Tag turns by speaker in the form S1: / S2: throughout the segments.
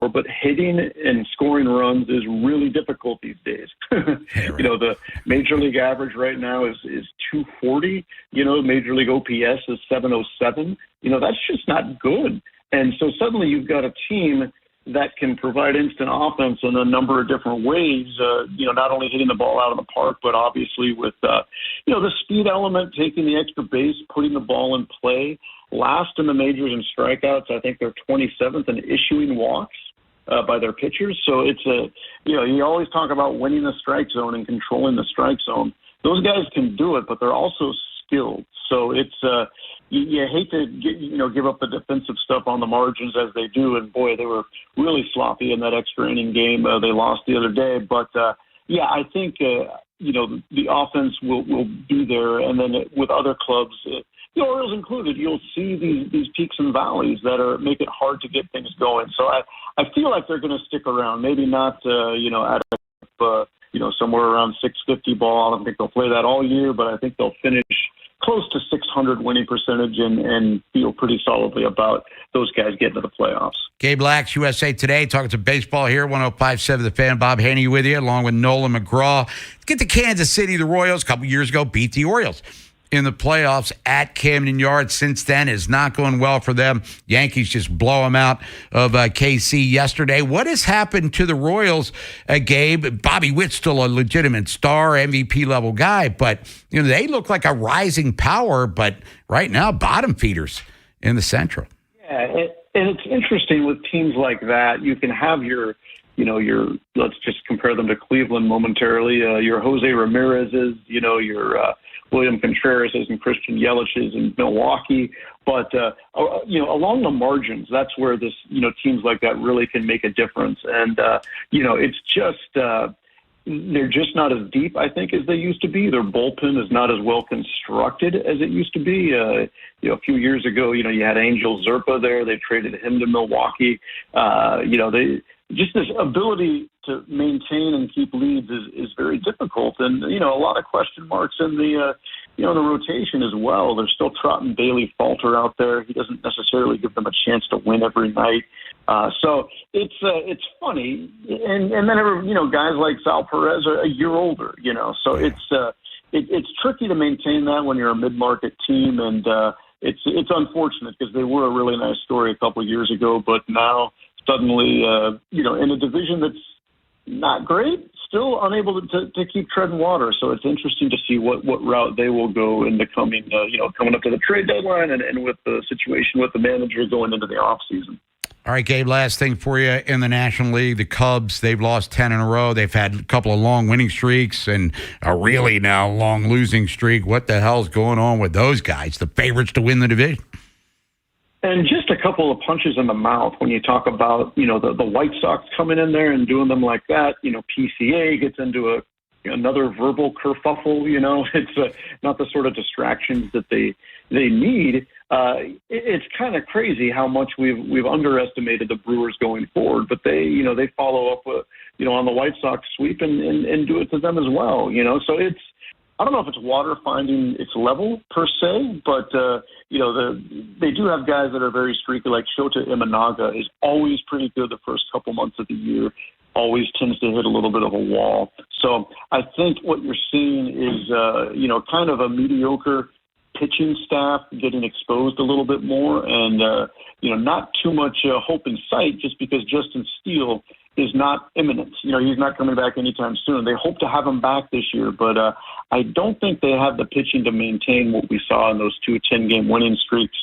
S1: but hitting and scoring runs is really difficult these days. The major league average right now is 240. Major league OPS is 707. That's just not good. And so suddenly you've got a team that can provide instant offense in a number of different ways, not only hitting the ball out of the park, but obviously with, the speed element, taking the extra base, putting the ball in play. Last in the majors in strikeouts, I think they're 27th in issuing walks by their pitchers. So it's you always talk about winning the strike zone and controlling the strike zone. Those guys can do it, but they're also skilled. So it's, you hate to give up the defensive stuff on the margins as they do. And boy, they were really sloppy in that extra inning game. They lost the other day, but I think, the offense will be there. And then with other clubs, the Orioles included, you'll see these peaks and valleys that make it hard to get things going. So I feel like they're going to stick around. Maybe not, at somewhere around 650 ball. I don't think they'll play that all year, but I think they'll finish close to 600 winning percentage and feel pretty solidly about those guys getting to the playoffs.
S2: Gabe Lax, USA Today, talking some baseball here, 105.7 The Fan. Bob Haynie with you, along with Nolan McGraw. Let's get to Kansas City. The Royals, a couple years ago, beat the Orioles in the playoffs at Camden Yards. Since then, it's not going well for them. Yankees just blow them out of KC yesterday. What has happened to the Royals, Gabe? Bobby Witt's still a legitimate star, MVP-level guy, but they look like a rising power, but right now, bottom feeders in the Central.
S1: Yeah, and it's interesting with teams like that. You can have your let's just compare them to Cleveland momentarily. Your Jose Ramirez's, your William Contreras' and Christian Yelich's in Milwaukee. But, along the margins, that's where this, teams like that really can make a difference. And, it's just, they're just not as deep, I think, as they used to be. Their bullpen is not as well constructed as it used to be. A few years ago, you had Angel Zerpa there. They traded him to Milwaukee. Just this ability to maintain and keep leads is very difficult. And, a lot of question marks in the rotation as well. There's still Trot and Bailey Falter out there. He doesn't necessarily give them a chance to win every night. So it's funny. And then, guys like Sal Perez are a year older, so it's tricky to maintain that when you're a mid-market team. And it's unfortunate because they were a really nice story a couple of years ago, but now suddenly, in a division that's not great, still unable to keep treading water. So it's interesting to see what route they will go in the coming up to the trade deadline and with the situation with the manager going into the offseason.
S2: All right, Gabe, last thing for you in the National League. The Cubs, they've lost 10 in a row. They've had a couple of long winning streaks and a really now long losing streak. What the hell's going on with those guys, the favorites to win the division?
S1: And just a couple of punches in the mouth when you talk about, the White Sox coming in there and doing them like that. PCA gets into another verbal kerfuffle. It's not the sort of distractions that they need. It's kind of crazy how much we've underestimated the Brewers going forward, but they follow up with, on the White Sox sweep and do it to them as well. So I don't know if it's water finding its level per se, but they do have guys that are very streaky. Like Shota Imanaga is always pretty good the first couple months of the year. Always tends to hit a little bit of a wall. So I think what you're seeing is kind of a mediocre pitching staff getting exposed a little bit more, and not too much hope in sight just because Justin Steele is not imminent. He's not coming back anytime soon. They hope to have him back this year, but I don't think they have the pitching to maintain what we saw in those 2 10-game winning streaks.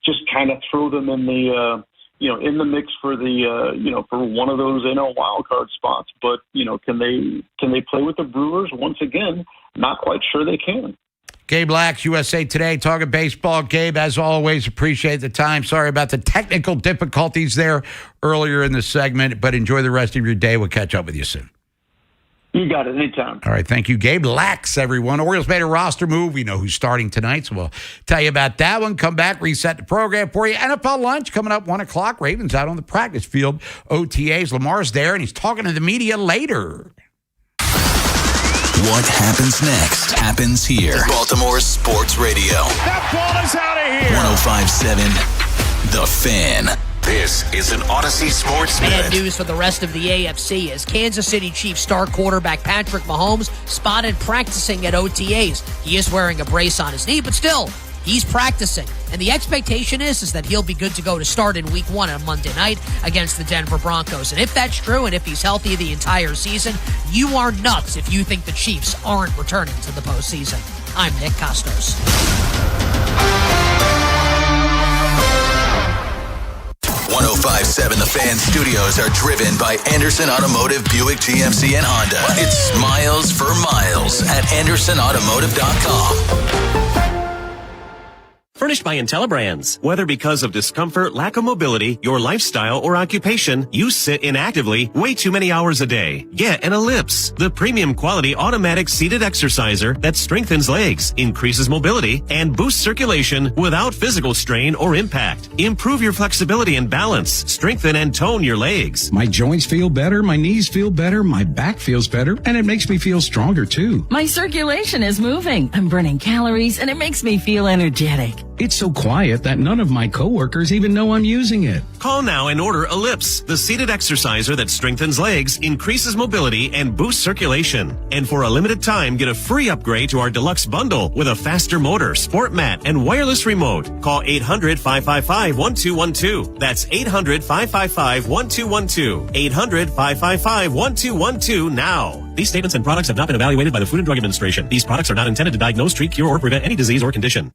S1: Just kind of throw them in the in the mix for the for one of those NL wildcard spots. But can they play with the Brewers once again? Not quite sure they can.
S2: Gabe Lax, USA Today, talking baseball. Gabe, as always, appreciate the time. Sorry about the technical difficulties there earlier in the segment, but enjoy the rest of your day. We'll catch up with you soon.
S1: You got it. Anytime.
S2: All right. Thank you, Gabe Lax, everyone. Orioles made a roster move. We know who's starting tonight, so we'll tell you about that one. Come back, reset the program for you. NFL lunch coming up 1 o'clock. Ravens out on the practice field. OTAs. Lamar's there, and he's talking to the media later.
S3: What happens next happens here. Baltimore Sports Radio.
S4: That ball is out of here.
S3: 105.7 The Fan. This is an Odyssey Sports
S4: Bad
S3: Minute.
S4: news for the rest of the AFC as Kansas City Chiefs star quarterback Patrick Mahomes spotted practicing at OTAs. He is wearing a brace on his knee, but still, he's practicing. And the expectation is that he'll be good to go to start in Week 1 on Monday night against the Denver Broncos. And if that's true, and if he's healthy the entire season, you are nuts if you think the Chiefs aren't returning to the postseason. I'm Nick Costos.
S3: 105.7 The Fan Studios are driven by Anderson Automotive, Buick, GMC, and Honda. It's miles for miles at AndersonAutomotive.com.
S5: Furnished by IntelliBrands. Whether because of discomfort, lack of mobility, your lifestyle, or occupation, you sit inactively way too many hours a day. Get an Ellipse, the premium quality automatic seated exerciser that strengthens legs, increases mobility, and boosts circulation without physical strain or impact. Improve your flexibility and balance. Strengthen and tone your legs.
S6: My joints feel better, my knees feel better, my back feels better, and it makes me feel stronger too.
S7: My circulation is moving. I'm burning calories, and it makes me feel energetic.
S6: It's so quiet that none of my coworkers even know I'm using it.
S5: Call now and order Ellipse, the seated exerciser that strengthens legs, increases mobility, and boosts circulation. And for a limited time, get a free upgrade to our deluxe bundle with a faster motor, sport mat, and wireless remote. Call 800-555-1212. That's 800-555-1212. 800-555-1212 now. These statements and products have not been evaluated by the Food and Drug Administration. These products are not intended to diagnose, treat, cure, or prevent any disease or condition.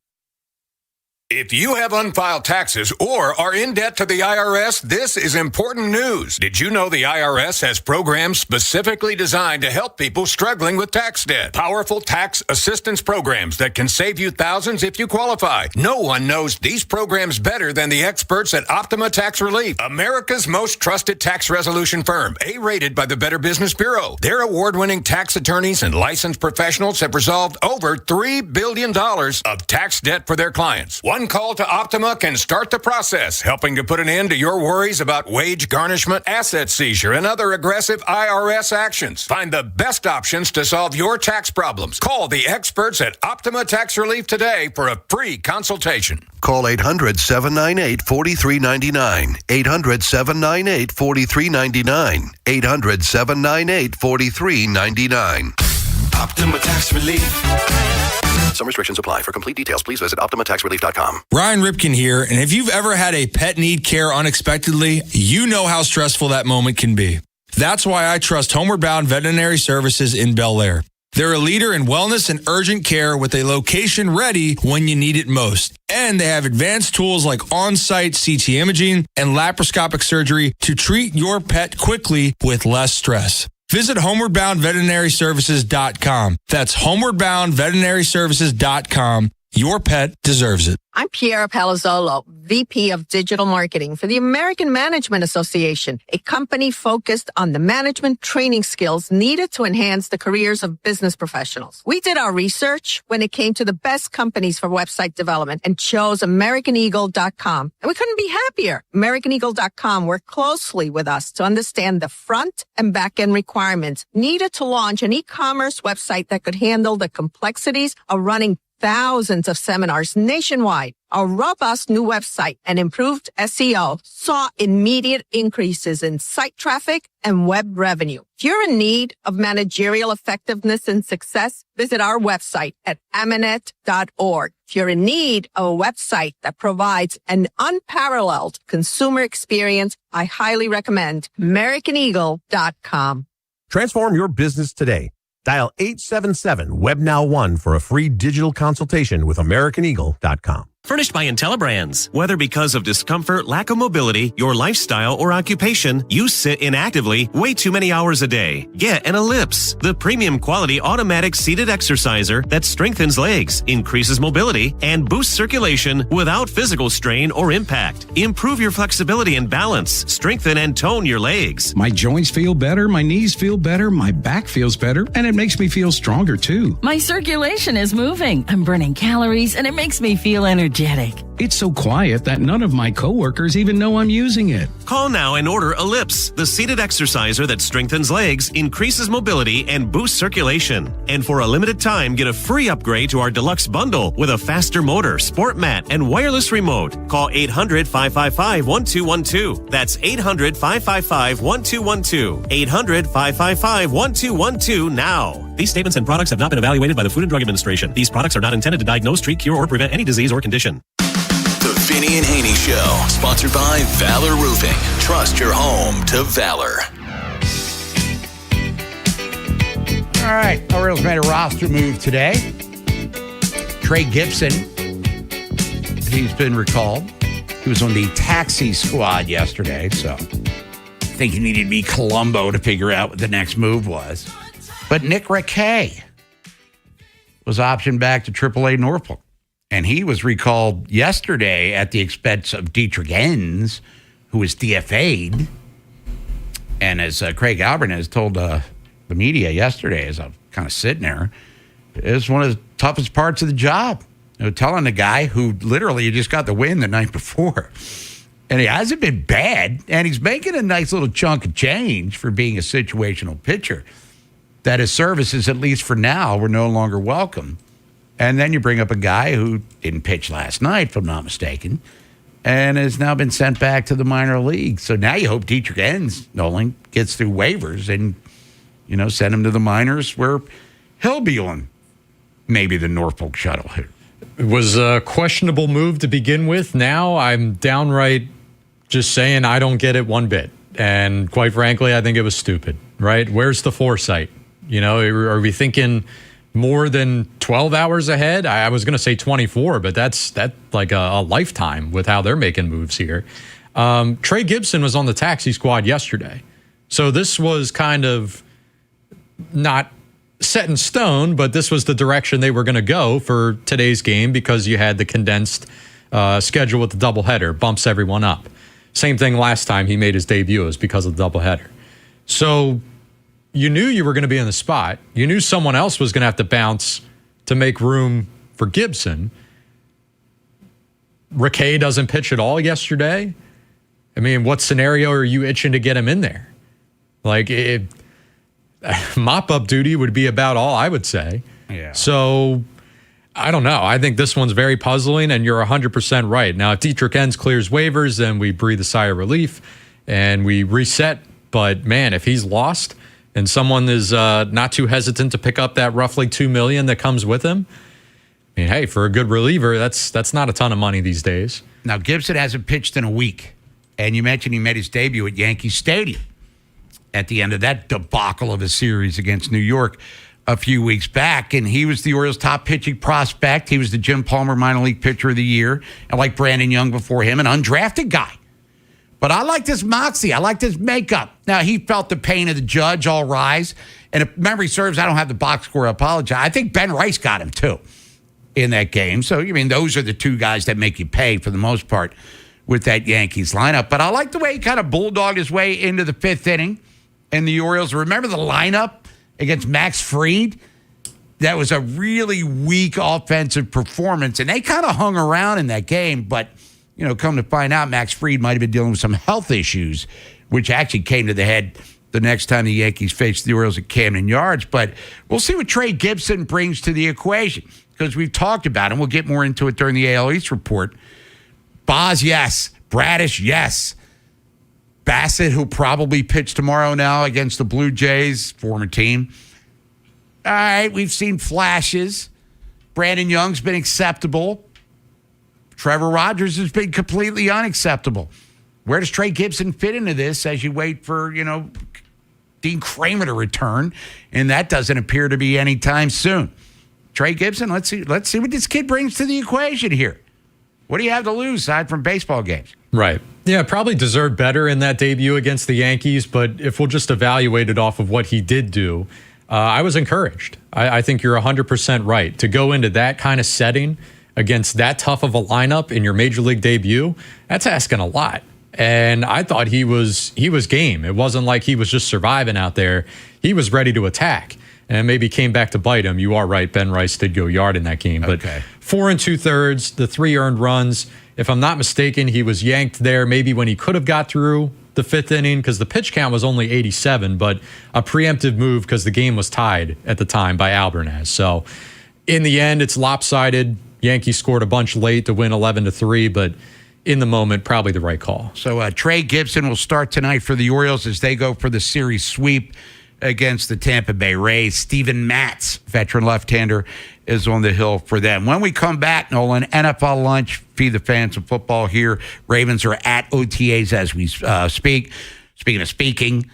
S8: If you have unfiled taxes or are in debt to the IRS, this is important news. Did you know the IRS has programs specifically designed to help people struggling with tax debt? Powerful tax assistance programs that can save you thousands if you qualify. No one knows these programs better than the experts at Optima Tax Relief, America's most trusted tax resolution firm, A-rated by the Better Business Bureau. Their award-winning tax attorneys and licensed professionals have resolved over $3 billion of tax debt for their clients. One call to Optima can start the process, helping to put an end to your worries about wage garnishment, asset seizure, and other aggressive IRS actions. Find the best options to solve your tax problems. Call the experts at Optima Tax Relief today for a free consultation.
S9: Call 800-798-4399. 800-798-4399. 800-798-4399.
S3: Optima Tax Relief. Some restrictions apply. For complete details, please visit OptimaTaxRelief.com.
S10: Ryan Ripken here, and if you've ever had a pet need care unexpectedly, you know how stressful that moment can be. That's why I trust Homeward Bound Veterinary Services in Bel Air. They're a leader in wellness and urgent care with a location ready when you need it most. And they have advanced tools like on-site CT imaging and laparoscopic surgery to treat your pet quickly with less stress. Visit HomewardBoundVeterinaryServices.com. That's HomewardBoundVeterinaryServices.com. Your pet deserves it.
S11: I'm Piera Palazzolo, VP of Digital Marketing for the American Management Association, a company focused on the management training skills needed to enhance the careers of business professionals. We did our research when it came to the best companies for website development and chose AmericanEagle.com. And we couldn't be happier. AmericanEagle.com worked closely with us to understand the front and back end requirements needed to launch an e-commerce website that could handle the complexities of running thousands of seminars nationwide. Our robust new website and improved SEO saw immediate increases in site traffic and web revenue. If you're in need of managerial effectiveness and success, visit our website at Amanet.org. If you're in need of a website that provides an unparalleled consumer experience, I highly recommend AmericanEagle.com.
S12: Transform your business today. Dial 877-WebNow1 for a free digital consultation with AmericanEagle.com.
S5: Furnished by IntelliBrands. Whether because of discomfort, lack of mobility, your lifestyle, or occupation, you sit inactively way too many hours a day. Get an Ellipse, the premium quality automatic seated exerciser that strengthens legs, increases mobility, and boosts circulation without physical strain or impact. Improve your flexibility and balance. Strengthen and tone your legs.
S6: My joints feel better, my knees feel better, my back feels better, and it makes me feel stronger too.
S7: My circulation is moving. I'm burning calories, and it makes me feel energetic. energetic.
S6: It's so quiet that none of my coworkers even know I'm using it.
S5: Call now and order Ellipse, the seated exerciser that strengthens legs, increases mobility, and boosts circulation. And for a limited time, get a free upgrade to our deluxe bundle with a faster motor, sport mat, and wireless remote. Call 800-555-1212. That's 800-555-1212. 800-555-1212 now. These statements and products have not been evaluated by the Food and Drug Administration. These products are not intended to diagnose, treat, cure, or prevent any disease or condition.
S3: The Vinny and Haynie Show, sponsored by Valor Roofing. Trust your home to Valor.
S2: All right, Orioles made a roster move today. Trey Gibson, he's been recalled. He was on the taxi squad yesterday, so I think he needed to be Columbo to figure out what the next move was. But Nick Raquet was optioned back to AAA Norfolk, and he was recalled yesterday at the expense of Dietrich Enns, who was DFA'd. And as Craig Albertnez told the media yesterday, as I'm kind of sitting there, it's one of the toughest parts of the job. You know, telling the guy who literally just got the win the night before. And he hasn't been bad, and he's making a nice little chunk of change for being a situational pitcher, that his services, at least for now, were no longer welcome. And then you bring up a guy who didn't pitch last night, if I'm not mistaken, and has now been sent back to the minor league. So now you hope Dietrich Enns, Nolan, gets through waivers and, you know, send him to the minors where he'll be on maybe the Norfolk shuttle here.
S13: It was a questionable move to begin with. Now I'm downright just saying I don't get it one bit. And quite frankly, I think it was stupid, right? Where's the foresight? You know, are we thinking more than 12 hours ahead? I was going to say 24, but that's like a lifetime with how they're making moves here. Trey Gibson was on the taxi squad yesterday. So this was kind of not set in stone, but this was the direction they were going to go for today's game because you had the condensed schedule with the doubleheader, bumps everyone up. Same thing last time he made his debut, is because of the doubleheader. So you knew you were going to be in the spot. You knew someone else was going to have to bounce to make room for Gibson. Raquet doesn't pitch at all yesterday. I mean, what scenario are you itching to get him in there? Like, mop-up duty would be about all I would say. Yeah. So, I don't know. I think this one's very puzzling, and you're 100% right. Now, if Dietrich Enns clears waivers, then we breathe a sigh of relief, and we reset. But, man, if he's lost and someone is not too hesitant to pick up that roughly $2 million that comes with him, I mean, hey, for a good reliever, that's not a ton of money these days.
S2: Now, Gibson hasn't pitched in a week, and you mentioned he made his debut at Yankee Stadium at the end of that debacle of a series against New York a few weeks back, and he was the Orioles' top pitching prospect. He was the Jim Palmer minor league pitcher of the year, and like Brandon Young before him, an undrafted guy. But I liked his moxie. I liked his makeup. Now, he felt the pain of the judge, all rise. And if memory serves, I don't have the box score, I apologize. I think Ben Rice got him, too, in that game. So, I mean, those are the two guys that make you pay for the most part with that Yankees lineup. But I like the way he kind of bulldogged his way into the fifth inning. And the Orioles, remember the lineup against Max Fried? That was a really weak offensive performance. And they kind of hung around in that game, but you know, come to find out, Max Fried might have been dealing with some health issues, which actually came to the head the next time the Yankees faced the Orioles at Camden Yards. But we'll see what Trey Gibson brings to the equation, because we've talked about him. We'll get more into it during the AL East report. Boz, yes. Bradish, yes. Bassett, who'll probably pitch tomorrow now against the Blue Jays, former team. All right, we've seen flashes. Brandon Young's been acceptable. Trevor Rogers has been completely unacceptable. Where does Trey Gibson fit into this as you wait for, you know, Dean Kramer to return? And that doesn't appear to be anytime soon. Trey Gibson, let's see what this kid brings to the equation here. What do you have to lose aside from baseball games?
S13: Right. Yeah, probably deserved better in that debut against the Yankees, but if we'll just evaluate it off of what he did do, I was encouraged. I think you're 100% right. To go into that kind of setting against that tough of a lineup in your major league debut, that's asking a lot. And I thought he was game. It wasn't like he was just surviving out there. He was ready to attack. and maybe came back to bite him. You are right. Ben Rice did go yard in that game. But 4 2/3, the 3 earned runs. If I'm not mistaken, he was yanked there maybe when he could have got through the 5th inning because the pitch count was only 87, but a preemptive move because the game was tied at the time by Albernaz. So in the end, it's lopsided. Yankees scored a bunch late to win 11-3, but in the moment, probably the right call.
S2: So Trey Gibson will start tonight for the Orioles as they go for the series sweep against the Tampa Bay Rays. Steven Matz, veteran left-hander, is on the hill for them. When we come back, Nolan, NFL lunch, feed the fans of football here. Ravens are at OTAs as we speak. Speaking of speaking,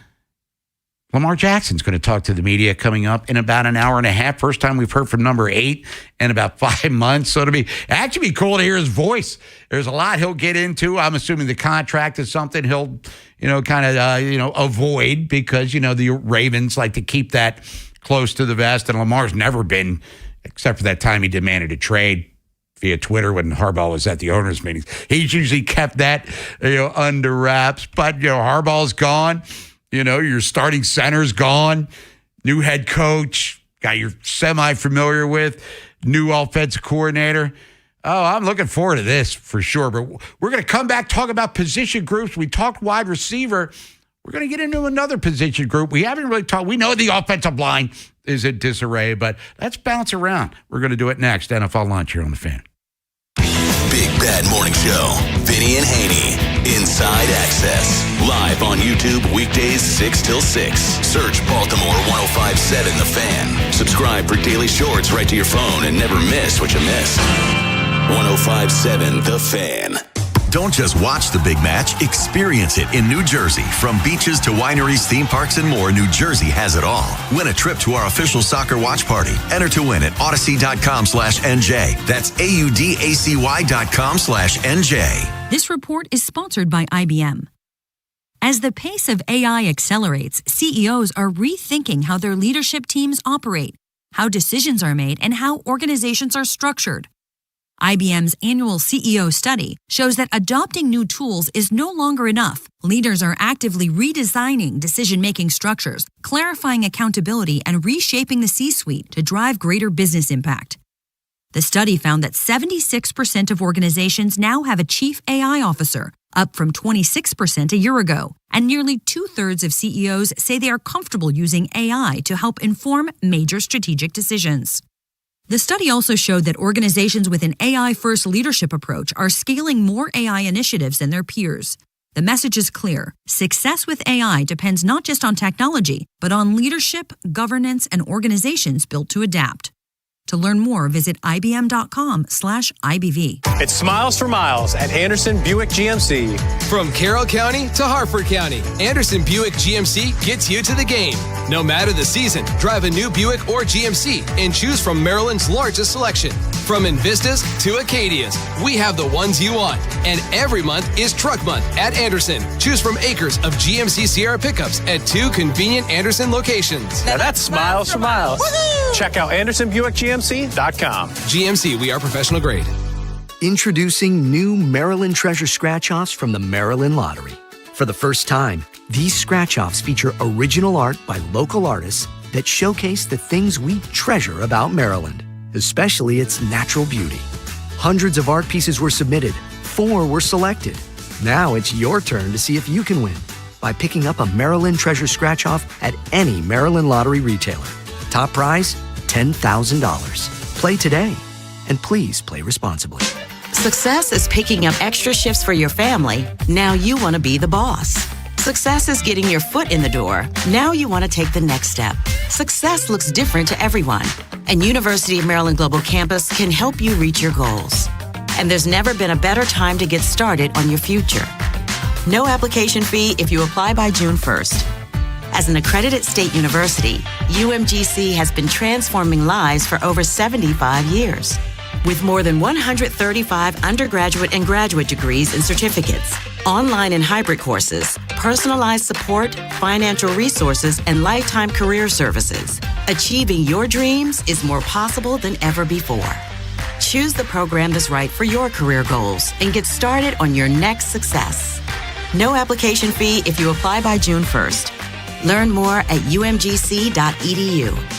S2: Lamar Jackson's going to talk to the media coming up in about an hour and a half. First time we've heard from number 8 in about 5 months. So it'll actually be cool to hear his voice. There's a lot he'll get into. I'm assuming the contract is something he'll, avoid because, the Ravens like to keep that close to the vest. And Lamar's never been, except for that time he demanded a trade via Twitter when Harbaugh was at the owners' meetings. He's usually kept that, under wraps. But, Harbaugh's gone. Your starting center's gone. New head coach, guy you're semi-familiar with, new offensive coordinator. Oh, I'm looking forward to this for sure. But we're going to come back, talk about position groups. We talked wide receiver. We're going to get into another position group. We haven't really talked. We know the offensive line is in disarray, but let's bounce around. We're going to do it next. NFL Lunch here on The Fan.
S3: Big Bad Morning Show. Vinny and Haynie. Inside Access. Live on YouTube weekdays 6 till 6. Search Baltimore 105.7 The Fan. Subscribe for daily shorts right to your phone and never miss what you missed. 105.7 The Fan.
S9: Don't just watch the big match, experience it in New Jersey. From beaches to wineries, theme parks, and more, New Jersey has it all. Win a trip to our official soccer watch party. Enter to win at Odyssey.com/NJ. That's AUDACY.com/NJ.
S14: This report is sponsored by IBM. As the pace of AI accelerates, CEOs are rethinking how their leadership teams operate, how decisions are made, and how organizations are structured. IBM's annual CEO study shows that adopting new tools is no longer enough. Leaders are actively redesigning decision-making structures, clarifying accountability, and reshaping the C-suite to drive greater business impact. The study found that 76% of organizations now have a chief AI officer, up from 26% a year ago, and nearly 2/3 of CEOs say they are comfortable using AI to help inform major strategic decisions. The study also showed that organizations with an AI-first leadership approach are scaling more AI initiatives than their peers. The message is clear. Success with AI depends not just on technology, but on leadership, governance, and organizations built to adapt. To learn more, visit ibm.com/IBV.
S15: It's Smiles for Miles at Anderson Buick GMC.
S16: From Carroll County to Harford County, Anderson Buick GMC gets you to the game. No matter the season, drive a new Buick or GMC and choose from Maryland's largest selection. From Invistas to Acadias, we have the ones you want. And every month is Truck Month at Anderson. Choose from acres of GMC Sierra pickups at 2 convenient Anderson locations.
S15: Now that's Smiles for Miles. Woo-hoo! Check out AndersonBuickGMC.com.
S16: GMC, we are professional grade.
S17: Introducing new Maryland Treasure Scratch-Offs from the Maryland Lottery. For the first time, these scratch-offs feature original art by local artists that showcase the things we treasure about Maryland, especially its natural beauty. Hundreds of art pieces were submitted. 4 were selected. Now it's your turn to see if you can win by picking up a Maryland Treasure Scratch-Off at any Maryland Lottery retailer. Top prize, $10,000. Play today, and please play responsibly.
S18: Success is picking up extra shifts for your family. Now you want to be the boss. Success is getting your foot in the door. Now you want to take the next step. Success looks different to everyone, and University of Maryland Global Campus can help you reach your goals. And there's never been a better time to get started on your future. No application fee if you apply by June 1st. As an accredited state university, UMGC has been transforming lives for over 75 years. With more than 135 undergraduate and graduate degrees and certificates, online and hybrid courses, personalized support, financial resources, and lifetime career services, achieving your dreams is more possible than ever before. Choose the program that's right for your career goals and get started on your next success. No application fee if you apply by June 1st. Learn more at umgc.edu.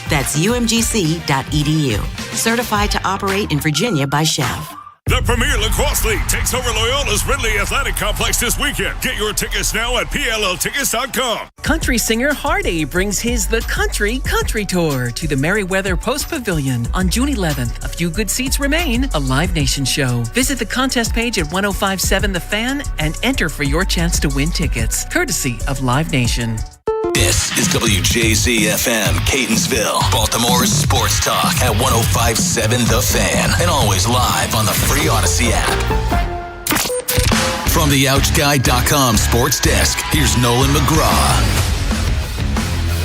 S18: That's umgc.edu. Certified to operate in Virginia by Chev.
S19: The Premier Lacrosse League takes over Loyola's Ridley Athletic Complex this weekend. Get your tickets now at PLLtickets.com.
S20: Country singer Hardy brings his The Country Tour to the Merriweather Post Pavilion on June 11th. A few good seats remain. A Live Nation show. Visit the contest page at 1057 The Fan and enter for your chance to win tickets, courtesy of Live Nation.
S3: This is WJZ-FM, Catonsville, Baltimore's sports talk at 1057 The Fan, and always live on the free Odyssey app. From the OuchGuy.com sports desk, here's Nolan McGraw.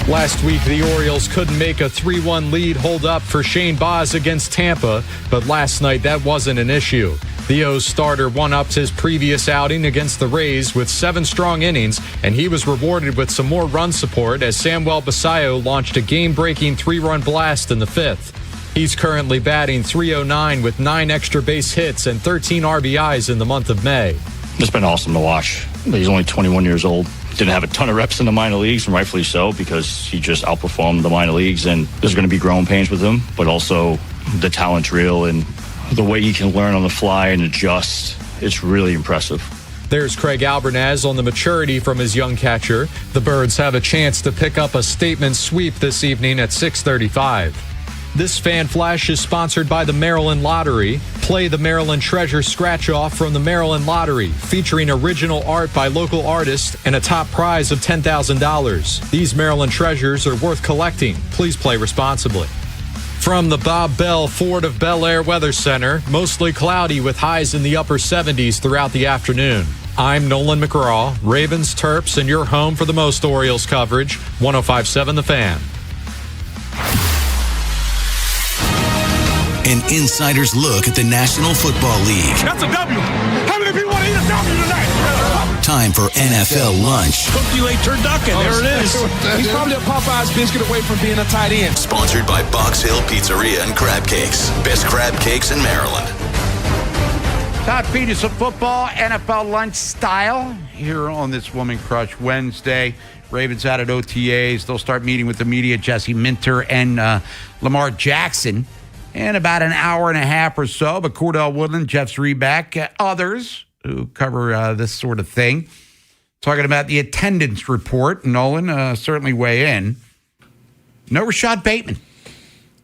S13: Last week, the Orioles couldn't make a 3-1 lead hold up for Shane Baz against Tampa, but last night that wasn't an issue. The O's starter one-upped his previous outing against the Rays with 7 strong innings, and he was rewarded with some more run support as Samuel Basallo launched a game-breaking 3-run blast in the 5th. He's currently batting .309 with 9 extra base hits and 13 RBIs in the month of May.
S21: It's been awesome to watch. He's only 21 years old. Didn't have a ton of reps in the minor leagues, and rightfully so, because he just outperformed the minor leagues, and there's going to be growing pains with him, but also the talent's real, and the way he can learn on the fly and adjust, it's really impressive.
S13: There's Craig Albernaz on the maturity from his young catcher. The Birds have a chance to pick up a statement sweep this evening at 6:35. This Fan Flash is sponsored by the Maryland Lottery. Play the Maryland Treasure Scratch-Off from the Maryland Lottery, featuring original art by local artists and a top prize of $10,000. These Maryland treasures are worth collecting. Please play responsibly. From the Bob Bell Ford of Bel Air Weather Center, mostly cloudy with highs in the upper 70s throughout the afternoon. I'm Nolan McGraw, Ravens, Terps, and your home for the most Orioles coverage, 1057 The Fan.
S3: An insider's look at the National Football League.
S19: That's a W. How many people want to eat a W tonight?
S3: Time for NFL lunch.
S22: Cook you a turducken. There it is. He's probably a Popeye's biscuit away from being a tight end.
S3: Sponsored by Box Hill Pizzeria and Crab Cakes. Best crab cakes in Maryland.
S2: Todd Peterson football, NFL lunch style here on this Woman Crush Wednesday. Ravens out at OTAs. They'll start meeting with the media, Jesse Minter and Lamar Jackson, in about an hour and a half or so. But Cordell Woodland, Jeff Zreback, others who cover this sort of thing, talking about the attendance report. Nolan, certainly weigh in. No Rashad Bateman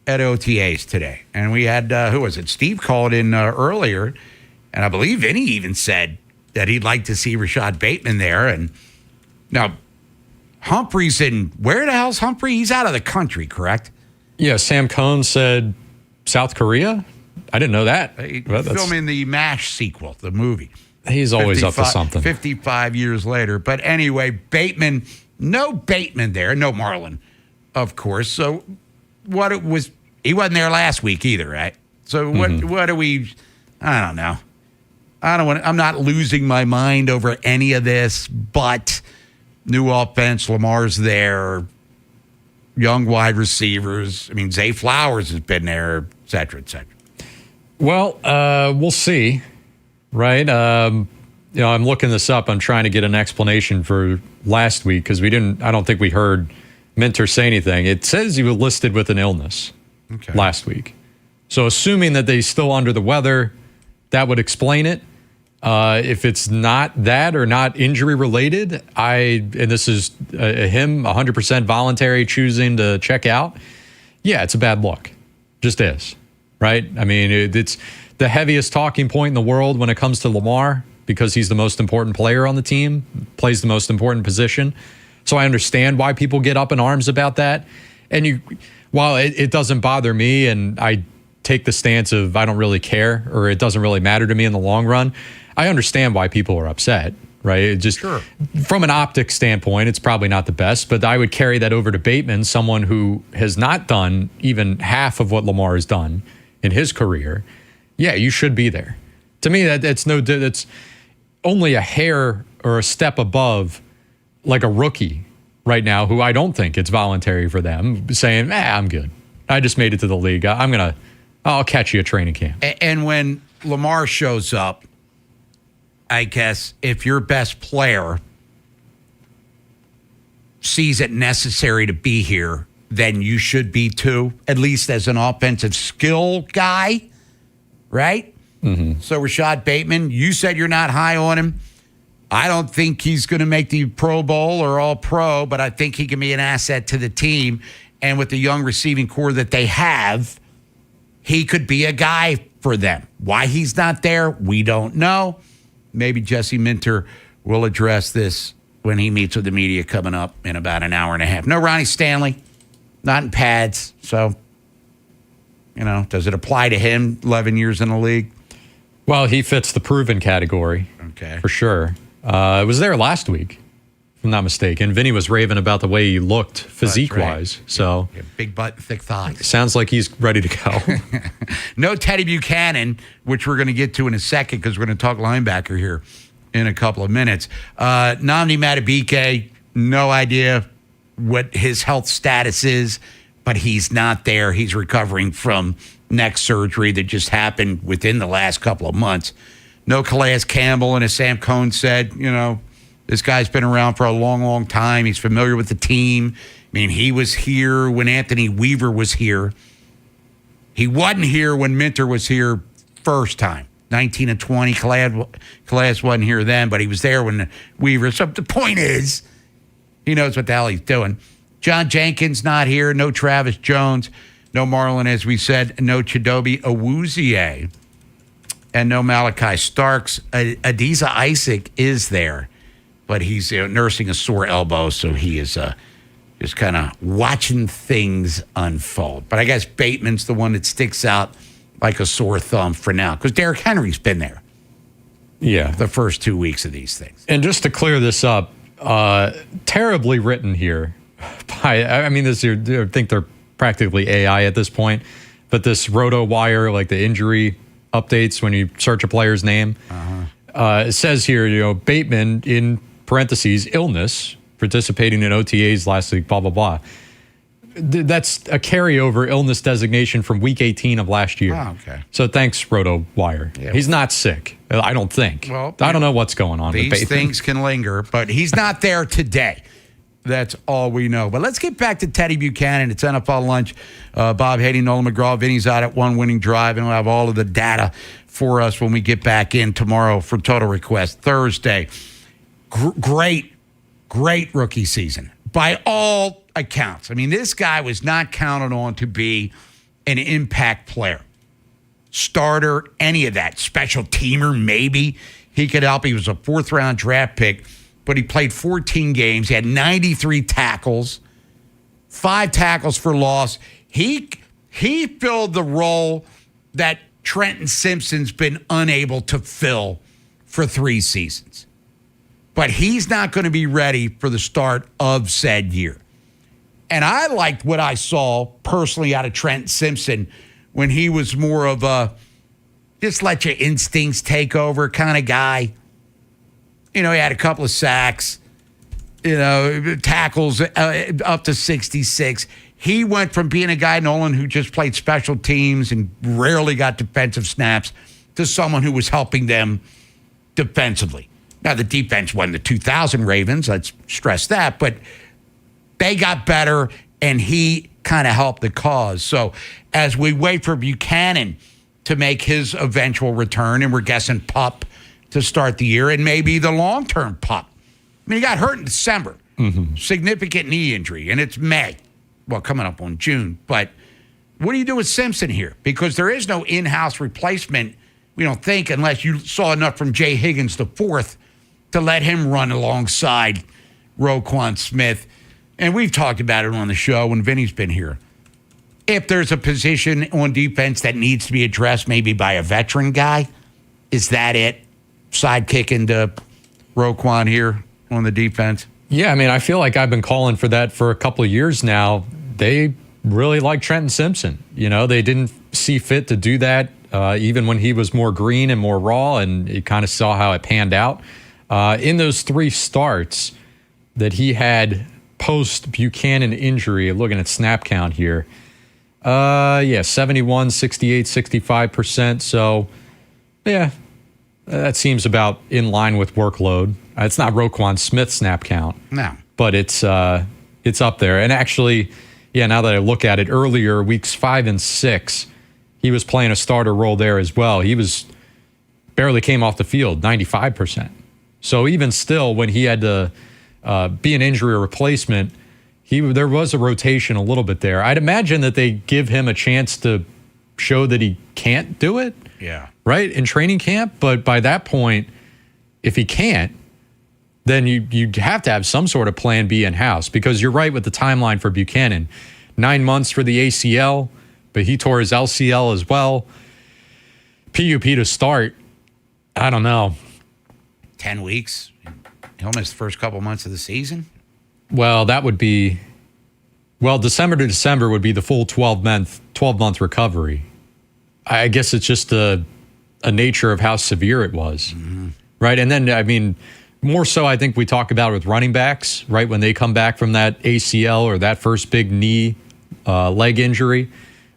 S2: at OTAs today. And we had, who was it? Steve called in earlier, and I believe Vinny even said that he'd like to see Rashad Bateman there. And now, Humphrey's in, where the hell's Humphrey? He's out of the country, correct?
S13: Yeah, Sam Cohn said South Korea? I didn't know that.
S2: Filming the MASH sequel, the movie.
S13: He's always up to something.
S2: 55 years later. But anyway, Bateman, no Bateman there, no Marlin, of course. So what it was, he wasn't there last week either, right? So what do we, I don't know. I'm not losing my mind over any of this, but new offense, Lamar's there, young wide receivers. I mean, Zay Flowers has been there, et cetera, et cetera.
S13: Well, we'll see, right? I'm looking this up. I'm trying to get an explanation for last week because I don't think we heard Minter say anything. It says he was listed with an illness last week. So assuming that he's still under the weather, that would explain it. If it's not that or not injury related, and this is him 100% voluntary choosing to check out, yeah, it's a bad look. Just is, right? I mean, it's the heaviest talking point in the world when it comes to Lamar because he's the most important player on the team, plays the most important position. So I understand why people get up in arms about that. And while it doesn't bother me and I take the stance of I don't really care or it doesn't really matter to me in the long run, I understand why people are upset, right? It just from an optics standpoint, it's probably not the best, but I would carry that over to Bateman, someone who has not done even half of what Lamar has done in his career. Yeah, you should be there. To me, that's only a hair or a step above like a rookie right now who I don't think it's voluntary for them saying, I'm good. I just made it to the league. I'll catch you at training camp.
S2: And when Lamar shows up, I guess if your best player sees it necessary to be here, then you should be too, at least as an offensive skill guy, right?
S13: Mm-hmm.
S2: So Rashad Bateman, you said you're not high on him. I don't think he's going to make the Pro Bowl or All-Pro, but I think he can be an asset to the team. And with the young receiving core that they have, he could be a guy for them. Why he's not there, we don't know. Maybe Jesse Minter will address this when he meets with the media coming up in about an hour and a half. No Ronnie Stanley, not in pads. So, does it apply to him, 11 years in the league?
S13: Well, he fits the proven category.
S2: Okay.
S13: For sure. It was there last week, if I'm not mistaken. Vinny was raving about the way he looked physique-wise. Right. So
S2: big butt, thick thighs.
S13: Sounds like he's ready to go.
S2: No Teddy Buchanan, which we're going to get to in a second because we're going to talk linebacker here in a couple of minutes. Nnamdi Madubuike, no idea what his health status is, but he's not there. He's recovering from neck surgery that just happened within the last couple of months. No Calais Campbell, and as Sam Cohn said, this guy's been around for a long, long time. He's familiar with the team. I mean, he was here when Anthony Weaver was here. He wasn't here when Minter was here first time, 19 and 20. Calais wasn't here then, but he was there when Weaver. So the point is, he knows what the hell he's doing. John Jenkins not here. No Travis Jones. No Marlon, as we said. No Chidobe Awuzie. And no Malachi Starks. Adiza Isaac is there, but he's nursing a sore elbow, so he is just kind of watching things unfold. But I guess Bateman's the one that sticks out like a sore thumb for now, because Derrick Henry's been there.
S13: Yeah.
S2: The first 2 weeks of these things.
S13: And just to clear this up, terribly written here. I think they're practically AI at this point, but this RotoWire, like the injury updates when you search a player's name, it says here, Bateman, in parentheses, illness, participating in OTAs last week, blah, blah, blah. That's a carryover illness designation from week 18 of last year.
S2: Oh, okay.
S13: So thanks, RotoWire. Yeah. He's not sick, I don't think. Well, I don't know what's going on with Bateman.
S2: These things can linger, but he's not there today. That's all we know. But let's get back to Teddy Buchanan. It's NFL Lunch. Bob Haynie, Nolan McGraw. Vinny's out at one winning drive, and we'll have all of the data for us when we get back in tomorrow for Total Request Thursday. Great rookie season by all accounts. I mean, this guy was not counted on to be an impact player, starter, any of that. Special teamer, maybe he could help. He was a fourth-round draft pick, but he played 14 games. He had 93 tackles, 5 tackles for loss. He filled the role that Trenton Simpson's been unable to fill for 3 seasons. But he's not going to be ready for the start of said year. And I liked what I saw personally out of Trenton Simpson when he was more of a just let your instincts take over kind of guy. He had a couple of sacks, tackles up to 66. He went from being a guy, Nolan, who just played special teams and rarely got defensive snaps, to someone who was helping them defensively. Now, the defense won the 2000 Ravens. Let's stress that. But they got better, and he kind of helped the cause. So as we wait for Buchanan to make his eventual return, and we're guessing PUP to start the year, and maybe the long-term PUP. I mean, he got hurt in December. Mm-hmm. Significant knee injury, and it's May. Well, coming up on June. But what do you do with Simpson here? Because there is no in-house replacement, we don't think, unless you saw enough from Jay Higgins IV to let him run alongside Roquan Smith. And we've talked about it on the show when Vinny's been here. If there's a position on defense that needs to be addressed maybe by a veteran guy, is that it? Sidekicking to Roquan here on the defense?
S13: Yeah, I mean, I feel like I've been calling for that for a couple of years now. They really like Trenton Simpson. They didn't see fit to do that even when he was more green and more raw, and you kind of saw how it panned out. In those 3 starts that he had post-Buchanan injury, looking at snap count here, 71, 68, 65%. So, yeah, that seems about in line with workload. It's not Roquan Smith snap count.
S2: No.
S13: But it's It's up there. And actually, now that I look at it, earlier, weeks 5 and 6, he was playing a starter role there as well. He barely came off the field, 95%. So even still, when he had to be an injury replacement, there was a rotation a little bit there. I'd imagine that they give him a chance to show that he can't do it.
S2: Yeah.
S13: Right? In training camp. But by that point, if he can't, then you have to have some sort of plan B in-house, because you're right with the timeline for Buchanan. 9 months for the ACL, but he tore his LCL as well. PUP to start, I don't know.
S2: 10 weeks? He'll miss the first couple months of the season?
S13: Well, that would be... Well, December to December would be the full 12-month recovery. I guess it's just a nature of how severe it was. Mm-hmm. Right? And then, I mean... More so, I think we talk about it with running backs, right? When they come back from that ACL or that first big knee leg injury,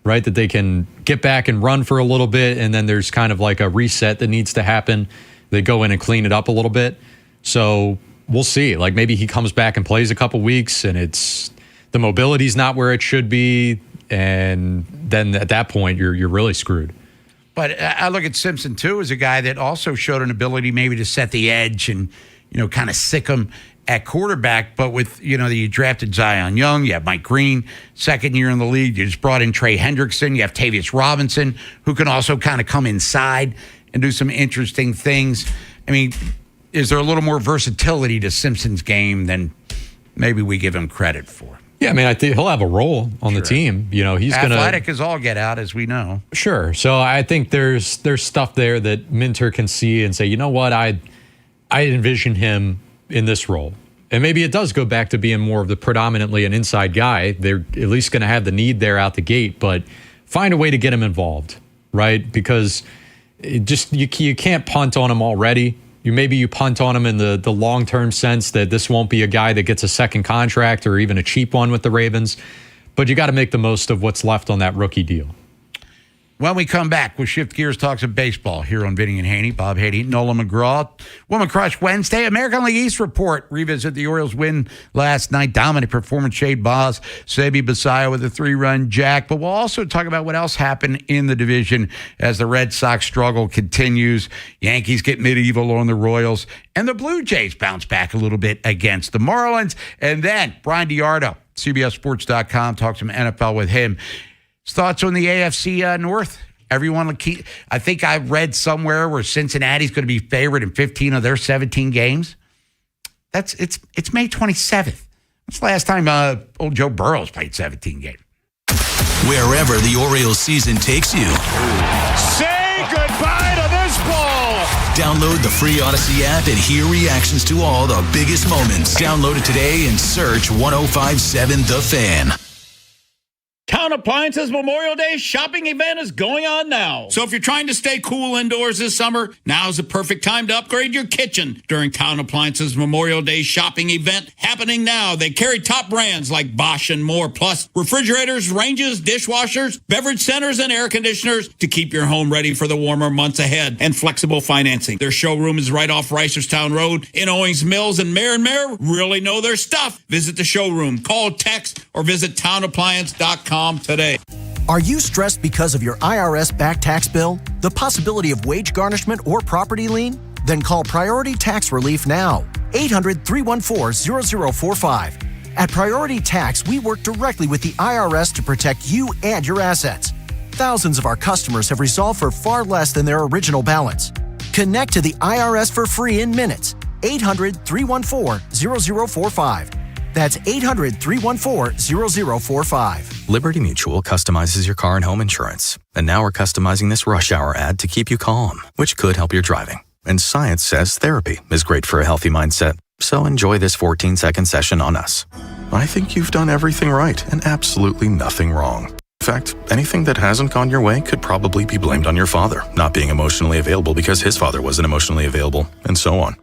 S13: right? That they can get back and run for a little bit, and then there's kind of like a reset that needs to happen. They go in and clean it up a little bit. So we'll see. Like maybe he comes back and plays a couple weeks, and the mobility's not where it should be, and then at that point you're really screwed.
S2: But I look at Simpson too as a guy that also showed an ability maybe to set the edge and kind of sick him at quarterback. But with, you drafted Zion Young, you have Mike Green, second year in the league. You just brought in Trey Hendrickson. You have Tavius Robinson, who can also kind of come inside and do some interesting things. I mean, is there a little more versatility to Simpson's game than maybe we give him credit for?
S13: Yeah, I mean, I think he'll have a role on the team. He's
S2: athletic as all get out, as we know.
S13: Sure. So I think there's stuff there that Minter can see and say, you know what, I envision him in this role. And maybe it does go back to being more of the predominantly an inside guy. They're at least going to have the need there out the gate, but find a way to get him involved, right? Because you can't punt on him already. Maybe you punt on him in the long-term sense that this won't be a guy that gets a second contract or even a cheap one with the Ravens. But you got to make the most of what's left on that rookie deal.
S2: When we come back, we'll shift gears, talk some baseball here on Vinny and Haynie. Bob Haynie, Nolan McGraw. Woman Crush Wednesday. American League East report. Revisit the Orioles win last night. Dominant performance. Shade Boz, Sebi Basayo with a 3-run jack. But we'll also talk about what else happened in the division as the Red Sox struggle continues. Yankees get medieval on the Royals. And the Blue Jays bounce back a little bit against the Marlins. And then Brian DiArdo, CBSSports.com, talk some NFL with him. His thoughts on the AFC North? Everyone, I think I read somewhere where Cincinnati's going to be favored in 15 of their 17 games. It's May 27th. That's the last time old Joe Burrow's played 17 games.
S3: Wherever the Orioles season takes you.
S22: Say goodbye to this ball.
S3: Download the free Odyssey app and hear reactions to all the biggest moments. Download it today and search 105.7 The Fan.
S1: Town Appliances Memorial Day shopping event is going on now. So if you're trying to stay cool indoors this summer, now's the perfect time to upgrade your kitchen during Town Appliances Memorial Day shopping event happening now. They carry top brands like Bosch and more, plus refrigerators, ranges, dishwashers, beverage centers, and air conditioners to keep your home ready for the warmer months ahead, and flexible financing. Their showroom is right off Reisterstown Road in Owings Mills, and Mayor really know their stuff. Visit the showroom, call, text, or visit townappliance.com today.
S4: Are you stressed because of your IRS back tax bill, the possibility of wage garnishment or property lien? Then call Priority Tax Relief now. 800-314-0045. At Priority Tax, we work directly with the IRS to protect you and your assets. Thousands of our customers have resolved for far less than their original balance. Connect to the IRS for free in minutes. 800-314-0045. That's 800-314-0045.
S23: Liberty Mutual customizes your car and home insurance. And now we're customizing this rush hour ad to keep you calm, which could help your driving. And science says therapy is great for a healthy mindset. So enjoy this 14-second session on us. I think you've done everything right and absolutely nothing wrong. In fact, anything that hasn't gone your way could probably be blamed on your father not being emotionally available because his father wasn't emotionally available, and so on.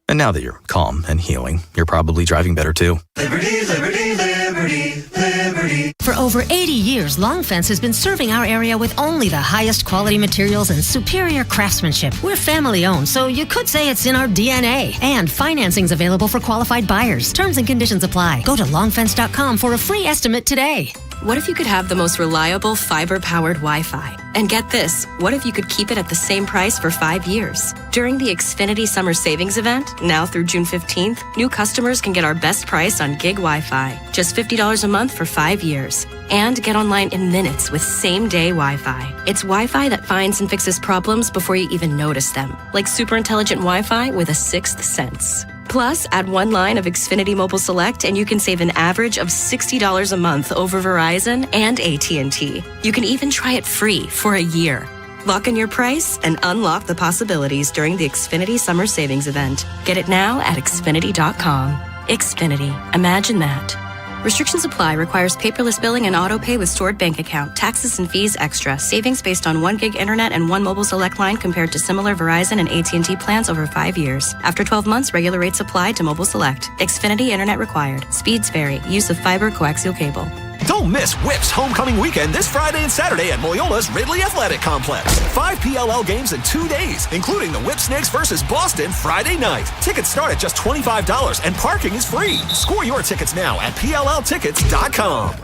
S23: And now that you're calm and healing, you're probably driving better too.
S24: Liberty, liberty, liberty, liberty.
S25: For
S8: over 80 years, Long Fence has been serving our area with only the highest quality materials and superior craftsmanship. We're family-owned, so you could say it's in our DNA. And financing's available for qualified buyers. Terms and conditions apply. Go to longfence.com for a free estimate today.
S10: What if you could have the most reliable fiber-powered Wi-Fi? And get this, what if you could keep it at the same price for 5 years? During the Xfinity Summer Savings Event, now through June 15th, new customers can get our best price on gig Wi-Fi, just $50 a month for 5 years. And get online in minutes with same-day Wi-Fi. It's Wi-Fi that finds and fixes problems before you even notice them, like super intelligent Wi-Fi with a sixth sense. Plus, add one line of Xfinity Mobile Select and you can save an average of $60 a month over Verizon and AT&T. You can even try it free for a year. Lock in your price and unlock the possibilities during the Xfinity Summer Savings Event. Get it now at Xfinity.com. Xfinity. Imagine that. Restrictions apply. Requires paperless billing and auto pay with stored bank account. Taxes and fees extra. Savings based on 1 gig internet and 1 mobile select line compared to similar Verizon and AT&T plans over 5 years. After 12 months, regular rates apply to mobile select. Xfinity internet required. Speeds vary. Use of fiber coaxial cable.
S11: Don't miss Whip's homecoming weekend this Friday and Saturday at Loyola's Ridley Athletic Complex. 5 PLL games in 2 days, including the Whip Snakes versus Boston Friday night. Tickets start at just $25 and parking is free. Score your tickets now at PLLtickets.com.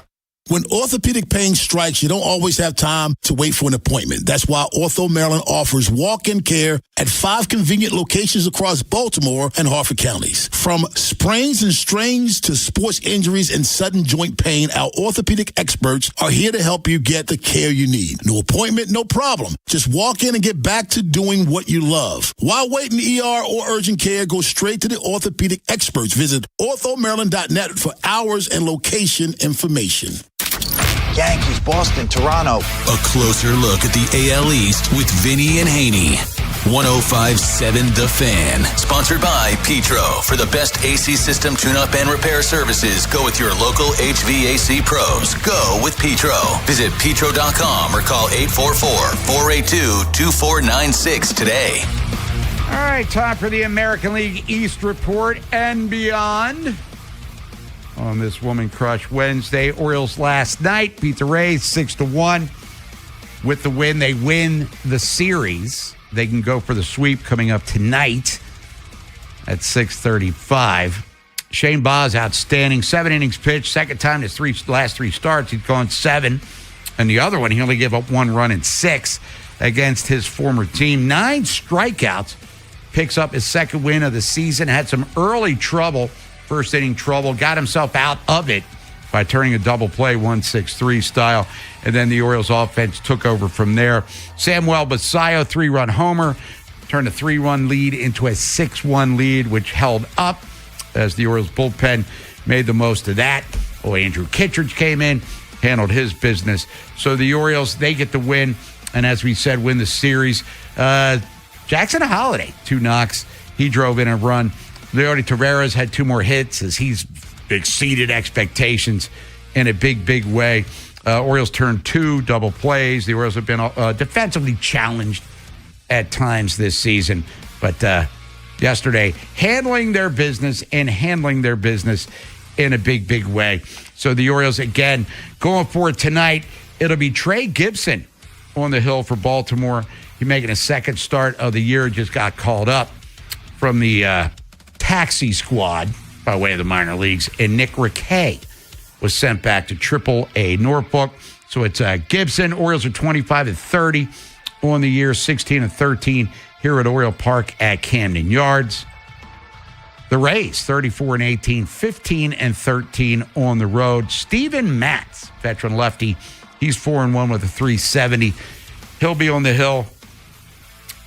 S24: When orthopedic pain strikes, you don't always have time to wait for an appointment. That's why Ortho Maryland offers walk-in care at 5 convenient locations across Baltimore and Harford counties. From sprains and strains to sports injuries and sudden joint pain, our orthopedic experts are here to help you get the care you need. No appointment, no problem. Just walk in and get back to doing what you love. While waiting ER or urgent care, go straight to the orthopedic experts. Visit orthomaryland.net for hours and location information.
S25: Yankees, Boston, Toronto.
S3: A closer look at the AL East with Vinny and Haynie. 105.7 The Fan. Sponsored by Petro. For the best AC system tune-up and repair services, go with your local HVAC pros. Go with Petro. Visit petro.com or call 844-482-2496 today.
S2: All right, time for the American League East report and beyond. On this Woman Crush Wednesday, Orioles last night beat the Rays 6-1. With the win, they win the series. They can go for the sweep coming up tonight at 6:35. Shane Baz, outstanding. 7 innings pitched. Second time his last 3 starts, he's gone 7. And the other one, he only gave up 1 run in 6 against his former team. 9 strikeouts. Picks up his second win of the season. Had some early trouble. First inning trouble, got himself out of it by turning a double play 1-6-3 style, and then the Orioles offense took over from there. Samuel Basallo, 3-run homer, turned a 3-run lead into a 6-1 lead, which held up as the Orioles bullpen made the most of that. Andrew Kittredge came in, handled his business. So the Orioles, they get the win, and as we said, win the series. Jackson Holliday, 2 knocks. He drove in a run. Leody Taveras had 2 more hits as he's exceeded expectations in a big, big way. Orioles turned 2 double plays. The Orioles have been defensively challenged at times this season. But yesterday, handling their business in a big, big way. So the Orioles, again, going for it tonight. It'll be Trey Gibson on the hill for Baltimore. He's making a second start of the year. Just got called up from the taxi squad by way of the minor leagues, and Nick Rickey was sent back to Triple-A Norfolk. So it's Gibson. Orioles are 25-30 on the year, 16-13 here at Oriole Park at Camden Yards. The Rays, 34-18, 15-13 on the road. Steven Matz, veteran lefty, he's 4-1 with a 370. He'll be on the hill.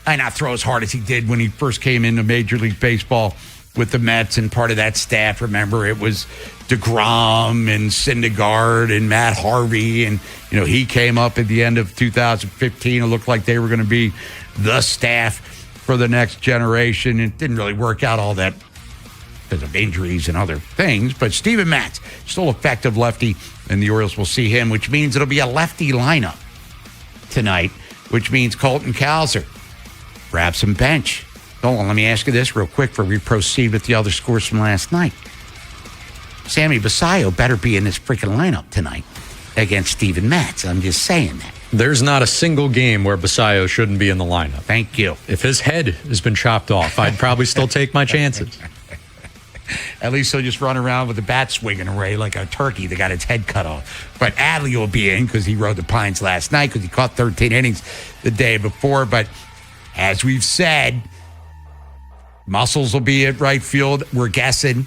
S2: I not throw as hard as he did when he first came into Major League Baseball with the Mets, and part of that staff, remember, it was DeGrom and Syndergaard and Matt Harvey, and he came up at the end of 2015. It looked like they were going to be the staff for the next generation. It didn't really work out all that because of injuries and other things, but Steven Matz, still effective lefty, and the Orioles will see him, which means it'll be a lefty lineup tonight, which means Colton Cowser grab some bench. Hold on, let me ask you this real quick before we proceed with the other scores from last night. Sammy Basallo better be in this freaking lineup tonight. against Steven Matz. I'm just saying that.
S13: There's not a single game where Basayo shouldn't be in the lineup.
S2: Thank you.
S13: If his head has been chopped off, I'd probably still take my chances.
S2: At least he'll just run around with the bat swinging away like a turkey that got its head cut off. But Adley will be in because he rode the Pines last night because he caught 13 innings the day before. But as we've said, Muscles will be at right field. We're guessing.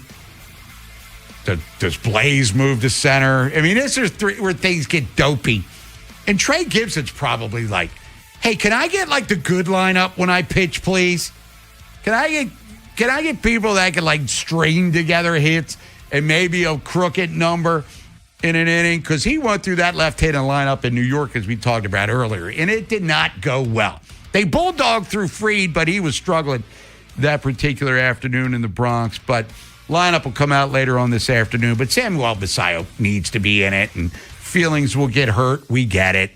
S2: Does Blaze move to center? I mean, this is where things get dopey. And Trey Gibson's probably like, hey, can I get like the good lineup when I pitch, please? Can I get people that can like string together hits and maybe a crooked number in an inning? Because he went through that left-handed lineup in New York, as we talked about earlier, and it did not go well. They bulldogged through Fried, but he was struggling that particular afternoon in the Bronx. But lineup will come out later on this afternoon. But Samuel Basayo needs to be in it, and feelings will get hurt. We get it.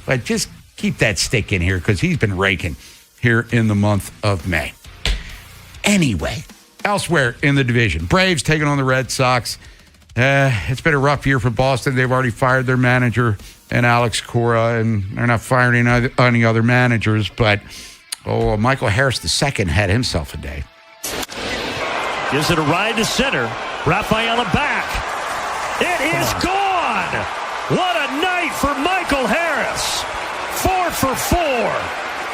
S2: But just keep that stick in here because he's been raking here in the month of May. Anyway, elsewhere in the division, Braves taking on the Red Sox. It's been a rough year for Boston. They've already fired their manager and Alex Cora, and they're not firing any other managers. But, Michael Harris II had himself a day.
S5: Gives it a ride to center. Rafaela back. It is gone. What a night for Michael Harris. 4 for 4.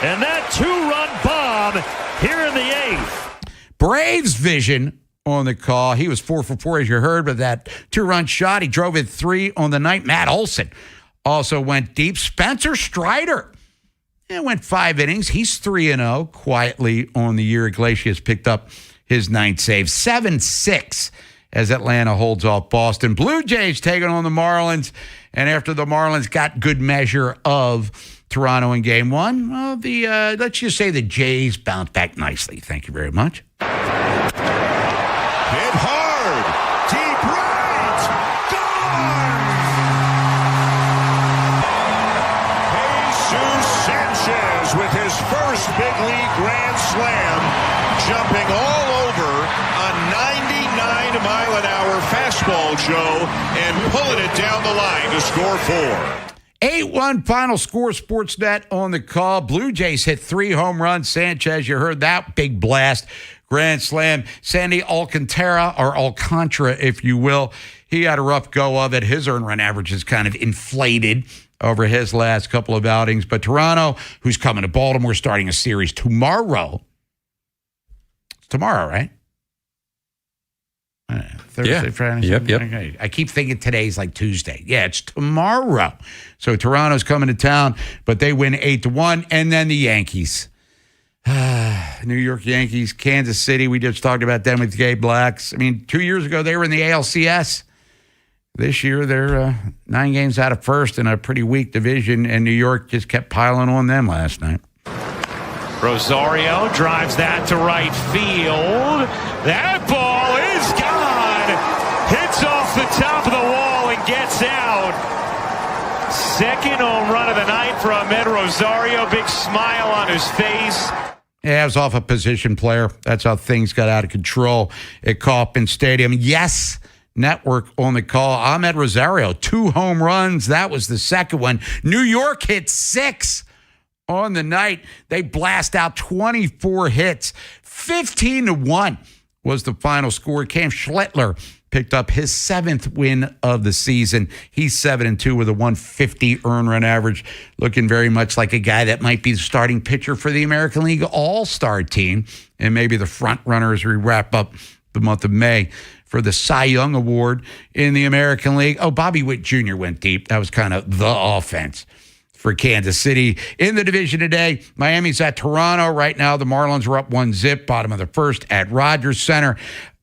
S5: And that 2-run bomb here in the 8th.
S2: Braves vision on the call. He was 4 for 4, as you heard, but that 2-run shot, he drove in 3 on the night. Matt Olson also went deep. Spencer Strider went 5 innings. He's 3-0 quietly on the year. Iglesias picked up his 9th save. 7-6 as Atlanta holds off Boston. Blue Jays taking on the Marlins. And after the Marlins got good measure of Toronto in Game 1, well, let's just say the Jays bounced back nicely. Thank you very much.
S19: Hit hard. Deep right. Gone. Jesus Sanchez with his first big league grand slam, jumping all over a 99-mile-an-hour fastball, Joe, and pulling it down the line to score 4.
S2: 8-1 final score. Sportsnet on the call. Blue Jays hit 3 home runs. Sanchez, you heard that big blast. Grand slam. Sandy Alcantara, if you will. He had a rough go of it. His earned run average is kind of inflated over his last couple of outings. But Toronto, who's coming to Baltimore, starting a series tomorrow. It's tomorrow, right? Thursday, Friday.
S13: Yep.
S2: Okay. I keep thinking today's like Tuesday. Yeah, it's tomorrow. So Toronto's coming to town, but they win 8-1. And then the Yankees. New York Yankees, Kansas City. We just talked about them with Gabe Blacks. I mean, 2 years ago, they were in the ALCS. This year, they're 9 games out of first in a pretty weak division, and New York just kept piling on them last night.
S5: Rosario drives that to right field. That ball is gone. Hits off the top of the wall and gets out. Second home run of the night for Ahmed Rosario. Big smile on his face.
S2: Yeah, it was off a position player. That's how things got out of control at Kauffman Stadium. Yes, Network on the call. Ahmed Rosario, 2 home runs. That was the second one. New York hit 6 on the night. They blast out 24 hits. 15-1 was the final score. Cam Schlittler picked up his 7th win of the season. He's 7-2 with a 150 earned run average, looking very much like a guy that might be the starting pitcher for the American League All-Star team, and maybe the front runner as we wrap up the month of May for the Cy Young Award in the American League. Oh, Bobby Witt Jr. went deep. That was kind of the offense for Kansas City. In the division today, Miami's at Toronto. Right now, the Marlins are up 1-0, bottom of the first at Rogers Center.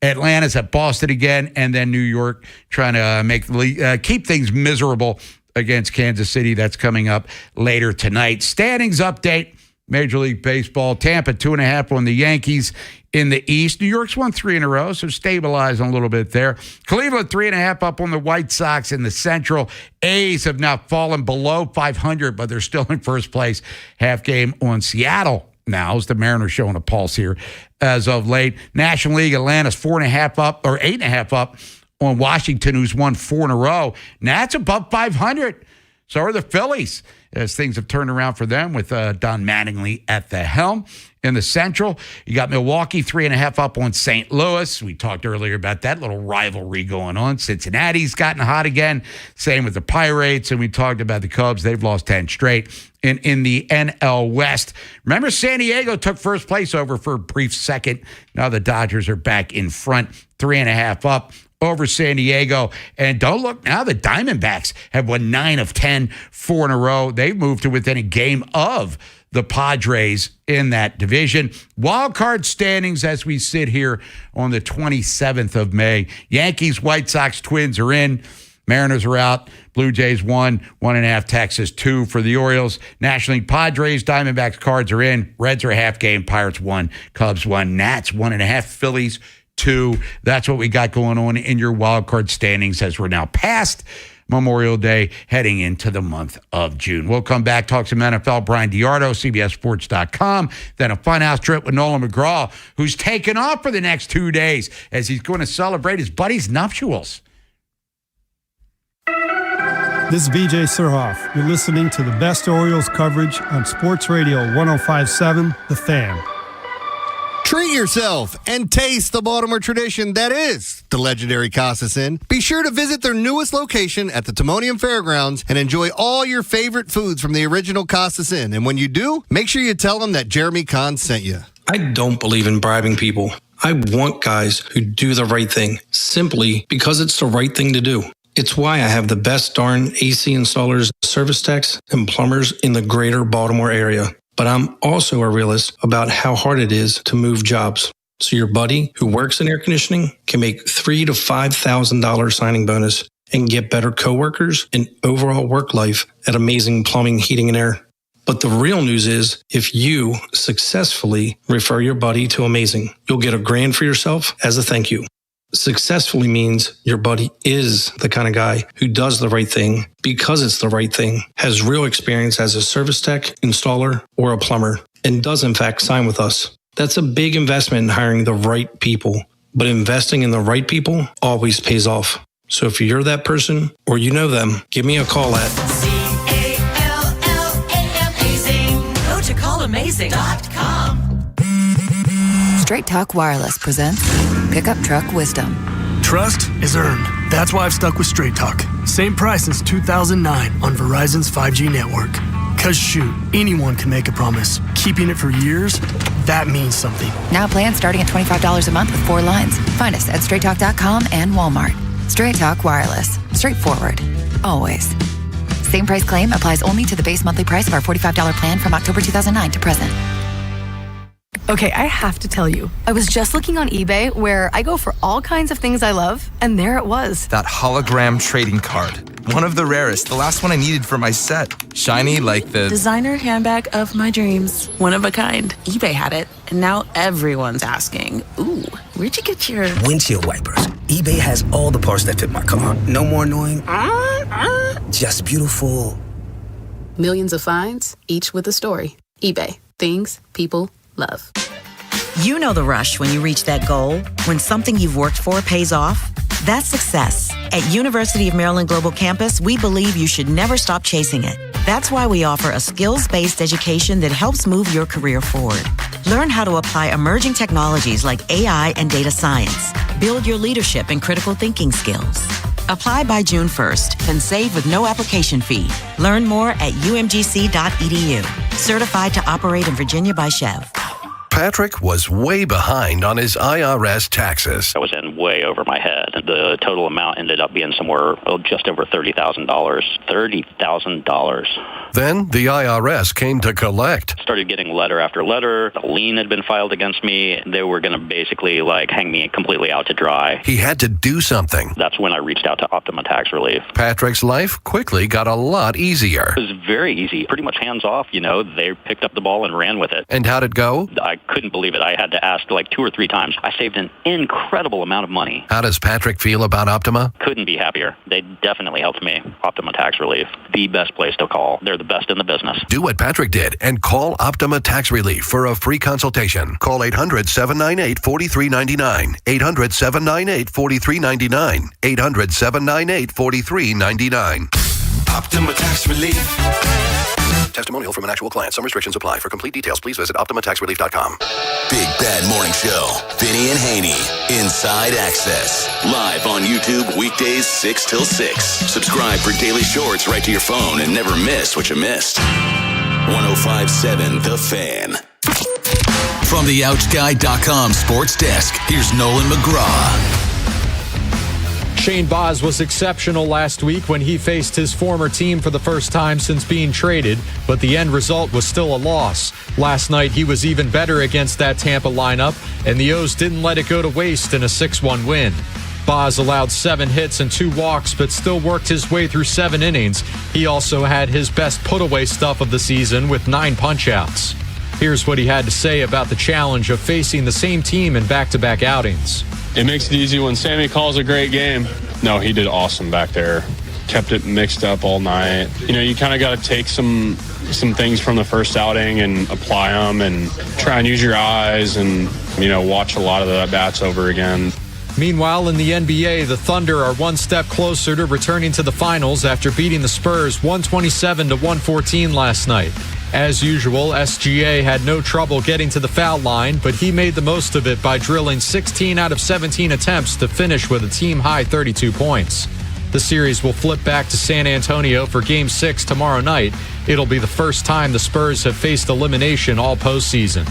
S2: Atlanta's at Boston again, and then New York trying to keep things miserable against Kansas City. That's coming up later tonight. Standings update, Major League Baseball. Tampa 2.5 on the Yankees in the East. New York's won 3 in a row, so stabilizing a little bit there. Cleveland 3.5 up on the White Sox in the Central. A's have now fallen below 500, but they're still in first place. Half game on Seattle now as the Mariners showing a pulse here as of late. National League, Atlanta's 4.5 up or 8.5 up on Washington, who's won 4 in a row. Nats above 500. So are the Phillies, as things have turned around for them with Don Mattingly at the helm. In the Central, you got Milwaukee 3.5 up on St. Louis. We talked earlier about that little rivalry going on. Cincinnati's gotten hot again. Same with the Pirates. And we talked about the Cubs. They've lost 10 straight. In the NL West, remember San Diego took first place over for a brief second. Now the Dodgers are back in front, 3.5 up over San Diego. And don't look, now the Diamondbacks have won 9 of 10, 4 in a row. They've moved to within a game of the Padres in that division. Wild card standings as we sit here on the 27th of May. Yankees, White Sox, Twins are in. Mariners are out. Blue Jays 1.5. Texas 2 for the Orioles. National League Padres, Diamondbacks, Cards are in. Reds are a half game. Pirates 1, Cubs 1, Nats 1.5, Phillies 2. That's what we got going on in your wild card standings as we're now past Memorial Day, heading into the month of June. We'll come back, talk some NFL. Brian DiArdo, CBSSports.com. Then a funhouse trip with Nolan McGraw, who's taken off for the next 2 days as he's going to celebrate his buddy's nuptials.
S6: This is VJ Surhoff. You're listening to the best Orioles coverage on Sports Radio 105.7, The Fan.
S7: Treat yourself and taste the Baltimore tradition that is the legendary Costas Inn. Be sure to visit their newest location at the Timonium Fairgrounds and enjoy all your favorite foods from the original Costas Inn. And when you do, make sure you tell them that Jeremy Kahn sent you.
S9: I don't believe in bribing people. I want guys who do the right thing simply because it's the right thing to do. It's why I have the best darn AC installers, service techs, and plumbers in the greater Baltimore area. But I'm also a realist about how hard it is to move jobs. So your buddy who works in air conditioning can make $3,000 to $5,000 signing bonus and get better coworkers and overall work life at Amazing Plumbing, Heating, and Air. But the real news is, if you successfully refer your buddy to Amazing, you'll get $1,000 for yourself as a thank you. Successfully means your buddy is the kind of guy who does the right thing because it's the right thing, has real experience as a service tech, installer, or a plumber, and does in fact sign with us. That's a big investment in hiring the right people, but investing in the right people always pays off. So if you're that person or you know them, give me a call at
S12: CALLAMAZING. Go to callamazing.com.
S14: Straight Talk Wireless presents Pickup Truck Wisdom.
S26: Trust is earned. That's why I've stuck with Straight Talk. Same price since 2009 on Verizon's 5G network. Cause shoot, anyone can make a promise. Keeping it for years, that means something.
S14: Now plans starting at $25 a month with 4 lines. Find us at straighttalk.com and Walmart. Straight Talk Wireless. Straightforward. Always. Same price claim applies only to the base monthly price of our $45 plan from October 2009 to present.
S27: Okay, I have to tell you, I was just looking on eBay where I go for all kinds of things I love, and there it was.
S28: That hologram trading card. One of the rarest, the last one I needed for my set. Shiny like the
S29: designer handbag of my dreams. One of a kind. eBay had it, and now everyone's asking, ooh, where'd you get your
S30: windshield wipers? eBay has all the parts that fit my car. No more annoying, just beautiful.
S31: Millions of finds, each with a story. eBay. Things people love.
S18: You know the rush when you reach that goal, when something you've worked for pays off. That's success. At University of Maryland Global Campus, we believe you should never stop chasing it. That's why we offer a skills-based education that helps move your career forward. Learn how to apply emerging technologies like AI and data science. Build your leadership and critical thinking skills. Apply by June 1st and save with no application fee. Learn more at umgc.edu. Certified to operate in Virginia by Chev.
S32: Patrick was way behind on his IRS taxes.
S33: I was in way over my head. The total amount ended up being somewhere just over $30,000. $30,000.
S32: Then the IRS came to collect.
S33: Started getting letter after letter. A lien had been filed against me. They were going to basically hang me completely out to dry.
S32: He had to do something.
S33: That's when I reached out to Optima Tax Relief.
S32: Patrick's life quickly got a lot easier.
S33: It was very easy. Pretty much hands off, They picked up the ball and ran with it.
S32: And how'd it go?
S33: I couldn't believe it. I had to ask 2 or 3 times. I saved an incredible amount of money.
S32: How does Patrick feel about Optima?
S33: Couldn't be happier. They definitely helped me. Optima Tax Relief, the best place to call. They're the best in the business.
S32: Do what Patrick did and call Optima Tax Relief for a free consultation. Call 800-798-4399. 800-798-4399. 800-798-4399.
S3: Optima Tax Relief.
S32: Testimonial from an actual client. Some restrictions apply. For complete details, please visit OptimaTaxRelief.com.
S3: Big Bad Morning Show. Vinny and Haynie. Inside Access. Live on YouTube weekdays 6 till 6. Subscribe for daily shorts right to your phone and never miss what you missed. 105.7 The Fan. From the OutGuide.com sports desk, here's Nolan McGraw.
S13: Shane Baz was exceptional last week when he faced his former team for the first time since being traded, but the end result was still a loss. Last night, he was even better against that Tampa lineup, and the O's didn't let it go to waste in a 6-1 win. Baz allowed 7 hits and 2 walks, but still worked his way through 7 innings. He also had his best put-away stuff of the season with 9 punch-outs. Here's what he had to say about the challenge of facing the same team in back-to-back outings.
S1: It makes it easy when Sammy calls a great game. No, he did awesome back there. Kept it mixed up all night. You know, you kind of got to take some things from the first outing and apply them and try and use your eyes and, you know, watch a lot of the at-bats over again.
S13: Meanwhile, in the NBA, the Thunder are one step closer to returning to the finals after beating the Spurs 127-114 last night. As usual, SGA had no trouble getting to the foul line, but he made the most of it by drilling 16 out of 17 attempts to finish with a team-high 32 points. The series will flip back to San Antonio for Game 6 tomorrow night. It'll be the first time the Spurs have faced elimination all postseason.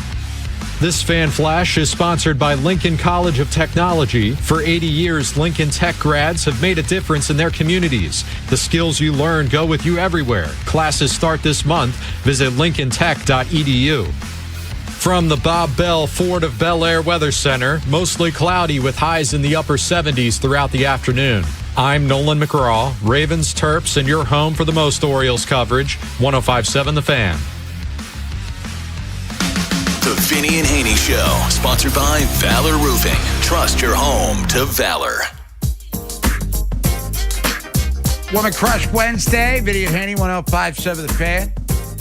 S13: This Fan Flash is sponsored by Lincoln College of Technology. For 80 years, Lincoln Tech grads have made a difference in their communities. The skills you learn go with you everywhere. Classes start this month. Visit lincolntech.edu. From the Bob Bell Ford of Bel Air Weather Center, mostly cloudy with highs in the upper 70s throughout the afternoon. I'm Nolan McGraw, Ravens, Terps, and your home for the most Orioles coverage, 105.7 The Fan.
S3: The Vinny and Haynie Show, sponsored by Valor Roofing. Trust your home to Valor.
S2: Woman Crush Wednesday, Vinny and Haynie, 105.7 The Fan.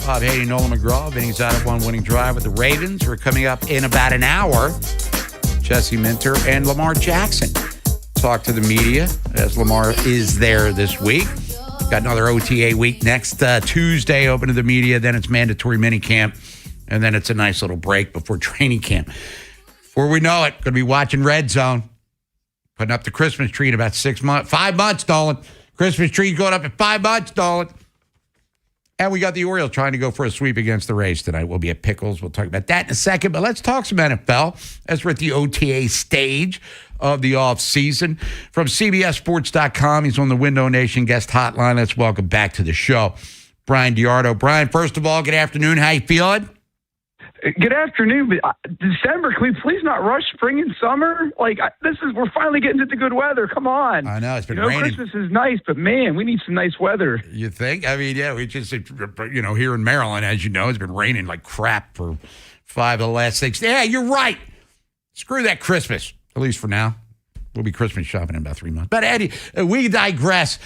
S2: Bob Haynie, Nolan McGraw. Vinny's out of one winning drive with the Ravens. We're coming up in about an hour. Jesse Minter and Lamar Jackson talk to the media as Lamar is there this week. Got another OTA week next Tuesday, open to the media. Then it's mandatory minicamp. And then it's a nice little break before training camp. Before we know it, going to be watching Red Zone. Putting up the Christmas tree in about 5 months, Nolan. Christmas tree going up in 5 months, Nolan. And we got the Orioles trying to go for a sweep against the Rays tonight. We'll be at Pickles. We'll talk about that in a second. But let's talk some NFL as we're at the OTA stage of the offseason. From CBSSports.com, he's on the Window Nation guest hotline. Let's welcome back to the show, Brian Diardo. Brian, first of all, good afternoon. How you feeling?
S4: Good afternoon. December, can we please not rush spring and summer? We're finally getting to the good weather. Come on.
S2: I know, it's been raining.
S4: Christmas is nice, but man, we need some nice weather.
S2: You think? I mean, yeah, we just, here in Maryland, as you know, it's been raining like crap for 5 of the last 6 days. Yeah, you're right. Screw that Christmas, at least for now. We'll be Christmas shopping in about 3 months. But Eddie, we digress.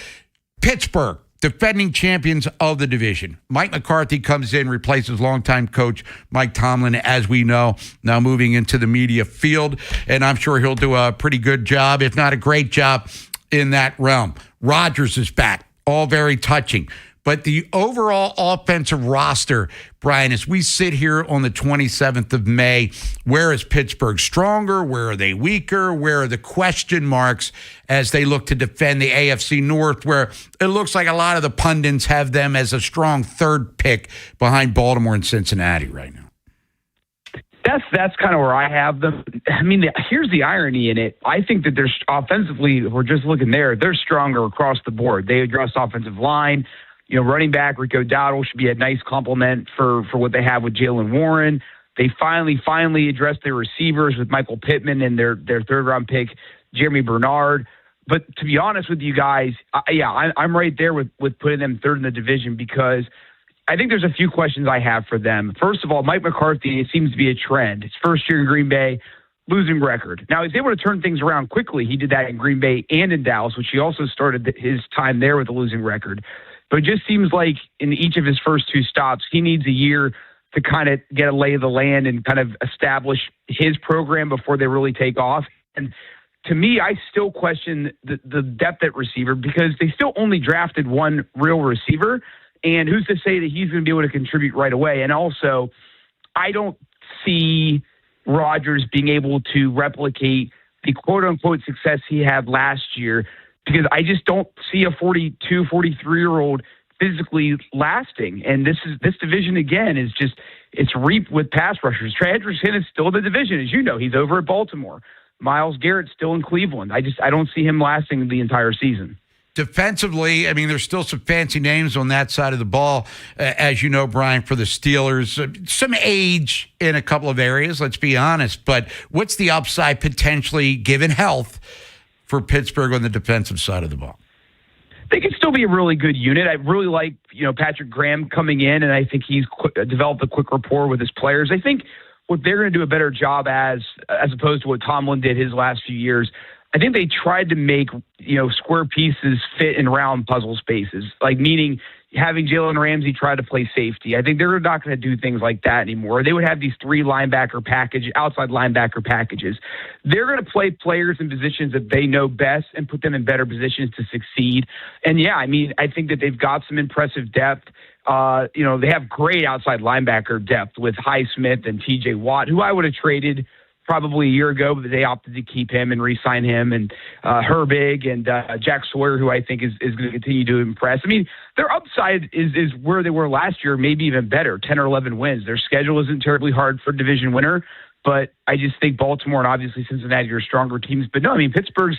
S2: Pittsburgh, defending champions of the division. Mike McCarthy comes in, replaces longtime coach Mike Tomlin, as we know, now moving into the media field. And I'm sure he'll do a pretty good job, if not a great job, in that realm. Rodgers is back, all very touching. But the overall offensive roster, Brian, as we sit here on the 27th of May, where is Pittsburgh stronger? Where are they weaker? Where are the question marks as they look to defend the AFC North, where it looks like a lot of the pundits have them as a strong third pick behind Baltimore and Cincinnati right now?
S4: That's kind of where I have them. I mean, here's the irony in it. I think that they're offensively, we're just looking there, they're stronger across the board. They address offensive line. Running back Rico Dowdle should be a nice complement for what they have with Jalen Warren. They finally addressed their receivers with Michael Pittman and their third-round pick, Jeremy Bernard. But to be honest with you guys, I'm right there with putting them third in the division because I think there's a few questions I have for them. First of all, Mike McCarthy, it seems to be a trend. His first year in Green Bay, losing record. Now, he's able to turn things around quickly. He did that in Green Bay and in Dallas, which he also started his time there with a losing record. But it just seems like in each of his first 2 stops, he needs a year to kind of get a lay of the land and kind of establish his program before they really take off. And to me, I still question the depth at receiver because they still only drafted one real receiver. And who's to say that he's going to be able to contribute right away? And also, I don't see Rodgers being able to replicate the quote-unquote success he had last year because I just don't see a 42, 43-year-old physically lasting. And this division, again, is just it's reaped with pass rushers. Trey Hendrickson is still in the division. As you know, he's over at Baltimore. Myles Garrett's still in Cleveland. I don't see him lasting the entire season.
S2: Defensively, I mean, there's still some fancy names on that side of the ball, as you know, Brian, for the Steelers. Some age in a couple of areas, let's be honest. But what's the upside potentially, given health, for Pittsburgh on the defensive side of the ball?
S4: They could still be a really good unit. I really like, Patrick Graham coming in, and I think he's developed a quick rapport with his players. I think what they're going to do a better job as opposed to what Tomlin did his last few years, I think they tried to make, square pieces fit in round puzzle spaces, like meaning having Jalen Ramsey try to play safety. I think they're not going to do things like that anymore. They would have these 3 outside linebacker packages. They're going to play players in positions that they know best and put them in better positions to succeed. And yeah, I mean, I think that they've got some impressive depth. They have great outside linebacker depth with Highsmith and TJ Watt, who I would have traded probably a year ago, but they opted to keep him and re-sign him, and Herbig and Jack Sawyer, who I think is going to continue to impress. I mean, their upside is where they were last year, maybe even better, 10 or 11 wins. Their schedule isn't terribly hard for a division winner, but I just think Baltimore and obviously Cincinnati are stronger teams. But no, I mean, Pittsburgh's,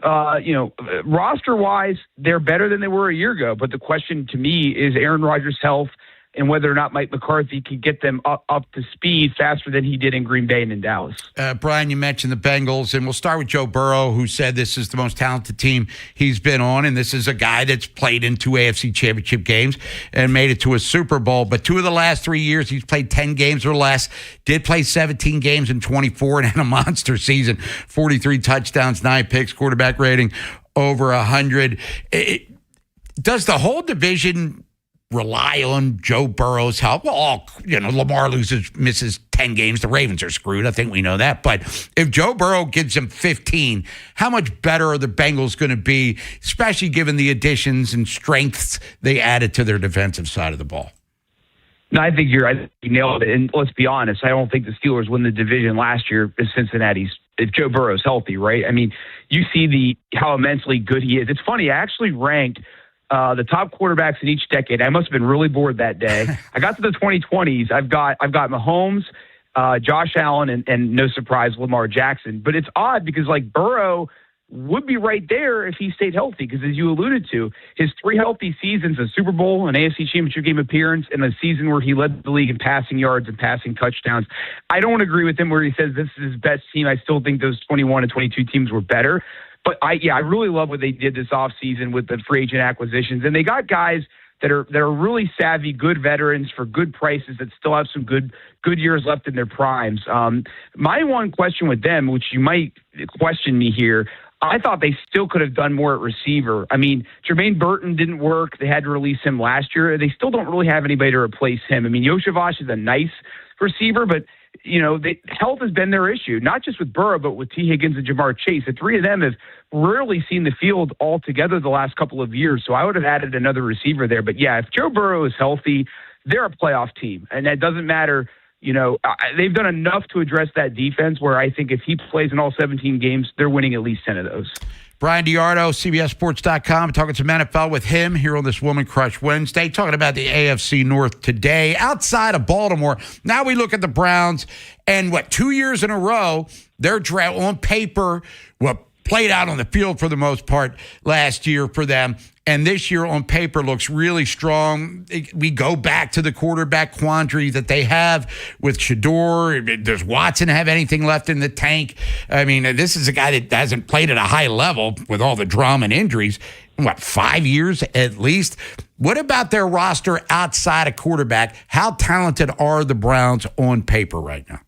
S4: roster-wise, they're better than they were a year ago. But the question to me is Aaron Rodgers' health and whether or not Mike McCarthy can get them up to speed faster than he did in Green Bay and in Dallas.
S2: Brian, you mentioned the Bengals, and we'll start with Joe Burrow, who said this is the most talented team he's been on, and this is a guy that's played in 2 AFC championship games and made it to a Super Bowl. But 2 of the last 3 years, he's played 10 games or less, did play 17 games in 24 and had a monster season, 43 touchdowns, 9 picks, quarterback rating over 100. Does the whole division rely on Joe Burrow's help? Well, Lamar misses 10 games. The Ravens are screwed. I think we know that. But if Joe Burrow gives them 15, how much better are the Bengals going to be, especially given the additions and strengths they added to their defensive side of the ball?
S4: No, I think you nailed it. And let's be honest, I don't think the Steelers win the division last year if Cincinnati's, if Joe Burrow's healthy, right? I mean, you see how immensely good he is. It's funny, I actually ranked the top quarterbacks in each decade. I must have been really bored that day. I got to the 2020s. I've got Mahomes, Josh Allen, and no surprise, Lamar Jackson. But it's odd because Burrow would be right there if he stayed healthy. Because as you alluded to, his 3 healthy seasons, a Super Bowl, an AFC Championship game appearance, and a season where he led the league in passing yards and passing touchdowns. I don't agree with him where he says this is his best team. I still think those 21 and 22 teams were better. But I really love what they did this offseason with the free agent acquisitions. And they got guys that are really savvy, good veterans for good prices that still have some good years left in their primes. My one question with them, which you might question me here, I thought they still could have done more at receiver. I mean, Jermaine Burton didn't work. They had to release him last year. They still don't really have anybody to replace him. I mean, Yoshavash is a nice receiver, but health has been their issue, not just with Burrow, but with T. Higgins and Jamar Chase. The 3 of them have rarely seen the field altogether the last couple of years, so I would have added another receiver there. But, yeah, if Joe Burrow is healthy, they're a playoff team, and that doesn't matter. They've done enough to address that defense where I think if he plays in all 17 games, they're winning at least 10 of those.
S2: Brian DiArdo, CBSSports.com, talking some NFL with him here on this Woman Crush Wednesday, talking about the AFC North today. Outside of Baltimore, now we look at the Browns, and 2 years in a row, they're on paper, played out on the field for the most part last year for them. And this year on paper looks really strong. We go back to the quarterback quandary that they have with Shador. Does Watson have anything left in the tank? I mean, this is a guy that hasn't played at a high level with all the drama and injuries. 5 years at least? What about their roster outside of quarterback? How talented are the Browns on paper right now?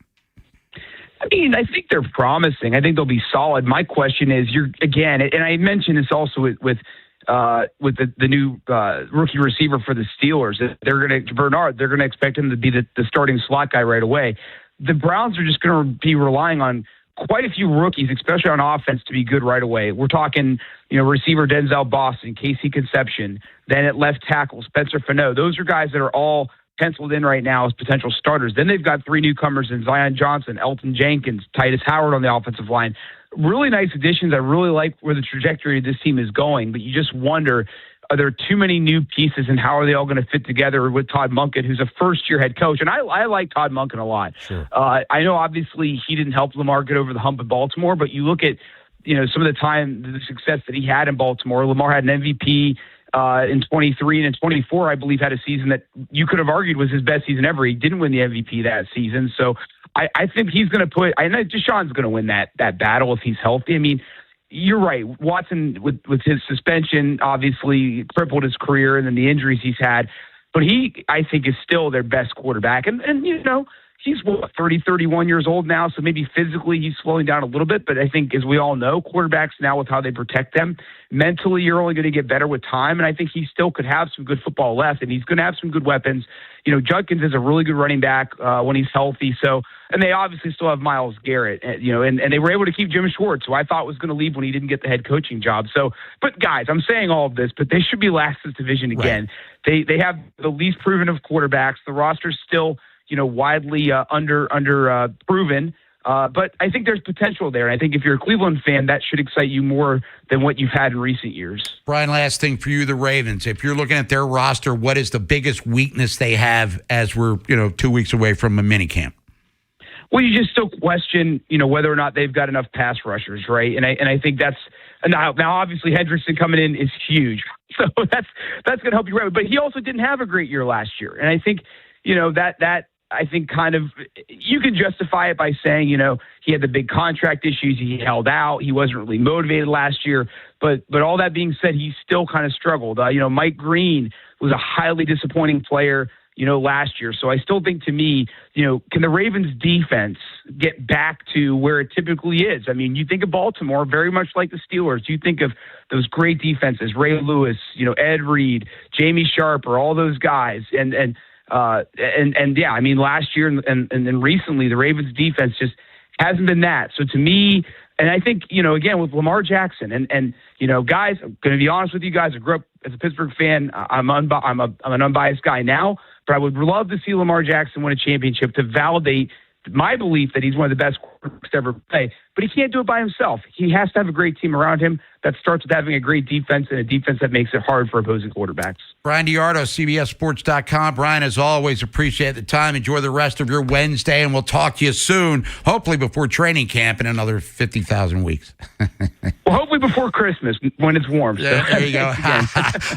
S4: I mean, I think they're promising. I think they'll be solid. My question is, and I mentioned this also with with the new rookie receiver for the Steelers. Bernard, they're going to expect him to be the starting slot guy right away. The Browns are just going to be relying on quite a few rookies, especially on offense, to be good right away. We're talking, receiver Denzel Boston, Casey Conception, then at left tackle, Spencer Fano. Those are guys that are all penciled in right now as potential starters. Then they've got 3 newcomers in Zion Johnson, Elton Jenkins, Titus Howard on the offensive line. Really nice additions. I really like where the trajectory of this team is going, but you just wonder, are there too many new pieces, and how are they all going to fit together with Todd Monken, who's a first-year head coach? And I like Todd Monken a lot. Sure. I know, obviously, he didn't help Lamar get over the hump in Baltimore, but you look at some of the success that he had in Baltimore. Lamar had an MVP in 23, and in 24, I believe, had a season that you could have argued was his best season ever. He didn't win the MVP that season, so I think he's going to I know Deshaun's going to win that battle if he's healthy. I mean, you're right. Watson, with his suspension, obviously crippled his career, and then the injuries he's had. But he, I think, is still their best quarterback. And he's 30, 31 years old now, so maybe physically he's slowing down a little bit. But I think, as we all know, quarterbacks now, with how they protect them, mentally you're only going to get better with time. And I think he still could have some good football left, and he's going to have some good weapons. Judkins is a really good running back when he's healthy. So, and they obviously still have Myles Garrett, and they were able to keep Jim Schwartz, who I thought was going to leave when he didn't get the head coaching job. So, but guys, I'm saying all of this, but they should be last in this division again. Right. They have the least proven of quarterbacks. The roster's still, widely under proven. But I think there's potential there. And I think if you're a Cleveland fan, that should excite you more than what you've had in recent years.
S2: Brian, last thing for you, the Ravens. If you're looking at their roster, what is the biggest weakness they have as we're, 2 weeks away from a minicamp?
S4: Well, you just still question, whether or not they've got enough pass rushers, right? And I think that's now obviously Hendrickson coming in is huge, so that's going to help you right. But he also didn't have a great year last year, and I think that I think kind of you can justify it by saying he had the big contract issues, he held out, he wasn't really motivated last year. But all that being said, he still kind of struggled. Mike Green was a highly disappointing player, last year. So I still think, to me, can the Ravens defense get back to where it typically is? I mean, you think of Baltimore very much like the Steelers. You think of those great defenses, Ray Lewis, Ed Reed, Jamie Sharper, all those guys. And yeah, I mean, last year and recently, the Ravens defense just hasn't been that. So to me, and I think, again, with Lamar Jackson and guys, I'm going to be honest with you guys, I grew up as a Pittsburgh fan. I'm an unbiased guy now, but I would love to see Lamar Jackson win a championship to validate my belief that he's one of the best quarterbacks to ever play. But he can't do it by himself. He has to have a great team around him. That starts with having a great defense, and a defense that makes it hard for opposing quarterbacks.
S2: Brian DiArdo, CBSSports.com. Brian, as always, appreciate the time. Enjoy the rest of your Wednesday, and we'll talk to you soon, hopefully before training camp in another 50,000 weeks.
S4: Well, hopefully before Christmas when it's warm.
S2: Yeah, there you go.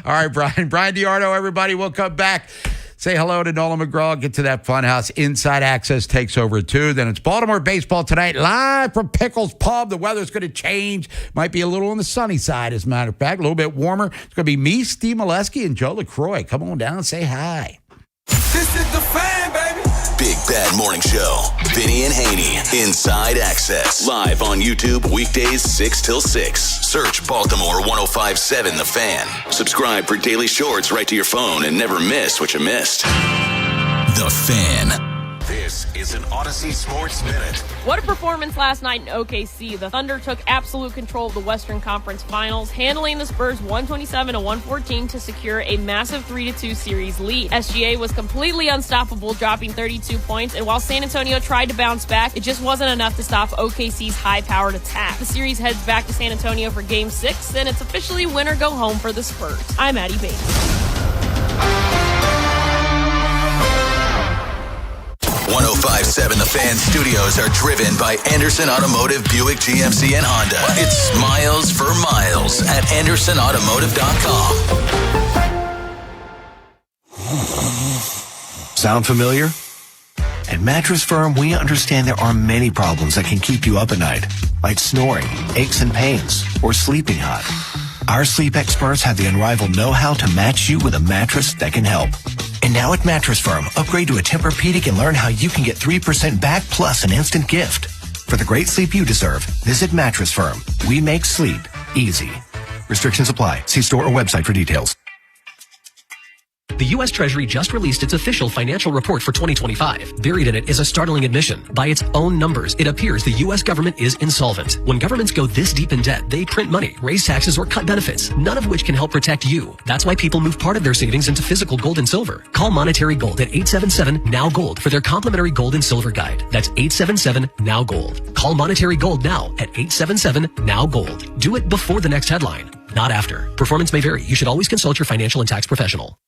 S2: All right, Brian. Brian DiArdo, everybody. We'll come back. Say hello to Nolan McGraw. Get to that Funhouse. Inside Access takes over at 2. Then it's Baltimore baseball tonight, live from Pickles Pub. The weather's going to change. Might be a little on the sunny side, as a matter of fact. A little bit warmer. It's going to be me, Steve Molesky, and Joe LaCroix. Come on down and say hi.
S3: This is the Fan, baby. Big Bad Morning Show. Vinny and Haynie. Inside Access. Live on YouTube weekdays 6 till 6. Search Baltimore 105.7 The Fan. Subscribe for daily shorts right to your phone and never miss what you missed. The Fan. This is an Odyssey Sports Minute.
S8: What a performance last night in OKC. The Thunder took absolute control of the Western Conference Finals, handling the Spurs 127-114 to secure a massive 3-2 series lead. SGA was completely unstoppable, dropping 32 points, and while San Antonio tried to bounce back, it just wasn't enough to stop OKC's high-powered attack. The series heads back to San Antonio for Game 6, and it's officially win or go home for the Spurs. I'm Addie Bates.
S3: 105.7 The Fan studios are driven by Anderson Automotive, Buick, GMC, and Honda. It's miles for miles at AndersonAutomotive.com.
S10: Sound familiar? At Mattress Firm, we understand there are many problems that can keep you up at night, like snoring, aches and pains, or sleeping hot. Our sleep experts have the unrivaled know-how to match you with a mattress that can help. And now at Mattress Firm, upgrade to a Tempur-Pedic and learn how you can get 3% back plus an instant gift. For the great sleep you deserve, visit Mattress Firm. We make sleep easy. Restrictions apply. See store or website for details.
S5: The U.S. Treasury just released its official financial report for 2025. Buried in it is a startling admission. By its own numbers, it appears the U.S. government is insolvent. When governments go this deep in debt, they print money, raise taxes, or cut benefits, none of which can help protect you. That's why people move part of their savings into physical gold and silver. Call Monetary Gold at 877-NOW-GOLD for their complimentary gold and silver guide. That's 877-NOW-GOLD. Call Monetary Gold now at 877-NOW-GOLD. Do it before the next headline, not after. Performance may vary. You should always consult your financial and tax professional.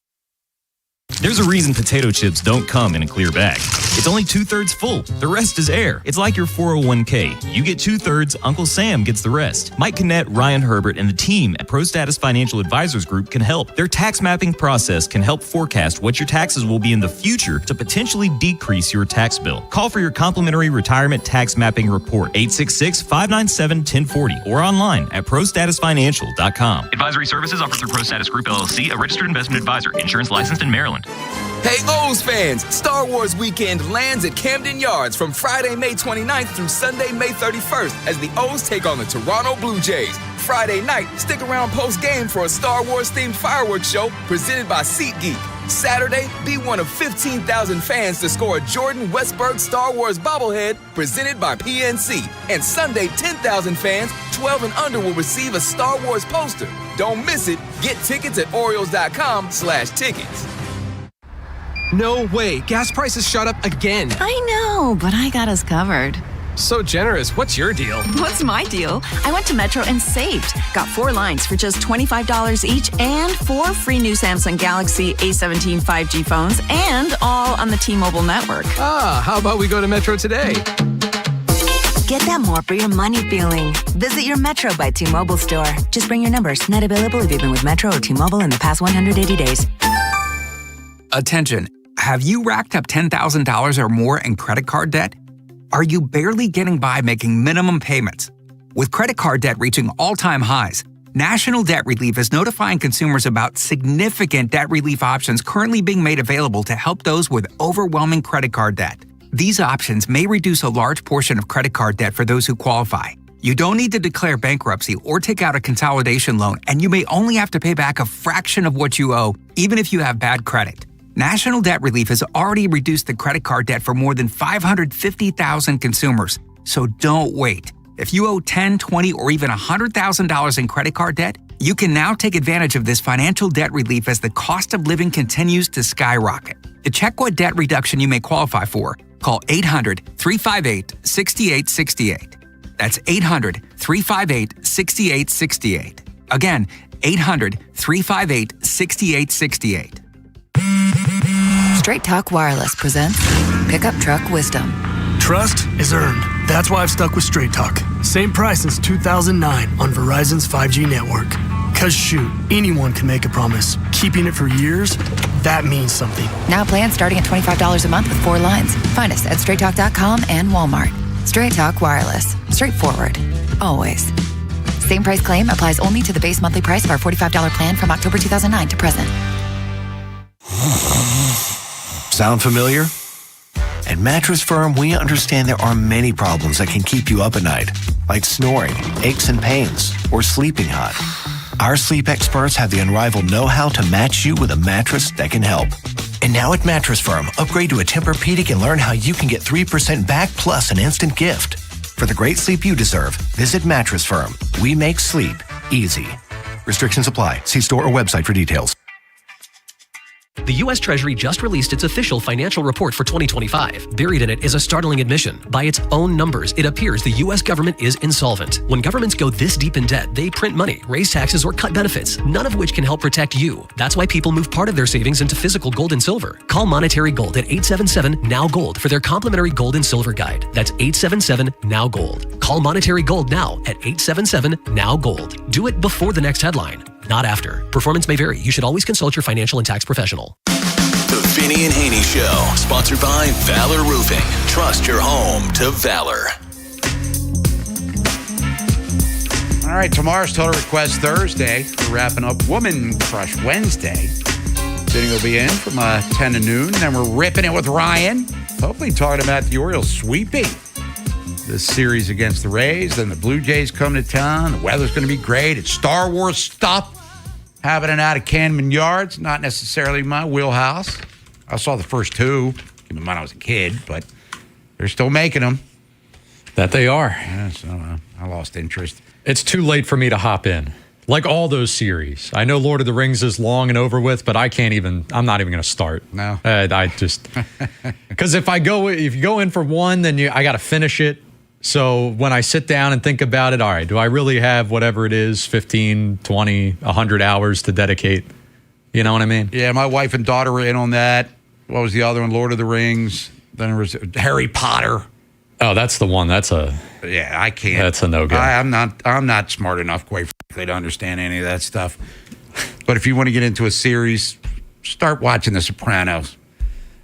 S6: There's a reason potato chips don't come in a clear bag. It's only 2/3 full. The rest is air. It's like your 401k. You get 2/3, Uncle Sam gets the rest. Mike Kinnett, Ryan Herbert, and the team at ProStatus Financial Advisors Group can help. Their tax mapping process can help forecast what your taxes will be in the future to potentially decrease your tax bill. Call for your complimentary retirement tax mapping report, 866-597-1040, or online at prostatusfinancial.com.
S11: Advisory services offered through ProStatus Group, LLC, a registered investment advisor. Insurance licensed in Maryland.
S28: Hey, O's fans! Star Wars Weekend lands at Camden Yards from Friday, May 29th through Sunday, May 31st as the O's take on the Toronto Blue Jays. Friday night, stick around post-game for a Star Wars-themed fireworks show presented by SeatGeek. Saturday, be one of 15,000 fans to score a Jordan Westberg Star Wars bobblehead presented by PNC. And Sunday, 10,000 fans, 12 and under, will receive a Star Wars poster. Don't miss it. Get tickets at Orioles.com/tickets.
S15: No way. Gas prices shot up again.
S16: I know, but I got us covered.
S15: So generous. What's your deal?
S16: What's my deal? I went to Metro and saved. Got 4 lines for just $25 each and 4 free new Samsung Galaxy A17 5G phones, and all on the T-Mobile network.
S15: How about we go to Metro today?
S17: Get that more for your money feeling. Visit your Metro by T-Mobile store. Just bring your numbers. Not available if you've been with Metro or T-Mobile in the past 180 days.
S19: Attention. Have you racked up $10,000 or more in credit card debt? Are you barely getting by making minimum payments? With credit card debt reaching all-time highs, National Debt Relief is notifying consumers about significant debt relief options currently being made available to help those with overwhelming credit card debt. These options may reduce a large portion of credit card debt for those who qualify. You don't need to declare bankruptcy or take out a consolidation loan, and you may only have to pay back a fraction of what you owe, even if you have bad credit. National Debt Relief has already reduced the credit card debt for more than 550,000 consumers. So don't wait. If you owe $10,000, $20,000, or even $100,000 in credit card debt, you can now take advantage of this financial debt relief as the cost of living continues to skyrocket. To check what debt reduction you may qualify for, call 800-358-6868. That's 800-358-6868. Again, 800-358-6868.
S14: Straight Talk Wireless presents Pickup Truck Wisdom.
S26: Trust is earned. That's why I've stuck with Straight Talk. Same price since 2009 on Verizon's 5G network. Cause shoot, anyone can make a promise. Keeping it for years, that means something.
S14: Now plans starting at $25 a month with 4 lines. Find us at straighttalk.com and Walmart. Straight Talk Wireless. Straightforward. Always. Same price claim applies only to the base monthly price of our $45 plan from October 2009 to present.
S10: Sound familiar? At Mattress Firm, we understand there are many problems that can keep you up at night, like snoring, aches and pains, or sleeping hot. Our sleep experts have the unrivaled know-how to match you with a mattress that can help. And now at Mattress Firm, upgrade to a Tempur-Pedic and learn how you can get 3% back plus an instant gift. For the great sleep you deserve, visit Mattress Firm. We make sleep easy. Restrictions apply. See store or website for details.
S5: The U.S. Treasury just released its official financial report for 2025. Buried in it is a startling admission. By its own numbers, it appears the U.S. government is insolvent. When governments go this deep in debt, they print money, raise taxes, or cut benefits, none of which can help protect you. That's why people move part of their savings into physical gold and silver. Call Monetary Gold at 877-NOW-GOLD for their complimentary gold and silver guide. That's 877-NOW-GOLD. Call Monetary Gold now at 877-NOW-GOLD. Do it before the next headline, not after. Performance may vary. You should always consult your financial and tax professional.
S3: The Vinny and Haynie Show, sponsored by Valor Roofing. Trust your home to Valor.
S2: All right, tomorrow's Total Request Thursday. We're wrapping up Woman Crush Wednesday. Vinny will be in from 10 to noon. Then we're ripping it with Ryan. Hopefully talking about the Orioles sweeping this series against the Rays. Then the Blue Jays come to town. The weather's going to be great. It's Star Wars stuff happening out of Camden Yards. Not necessarily my wheelhouse. I saw the first two. Keep in mind I was a kid, but they're still making them.
S13: That they are.
S2: Yeah, so I lost interest.
S13: It's too late for me to hop in. Like all those series. I know Lord of the Rings is long and over with, but I'm not even going to start.
S2: No.
S13: I just, because if you go in for one, then I got to finish it. So when I sit down and think about it, all right, do I really have whatever it is, 15, 20, 100 hours to dedicate? You know what I mean?
S2: Yeah, my wife and daughter were in on that. What was the other one? Lord of the Rings. Then there was Harry Potter.
S13: Oh, that's the one.
S2: Yeah, I can't.
S13: That's a no-go.
S2: I'm not smart enough, quite frankly, to understand any of that stuff. But if you want to get into a series, start watching The Sopranos.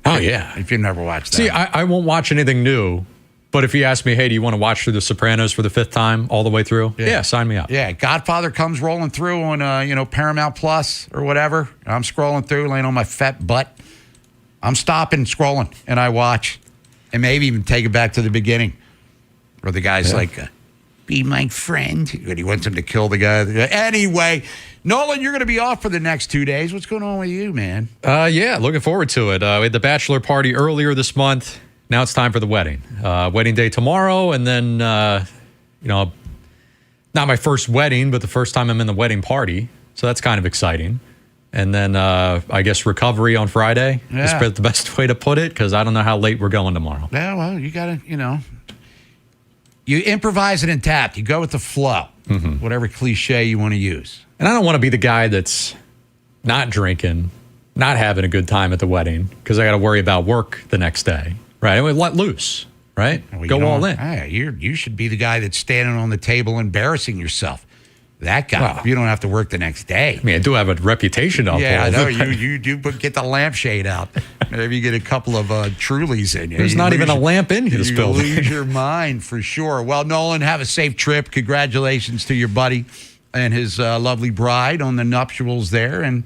S13: Oh, yeah.
S2: If you've never watched that.
S13: See, I won't watch anything new, but if you ask me, hey, do you want to watch through The Sopranos for the 5th time all the way through? Yeah, sign me up.
S2: Yeah, Godfather comes rolling through on Paramount Plus or whatever. I'm scrolling through, laying on my fat butt. I'm stopping, scrolling, and I watch. And maybe even take it back to the beginning. Where the guy's like, be my friend. And he wants him to kill the guy. Anyway, Nolan, you're going to be off for the next 2 days. What's going on with you, man?
S13: Yeah, looking forward to it. We had the bachelor party earlier this month. Now it's time for the wedding. Wedding day tomorrow. And then, not my first wedding, but the first time I'm in the wedding party. So that's kind of exciting. And then I guess recovery on Friday is the best way to put it, because I don't know how late we're going tomorrow.
S2: Yeah, well, you got to, you improvise it and tap. You go with the flow, whatever cliche you want to use.
S13: And I don't want to be the guy that's not drinking, not having a good time at the wedding, because I got to worry about work the next day. Right? I mean, let loose, right?
S2: Well,
S13: go all in.
S2: You should be the guy that's standing on the table embarrassing yourself. That guy, well, you don't have to work the next day.
S13: I mean, I do have a reputation to uphold.
S2: Yeah, I know. You do, but get the lampshade out. Maybe you get a couple of Trulies in you.
S13: There's not even a lamp in this building.
S2: You lose your mind for sure. Well, Nolan, have a safe trip. Congratulations to your buddy and his lovely bride on the nuptials there. And,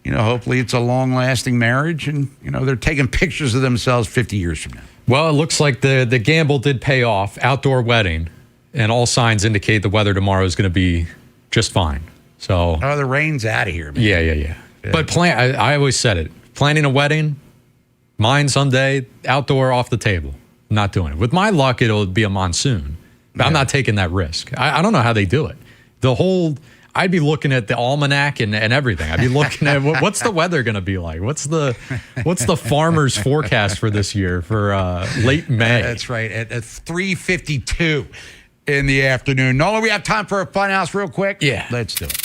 S2: hopefully it's a long-lasting marriage. And, they're taking pictures of themselves 50 years from now.
S13: Well, it looks like the gamble did pay off. Outdoor wedding. And all signs indicate the weather tomorrow is going to be just fine. So
S2: the rain's out of here, man.
S13: Yeah. But I always said it. Planning a wedding, mine someday, outdoor off the table. I'm not doing it. With my luck, it'll be a monsoon. But I'm not taking that risk. I don't know how they do it. I'd be looking at the almanac and everything. I'd be looking at what's the weather going to be like? What's the farmer's forecast for this year for late May?
S2: That's right. At 3:52. In the afternoon. Nolan, we have time for a fun house real quick?
S13: Yeah.
S2: Let's do it.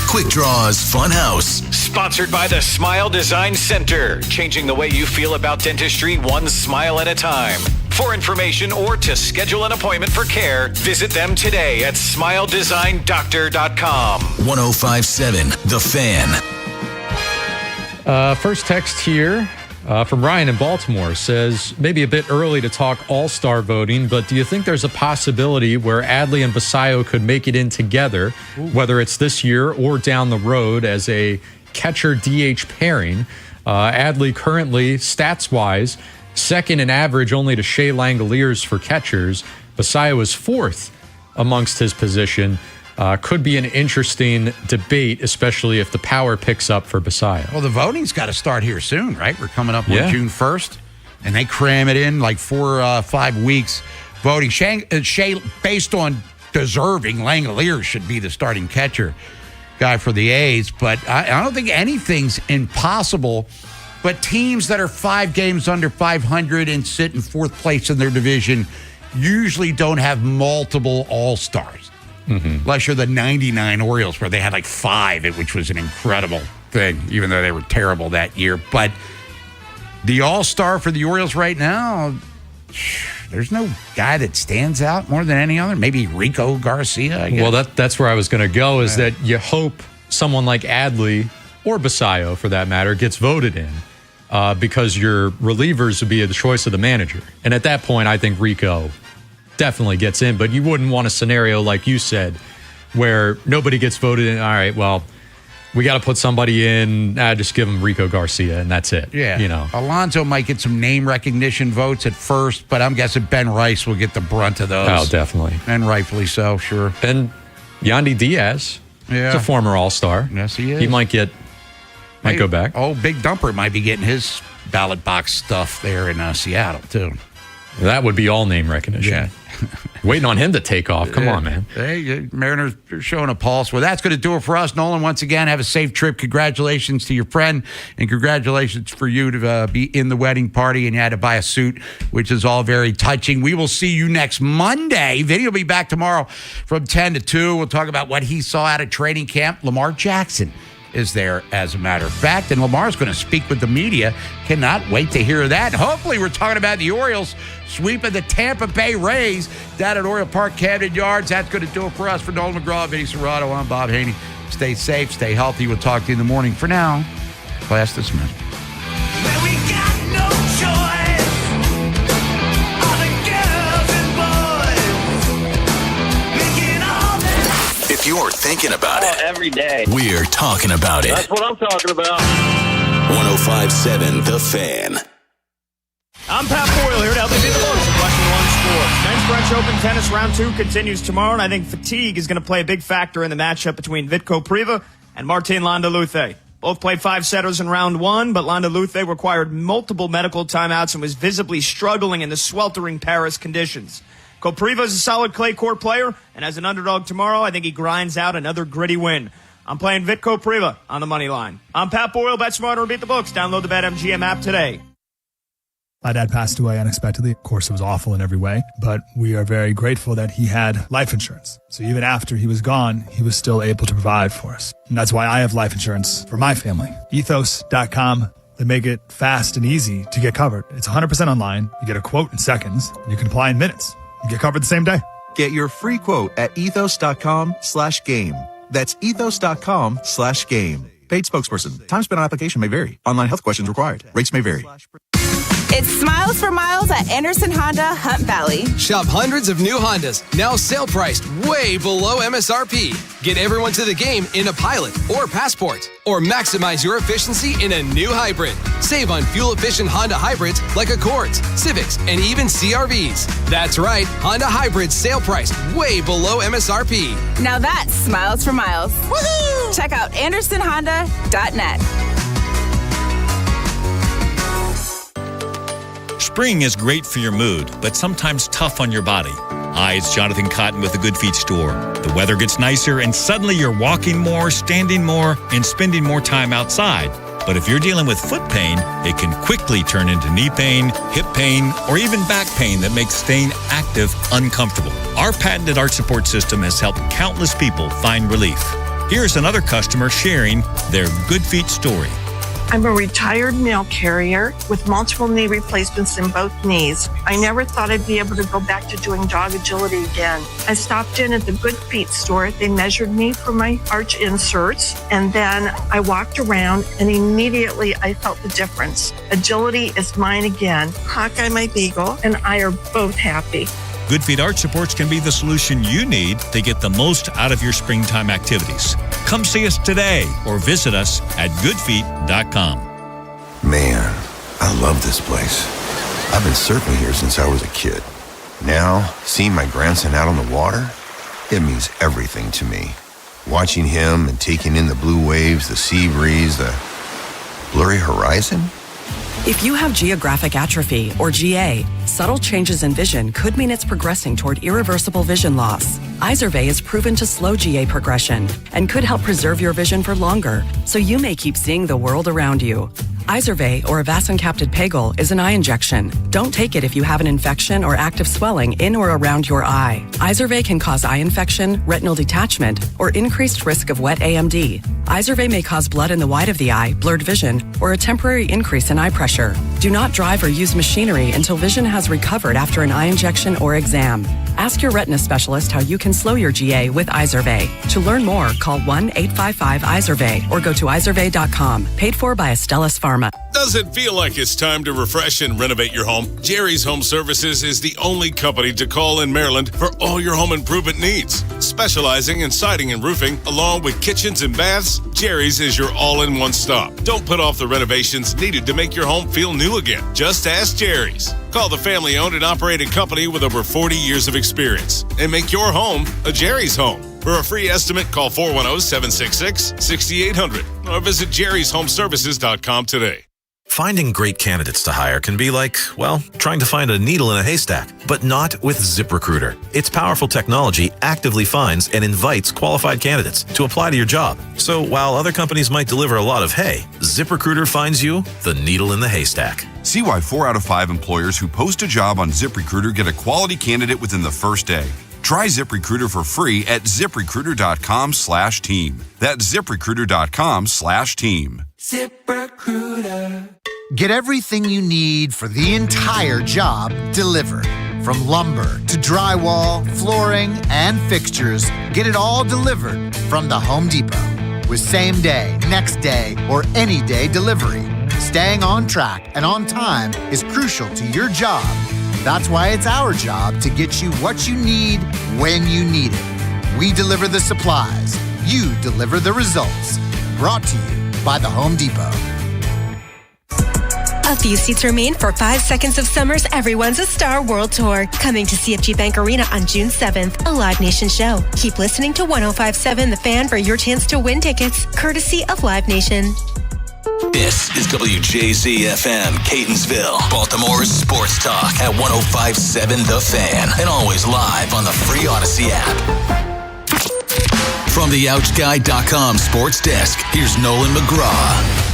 S3: Quick Draws Fun House.
S7: Sponsored by the Smile Design Center. Changing the way you feel about dentistry one smile at a time. For information or to schedule an appointment for care, visit them today at smiledesignDoctor.com.
S3: 105.7 The Fan.
S13: First text here. From Ryan in Baltimore says, maybe a bit early to talk all-star voting, but do you think there's a possibility where Adley and Basayo could make it in together, whether it's this year or down the road as a catcher-DH pairing? Adley currently, stats-wise, second in average only to Shea Langoliers for catchers. Basayo is fourth amongst his position. Could be an interesting debate, especially if the power picks up for Basayo.
S2: Well, the voting's got to start here soon, right? We're coming up on June 1st, and they cram it in like 4 or 5 weeks voting. Shea, based on deserving, Langoliers should be the starting catcher guy for the A's, but I don't think anything's impossible. But teams that are 5 games under 500 and sit in 4th place in their division usually don't have multiple all-stars. Unless you're the 99 Orioles, where they had like 5, which was an incredible thing, even though they were terrible that year. But the all-star for the Orioles right now, there's no guy that stands out more than any other. Maybe Rico Garcia, I guess.
S13: Well, that's where I was going to go, is that you hope someone like Adley, or Basayo for that matter, gets voted in, because your relievers would be the choice of the manager. And at that point, I think Rico definitely gets in, but you wouldn't want a scenario like you said where nobody gets voted in. All right, well, we got to put somebody in, just give him Rico Garcia, and that's it.
S2: Yeah.
S13: You know,
S2: Alonso might get some name recognition votes at first, but I'm guessing Ben Rice will get the brunt of those.
S13: Oh, definitely.
S2: And rightfully so, sure.
S13: And Yandy Diaz, he's a former All-Star.
S2: Yes, he is.
S13: He might go back.
S2: Oh, Big Dumper might be getting his ballot box stuff there in Seattle, too.
S13: That would be all name recognition.
S2: Yeah.
S13: Waiting on him to take off. Come on, man.
S2: Hey, Mariners are showing a pulse. Well, that's going to do it for us. Nolan, once again, have a safe trip. Congratulations to your friend, and congratulations for you to be in the wedding party, and you had to buy a suit, which is all very touching. We will see you next Monday. Vinny will be back tomorrow from 10 to 2. We'll talk about what he saw out of training camp. Lamar Jackson is there, as a matter of fact, and Lamar's going to speak with the media. Cannot wait to hear that. And hopefully we're talking about the Orioles sweeping the Tampa Bay Rays down at Oriole Park, Camden Yards. That's going to do it for us. For Nolan McGraw, Vinny Serrato, I'm Bob Haynie. Stay safe, stay healthy. We'll talk to you in the morning. For now, class dismissed.
S3: If you're thinking about it
S9: every day,
S3: we're talking about it.
S9: That's what I'm talking about.
S3: 105.7 The Fan.
S12: I'm Pat Boyle here to help you beat the books of Question One Sports. Men's French Open tennis round 2 continues tomorrow, and I think fatigue is going to play a big factor in the matchup between Vitko Priva and Martin Landaluce. Both played 5-setters in round 1, but Landaluce required multiple medical timeouts and was visibly struggling in the sweltering Paris conditions. Kopriva is a solid clay court player, and as an underdog tomorrow, I think he grinds out another gritty win. I'm playing Vitko Priva on the money line. I'm Pat Boyle, bet smarter and beat the books. Download the BetMGM app today.
S18: My dad passed away unexpectedly. Of course, it was awful in every way, but we are very grateful that he had life insurance. So even after he was gone, he was still able to provide for us. And that's why I have life insurance for my family. Ethos.com. They make it fast and easy to get covered. It's 100% online. You get a quote in seconds. And you can apply in minutes. You get covered the same day.
S20: Get your free quote at ethos.com/game. That's ethos.com/game. Paid spokesperson. Time spent on application may vary. Online health questions required. Rates may vary.
S21: It's Smiles for Miles at Anderson Honda Hunt Valley.
S22: Shop hundreds of new Hondas, now sale priced way below MSRP. Get everyone to the game in a Pilot or Passport, or maximize your efficiency in a new hybrid. Save on fuel-efficient Honda hybrids like Accords, Civics, and even CR-Vs. That's right, Honda hybrids sale priced way below MSRP.
S21: Now that's Smiles for Miles. Woohoo! Check out AndersonHonda.net.
S23: Spring is great for your mood, but sometimes tough on your body. Hi, it's Jonathan Cotton with the Good Feet store. The weather gets nicer and suddenly you're walking more, standing more, and spending more time outside. But if you're dealing with foot pain, it can quickly turn into knee pain, hip pain, or even back pain that makes staying active uncomfortable. Our patented arch support system has helped countless people find relief. Here's another customer sharing their Good Feet story.
S24: I'm a retired mail carrier with multiple knee replacements in both knees. I never thought I'd be able to go back to doing jog agility again. I stopped in at the Good Feet store. They measured me for my arch inserts, and then I walked around, and immediately I felt the difference. Agility is mine again. Hawkeye, my beagle, and I are both happy.
S23: Good Feet Arch Supports can be the solution you need to get the most out of your springtime activities. Come see us today or visit us at goodfeet.com.
S25: Man, I love this place. I've been surfing here since I was a kid. Now, seeing my grandson out on the water, it means everything to me. Watching him and taking in the blue waves, the sea breeze, the blurry horizon.
S27: If you have geographic atrophy, or GA, subtle changes in vision could mean it's progressing toward irreversible vision loss. Izervay is proven to slow GA progression and could help preserve your vision for longer, so you may keep seeing the world around you. Izervay, or avacincaptad pegol, is an eye injection. Don't take it if you have an infection or active swelling in or around your eye. Izervay can cause eye infection, retinal detachment, or increased risk of wet AMD. Izervay may cause blood in the white of the eye, blurred vision, or a temporary increase in eye pressure. Do not drive or use machinery until vision has recovered after an eye injection or exam. Ask your retina specialist how you can slow your GA with Izervay. To learn more, call 1-855-IZERVAY or go to izervay.com. Paid for by Astellas Pharma.
S1: Does it feel like it's time to refresh and renovate your home? Jerry's Home Services is the only company to call in Maryland for all your home improvement needs. Specializing in siding and roofing, along with kitchens and baths, Jerry's is your all-in-one stop. Don't put off the renovations needed to make your home feel new again. Just ask Jerry's. Call the family-owned and operated company with over 40 years of experience and make your home a Jerry's home. For a free estimate, call 410-766-6800 or visit jerryshomeservices.com today.
S4: Finding great candidates to hire can be like, well, trying to find a needle in a haystack, but not with ZipRecruiter. Its powerful technology actively finds and invites qualified candidates to apply to your job. So while other companies might deliver a lot of hay, ZipRecruiter finds you the needle in the haystack.
S6: See why 4 out of 5 employers who post a job on ZipRecruiter get a quality candidate within the first day. Try ZipRecruiter for free at ZipRecruiter.com/team. That's ZipRecruiter.com/team.
S8: ZipRecruiter. Get everything you need for the entire job delivered. From lumber to drywall, flooring, and fixtures, get it all delivered from the Home Depot. With same day, next day, or any day delivery. Staying on track and on time is crucial to your job. That's why it's our job to get you what you need when you need it. We deliver the supplies. You deliver the results. Brought to you by the Home Depot.
S9: A few seats remain for 5 Seconds of Summer's Everyone's a Star World Tour. Coming to CFG Bank Arena on June 7th, a Live Nation show. Keep listening to 105.7 The Fan for your chance to win tickets, courtesy of Live Nation.
S3: This is WJZ-FM, Catonsville, Baltimore's sports talk at 105.7 The Fan, and always live on the free Odyssey app. From the OutGuy.com sports desk, here's Nolan McGraw.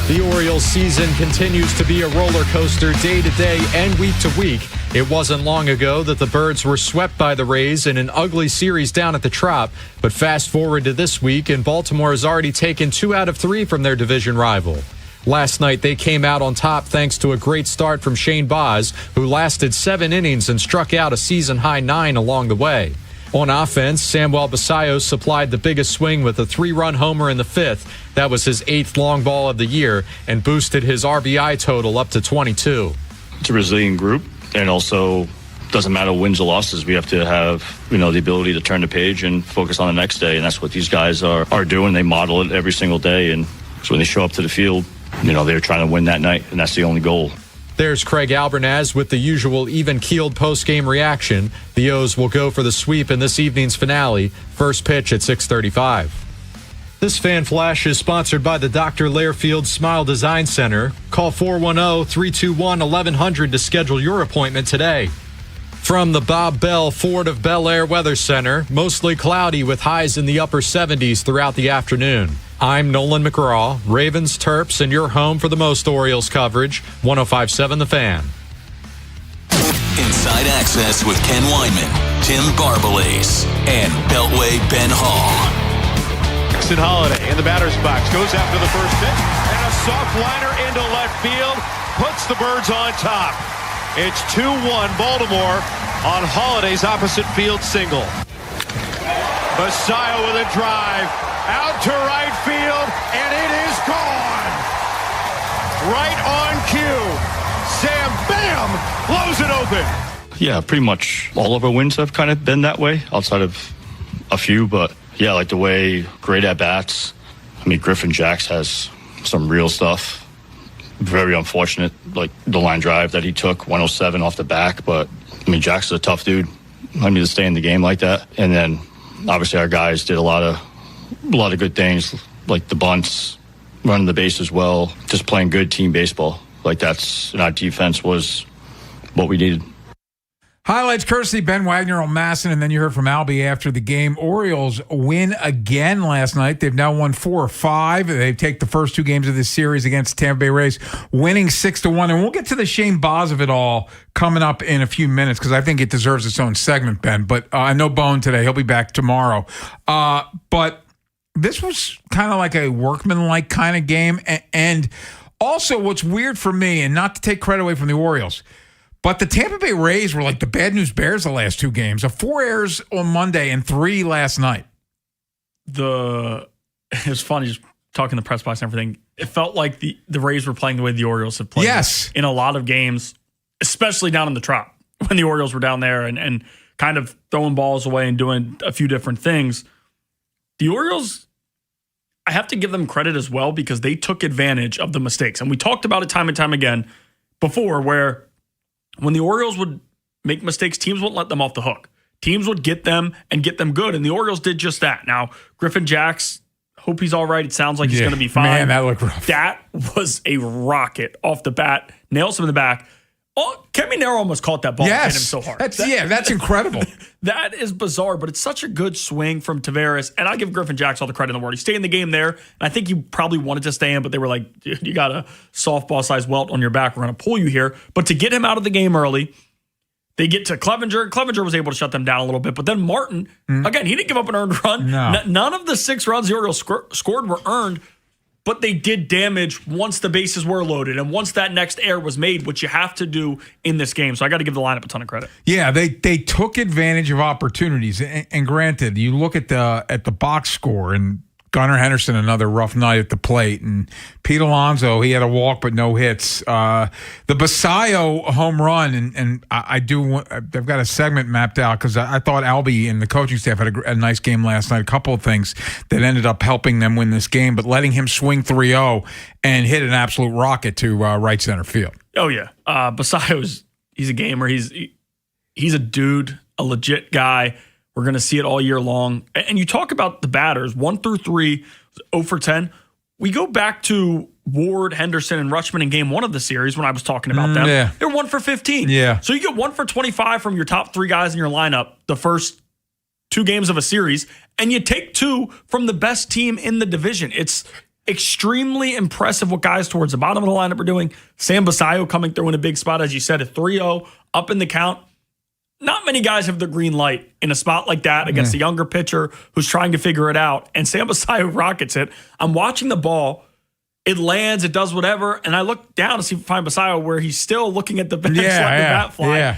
S13: The Orioles season continues to be a roller coaster day to day and week to week. It wasn't long ago that the Birds were swept by the Rays in an ugly series down at the Trop. But fast forward to this week, and Baltimore has already taken 2 out of 3 from their division rival. Last night, they came out on top thanks to a great start from Shane Baz, who lasted 7 innings and struck out a season-high 9 along the way. On offense, Samuel Basayo supplied the biggest swing with a 3-run homer in the 5th. That was his 8th long ball of the year and boosted his RBI total up to 22.
S11: It's a resilient group, and also doesn't matter wins or losses. We have to have, the ability to turn the page and focus on the next day, and that's what these guys are doing. They model it every single day, and so when they show up to the field, they're trying to win that night, and that's the only goal.
S13: There's Craig Albernaz with the usual even-keeled post-game reaction. The O's will go for the sweep in this evening's finale. First pitch at 6:35. This Fan Flash is sponsored by the Dr. Lairfield Smile Design Center. Call 410-321-1100 to schedule your appointment today. From the Bob Bell Ford of Bel Air Weather Center, mostly cloudy with highs in the upper 70s throughout the afternoon. I'm Nolan McGraw, Ravens, Terps, and your home for the most Orioles coverage, 105.7 The Fan.
S3: Inside Access with Ken Weinman, Tim Barbalace, and Beltway Ben Hall.
S16: Jackson Holiday in the batter's box, goes after the first pitch, and a soft liner into left field, puts the Birds on top. It's 2-1 Baltimore on Holiday's opposite field single. Basayo with a drive, out to right field, and it is gone. Right on cue. Sam Bam blows it open.
S11: Yeah, pretty much all of our wins have kind of been that way, outside of a few, but yeah, like the way great at-bats. Griffin Jacks has some real stuff. Very unfortunate, like the line drive that he took, 107 off the back, but Jacks is a tough dude. To stay in the game like that. And then obviously our guys did a lot of good things, like the bunts, running the base as well, just playing good team baseball. And our defense was what we needed.
S28: Highlights courtesy Ben Wagner on Masson, and then you heard from Albie after the game. Orioles win again last night. They've now won 4 or 5. They take the first 2 games of this series against the Tampa Bay Rays, winning 6-1. And we'll get to the Shane Baz of it all coming up in a few minutes because I think it deserves its own segment, Ben. But no Bone today. He'll be back tomorrow. But this was kind of like a workmanlike kind of game. And also what's weird for me, and not to take credit away from the Orioles, But the Tampa Bay Rays were like the bad news Bears the last 2 games. 4 errors on Monday and 3 last night.
S5: It was funny just talking the press box and everything. It felt like the Rays were playing the way the Orioles have played in a lot of games, especially down in the Trop when the Orioles were down there and kind of throwing balls away and doing a few different things. The Orioles, I have to give them credit as well because they took advantage of the mistakes. And we talked about it time and time again before where when the Orioles would make mistakes, teams wouldn't let them off the hook. Teams would get them and get them good, and the Orioles did just that. Now, Griffin Jacks, hope he's all right. It sounds like he's going to be fine.
S28: Man, that looked rough.
S5: That was a rocket off the bat. Nails him in the back. Oh, Caminero almost caught that ball and hit him so hard.
S28: That's incredible.
S5: That is bizarre, but it's such a good swing from Taveras. And I give Griffin Jacks all the credit in the world. He stayed in the game there, and I think he probably wanted to stay in, but they were like, dude, you got a softball-sized welt on your back. We're going to pull you here. But to get him out of the game early, they get to Clevenger. Clevenger was able to shut them down a little bit. But then Martin, again, he didn't give up an earned run.
S28: No.
S5: None of the 6 runs the Orioles scored were earned. But they did damage once the bases were loaded and once that next error was made, which you have to do in this game. So I got to give the lineup a ton of credit.
S28: Yeah, they took advantage of opportunities. And granted, you look at the box score, and Gunnar Henderson, another rough night at the plate. And Pete Alonso, he had a walk but no hits. The Basayo home run, and I've got a segment mapped out because I thought Albie and the coaching staff had a nice game last night. A couple of things that ended up helping them win this game, but letting him swing 3-0 and hit an absolute rocket to right center field.
S5: Oh, yeah. Basayo's, he's a gamer. He's a dude, a legit guy. We're going to see it all year long. And you talk about the batters, 1 through 3, 0 for 10. We go back to Ward, Henderson, and Rutschman in game 1 of the series when I was talking about them.
S28: Yeah.
S5: They're 1 for 15.
S28: Yeah.
S5: So you get 1 for 25 from your top 3 guys in your lineup the first 2 games of a series, and you take 2 from the best team in the division. It's extremely impressive what guys towards the bottom of the lineup are doing. Sam Basayo coming through in a big spot, as you said, a 3-0 up in the count. Not many guys have the green light in a spot like that against a younger pitcher who's trying to figure it out. And Sam Basayo rockets it. I'm watching the ball. It lands. It does whatever. And I look down to see find Basayo where he's still looking at the bench letting the bat fly.
S28: Yeah.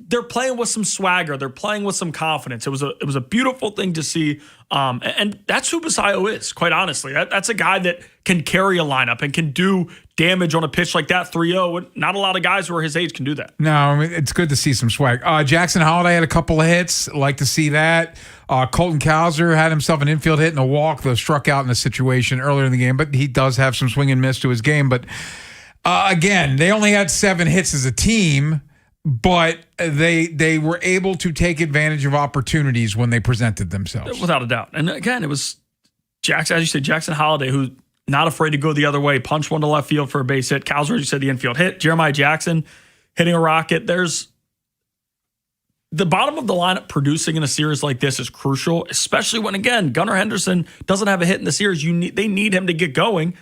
S5: They're playing with some swagger. They're playing with some confidence. It was a beautiful thing to see. And that's who Basayo is, quite honestly. That's a guy that can carry a lineup and can do damage on a pitch like that, 3-0. Not a lot of guys who are his age can do that.
S28: No, I mean, it's good to see some swag. Jackson Holiday had a couple of hits. Like to see that. Colton Cowser had himself an infield hit and a walk, though struck out in a situation earlier in the game. But he does have some swing and miss to his game. But again, they only had 7 hits as a team. But they were able to take advantage of opportunities when they presented themselves.
S5: Without a doubt. And again, it was Jackson, as you said, Jackson Holiday, who's not afraid to go the other way, punch one to left field for a base hit. Cowser, as you said, the infield hit. Jeremiah Jackson hitting a rocket. There's the bottom of the lineup producing in a series like this is crucial, especially when, again, Gunnar Henderson doesn't have a hit in the series. They need him to get going.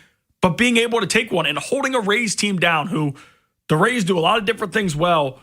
S5: But being able to take one and holding a Rays team down, who the Rays do a lot of different things well,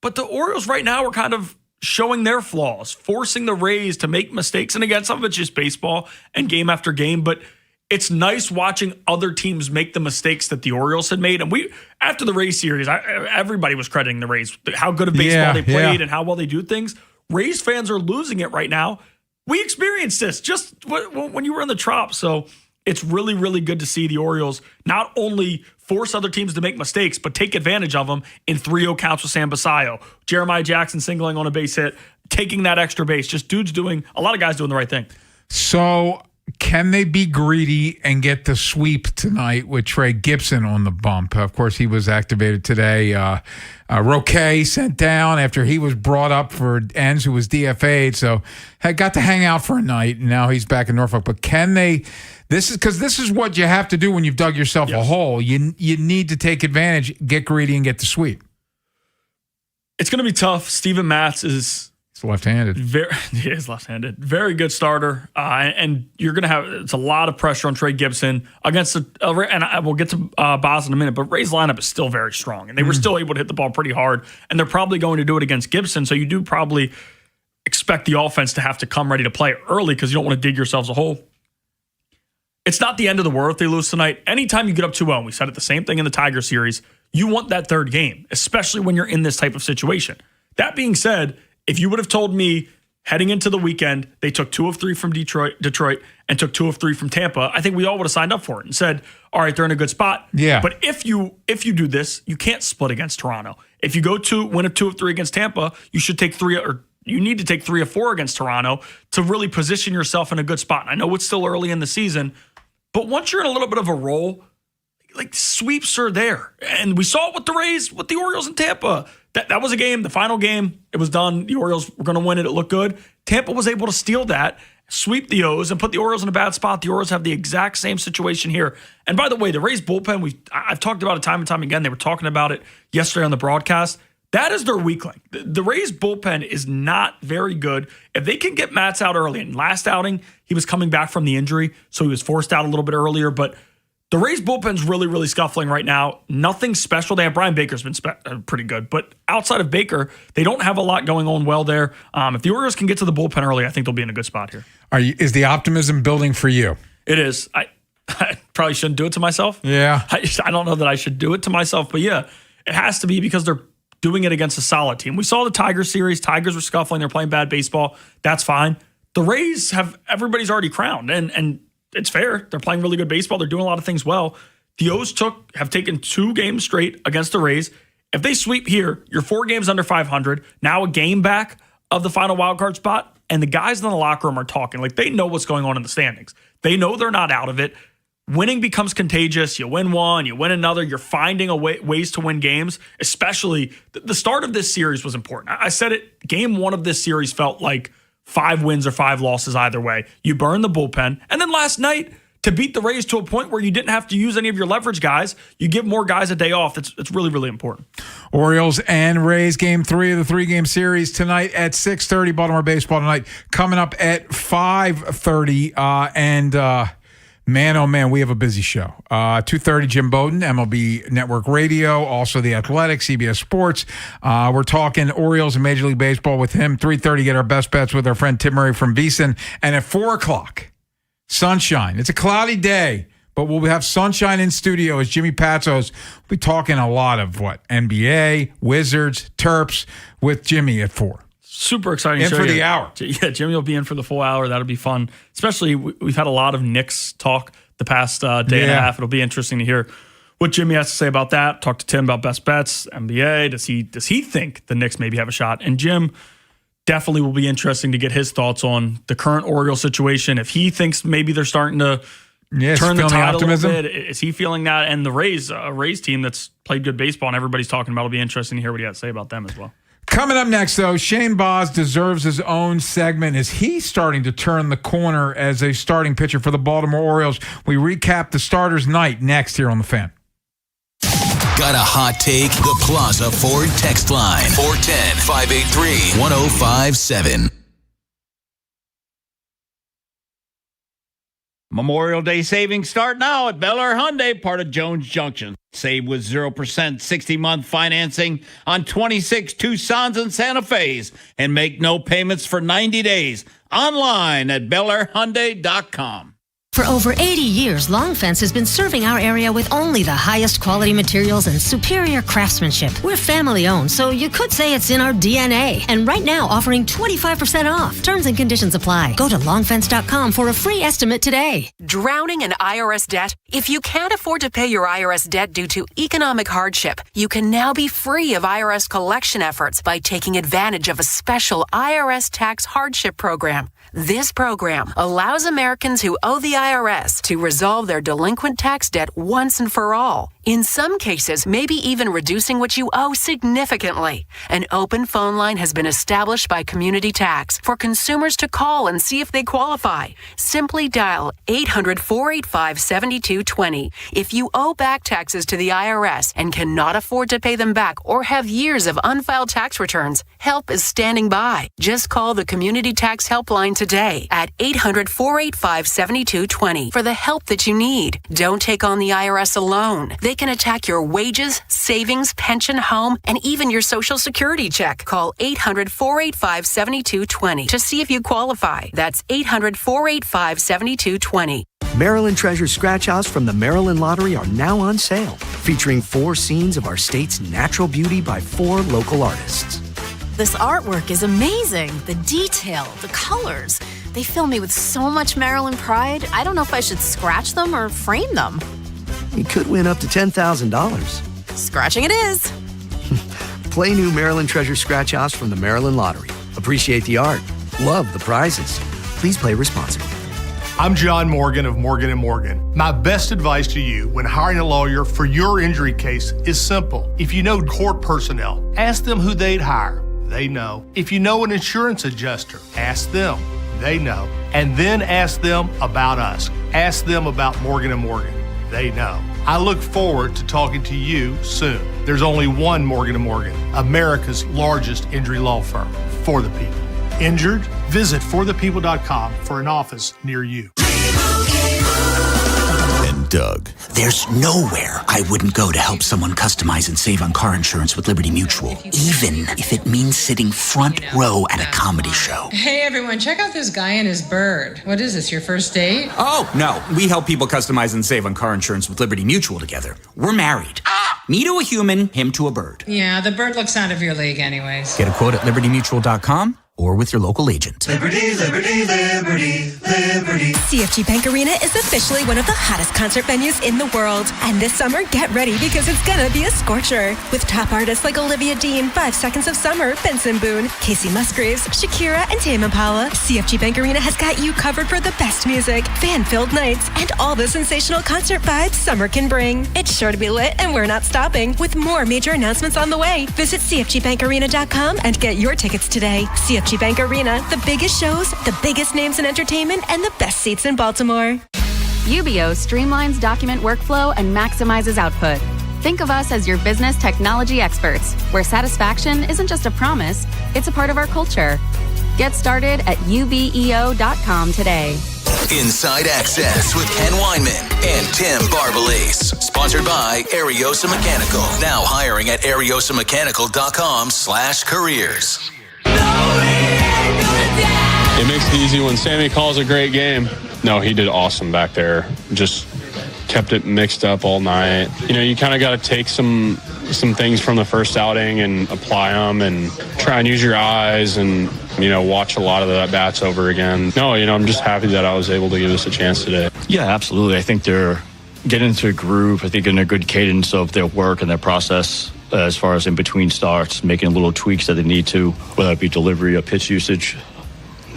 S5: but the Orioles right now are kind of showing their flaws, forcing the Rays to make mistakes. And again, some of it's just baseball and game after game, but it's nice watching other teams make the mistakes that the Orioles had made. And after the Rays series, everybody was crediting the Rays, how good of baseball they played and how well they do things. Rays fans are losing it right now. We experienced this just when you were in the Trop. So it's really, really good to see the Orioles not only force other teams to make mistakes, but take advantage of them in 3-0 counts with Sam Basayo. Jeremiah Jackson singling on a base hit, taking that extra base. Just a lot of guys doing the right thing.
S28: So can they be greedy and get the sweep tonight with Trey Gibson on the bump? Of course, he was activated today. Roque sent down after he was brought up for Enns, who was DFA'd, so had got to hang out for a night, and now he's back in Norfolk. But can they... This is what you have to do when you've dug yourself a hole. You need to take advantage, get greedy, and get the sweep.
S5: It's going to be tough. Steven Matz is
S28: left-handed.
S5: He is left-handed. Very good starter, and you're going to have it's a lot of pressure on Trey Gibson against and we'll get to Boz in a minute. But Ray's lineup is still very strong, and they were still able to hit the ball pretty hard, and they're probably going to do it against Gibson. So you do probably expect the offense to have to come ready to play early because you don't want to dig yourselves a hole. It's not the end of the world if they lose tonight. Anytime you get up 2-0, we said it the same thing in the Tiger series, you want that third game, especially when you're in this type of situation. That being said, if you would have told me heading into the weekend, they took 2 of 3 from Detroit and took 2 of 3 from Tampa, I think we all would have signed up for it and said, all right, they're in a good spot.
S28: Yeah.
S5: But if you do this, you can't split against Toronto. If you go to win a 2 of 3 against Tampa, you should take 3, or you need to take 3 of 4 against Toronto to really position yourself in a good spot. And I know it's still early in the season, but once you're in a little bit of a roll, like, sweeps are there. And we saw it with the Rays, with the Orioles in Tampa. That was a game, the final game, it was done. The Orioles were going to win it. It looked good. Tampa was able to steal that, sweep the O's, and put the Orioles in a bad spot. The Orioles have the exact same situation here. And by the way, the Rays bullpen, I've talked about it time and time again. They were talking about it yesterday on the broadcast. That is their weak link. The Rays bullpen is not very good. If they can get Matz out early, and last outing, he was coming back from the injury, so he was forced out a little bit earlier, but the Rays bullpen's really, really scuffling right now. Nothing special. They have Brian Baker's been pretty good, but outside of Baker, they don't have a lot going on well there. If the Orioles can get to the bullpen early, I think they'll be in a good spot here.
S28: Is the optimism building for you?
S5: It is. I probably shouldn't do it to myself.
S28: Yeah.
S5: I don't know that I should do it to myself, but yeah, it has to be because they're doing it against a solid team. We saw the Tigers series. Tigers were scuffling. They're playing bad baseball. That's fine. The Rays everybody's already crowned, and it's fair. They're playing really good baseball. They're doing a lot of things well. The O's have taken 2 games straight against the Rays. If they sweep here, you're 4 games under 500, now a game back of the final wildcard spot, and the guys in the locker room are talking. Like, they know what's going on in the standings. They know they're not out of it. Winning becomes contagious. You win one, you win another. You're finding ways to win games, especially the start of this series was important. I said it, game 1 of this series felt like 5 wins or 5 losses either way. You burn the bullpen. And then last night, to beat the Rays to a point where you didn't have to use any of your leverage guys, you give more guys a day off. It's really, really important.
S28: Orioles and Rays, game 3 of the 3-game series tonight at 6:30. Baltimore baseball tonight coming up at 5:30. Man, oh man, we have a busy show. 2:30, Jim Bowden, MLB Network Radio, also The Athletic, CBS Sports. We're talking Orioles and Major League Baseball with him. 3:30, get our best bets with our friend Tim Murray from VSiN. And at 4 o'clock, sunshine. It's a cloudy day, but we'll have sunshine in studio as Jimmy Patsos will be talking a lot of NBA, Wizards, Terps with Jimmy at 4.
S5: Super exciting
S28: in
S5: show
S28: for
S5: here.
S28: The hour.
S5: Yeah, Jimmy will be in for the full hour. That'll be fun. Especially, we've had a lot of Knicks talk the past day and a half. It'll be interesting to hear what Jimmy has to say about that. Talk to Tim about best bets, NBA. Does he think the Knicks maybe have a shot? And Jim definitely will be interesting to get his thoughts on the current Orioles situation. If he thinks maybe they're starting to turn the tide a little bit, is he feeling that? And the Rays, a Rays team that's played good baseball and everybody's talking about, it'll be interesting to hear what he has to say about them as well.
S28: Coming up next, though, Shane Baz deserves his own segment. Is he starting to turn the corner as a starting pitcher for the Baltimore Orioles? We recap the starters' night next here on The Fan.
S3: Got a hot take? The Plaza Ford text line. 410-583-1057.
S2: Memorial Day savings start now at Bel Air Hyundai, part of Jones Junction. Save with 0% 60-month financing on 26 Tucsons and Santa Fe's and make no payments for 90 days. Online at BelAirHyundai.com.
S7: For over 80 years, Long Fence has been serving our area with only the highest quality materials and superior craftsmanship. We're family owned, so you could say it's in our DNA. And right now, offering 25% off. Terms and conditions apply. Go to longfence.com for a free estimate today.
S10: Drowning in IRS debt? If you can't afford to pay your IRS debt due to economic hardship, you can now be free of IRS collection efforts by taking advantage of a special IRS tax hardship program. This program allows Americans who owe the IRS to resolve their delinquent tax debt once and for all. In some cases, maybe even reducing what you owe significantly. An open phone line has been established by Community Tax for consumers to call and see if they qualify. Simply dial 800-485-7220. If you owe back taxes to the IRS and cannot afford to pay them back or have years of unfiled tax returns, help is standing by. Just call the Community Tax Helpline today at 800-485-7220 for the help that you need. Don't take on the IRS alone. They can attack your wages, savings, pension, home, and even your Social Security check. Call 800-485-7220 to see if you qualify. That's 800-485-7220.
S14: Maryland Treasure Scratch Offs from the Maryland Lottery are now on sale.
S12: featuring 4 scenes of our state's natural beauty by 4 local artists.
S14: This artwork is amazing. The detail, the colors. They fill me with so much Maryland pride, I don't know if I should scratch them or frame them.
S12: You could win up to $10,000.
S14: Scratching it is.
S12: Play new Maryland Treasure Scratch Offs from the Maryland Lottery. Appreciate the art. Love the prizes. Please play responsibly.
S15: I'm John Morgan of Morgan & Morgan. My best advice to you when hiring a lawyer for your injury case is simple. If you know court personnel, ask them who they'd hire. They know. If you know an insurance adjuster, ask them. They know. And then ask them about us. Ask them about Morgan & Morgan. They know. I look forward to talking to you soon. There's only one Morgan & Morgan, America's largest injury law firm, for the people. Injured? Visit forthepeople.com for an office near you.
S17: And Doug.
S18: There's nowhere I wouldn't go to help someone customize and save on car insurance with Liberty Mutual, even if it means sitting front row at a comedy show.
S19: Hey everyone, check out this guy and his bird. What is this, your first date?
S18: Oh, no. We help people customize and save on car insurance with Liberty Mutual together. We're married. Me to a human, him to a bird.
S19: Yeah, the bird looks out of your league anyways.
S18: Get a quote at libertymutual.com or with your local agent.
S9: Liberty, liberty, liberty, liberty. CFG Bank Arena is officially one of the hottest concert venues in the world. And this summer, get ready because it's gonna be a scorcher. With top artists like Olivia Dean, 5 Seconds of Summer, Benson Boone, Casey Musgraves, Shakira, and Tame Impala, CFG Bank Arena has got you covered for the best music, fan-filled nights, and all the sensational concert vibes summer can bring. It's sure to be lit, and we're not stopping. With more major announcements on the way, visit CFGBankArena.com and get your tickets today. CFG Bank Arena, the biggest shows, the biggest names in entertainment, and the best seats in Baltimore.
S20: UBO streamlines document workflow and maximizes output. Think of us as your business technology experts, where satisfaction isn't just a promise, it's a part of our culture. Get started at ubeo.com today.
S3: Inside Access with Ken Weinman and Tim Barbalace. Sponsored by Ariosa Mechanical. Now hiring at ariosamechanical.com/careers.
S26: It makes it easy when Sammy calls a great game. No, he did awesome back there. Just kept it mixed up all night. You know, you kind of got to take some things from the first outing and apply them and try and use your eyes and, you know, watch a lot of the at-bats over again. No, you know, I'm just happy that I was able to give us a chance today.
S11: Yeah, absolutely. I think they're getting into a groove. I think in a good cadence of their work and their process as far as in between starts, making little tweaks that they need to, whether it be delivery or pitch usage.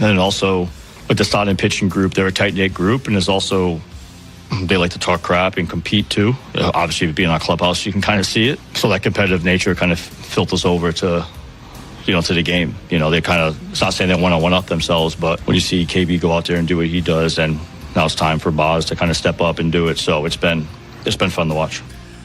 S11: And also with the starting pitching group, they're a tight-knit group, and there's also, they like to talk crap and compete too. Obviously, being in our clubhouse, you can kind of see it. So that competitive nature kind of filters over to, you know, to the game. You know, they kind of, it's not saying they want to one-up themselves, but when you see KB go out there and do what he does, and now it's time for Boz to kind of step up and do it. So it's been fun to watch.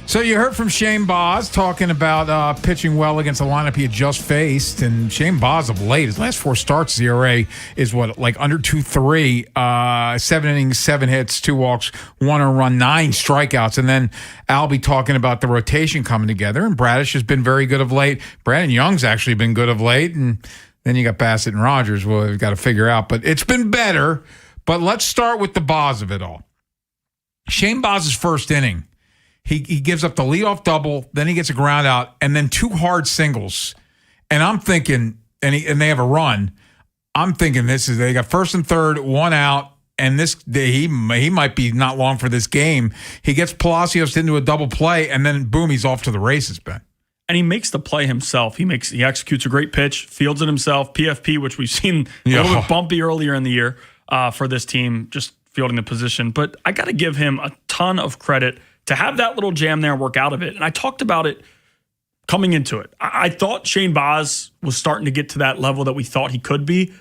S28: So you heard from Shane Boz talking about pitching well against the lineup he had just faced. And Shane Boz of late, his last 4 starts, the ERA is what, like under 2.3, 7 innings, 7 hits, 2 walks, 1 earned run, 9 strikeouts. And then Albie talking about the rotation coming together. And Bradish has been very good of late. Brandon Young's actually been good of late. And then you got Bassett and Rogers. Well, we've got to figure out. But it's been better. But let's start with the Boz of it all. Shane Boz's first inning. He gives up the leadoff double, then he gets a ground out, and then 2 hard singles. And I'm thinking, and they have a run. I'm thinking they got first and third, 1 out, and he might be not long for this game. He gets Palacios into a double play, and then boom, he's off to the races, Ben.
S5: And he makes the play himself. He executes a great pitch, fields it himself. PFP, which we've seen a little bit bumpy earlier in the year for this team, just fielding the position. But I got to give him a ton of credit to have that little jam there and work out of it. And I talked about it coming into it. I thought Shane Boz was starting to get to that level that we thought he could be.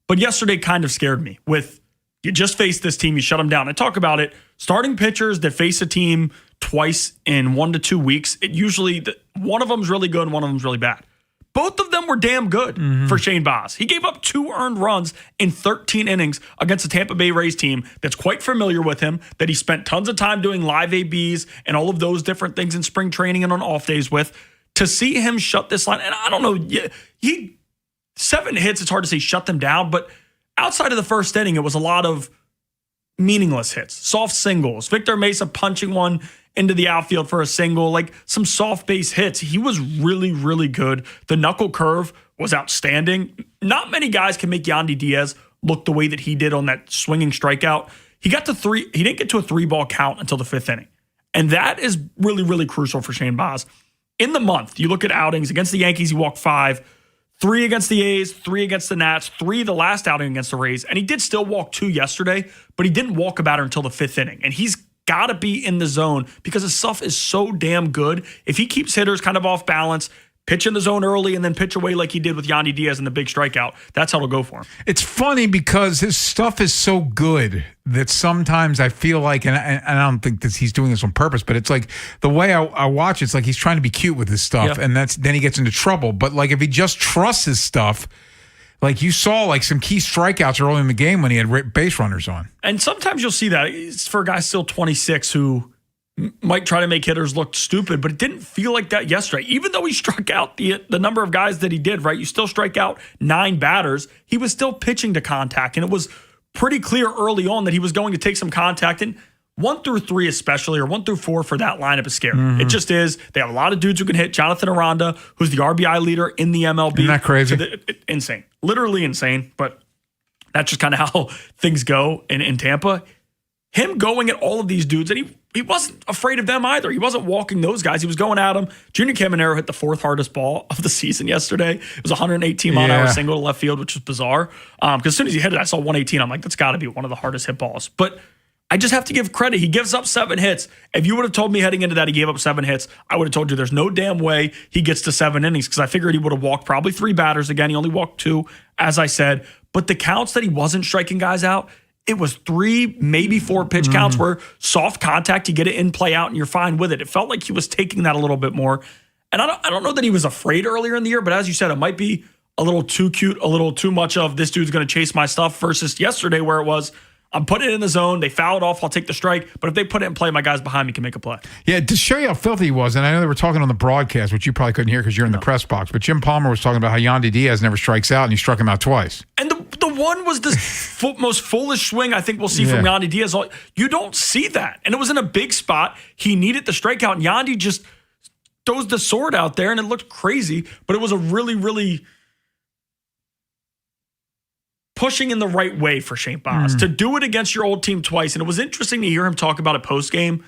S5: But yesterday kind of scared me with, you just faced this team, you shut them down. I talk about it, starting pitchers that face a team twice in 1 to 2 weeks, it usually, one of them's really good and one of them's really bad. Both of them were damn good for Shane Boz. He gave up 2 earned runs in 13 innings against a Tampa Bay Rays team that's quite familiar with him, that he spent tons of time doing live ABs and all of those different things in spring training and on off days with. To see him shut this line, and I don't know, 7 hits, it's hard to say shut them down, but outside of the first inning, it was a lot of meaningless hits, soft singles, Victor Mesa punching one into the outfield for a single, like some soft base hits. He was really, really good. The knuckle curve was outstanding. Not many guys can make Yandy Diaz look the way that he did on that swinging strikeout. He didn't get to a 3-ball count until the 5th inning. And that is really, really crucial for Shane Baz. In the month, you look at outings against the Yankees, he walked 5, 3 against the A's, 3 against the Nats, 3 the last outing against the Rays. And he did still walk 2 yesterday, but he didn't walk a batter until the 5th inning. And he's got to be in the zone because his stuff is so damn good. If he keeps hitters kind of off balance, pitch in the zone early and then pitch away like he did with Yandy Diaz in the big strikeout, that's how it'll go for him.
S28: It's funny because his stuff is so good that sometimes I feel like, and I don't think that he's doing this on purpose, but it's like the way I watch it's like he's trying to be cute with his stuff, and then he gets into trouble. But like if he just trusts his stuff, like you saw like some key strikeouts early in the game when he had base runners on.
S5: And sometimes you'll see that. It's for a guy still 26 who might try to make hitters look stupid, but it didn't feel like that yesterday. Even though he struck out the number of guys that he did, right? You still strike out 9 batters. He was still pitching to contact, and it was pretty clear early on that he was going to take some contact. And 1 through 3 especially, or 1 through 4 for that lineup is scary. Mm-hmm. It just is. They have a lot of dudes who can hit. Jonathan Aranda, who's the RBI leader in the MLB.
S28: Isn't that crazy?
S5: Insane. Literally insane, but that's just kind of how things go in Tampa. Him going at all of these dudes, and he wasn't afraid of them either. He wasn't walking those guys. He was going at them. Junior Caminero hit the 4th hardest ball of the season yesterday. It was a 118-mile-an-hour single to left field, which was bizarre. Because as soon as he hit it, I saw 118. I'm like, that's got to be one of the hardest hit balls. But I just have to give credit. He gives up 7 hits. If you would have told me heading into that he gave up 7 hits, I would have told you there's no damn way he gets to 7 innings because I figured he would have walked probably 3 batters again. He only walked 2, as I said. But the counts that he wasn't striking guys out, it was 3, maybe 4 pitch counts where soft contact, you get it in, play out, and you're fine with it. It felt like he was taking that a little bit more. And I don't know that he was afraid earlier in the year, but as you said, it might be a little too cute, a little too much of this dude's going to chase my stuff versus yesterday where it was, I'm putting it in the zone. They foul it off. I'll take the strike. But if they put it in play, my guys behind me can make a play.
S28: Yeah, to show you how filthy he was, and I know they were talking on the broadcast, which you probably couldn't hear because you're in the press box, but Jim Palmer was talking about how Yandy Diaz never strikes out, and he struck him out twice.
S5: And the one was the most foolish swing I think we'll see from Yandy Diaz. You don't see that. And it was in a big spot. He needed the strikeout, and Yandy just throws the sword out there, and it looked crazy. But it was a really, really pushing in the right way for Shane Baz to do it against your old team twice. And it was interesting to hear him talk about it post-game.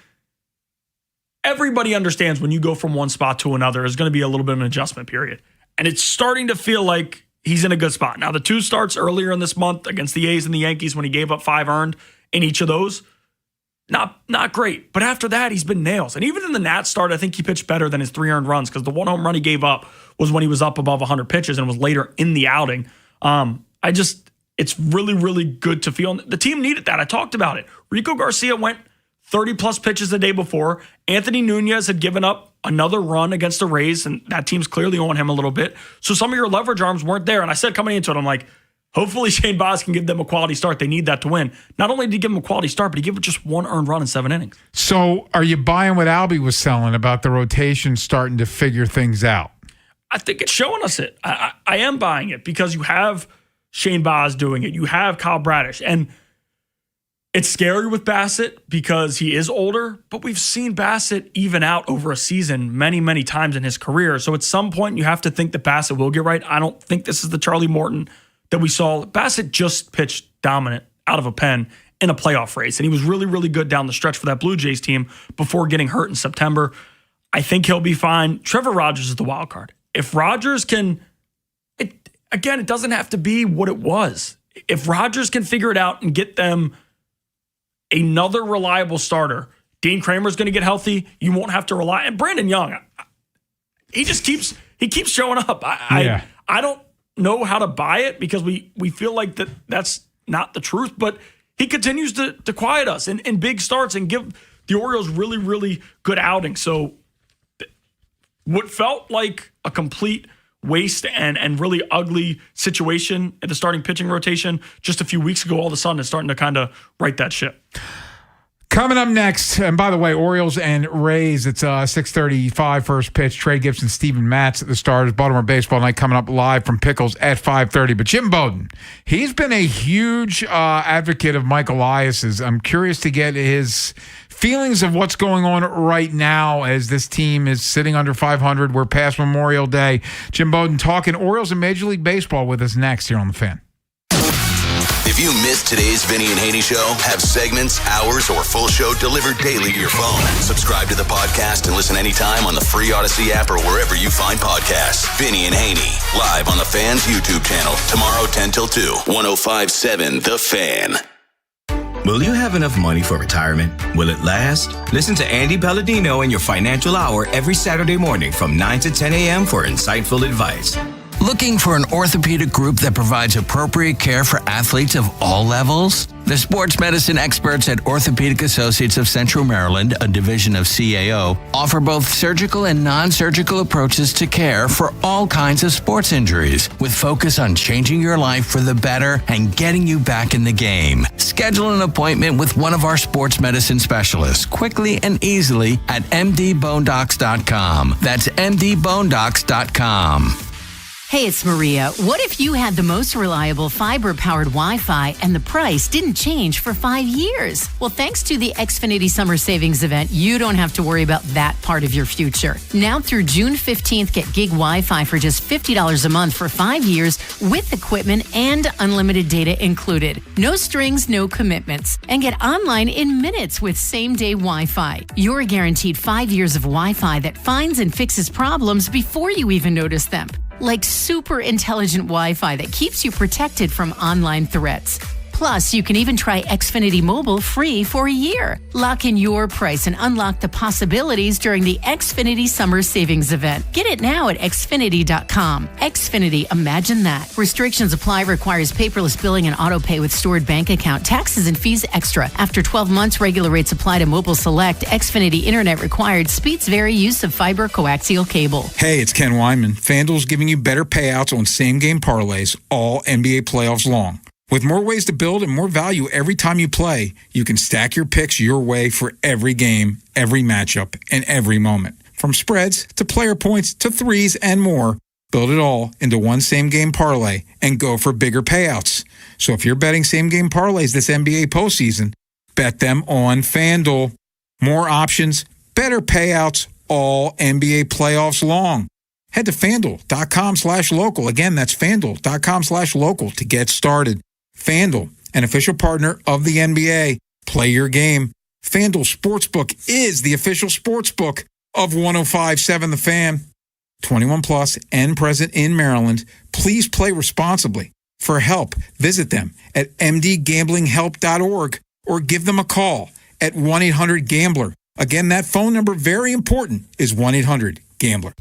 S5: Everybody understands when you go from one spot to another, there's going to be a little bit of an adjustment period. And it's starting to feel like he's in a good spot. Now, the 2 starts earlier in this month against the A's and the Yankees when he gave up 5 earned in each of those, not great. But after that, he's been nails. And even in the Nats start, I think he pitched better than his 3 earned runs because the 1 home run he gave up was when he was up above 100 pitches and was later in the outing. It's really, really good to feel. The team needed that. I talked about it. Rico Garcia went 30-plus pitches the day before. Anthony Nunez had given up another run against the Rays, and that team's clearly on him a little bit. So some of your leverage arms weren't there. And I said coming into it, I'm like, hopefully Shane Baz can give them a quality start. They need that to win. Not only did he give them a quality start, but he gave them just 1 earned run in 7 innings.
S28: So are you buying what Albie was selling about the rotation starting to figure things out?
S5: I think it's showing us it. I am buying it because you have Shane Baz doing it. You have Kyle Bradish. And it's scary with Bassett because he is older, but we've seen Bassett even out over a season many, many times in his career. So at some point, you have to think that Bassett will get right. I don't think this is the Charlie Morton that we saw. Bassett just pitched dominant out of a pen in a playoff race, and he was really, really good down the stretch for that Blue Jays team before getting hurt in September. I think he'll be fine. Trevor Rogers is the wild card. If Rogers can... Again, it doesn't have to be what it was. If Rogers can figure it out and get them another reliable starter, Dean Kramer's going to get healthy. You won't have to rely. And Brandon Young, he keeps showing up. I don't know how to buy it because we feel like that's not the truth, but he continues to quiet us in big starts and give the Orioles really, really good outings. So what felt like a complete waste and really ugly situation at the starting pitching rotation just a few weeks ago, all of a sudden it's starting to kind of right that ship.
S28: Coming up next, and by the way, Orioles and Rays, it's 6:35 first pitch. Trey Gibson, Steven Matz at the Stars. Baltimore Baseball Night coming up live from Pickles at 5:30. But Jim Bowden, he's been a huge advocate of Mike Elias's. I'm curious to get his feelings of what's going on right now as this team is sitting under 500. We're past Memorial Day. Jim Bowden talking Orioles and Major League Baseball with us next here on The Fan.
S3: If you missed today's Vinny and Haynie show, have segments, hours, or full show delivered daily to your phone. Subscribe to the podcast and listen anytime on the free Odyssey app or wherever you find podcasts. Vinny and Haynie, live on the Fan's YouTube channel, tomorrow 10 till 2, 105.7 The Fan.
S1: Will you have enough money for retirement? Will it last? Listen to Andy Palladino in your Financial Hour every Saturday morning from 9 to 10 a.m. for insightful advice.
S17: Looking for an orthopedic group that provides appropriate care for athletes of all levels? The sports medicine experts at Orthopedic Associates of Central Maryland, a division of CAO, offer both surgical and non-surgical approaches to care for all kinds of sports injuries, with focus on changing your life for the better and getting you back in the game. Schedule an appointment with one of our sports medicine specialists quickly and easily at mdbonedocs.com. That's mdbonedocs.com.
S21: Hey, it's Maria. What if you had the most reliable fiber-powered Wi-Fi and the price didn't change for 5 years? Well, thanks to the Xfinity Summer Savings Event, you don't have to worry about that part of your future. Now through June 15th, get gig Wi-Fi for just $50 a month for 5 years with equipment and unlimited data included. No strings, no commitments. And get online in minutes with same-day Wi-Fi. You're guaranteed 5 years of Wi-Fi that finds and fixes problems before you even notice them. Like super intelligent Wi-Fi that keeps you protected from online threats. Plus, you can even try Xfinity Mobile free for a year. Lock in your price and unlock the possibilities during the Xfinity Summer Savings Event. Get it now at Xfinity.com. Xfinity, imagine that. Restrictions apply, requires paperless billing and auto pay with stored bank account. Taxes and fees extra. After 12 months, regular rates apply to Mobile Select. Xfinity Internet required. Speeds vary. Use of fiber coaxial cable.
S28: Hey, it's Ken Wyman. FanDuel's giving you better payouts on same-game parlays all NBA playoffs long. With more ways to build and more value every time you play, you can stack your picks your way for every game, every matchup, and every moment. From spreads to player points to threes and more, build it all into one same-game parlay and go for bigger payouts. So if you're betting same-game parlays this NBA postseason, bet them on FanDuel. More options, better payouts all NBA playoffs long. Head to FanDuel.com/local. Again, that's FanDuel.com/local to get started. FanDuel, an official partner of the NBA. Play your game. FanDuel Sportsbook is the official sportsbook of 105.7 The Fan. 21 plus and present in Maryland. Please play responsibly. For help, visit them at mdgamblinghelp.org or give them a call at 1-800-GAMBLER. Again, that phone number, very important, is 1-800-GAMBLER.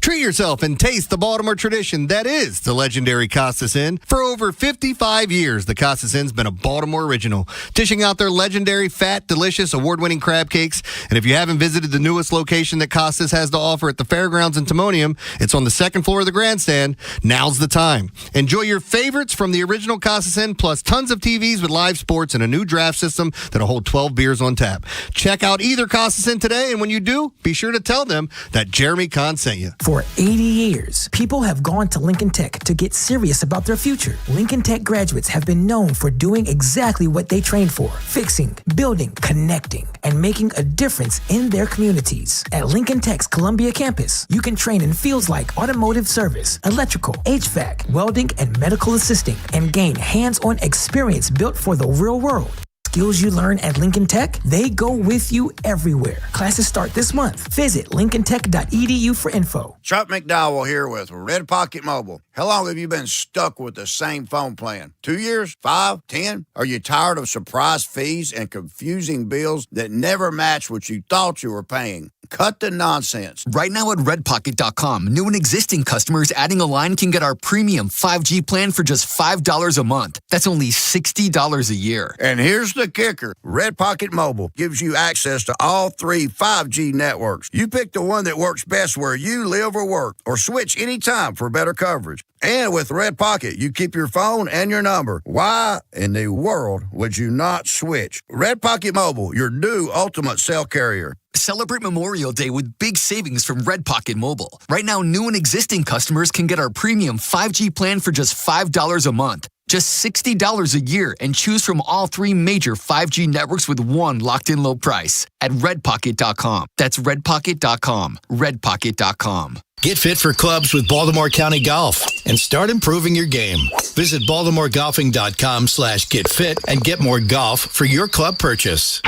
S22: Treat yourself and taste the Baltimore tradition that is the legendary Costas Inn. For over 55 years, the Costas Inn's been a Baltimore original, dishing out their legendary, fat, delicious, award-winning crab cakes. And if you haven't visited the newest location that Costas has to offer at the Fairgrounds in Timonium, it's on the second floor of the grandstand. Now's the time. Enjoy your favorites from the original Costas Inn, plus tons of TVs with live sports and a new draft system that'll hold 12 beers on tap. Check out either Costas Inn today, and when you do, be sure to tell them that Jeremy Kahn sent you.
S23: For 80 years, people have gone to Lincoln Tech to get serious about their future. Lincoln Tech graduates have been known for doing exactly what they trained for: fixing, building, connecting, and making a difference in their communities. At Lincoln Tech's Columbia campus, you can train in fields like automotive service, electrical, HVAC, welding, and medical assisting, and gain hands-on experience built for the real world. Skills you learn at Lincoln Tech, they go with you everywhere. Classes start this month. Visit lincolntech.edu for info.
S24: Chuck McDowell here with Red Pocket Mobile. How long have you been stuck with the same phone plan? 2 years? 5? 10? Are you tired of surprise fees and confusing bills that never match what you thought you were paying? Cut the nonsense.
S25: Right now at redpocket.com, new and existing customers adding a line can get our premium 5G plan for just $5 a month. That's only $60 a year.
S24: And here's the kicker. Red Pocket Mobile gives you access to all 3 5G networks. You pick the one that works best where you live or work, or switch anytime for better coverage. And with Red Pocket, you keep your phone and your number. Why in the world would you not switch? Red Pocket Mobile, your new ultimate cell carrier.
S25: Celebrate Memorial Day with big savings from Red Pocket Mobile. Right now, new and existing customers can get our premium 5G plan for just $5 a month. Just $60 a year and choose from all 3 major 5G networks with one locked-in low price at redpocket.com. That's redpocket.com. redpocket.com.
S2: Get fit for clubs with Baltimore County Golf and start improving your game. Visit baltimoregolfing.com/getfit and get more golf for your club purchase.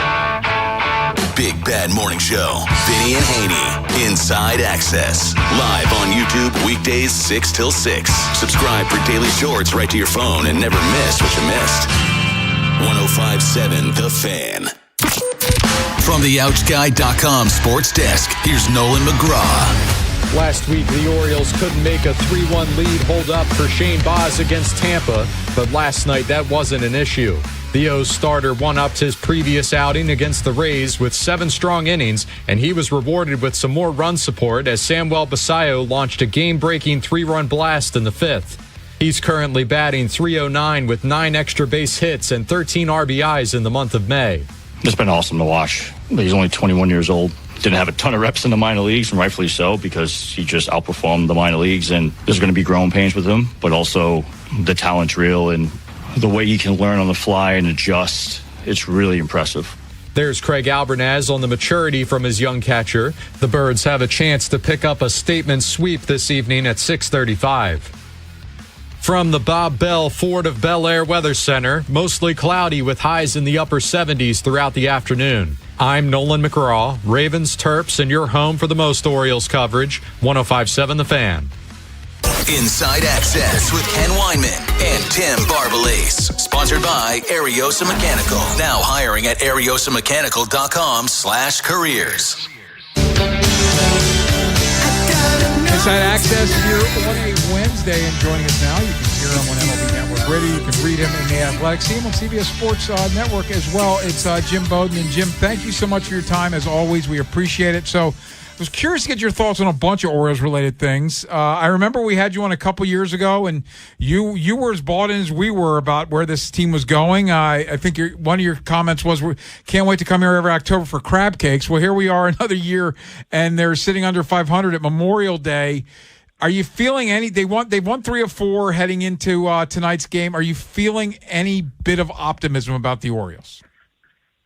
S3: Big Bad Morning Show. Vinny and Haynie. Inside Access. Live on YouTube weekdays 6 till 6. Subscribe for daily shorts right to your phone and never miss what you missed. 105.7 The Fan. From the OutSky.com sports desk, here's Nolan McGraw.
S4: Last week, the Orioles couldn't make a 3-1 lead hold up for Shane Baz against Tampa, but last night that wasn't an issue. The O's starter one-upped his previous outing against the Rays with 7 strong innings, and he was rewarded with some more run support as Samuel Basallo launched a game-breaking 3-run blast in the 5th. He's currently batting .309 with 9 extra base hits and 13 RBIs in the month of May.
S11: It's been awesome to watch. He's only 21 years old. Didn't have a ton of reps in the minor leagues, and rightfully so, because he just outperformed the minor leagues, and there's going to be growing pains with him, but also the talent's real, and the way he can learn on the fly and adjust, it's really impressive.
S4: There's Craig Albernaz on the maturity from his young catcher. The Birds have a chance to pick up a statement sweep this evening at 6:35. From the Bob Bell Ford of Bel Air Weather Center, mostly cloudy with highs in the upper 70s throughout the afternoon. I'm Nolan McGraw, Ravens, Terps, and your home for the most Orioles coverage, 105.7 The Fan.
S3: Inside Access with Ken Weinman and Tim Barbalace. Sponsored by Ariosa Mechanical. Now hiring at ariosamechanical.com/careers.
S28: Inside Access here on a Wednesday, and joining us now, you can hear him on MLB Network Radio. You can read him in The Athletic. See him on CBS Sports Network as well. It's Jim Bowden. And Jim, thank you so much for your time. As always, we appreciate it. So I was curious to get your thoughts on a bunch of Orioles-related things. I remember we had you on a couple years ago, and you were as bought in as we were about where this team was going. I think one of your comments was, "We can't wait to come here every October for crab cakes." Well, here we are another year, and they're sitting under 500 at Memorial Day. Are you feeling any? They've won 3 of 4 heading into tonight's game. Are you feeling any bit of optimism about the Orioles?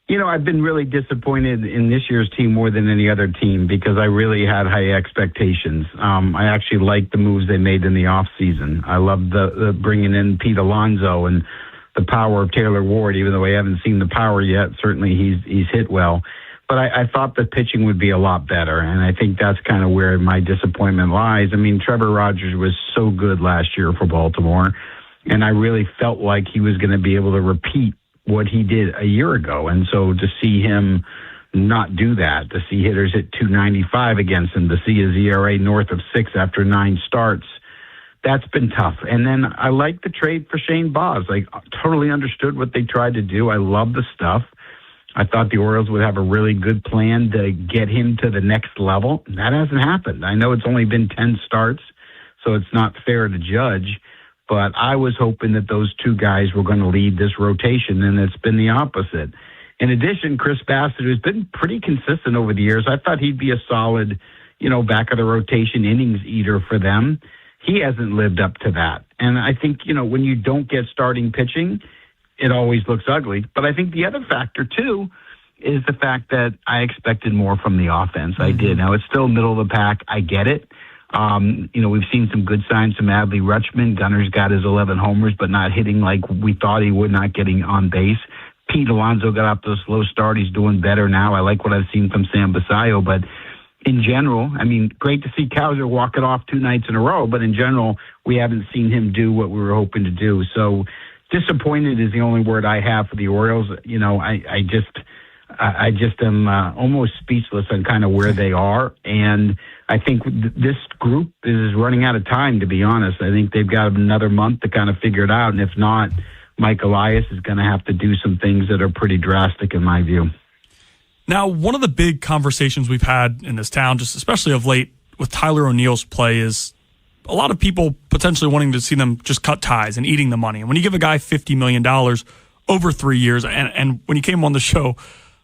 S6: You know, I've been really disappointed in this year's team more than any other team because I really had high expectations. I actually liked the moves they made in the offseason. I loved the bringing in Pete Alonso and the power of Taylor Ward, even though I haven't seen the power yet. Certainly he's hit well. But I thought the pitching would be a lot better, and I think that's kind of where my disappointment lies. I mean, Trevor Rogers was so good last year for Baltimore, and I really felt like he was going to be able to repeat what he did a year ago. And so to see him not do that, to see hitters hit .295 against him, to see his ERA north of 6 after 9 starts, that's been tough. And then I like the trade for Shane Baz. I totally understood what they tried to do. I love the stuff. I thought the Orioles would have a really good plan to get him to the next level. That hasn't happened. I know it's only been 10 starts, so it's not fair to judge. But I was hoping that those 2 guys were going to lead this rotation, and it's been the opposite. In addition, Chris Bassett, who's been pretty consistent over the years, I thought he'd be a solid, back of the rotation innings eater for them. He hasn't lived up to that. And I think, when you don't get starting pitching, it always looks ugly. But I think the other factor, too, is the fact that I expected more from the offense. I did. Now, it's still middle of the pack. I get it. We've seen some good signs from Adley Rutschman. Gunner's got his 11 homers, but not hitting like we thought he would, not getting on base. Pete Alonso got off to a slow start. He's doing better now. I like what I've seen from Sam Basallo, but in general, I mean, great to see Cowser walk it off 2 nights in a row, but in general, we haven't seen him do what we were hoping to do. So disappointed is the only word I have for the Orioles. I just am almost speechless on kind of where they are. And I think this group is running out of time, to be honest. I think they've got another month to kind of figure it out. And if not, Mike Elias is going to have to do some things that are pretty drastic in my view.
S5: Now, one of the big conversations we've had in this town, just especially of late with Tyler O'Neill's play, is a lot of people potentially wanting to see them just cut ties and eating the money. And when you give a guy $50 million over 3 years, and when you came on the show,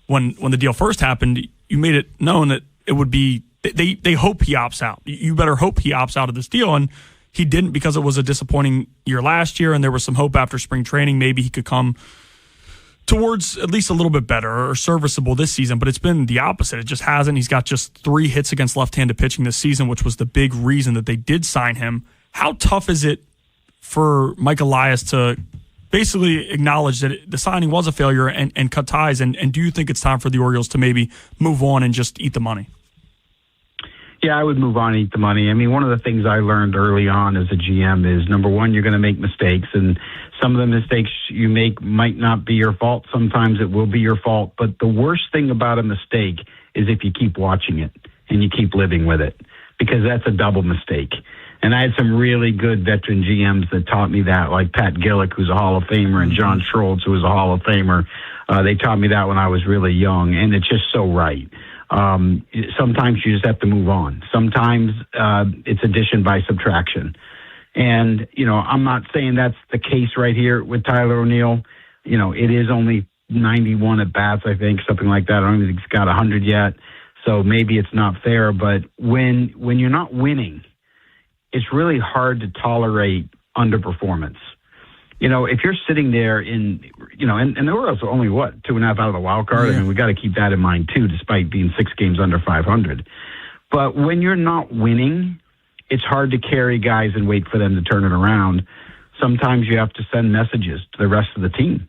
S5: when the deal first happened, you made it known that it would be, they hope he opts out. You better hope he opts out of this deal. And he didn't because it was a disappointing year last year and there was some hope after spring training. Maybe he could come towards at least a little bit better or serviceable this season, but it's been the opposite. It just hasn't. He's got just 3 hits against left-handed pitching this season, which was the big reason that they did sign him. How tough is it for Mike Elias to basically acknowledge that the signing was a failure and cut ties? And do you think it's time for the Orioles to maybe move on and just eat the money?
S6: Yeah, I would move on and eat the money. I mean, one of the things I learned early on as a GM is, number one, you're going to make mistakes, and some of the mistakes you make might not be your fault. Sometimes it will be your fault. But the worst thing about a mistake is if you keep watching it and you keep living with it, because that's a double mistake. And I had some really good veteran GMs that taught me that, like Pat Gillick, who's a Hall of Famer, and John Schultz, who was a Hall of Famer. They taught me that when I was really young, and it's just so right. Sometimes you just have to move on. Sometimes it's addition by subtraction. And, I'm not saying that's the case right here with Tyler O'Neill. It is only 91 at bats, I think, something like that. I don't think he's got 100 yet. So maybe it's not fair. But when you're not winning, it's really hard to tolerate underperformance. If you're sitting there and the Orioles are only, 2.5 out of the wild card? Yeah. I mean, we got to keep that in mind, too, despite being 6 games under 500. But when you're not winning, it's hard to carry guys and wait for them to turn it around. Sometimes you have to send messages to the rest of the team.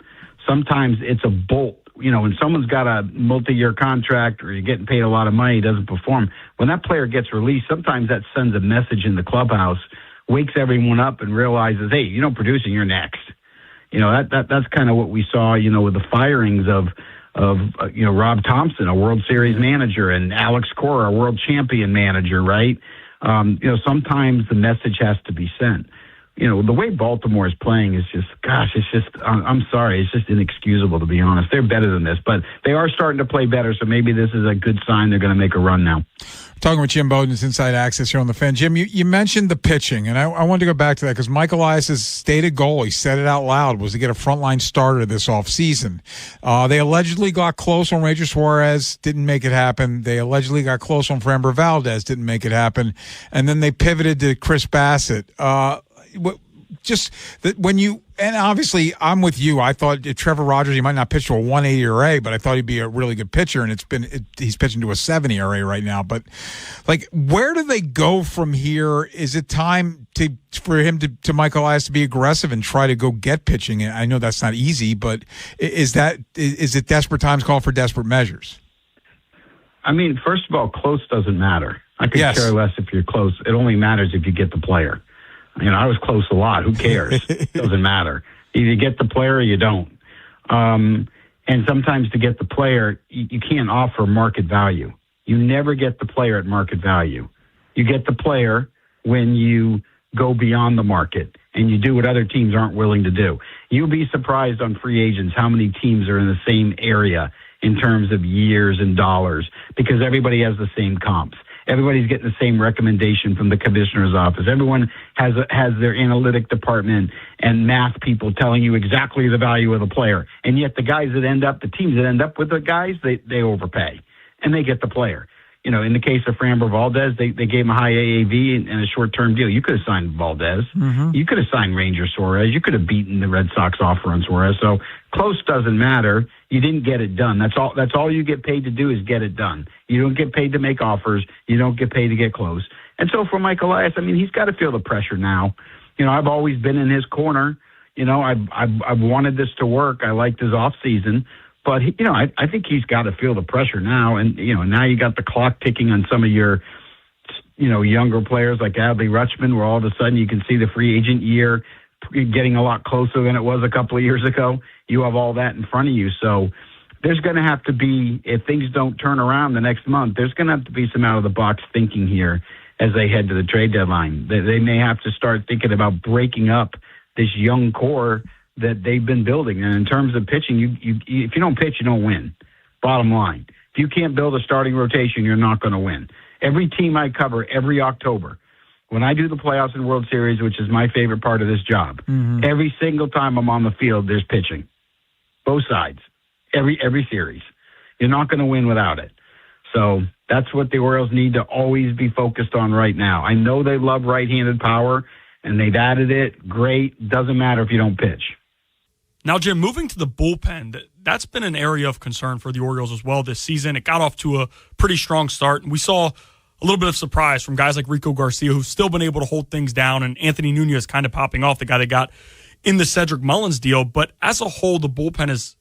S6: Sometimes it's a bolt. When someone's got a multi-year contract or you're getting paid a lot of money, doesn't perform, when that player gets released, sometimes that sends a message in the clubhouse, wakes everyone up and realizes, hey, producing, you're next. That's kind of what we saw, with the firings of Rob Thompson, a World Series manager, and Alex Cora, a world champion manager, right? Sometimes the message has to be sent. The way Baltimore is playing is just, I'm sorry, it's just inexcusable, to be honest. They're better than this, but they are starting to play better, so maybe this is a good sign they're going to make a run now.
S28: Talking with Jim Bowden's Inside Access here on the Fan. Jim, you mentioned the pitching, and I wanted to go back to that because Mike Elias' stated goal, he said it out loud, was to get a frontline starter this offseason. They allegedly got close on Ranger Suarez, didn't make it happen. They allegedly got close on Framber Valdez, didn't make it happen. And then they pivoted to Chris Bassett. Just that when you, and obviously I'm with you. I thought Trevor Rogers, he might not pitch to a 1.8 ERA, but I thought he'd be a really good pitcher, and he's pitching to a 7 ERA right now. But where do they go from here? Is it time for him to Mike Elias to be aggressive and try to go get pitching? And I know that's not easy, but is it desperate times call for desperate measures?
S6: I mean, first of all, close doesn't matter. I could care less if you're close. It only matters if you get the player. I was close a lot. Who cares? Doesn't matter. Either you get the player or you don't. And sometimes to get the player, you can't offer market value. You never get the player at market value. You get the player when you go beyond the market and you do what other teams aren't willing to do. You'll be surprised on free agents how many teams are in the same area in terms of years and dollars because everybody has the same comps. Everybody's getting the same recommendation from the commissioner's office. Everyone has their analytic department and math people telling you exactly the value of the player. And yet the teams that end up with the guys, they overpay and they get the player. In the case of Framber Valdez, they gave him a high AAV and a short-term deal. You could have signed Valdez. Mm-hmm. You could have signed Ranger Suarez. You could have beaten the Red Sox offer on Suarez. So close doesn't matter. You didn't get it done. That's all you get paid to do is get it done. You don't get paid to make offers. You don't get paid to get close. And so for Mike Elias, I mean, he's got to feel the pressure now. I've always been in his corner. I've wanted this to work. I liked his offseason. But, I think he's got to feel the pressure now. And, now you got the clock ticking on some of your, younger players like Adley Rutschman, where all of a sudden you can see the free agent year getting a lot closer than it was a couple of years ago. You have all that in front of you. So there's going to have to be, if things don't turn around the next month, there's going to have to be some out-of-the-box thinking here as they head to the trade deadline. They may have to start thinking about breaking up this young core that they've been building. And in terms of pitching, if you don't pitch, you don't win. Bottom line. If you can't build a starting rotation, you're not going to win. Every team I cover every October, when I do the playoffs and World Series, which is my favorite part of this job, every single time I'm on the field, there's pitching. Both sides. Every series. You're not going to win without it. So that's what the Orioles need to always be focused on right now. I know they love right-handed power, and they've added it, great. Doesn't matter if you don't pitch.
S5: Now, Jim, moving to the bullpen, that's been an area of concern for the Orioles as well this season. It got off to a pretty strong start, and we saw a little bit of surprise from guys like Rico Garcia, who's still been able to hold things down, and Anthony Nunez kind of popping off, the guy they got in the Cedric Mullins deal. But as a whole, the bullpen has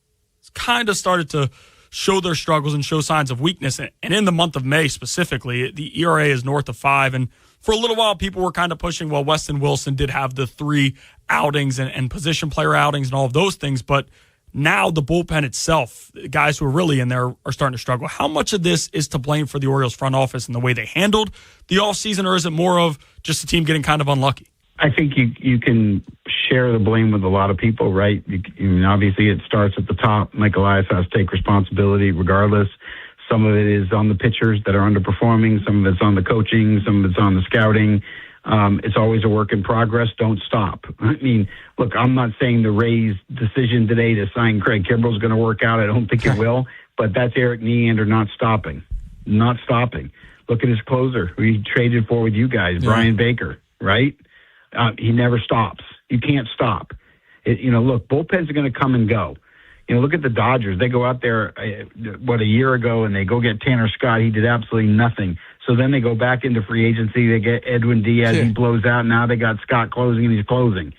S5: kind of started to show their struggles and show signs of weakness. And in the month of May specifically, the ERA is north of 5, and for a little while, people were kind of pushing, well, Weston Wilson did have the 3 outings and position player outings and all of those things, but now the bullpen itself, guys who are really in there are starting to struggle. How much of this is to blame for the Orioles front office and the way they handled the offseason, or is it more of just the team getting kind of unlucky?
S6: I think you can share the blame with a lot of people, right? Obviously, it starts at the top. Mike Elias has to take responsibility regardless. Some of it is on the pitchers that are underperforming. Some of it's on the coaching. Some of it's on the scouting. It's always a work in progress. Don't stop. I mean, look, I'm not saying the Rays' decision today to sign Craig Kimbrell is going to work out. I don't think it will. But that's Eric Neander not stopping. Not stopping. Look at his closer, who he traded for with you guys, Brian Baker, right? He never stops. You can't stop. Look, bullpens are going to come and go. Look at the Dodgers. They go out there, a year ago, and they go get Tanner Scott. He did absolutely nothing. So then they go back into free agency. They get Edwin Diaz. He blows out. Now they got Scott closing, and he's closing.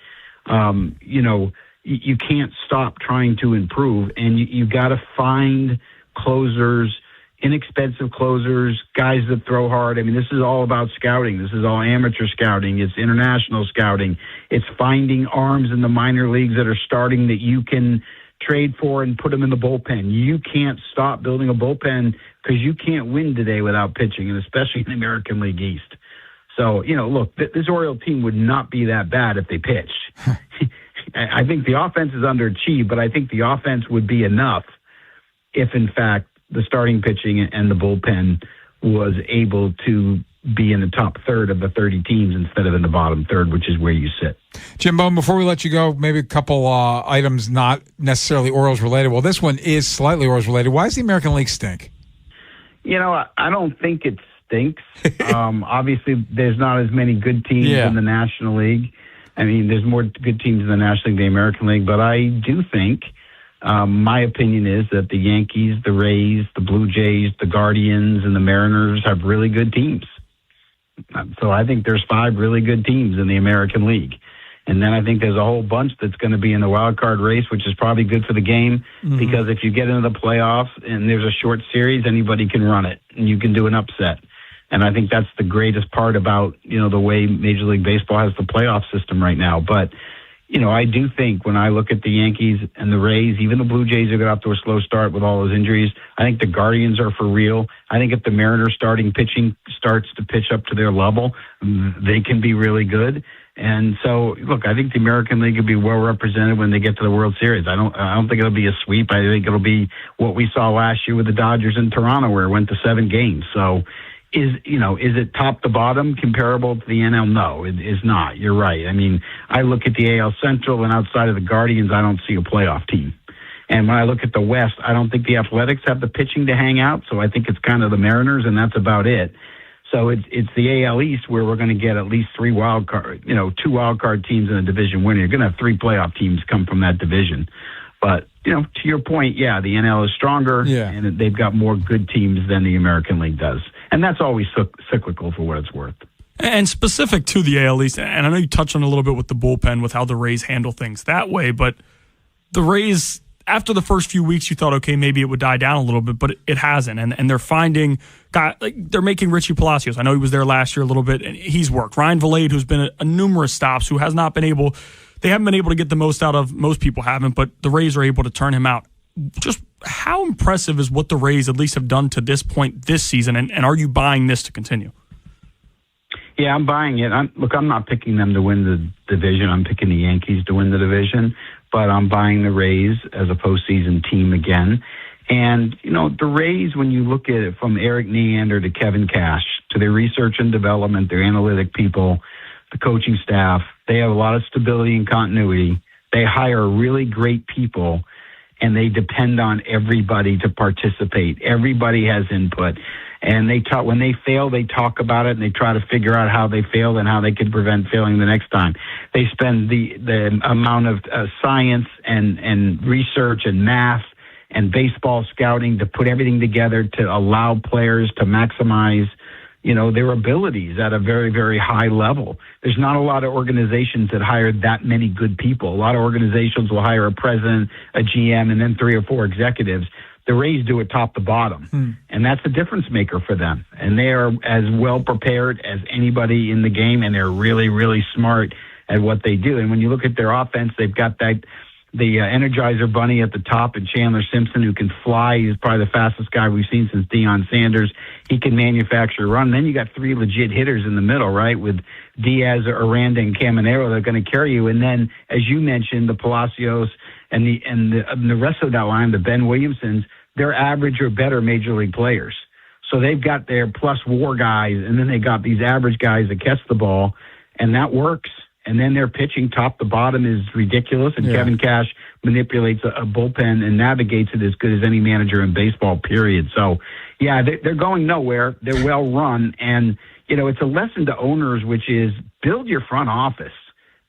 S6: You can't stop trying to improve, and you got to find closers, inexpensive closers, guys that throw hard. I mean, this is all about scouting. This is all amateur scouting. It's international scouting. It's finding arms in the minor leagues that are starting that you can trade for and put them in the bullpen. You can't stop building a bullpen because you can't win today without pitching, and especially in the American League East. So, look, this Oriole team would not be that bad if they pitched. I think the offense is underachieved, but I think the offense would be enough if, in fact, the starting pitching and the bullpen was able to be in the top third of the 30 teams instead of in the bottom third, which is where you sit.
S28: Jim Bone, before we let you go, maybe a couple items not necessarily Orioles related. Well, this one is slightly Orioles related. Why does the American League stink?
S6: I don't think it stinks. Obviously, there's not as many good teams in the National League. I mean, there's more good teams in the National League than the American League, but I do think my opinion is that the Yankees, the Rays, the Blue Jays, the Guardians, and the Mariners have really good teams. So I think there's 5 really good teams in the American League. And then I think there's a whole bunch that's going to be in the wild card race, which is probably good for the game because if you get into the playoffs and there's a short series, anybody can run it and you can do an upset. And I think that's the greatest part about, the way Major League Baseball has the playoff system right now. But, I do think when I look at the Yankees and the Rays, even the Blue Jays are got off to a slow start with all those injuries. I think the Guardians are for real. I think if the Mariners starting pitching starts to pitch up to their level, they can be really good. And so, look, I think the American League will be well represented when they get to the World Series. I don't think it'll be a sweep. I think it'll be what we saw last year with the Dodgers in Toronto, where it went to 7 games. So, is it top to bottom comparable to the NL? No, it is not. You're right. I mean, I look at the AL Central, and outside of the Guardians, I don't see a playoff team. And when I look at the West, I don't think the Athletics have the pitching to hang out. So I think it's kind of the Mariners, and that's about it. So it's the AL East where we're going to get at least 2 wild card teams in a division winner. You're going to have 3 playoff teams come from that division. But, to your point, the NL is stronger and they've got more good teams than the American League does. And that's always cyclical for what it's worth.
S5: And specific to the AL East, and I know you touched on a little bit with the bullpen with how the Rays handle things that way, but the Rays, after the first few weeks, you thought, okay, maybe it would die down a little bit, but it hasn't. And they're finding, they're making Richie Palacios. I know he was there last year a little bit, and he's worked. Ryan Valade, who's been a numerous stops, who has not been able, they haven't been able to get the most out of, most people haven't, but the Rays are able to turn him out. Just how impressive is what the Rays at least have done to this point this season, and are you buying this to continue?
S6: Yeah, I'm buying it. I'm not picking them to win the division. I'm picking the Yankees to win the division, but I'm buying the Rays as a postseason team again. And, the Rays, when you look at it from Eric Neander to Kevin Cash, to their research and development, their analytic people, the coaching staff, they have a lot of stability and continuity. They hire really great people, and they depend on everybody to participate. Everybody has input. And when they fail, they talk about it and they try to figure out how they failed and how they could prevent failing the next time. They spend the amount of science and research and math and baseball scouting to put everything together to allow players to maximize, their abilities at a very, very high level. There's not a lot of organizations that hire that many good people. A lot of organizations will hire a president, a GM, and then 3 or 4 executives. The Rays do it top to bottom, and that's a difference maker for them. And they are as well prepared as anybody in the game, and they're really, really smart at what they do. And when you look at their offense, they've got the Energizer Bunny at the top, and Chandler Simpson, who can fly. He's probably the fastest guy we've seen since Deion Sanders. He can manufacture a run. Then you got 3 legit hitters in the middle, right, with Diaz, Aranda, and Caminero. They're going to carry you. And then, as you mentioned, the Palacios and the rest of that line, the Ben Williamsons, they're average or better major league players. So they've got their plus WAR guys, and then they got these average guys that catch the ball, and that works. And then their pitching top to bottom is ridiculous, and Kevin Cash manipulates a bullpen and navigates it as good as any manager in baseball, period. So, they're going nowhere. They're well run, and, it's a lesson to owners, which is build your front office.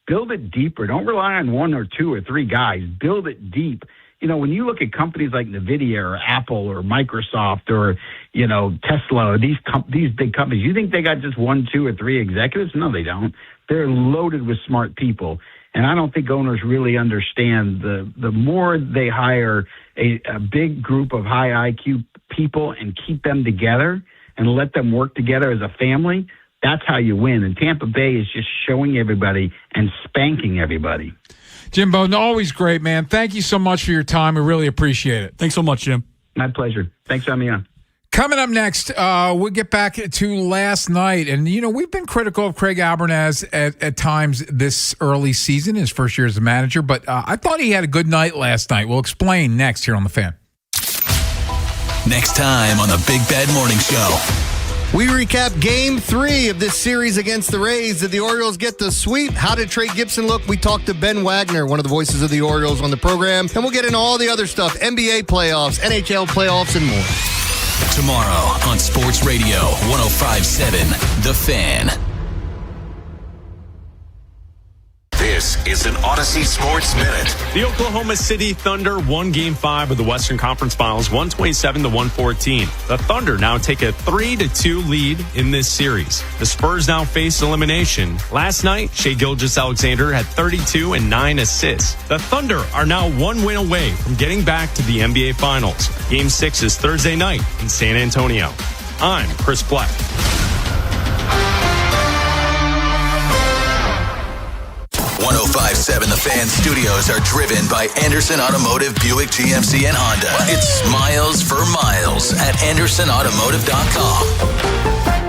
S6: Build it deeper. Don't rely on 1 or 2 or 3 guys. Build it deep. When you look at companies like NVIDIA or Apple or Microsoft or, Tesla, or these big companies, you think they got just 1, 2, or 3 executives? No, they don't. They're loaded with smart people. And I don't think owners really understand the more they hire a big group of high IQ people and keep them together and let them work together as a family, that's how you win. And Tampa Bay is just showing everybody and spanking everybody.
S28: Jimbo, always great, man. Thank you so much for your time. We really appreciate it.
S5: Thanks so much, Jim.
S6: My pleasure. Thanks for having me on.
S28: Coming up next, we'll get back to last night. And, we've been critical of Craig Albernaz at times this early season, his first year as a manager. But I thought he had a good night last night. We'll explain next here on The Fan.
S3: Next time on the Big Bad Morning Show.
S22: We recap Game 3 of this series against the Rays. Did the Orioles get the sweep? How did Trey Gibson look? We talked to Ben Wagner, one of the voices of the Orioles, on the program. And we'll get into all the other stuff, NBA playoffs, NHL playoffs, and more.
S3: Tomorrow on Sports Radio 105.7 The Fan. This is an Odyssey Sports Minute.
S7: The Oklahoma City Thunder won Game 5 of the Western Conference Finals, 127-114. The Thunder now take a 3-2 lead in this series. The Spurs now face elimination. Last night, Shai Gilgeous-Alexander had 32 and 9 assists. The Thunder are now 1 win away from getting back to the NBA Finals. Game 6 is Thursday night in San Antonio. I'm Chris Black.
S3: 105.7 The Fan studios are driven by Anderson Automotive, Buick, GMC, and Honda. It's miles for miles at AndersonAutomotive.com.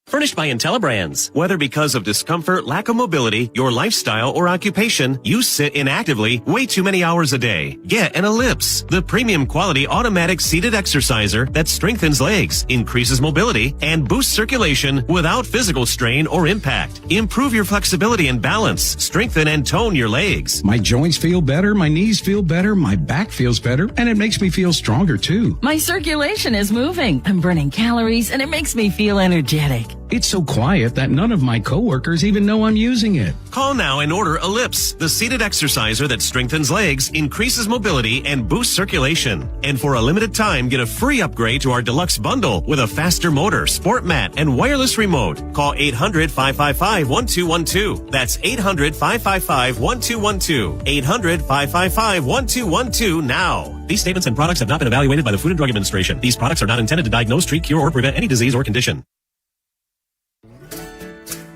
S8: Furnished by IntelliBrands. Whether because of discomfort, lack of mobility, your lifestyle, or occupation, you sit inactively way too many hours a day. Get an Ellipse, the premium quality automatic seated exerciser that strengthens legs, increases mobility, and boosts circulation without physical strain or impact. Improve your flexibility and balance, strengthen and tone your legs.
S10: My joints feel better, my knees feel better, my back feels better, and it makes me feel stronger too.
S12: My circulation is moving. I'm burning calories, and it makes me feel energetic.
S10: It's so quiet that none of my coworkers even know I'm using it.
S8: Call now and order Ellipse, the seated exerciser that strengthens legs, increases mobility, and boosts circulation. And for a limited time, get a free upgrade to our deluxe bundle with a faster motor, sport mat, and wireless remote. Call 800-555-1212. That's 800-555-1212. 800-555-1212 now. These statements and products have not been evaluated by the Food and Drug Administration. These products are not intended to diagnose, treat, cure, or prevent any disease or condition.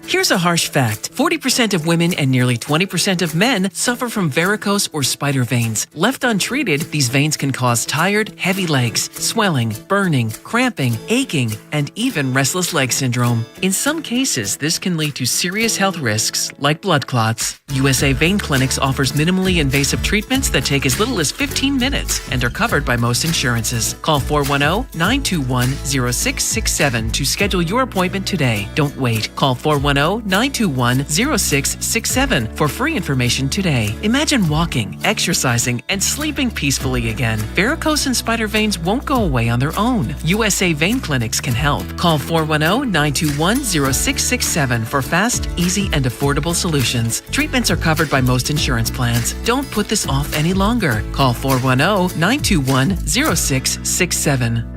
S13: Here's a harsh fact. 40% of women and nearly 20% of men suffer from varicose or spider veins. Left untreated, these veins can cause tired, heavy legs, swelling, burning, cramping, aching, and even restless leg syndrome. In some cases, this can lead to serious health risks like blood clots. USA Vein Clinics offers minimally invasive treatments that take as little as 15 minutes and are covered by most insurances. Call 410-921-0667 to schedule your appointment today. Don't wait. Call 410 410-921-0667 for free information today. Imagine walking, exercising, and sleeping peacefully again. Varicose and spider veins won't go away on their own. USA Vein Clinics can help. Call 410-921-0667 for fast, easy, and affordable solutions. Treatments are covered by most insurance plans. Don't put this off any longer. Call 410-921-0667.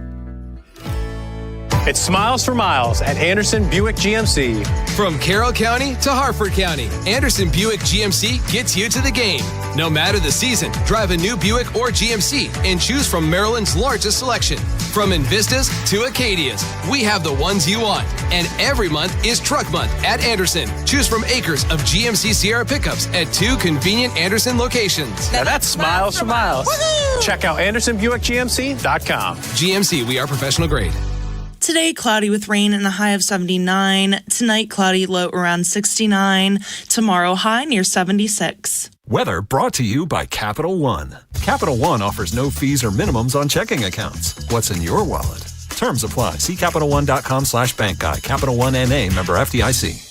S9: It's Smiles for Miles at Anderson Buick GMC.
S14: From Carroll County to Harford County, Anderson Buick GMC gets you to the game. No matter the season, drive a new Buick or GMC and choose from Maryland's largest selection. From Invistas to Acadias, we have the ones you want. And every month is Truck Month at Anderson. Choose from acres of GMC Sierra pickups at 2 convenient Anderson locations.
S9: Now that's Smiles for Miles. Woo-hoo! Check out AndersonBuickGMC.com.
S14: GMC, we are professional grade.
S15: Today, cloudy with rain and a high of 79. Tonight, cloudy, low around 69. Tomorrow, high near 76.
S16: Weather brought to you by Capital One. Capital One offers no fees or minimums on checking accounts. What's in your wallet? Terms apply. See CapitalOne.com/bank guide. Capital One NA, member FDIC.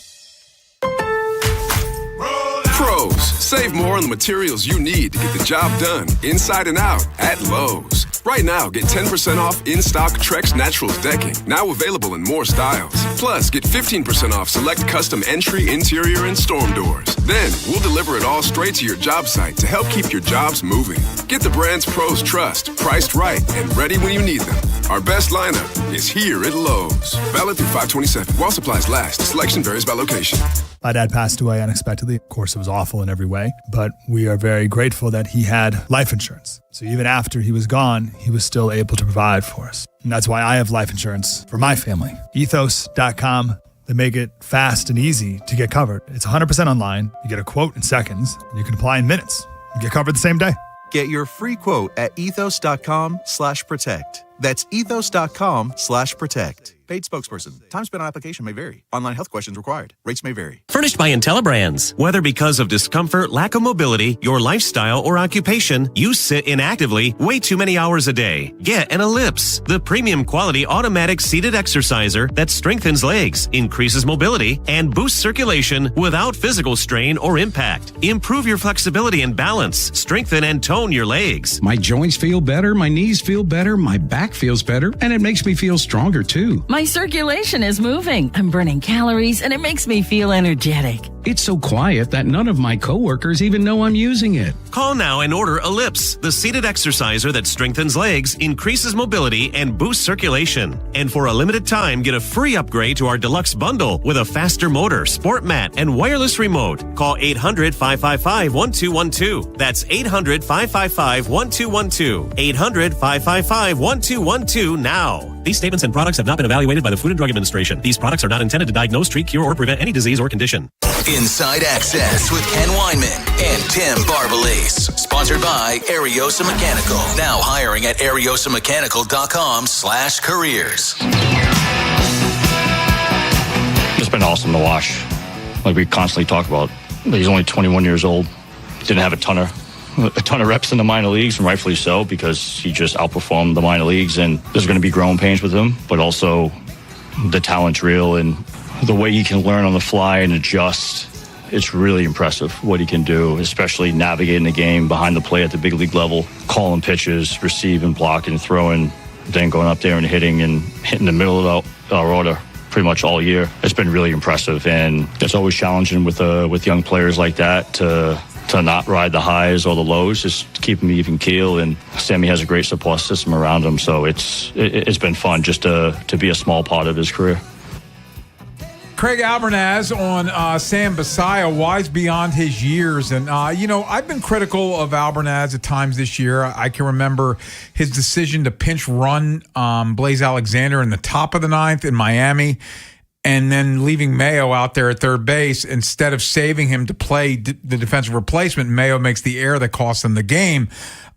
S18: Pros, save more on the materials you need to get the job done inside and out at Lowe's. Right now, get 10% off in-stock Trex Naturals decking, now available in more styles. Plus, get 15% off select custom entry, interior, and storm doors. Then, we'll deliver it all straight to your job site to help keep your jobs moving. Get the brands pros trust, priced right, and ready when you need them. Our best lineup is here at Lowe's. Valid through 5/27. While supplies last, selection varies by location.
S19: My dad passed away unexpectedly. Of course, it was awful in every way, but we are very grateful that he had life insurance. So even after he was gone, he was still able to provide for us. And that's why I have life insurance for my family. Ethos.com. They make it fast and easy to get covered. It's 100% online. You get a quote in seconds. You can apply in minutes. You get covered the same day.
S20: Get your free quote at ethos.com/protect. That's ethos.com/protect. Paid spokesperson. Time spent on application may vary. Online health questions required. Rates may vary.
S8: Furnished by IntelliBrands. Whether because of discomfort, lack of mobility, your lifestyle, or occupation, you sit inactively way too many hours a day. Get an Ellipse, the premium quality automatic seated exerciser that strengthens legs, increases mobility, and boosts circulation without physical strain or impact. Improve your flexibility and balance. Strengthen and tone your legs.
S10: My joints feel better, my knees feel better, my back feels better, and it makes me feel stronger too.
S12: My circulation is moving. I'm burning calories, and it makes me feel energetic.
S10: It's so quiet that none of my coworkers even know I'm using it.
S8: Call now and order Ellipse, the seated exerciser that strengthens legs, increases mobility, and boosts circulation. And for a limited time, get a free upgrade to our deluxe bundle with a faster motor, sport mat, and wireless remote. Call 800-555-1212. That's 800-555-1212. 800-555-1212 now. These statements and products have not been evaluated by the Food and Drug Administration. These products are not intended to diagnose, treat, cure, or prevent any disease or condition.
S3: Inside Access with Ken Weinman and Tim Barbalace. Sponsored by Ariosa Mechanical. Now hiring at ariosamechanical.com/careers.
S11: It's been awesome to watch. Like we constantly talk about, he's only 21 years old. Didn't have a ton of reps in the minor leagues, and rightfully so, because he just outperformed the minor leagues, and there's going to be growing pains with him, but also the talent's real, and the way he can learn on the fly and adjust, it's really impressive what he can do, especially navigating the game behind the plate at the big league level, calling pitches, receiving, blocking, throwing, then going up there and hitting the middle of our order pretty much all year. It's been really impressive, and it's always challenging with young players like that to not ride the highs or the lows, just keep them even keel. And Sammy has a great support system around him, so it's been fun just to be a small part of his career.
S28: Craig Albernaz on Sam Basayo, wise beyond his years. And, I've been critical of Albernaz at times this year. I can remember his decision to pinch run Blaze Alexander in the top of the ninth in Miami, and then leaving Mayo out there at third base instead of saving him to play the defensive replacement. Mayo makes the error that cost them the game.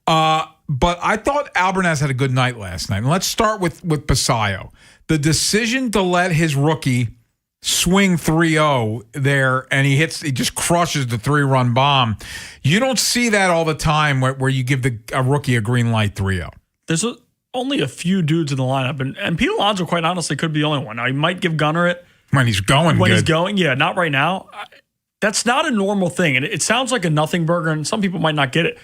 S28: But I thought Albernaz had a good night last night. And let's start with Basayo. The decision to let his rookie swing 3-0 there, and he just crushes the 3-run bomb. You don't see that all the time where you give a rookie a green light 3-0.
S5: There's only a few dudes in the lineup, and Pete Alonso, quite honestly, could be the only one. Now, he might give Gunnar it
S28: When he's going
S5: When
S28: good.
S5: he's going, yeah, not right now. That's not a normal thing. And it sounds like a nothing burger, and some people might not get it.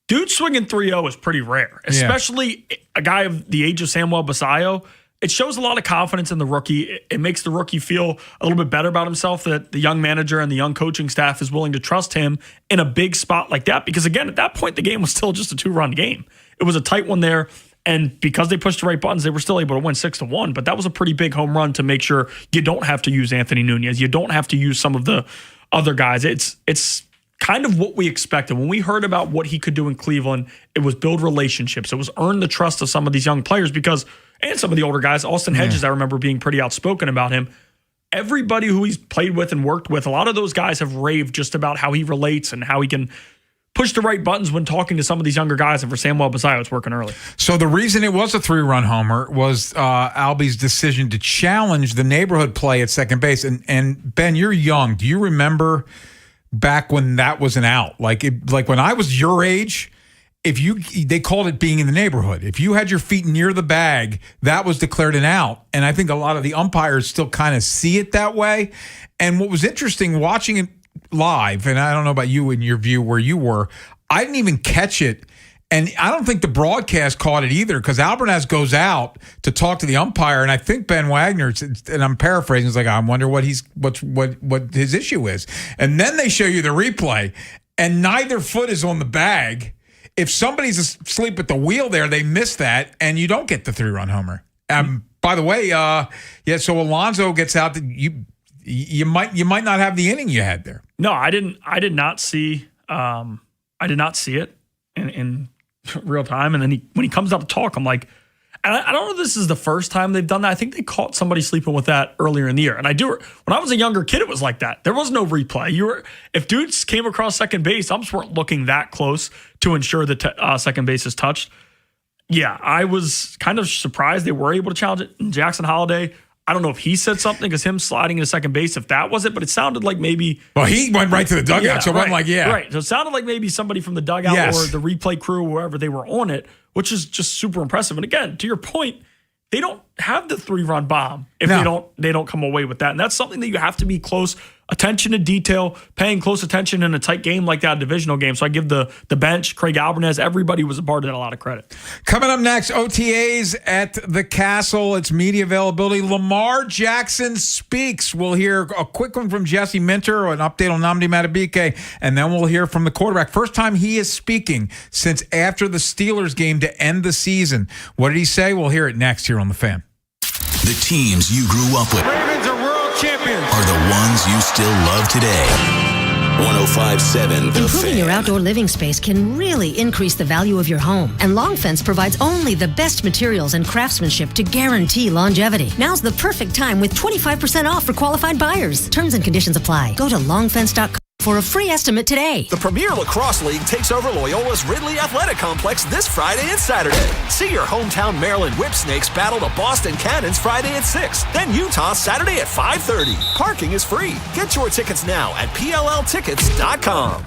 S5: Dude swinging 3-0 is pretty rare, especially a guy of the age of Samuel Basayo. It shows a lot of confidence in the rookie. It makes the rookie feel a little bit better about himself that the young manager and the young coaching staff is willing to trust him in a big spot like that. Because, again, at that point, the game was still just a 2-run game. It was a tight one there. And because they pushed the right buttons, they were still able to win 6-1. But that was a pretty big home run to make sure you don't have to use Anthony Nunez. You don't have to use some of the other guys. It's kind of what we expected. When we heard about what he could do in Cleveland, it was build relationships. It was earn the trust of some of these young players and some of the older guys. Austin Hedges, I remember being pretty outspoken about him. Everybody who he's played with and worked with, a lot of those guys have raved just about how he relates and how he can push the right buttons when talking to some of these younger guys. And for Samuel Basayo, it's working early.
S28: So the reason it was a 3-run homer was Albie's decision to challenge the neighborhood play at second base. And Ben, you're young. Do you remember back when that was an out? Like when I was your age, they called it being in the neighborhood. If you had your feet near the bag, that was declared an out. And I think a lot of the umpires still kind of see it that way. And what was interesting watching it live, and I don't know about you in your view where you were, I didn't even catch it. And I don't think the broadcast caught it either, because Albernaz goes out to talk to the umpire, and I think Ben Wagner, and I'm paraphrasing, is like, I wonder what his issue is. And then they show you the replay, and neither foot is on the bag. If somebody's asleep at the wheel there, they miss that, and you don't get the 3-run homer. By the way, so Alonso gets out. You might not have the inning you had there.
S5: No, I did not see it in real time. And then when he comes out to talk, I'm like, and I don't know if this is the first time they've done that. I think they caught somebody sleeping with that earlier in the year. And when I was a younger kid, it was like that. There was no replay. If dudes came across second base, umps weren't looking that close to ensure that second base is touched. Yeah, I was kind of surprised they were able to challenge it. And Jackson Holliday, I don't know if he said something, because him sliding into second base, if that was it, but it sounded like maybe...
S28: Well, he went right to the dugout, so I'm like, yeah.
S5: Right, so it sounded like maybe somebody from the dugout or the replay crew, wherever they were on it, which is just super impressive. And again, to your point, they don't have the 3-run bomb if they don't come away with that. And that's something that you have to be close, attention to detail, paying close attention in a tight game like that, a divisional game. So I give the bench, Craig Albernaz, everybody was a part of that, a lot of credit.
S28: Coming up next, OTAs at the Castle. It's media availability. Lamar Jackson speaks. We'll hear a quick one from Jesse Minter, an update on Nnamdi Madubuike, and then we'll hear from the quarterback. First time he is speaking since after the Steelers game to end the season. What did he say? We'll hear it next here on The Fan.
S3: The teams you grew up with
S9: Ravens are world champions.
S3: are the ones you still love today. 105.7 The
S1: Improving
S3: Fan.
S1: your outdoor living space can really increase the value of your home. And Long Fence provides only the best materials and craftsmanship to guarantee longevity. Now's the perfect time with 25% off for qualified buyers. Terms and conditions apply. Go to longfence.com for a free estimate today.
S17: The Premier Lacrosse League takes over Loyola's Ridley Athletic Complex this Friday and Saturday. See your hometown Maryland Whipsnakes battle the Boston Cannons Friday at 6. Then Utah Saturday at 5:30. Parking is free. Get your tickets now at PLLtickets.com.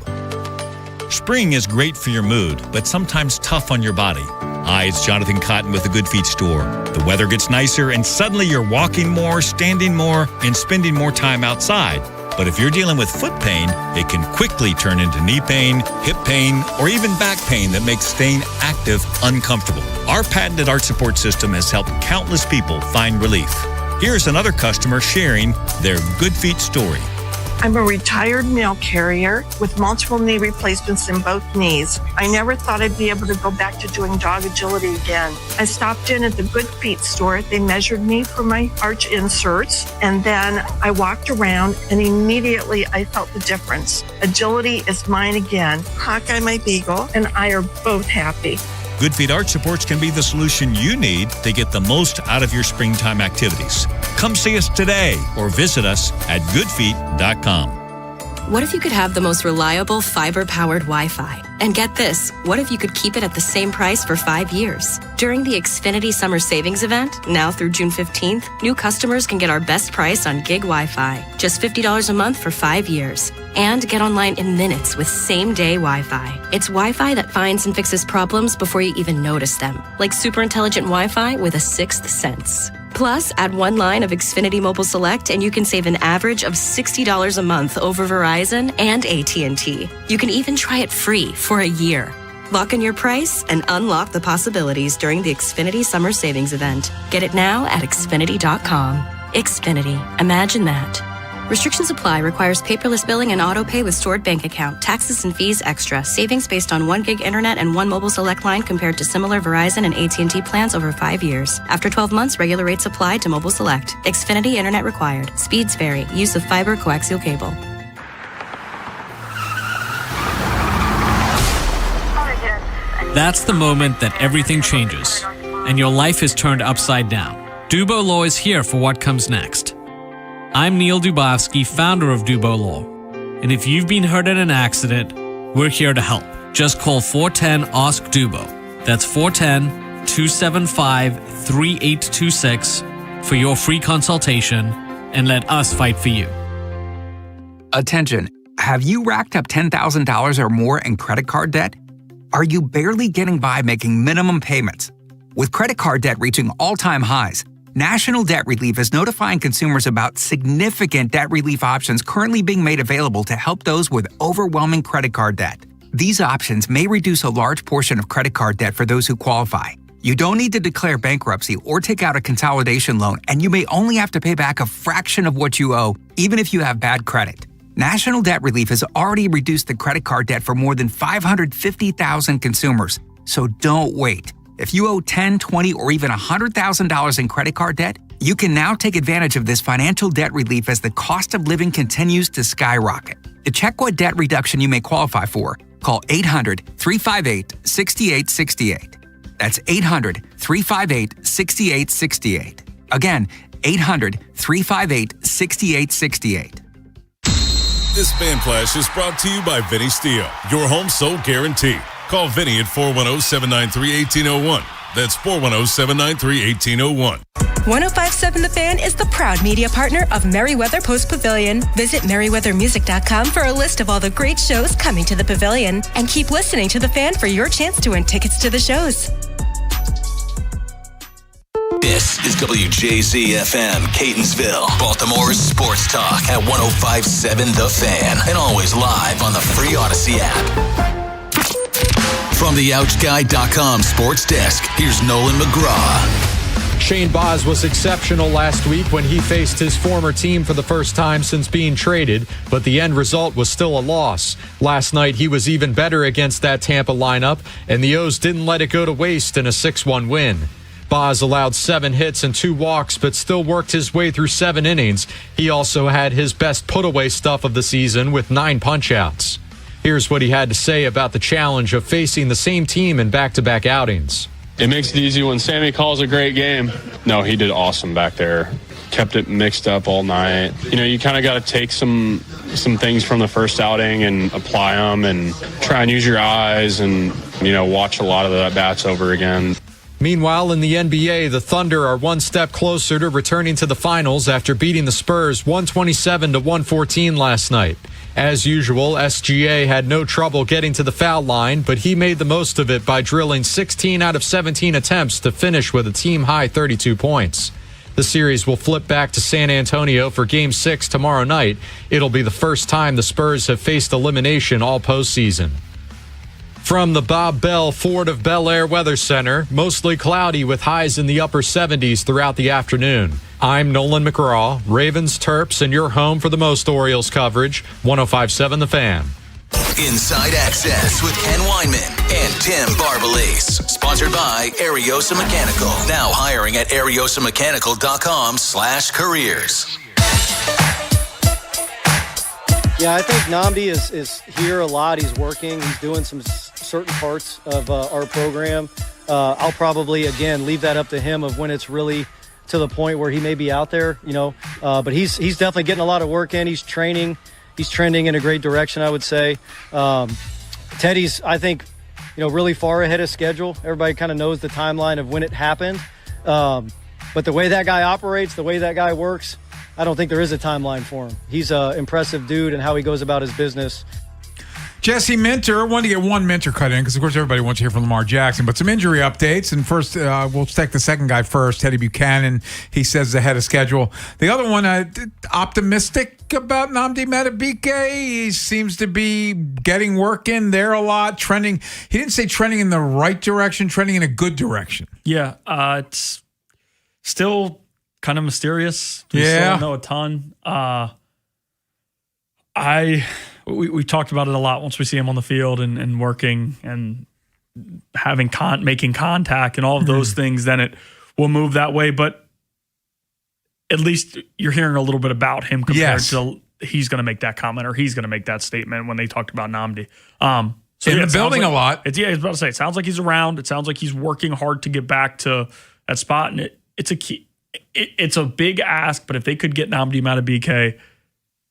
S21: Spring is great for your mood, but sometimes tough on your body. Hi, it's Jonathan Cotton with the Good Feet store. The weather gets nicer and suddenly you're walking more, standing more, and spending more time outside. But if you're dealing with foot pain, it can quickly turn into knee pain, hip pain, or even back pain that makes staying active uncomfortable. Our patented arch support system has helped countless people find relief. Here's another customer sharing their Good Feet story.
S23: I'm a retired mail carrier with multiple knee replacements in both knees. I never thought I'd be able to go back to doing dog agility again. I stopped in at the Good Feet store. They measured me for my arch inserts, and then I walked around, and immediately I felt the difference. Agility is mine again. Hawkeye, my beagle, and I are both happy.
S21: Good Feet Arch Supports can be the solution you need to get the most out of your springtime activities. Come see us today or visit us at goodfeet.com.
S24: What if you could have the most reliable fiber-powered Wi-Fi? And get this, what if you could keep it at the same price for 5 years? During the Xfinity Summer Savings Event, now through June 15th, new customers can get our best price on gig Wi-Fi, just $50 a month for 5 years. And get online in minutes with same-day Wi-Fi. It's Wi-Fi that finds and fixes problems before you even notice them, like super intelligent Wi-Fi with a sixth sense. Plus, add one line of Xfinity Mobile Select and you can save an average of $60 a month over Verizon and AT&T. You can even try it free for a year. Lock in your price and unlock the possibilities during the Xfinity Summer Savings Event. Get it now at Xfinity.com. Xfinity. Imagine that. Restrictions apply. Requires paperless billing and auto pay with stored bank account. Taxes and fees extra. Savings based on 1 gig internet and 1 mobile select line compared to similar Verizon and AT&T plans over 5 years. After 12 months, regular rates apply to mobile select. Xfinity internet required. Speeds vary. Use of fiber coaxial cable.
S2: That's the moment that everything changes and your life is turned upside down. Dubo Law is here for what comes next. I'm Neil Dubovsky, founder of Dubo Law. And if you've been hurt in an accident, we're here to help. Just call 410-ASK-DUBO. That's 410-275-3826 for your free consultation and let us fight for you.
S4: Attention. Have you racked up $10,000 or more in credit card debt? Are you barely getting by making minimum payments? With credit card debt reaching all-time highs, National Debt Relief is notifying consumers about significant debt relief options currently being made available to help those with overwhelming credit card debt. These options may reduce a large portion of credit card debt for those who qualify. You don't need to declare bankruptcy or take out a consolidation loan, and you may only have to pay back a fraction of what you owe, even if you have bad credit. National Debt Relief has already reduced the credit card debt for more than 550,000 consumers, so don't wait. If you owe $10,000, $20,000, or even $100,000 in credit card debt, you can now take advantage of this financial debt relief as the cost of living continues to skyrocket. To check what debt reduction you may qualify for, call 800-358-6868. That's 800-358-6868. Again, 800-358-6868.
S6: This Fan Flash is brought to you by Vinny Steel, your home sold guarantee. Call Vinny at 410-793-1801. That's 410-793-1801.
S7: 105.7 The Fan is the proud media partner of Merriweather Post Pavilion. Visit merriweathermusic.com for a list of all the great shows coming to the pavilion. And keep listening to The Fan for your chance to win tickets to the shows.
S3: This is WJZ-FM, Catonsville, Baltimore's sports talk at 105.7 The Fan, and always live on the free Odyssey app. From the OutGuy.com sports desk, here's Nolan McGraw.
S22: Shane Baz was exceptional last week when he faced his former team for the first time since being traded, but the end result was still a loss. Last night, he was even better against that Tampa lineup, and the O's didn't let it go to waste in a 6-1 win. Baz allowed 7 hits and 2 walks, but still worked his way through 7 innings. He also had his best put-away stuff of the season with 9 punch-outs. Here's what he had to say about the challenge of facing the same team in back-to-back outings.
S25: It makes it easy when Sammy calls a great game. No, he did awesome back there. Kept it mixed up all night. You know, you kind of got to take some things from the first outing and apply them and try and use your eyes and, you know, watch a lot of the at-bats over again.
S22: Meanwhile, in the NBA, the Thunder are one step closer to returning to the finals after beating the Spurs 127-114 last night. As usual, SGA had no trouble getting to the foul line, but he made the most of it by drilling 16 out of 17 attempts to finish with a team-high 32 points. The series will flip back to San Antonio for Game 6 tomorrow night. It'll be the first time the Spurs have faced elimination all postseason. From the Bob Bell Ford of Bel Air Weather Center, mostly cloudy with highs in the upper 70s throughout the afternoon. I'm Nolan McGraw, Ravens, Terps, and your home for the most Orioles coverage, 105.7 The Fan.
S3: Inside Access with Ken Weinman and Tim Barbalese. Sponsored by Ariosa Mechanical. Now hiring at ariosamechanical.com/careers.
S26: Yeah, I think Nnamdi is here a lot. He's working. He's doing some certain parts of our program. I'll probably, again, leave that up to him of when it's really to the point where he may be out there, you know. But he's definitely getting a lot of work in. He's training. He's trending in a great direction, I would say. Teddy's, I think, you know, really far ahead of schedule. Everybody kind of knows the timeline of when it happened. But the way that guy operates, the way that guy works, I don't think there is a timeline for him. He's an impressive dude and how he goes about his business.
S28: Jesse Minter, wanted to get one Minter cut in because, of course, everybody wants to hear from Lamar Jackson. But some injury updates. And first, we'll take the second guy first, Teddy Buchanan. He says ahead of schedule. The other one, optimistic about Nnamdi Madubuike. He seems to be getting work in there a lot, trending. He didn't say trending in the right direction, trending in a good direction.
S5: Yeah, it's still kind of mysterious. We still don't know a ton. We talked about it a lot once we see him on the field and working and having making contact and all of those things, then it will move that way. But at least you're hearing a little bit about him compared to he's going to make that comment or he's going to make that statement when they talked about Nnamdi. So
S28: in the building a lot.
S5: I was about to say, it sounds like he's around. It sounds like he's working hard to get back to that spot. And it's a key. It's a big ask, but if they could get Nnamdi Madubuike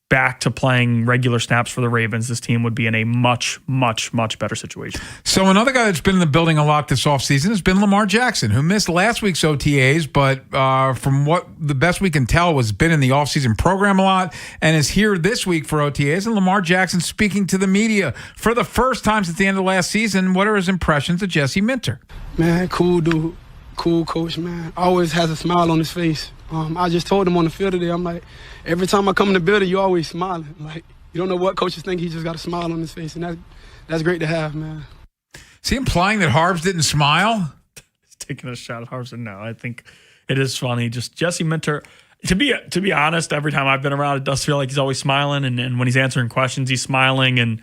S5: back to playing regular snaps for the Ravens, this team would be in a much, much, much better situation.
S28: So another guy that's been in the building a lot this offseason has been Lamar Jackson, who missed last week's OTAs, but from what the best we can tell was been in the offseason program a lot and is here this week for OTAs. And Lamar Jackson speaking to the media for the first time since the end of last season. What are his impressions of Jesse Minter?
S13: Man, cool dude. Cool coach, man. Always has a smile on his face. I just told him on the field today, I'm like, every time I come in the building, you always smiling. Like, you don't know what coaches think. He just got a smile on his face, and that's great to have, man.
S28: Is he implying that Harbs didn't smile?
S5: He's taking a shot at Harbs. No, I think it is funny. Just Jesse Minter, to be honest, every time I've been around, it does feel like he's always smiling, and when he's answering questions, he's smiling, and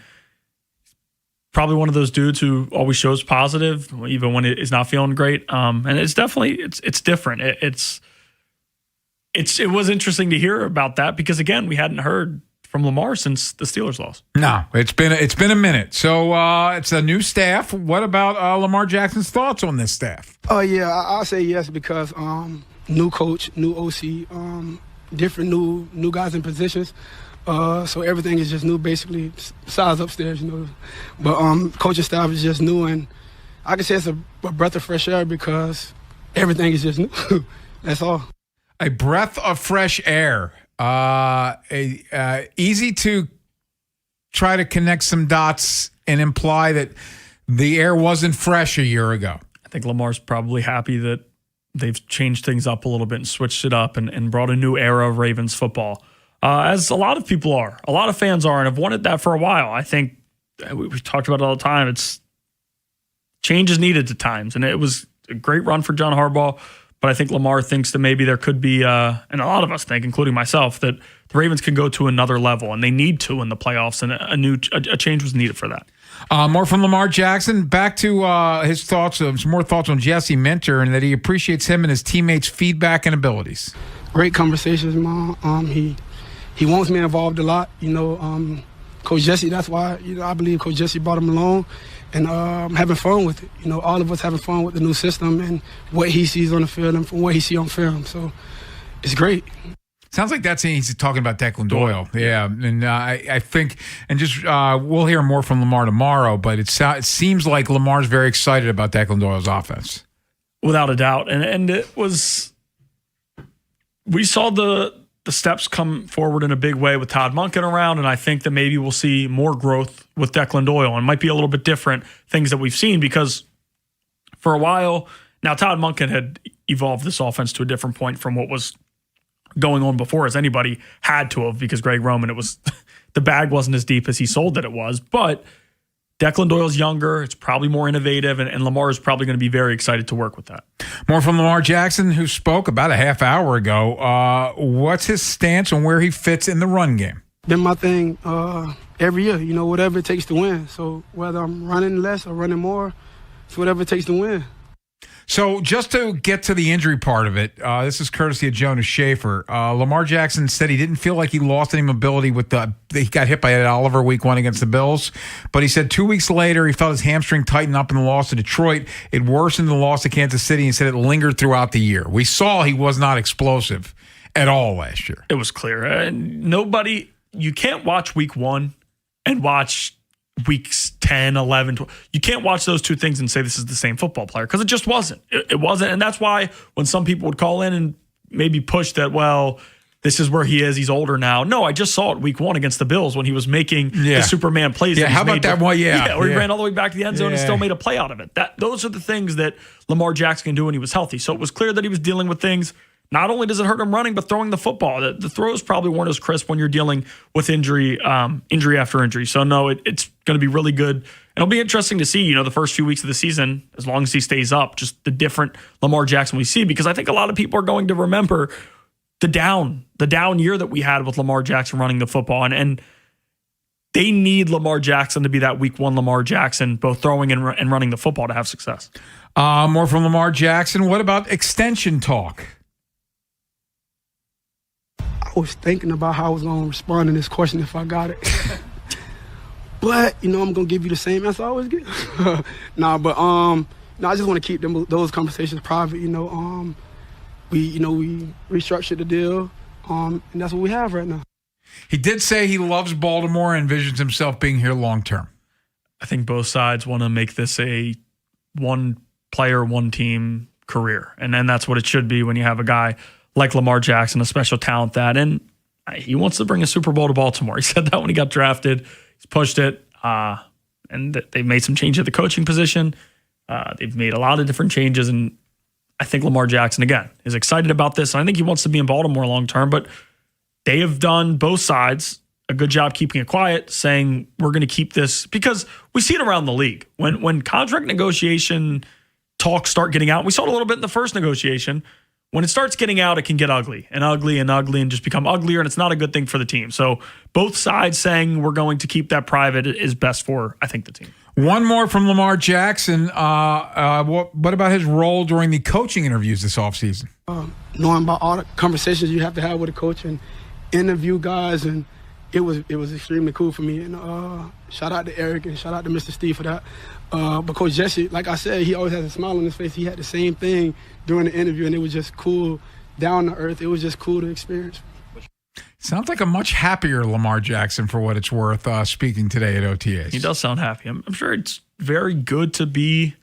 S5: probably one of those dudes who always shows positive, even when it is not feeling great. And it's definitely it's different. It was interesting to hear about that because again, we hadn't heard from Lamar since the Steelers loss.
S28: No, it's been a minute. So it's a new staff. What about Lamar Jackson's thoughts on this staff?
S13: Oh yeah, I'll say yes because new coach, new OC, different new guys in positions. So everything is just new, basically, besides upstairs, you know. But coaching staff is just new, and I can say it's a breath of fresh air because everything is just new. That's all.
S28: A breath of fresh air. Easy to try to connect some dots and imply that the air wasn't fresh a year ago.
S5: I think Lamar's probably happy that they've changed things up a little bit and switched it up and brought a new era of Ravens football. As a lot of people are. A lot of fans are and have wanted that for a while. I think we've talked about it all the time. It's change is needed at times. And it was a great run for John Harbaugh. But I think Lamar thinks that maybe there could be, and a lot of us think, including myself, that the Ravens can go to another level, and they need to in the playoffs, and a change was needed for that.
S28: More from Lamar Jackson. Back to his thoughts, some more thoughts on Jesse Minter, and that he appreciates him and his teammates' feedback and abilities.
S13: Great conversations, Mom. He wants me involved a lot. You know, Coach Jesse. That's why I believe Coach Jesse brought him along. And having fun with it. You know, all of us having fun with the new system and what he sees on the field and from what he sees on film. So it's great.
S28: Sounds like that's he's talking about Declan Doyle. Yeah. And I think, and just we'll hear more from Lamar tomorrow, but it seems like Lamar's very excited about Declan Doyle's offense.
S5: Without a doubt. And it was, we saw the steps come forward in a big way with Todd Monken around, and I think that maybe we'll see more growth with Declan Doyle, and might be a little bit different things that we've seen because for a while now, Todd Monken had evolved this offense to a different point from what was going on before, as anybody had to have, because Greg Roman, it was the bag wasn't as deep as he sold that it was, but Declan Doyle's younger. It's probably more innovative, and Lamar is probably going to be very excited to work with that.
S28: More from Lamar Jackson, who spoke about a half hour ago. What's his stance on where he fits in the run game?
S13: Been my thing every year, you know, whatever it takes to win. So whether I'm running less or running more, it's whatever it takes to win.
S28: So just to get to the injury part of it, this is courtesy of Jonas Schaefer. Lamar Jackson said he didn't feel like he lost any mobility he got hit by Ed Oliver week 1 against the Bills. But he said 2 weeks later, he felt his hamstring tighten up in the loss to Detroit. It worsened the loss to Kansas City and said it lingered throughout the year. We saw he was not explosive at all last year.
S5: It was clear. You can't watch week 1 and watch weeks 10, 11, 12. You can't watch those two things and say this is the same football player because it just wasn't. It wasn't. And that's why when some people would call in and maybe push that, well, this is where he is. He's older now. No, I just saw it week 1 against the Bills when he was making the Superman plays.
S28: Yeah, how about that one? Yeah.
S5: Where he ran all the way back to the end zone and still made a play out of it. Those are the things that Lamar Jackson can do when he was healthy. So it was clear that he was dealing with things. Not only does it hurt him running, but throwing the football. The throws probably weren't as crisp when you're dealing with injury after injury. So no, it's going to be really good. It'll be interesting to see, the first few weeks of the season, as long as he stays up, just the different Lamar Jackson we see, because I think a lot of people are going to remember the down year that we had with Lamar Jackson running the football. And they need Lamar Jackson to be that week 1 Lamar Jackson, both throwing and running the football to have success.
S28: More from Lamar Jackson. What about extension talk?
S13: I was thinking about how I was going to respond to this question if I got it. But, I'm going to give you the same answer I always get. I just want to keep those conversations private. We restructured the deal, and that's what we have right now.
S28: He did say he loves Baltimore and envisions himself being here long term.
S5: I think both sides want to make this a one player, one team career. And then that's what it should be when you have a guy like Lamar Jackson, a special talent and he wants to bring a Super Bowl to Baltimore. He said that when he got drafted. He's pushed it. And they've made some change at the coaching position. They've made a lot of different changes. And I think Lamar Jackson, again, is excited about this. And I think he wants to be in Baltimore long term. But they have done, both sides, a good job keeping it quiet, saying we're going to keep this. Because we see it around the league. When contract negotiation talks start getting out, we saw it a little bit in the first negotiation. When it starts getting out, it can get ugly and just become uglier, and it's not a good thing for the team. So both sides saying we're going to keep that private is best for, I think, the team.
S28: One more from Lamar Jackson. What about his role during the coaching interviews this offseason?
S13: Knowing about all the conversations you have to have with a coach and interview guys, and it was extremely cool for me. And shout out to Eric and shout out to Mr. Steve for that. But Coach Jesse, like I said, he always has a smile on his face. He had the same thing during the interview, and it was just cool, down to earth. It was just cool to experience.
S28: Sounds like a much happier Lamar Jackson, for what it's worth, speaking today at OTAs.
S5: He does sound happy. I'm sure it's very good to be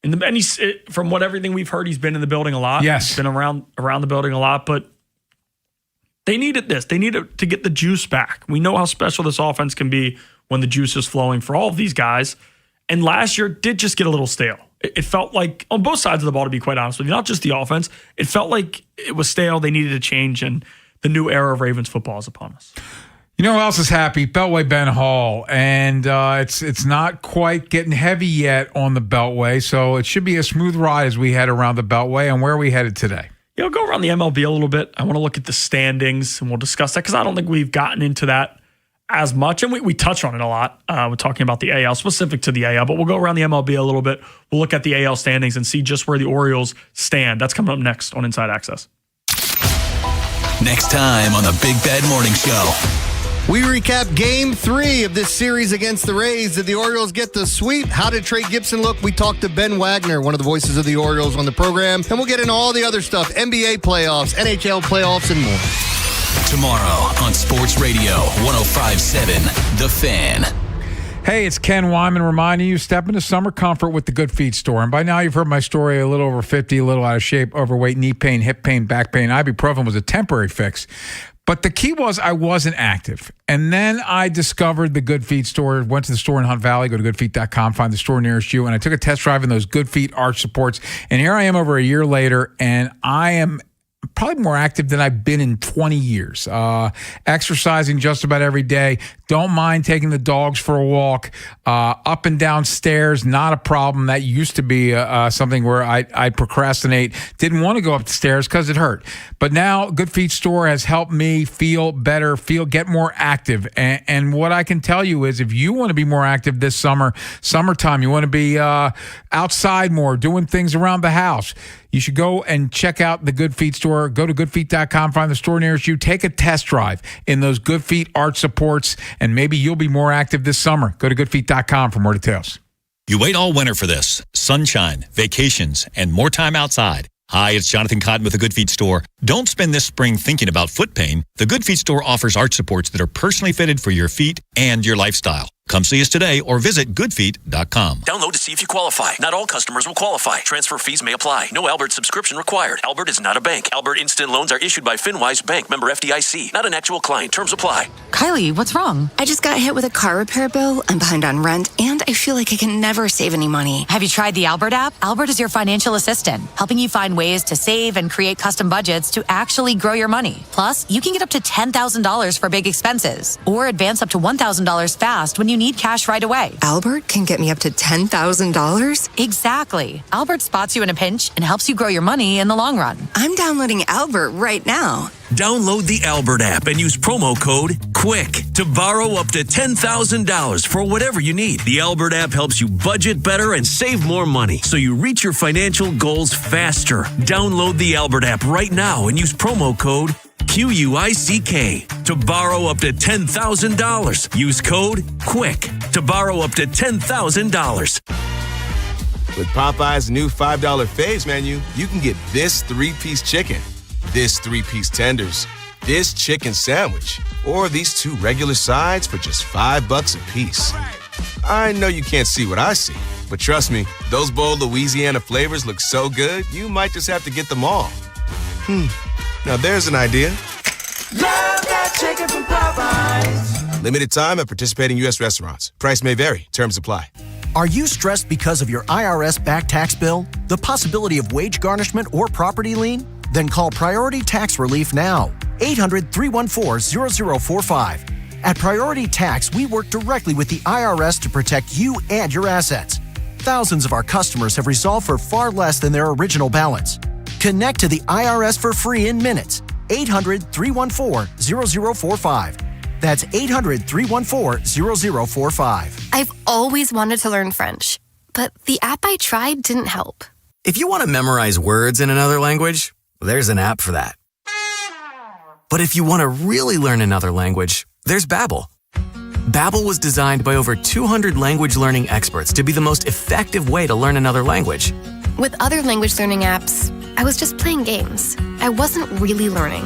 S5: in the. And from everything we've heard, he's been in the building a lot.
S28: Yes,
S5: he's been around the building a lot. But they needed this. They needed to get the juice back. We know how special this offense can be when the juice is flowing for all of these guys. And last year did just get a little stale. It felt like, on both sides of the ball, to be quite honest with you, not just the offense, it felt like it was stale. They needed a change, and the new era of Ravens football is upon us.
S28: You know who else is happy? Beltway Ben Hall. And it's not quite getting heavy yet on the Beltway, so it should be a smooth ride as we head around the Beltway. And where are we headed today?
S5: I'll go around the MLB a little bit. I want to look at the standings, and we'll discuss that because I don't think we've gotten into that as much, and we touch on it a lot. We're talking about the AL, specific to the AL, but we'll go around the MLB a little bit. We'll look at the AL standings and see just where the Orioles stand. That's coming up next on Inside Access.
S3: Next time on the Big Bad Morning Show.
S12: We recap Game 3 of this series against the Rays. Did the Orioles get the sweep? How did Trey Gibson look? We talked to Ben Wagner, one of the voices of the Orioles, on the program. And we'll get into all the other stuff, NBA playoffs, NHL playoffs, and more.
S3: Tomorrow on Sports Radio 105.7 The Fan.
S28: Hey, it's Ken Wyman reminding you, step into summer comfort with the Good Feet store. And by now you've heard my story, a little over 50, a little out of shape, overweight, knee pain, hip pain, back pain. Ibuprofen was a temporary fix. But the key was I wasn't active. And then I discovered the Good Feet store, went to the store in Hunt Valley, go to goodfeet.com, find the store nearest you, and I took a test drive in those Good Feet arch supports. And here I am over a year later, and I am probably more active than I've been in 20 years. Exercising just about every day. Don't mind taking the dogs for a walk. Up and down stairs, not a problem. That used to be something where I'd procrastinate. Didn't want to go up the stairs because it hurt. But now Good Feet store has helped me feel better, get more active. And what I can tell you is if you want to be more active this summertime, you want to be outside more, doing things around the house, you should go and check out the Good Feet store. Go to goodfeet.com, find the store nearest you. Take a test drive in those Good Feet arch supports, and maybe you'll be more active this summer. Go to goodfeet.com for more details.
S21: You wait all winter for this. Sunshine, vacations, and more time outside. Hi, it's Jonathan Cotton with the Good Feet store. Don't spend this spring thinking about foot pain. The Good Feet store offers arch supports that are personally fitted for your feet and your lifestyle. Come see us today or visit goodfeet.com.
S17: Download to see if you qualify. Not all customers will qualify. Transfer fees may apply. No Albert subscription required. Albert is not a bank. Albert Instant Loans are issued by FinWise Bank, member FDIC. Not an actual client. Terms apply.
S10: Kylie, what's wrong? I just got hit with a car repair bill. I'm behind on rent, and I feel like I can never save any money.
S14: Have you tried the Albert app? Albert is your financial assistant, helping you find ways to save and create custom budgets to actually grow your money. Plus, you can get up to $10,000 for big expenses or advance up to $1,000 fast when you need cash right away.
S10: Albert can get me up to $10,000?
S14: Exactly. Albert spots you in a pinch and helps you grow your money in the long run.
S10: I'm downloading Albert right now.
S17: Download the Albert app and use promo code QUICK to borrow up to $10,000 for whatever you need. The Albert app helps you budget better and save more money so you reach your financial goals faster. Download the Albert app right now and use promo code QUICK to borrow up to $10,000. Use code QUICK to borrow up to $10,000.
S15: With Popeye's new $5 faves menu, you can get this 3-piece chicken, this 3-piece tenders, this chicken sandwich, or these 2 regular sides for just $5 a piece. I know you can't see what I see, but trust me, those bold Louisiana flavors look so good, you might just have to get them all. Now there's an idea.
S16: Love that chicken from Popeyes.
S15: Limited time at participating U.S. restaurants. Price may vary. Terms apply.
S18: Are you stressed because of your IRS back tax bill, the possibility of wage garnishment, or property lien? Then call Priority Tax Relief now. 800-314-0045. At Priority Tax, we work directly with the IRS to protect you and your assets. Thousands of our customers have resolved for far less than their original balance. Connect to the IRS for free in minutes. 800-314-0045. That's 800-314-0045.
S19: I've always wanted to learn French, but the app I tried didn't help.
S20: If you want to memorize words in another language, there's an app for that. But if you want to really learn another language, there's Babbel. Babbel was designed by over 200 language learning experts to be the most effective way to learn another language.
S19: With other language learning apps, I was just playing games. I wasn't really learning.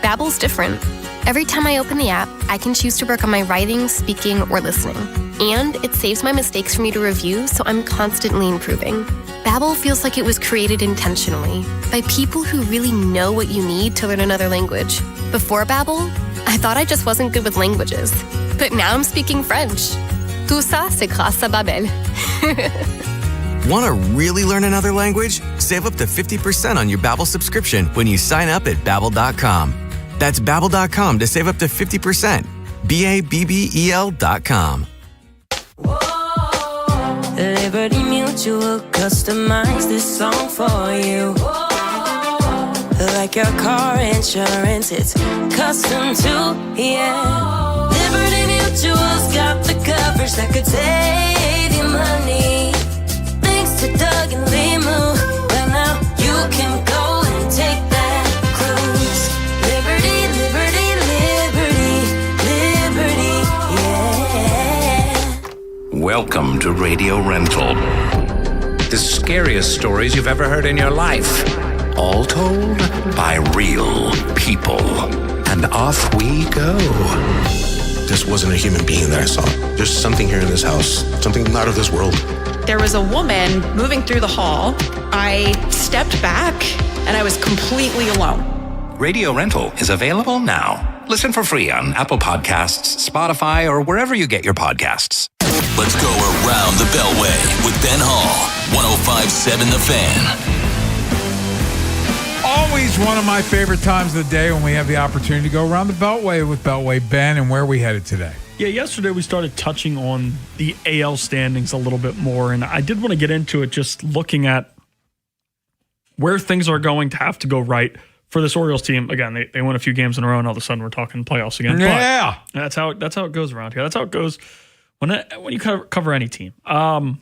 S19: Babbel's different. Every time I open the app, I can choose to work on my writing, speaking, or listening. And it saves my mistakes for me to review, so I'm constantly improving. Babbel feels like it was created intentionally by people who really know what you need to learn another language. Before Babbel, I thought I just wasn't good with languages. But now I'm speaking French. Tout ça, c'est grâce à Babbel.
S20: Want to really learn another language? Save up to 50% on your Babbel subscription when you sign up at Babbel.com. That's Babbel.com to save up to 50%. Babbel.com.
S27: Liberty Mutual customized this song for you. Like your car insurance, it's custom too, yeah. Liberty Mutual's got the coverage that could save you money. Thanks to Doug and Limu, well now you can go and take that cruise. Liberty, liberty, liberty, liberty, yeah.
S29: Welcome to Radio Rental. The scariest stories you've ever heard in your life. All told by real people. And off we go.
S30: This wasn't a human being that I saw. There's something here in this house, something not of this world.
S31: There was a woman moving through the hall. I stepped back and I was completely alone.
S29: Radio Rental is available now. Listen for free on Apple Podcasts, Spotify, or wherever you get your podcasts.
S3: Let's go around the Beltway with Ben Hall, 105.7 The Fan.
S28: Always one of my favorite times of the day when we have the opportunity to go around the Beltway with Beltway Ben. And where are we headed today?
S5: Yeah, yesterday we started touching on the AL standings a little bit more, and I did want to get into it just looking at where things are going to have to go right for this Orioles team. Again, they won a few games in a row, and all of a sudden we're talking playoffs again.
S28: Yeah.
S5: But that's how it goes around here. That's how it goes when you cover any team. I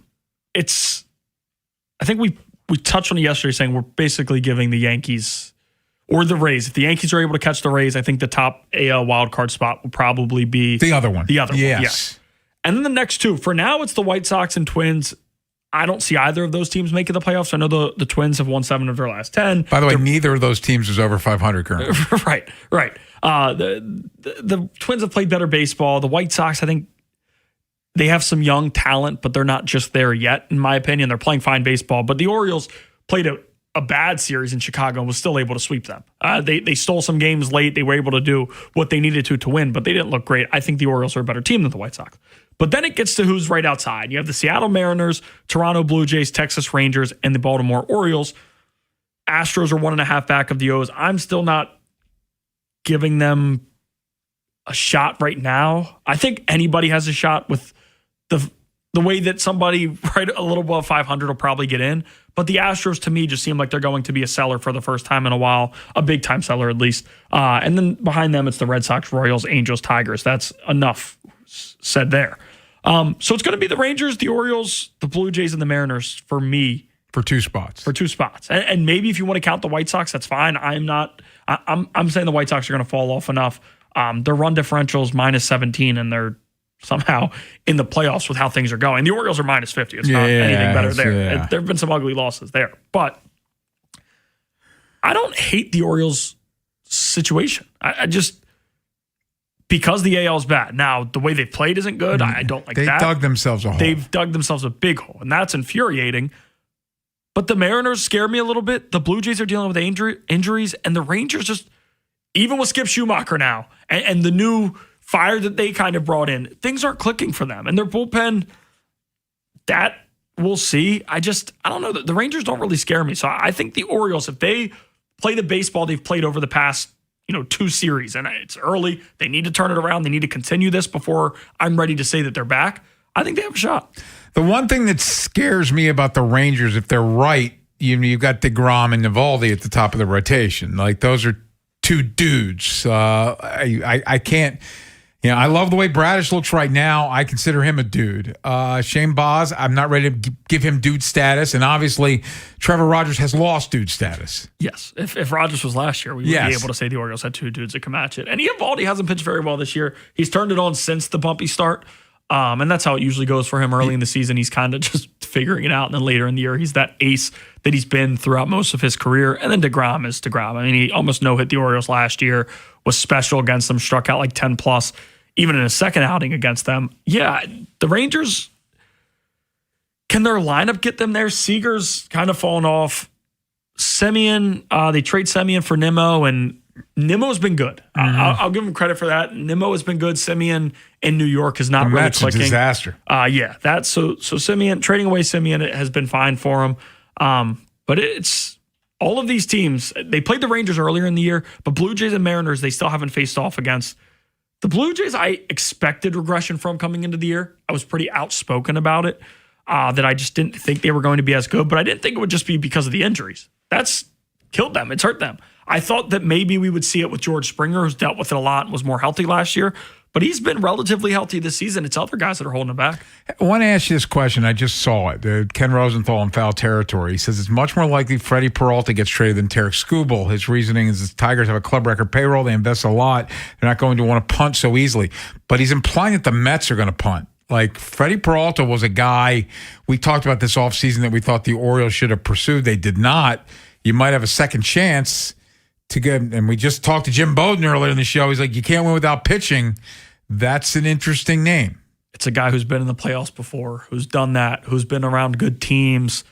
S5: think we touched on it yesterday saying we're basically giving the Yankees or the Rays. If the Yankees are able to catch the Rays, I think the top AL wildcard spot will probably be
S28: the other one.
S5: Yes.
S28: One, yes.
S5: And then the next two. For now, it's the White Sox and Twins. I don't see either of those teams making the playoffs. I know the Twins have won 7 of their last 10.
S28: By the way, neither of those teams is over 500 currently.
S5: Right. The Twins have played better baseball. The White Sox, I think, they have some young talent, but they're not just there yet, in my opinion. They're playing fine baseball, but the Orioles played a bad series in Chicago and was still able to sweep them. They stole some games late. They were able to do what they needed to win, but they didn't look great. I think the Orioles are a better team than the White Sox. But then it gets to who's right outside. You have the Seattle Mariners, Toronto Blue Jays, Texas Rangers, and the Baltimore Orioles. Astros are 1.5 back of the O's. I'm still not giving them a shot right now. I think anybody has a shot with the way that somebody right a little above 500 will probably get in. But the Astros, to me, just seem like they're going to be a seller for the first time in a while, a big-time seller at least. And then behind them, it's the Red Sox, Royals, Angels, Tigers. That's enough said there. So it's going to be the Rangers, the Orioles, the Blue Jays, and the Mariners for me.
S28: For 2 spots.
S5: For 2 spots. And maybe if you want to count the White Sox, that's fine. I'm saying the White Sox are going to fall off enough. Their run differential is -17, and they're somehow in the playoffs with how things are going. The Orioles are -50. It's not anything better there.
S28: Yeah.
S5: There have been some ugly losses there. But I don't hate the Orioles situation. I just, because the AL is bad. Now, the way they've played isn't good. I don't like that.
S28: They dug themselves a hole.
S5: They've dug themselves a big hole, and that's infuriating. But the Mariners scare me a little bit. The Blue Jays are dealing with injuries, and the Rangers just, even with Skip Schumacher now, and the new fire that they kind of brought in, things aren't clicking for them. And their bullpen, that we'll see. I don't know. The Rangers don't really scare me. So I think the Orioles, if they play the baseball they've played over the past 2 series, and it's early, they need to turn it around. They need to continue this before I'm ready to say that they're back. I think they have a shot.
S28: The one thing that scares me about the Rangers, if they're right, you've got DeGrom and Eovaldi at the top of the rotation. Like, those are 2 dudes. I can't. I love the way Bradish looks right now. I consider him a dude. Shane Baz, I'm not ready to give him dude status. And obviously, Trevor Rogers has lost dude status.
S5: Yes. If Rogers was last year, we would be able to say the Orioles had 2 dudes that can match it. And Eovaldi hasn't pitched very well this year. He's turned it on since the bumpy start. And that's how it usually goes for him early in the season. He's kind of just figuring it out. And then later in the year, he's that ace that he's been throughout most of his career. And then DeGrom is DeGrom. I mean, he almost no-hit the Orioles last year, was special against them, struck out like 10+, even in his second outing against them. Yeah, the Rangers, can their lineup get them there? Seager's kind of fallen off. Semien, they trade Semien for Nimmo, and Nimmo's been good. I'll give him credit for that. Nimmo has been good. Semien in New York is not really
S28: Mets
S5: clicking.
S28: A disaster.
S5: So Semien, trading away Semien, it has been fine for him. But it's all of these teams. They played the Rangers earlier in the year, but Blue Jays and Mariners, they still haven't faced off against. The Blue Jays, I expected regression from coming into the year. I was pretty outspoken about it, that I just didn't think they were going to be as good, but I didn't think it would just be because of the injuries. That's killed them. It's hurt them. I thought that maybe we would see it with George Springer, who's dealt with it a lot and was more healthy last year, but he's been relatively healthy this season. It's other guys that are holding him back.
S28: I want to ask you this question. I just saw it. Ken Rosenthal in Foul Territory. He says it's much more likely Freddie Peralta gets traded than Tarek Skubal. His reasoning is the Tigers have a club record payroll. They invest a lot. They're not going to want to punt so easily. But he's implying that the Mets are going to punt. Like, Freddie Peralta was a guy, we talked about this offseason, that we thought the Orioles should have pursued. They did not. You might have a second chance to get, and we just talked to Jim Bowden earlier in the show. He's like, you can't win without pitching. That's an interesting name.
S5: It's a guy who's been in the playoffs before, who's done that, who's been around good teams,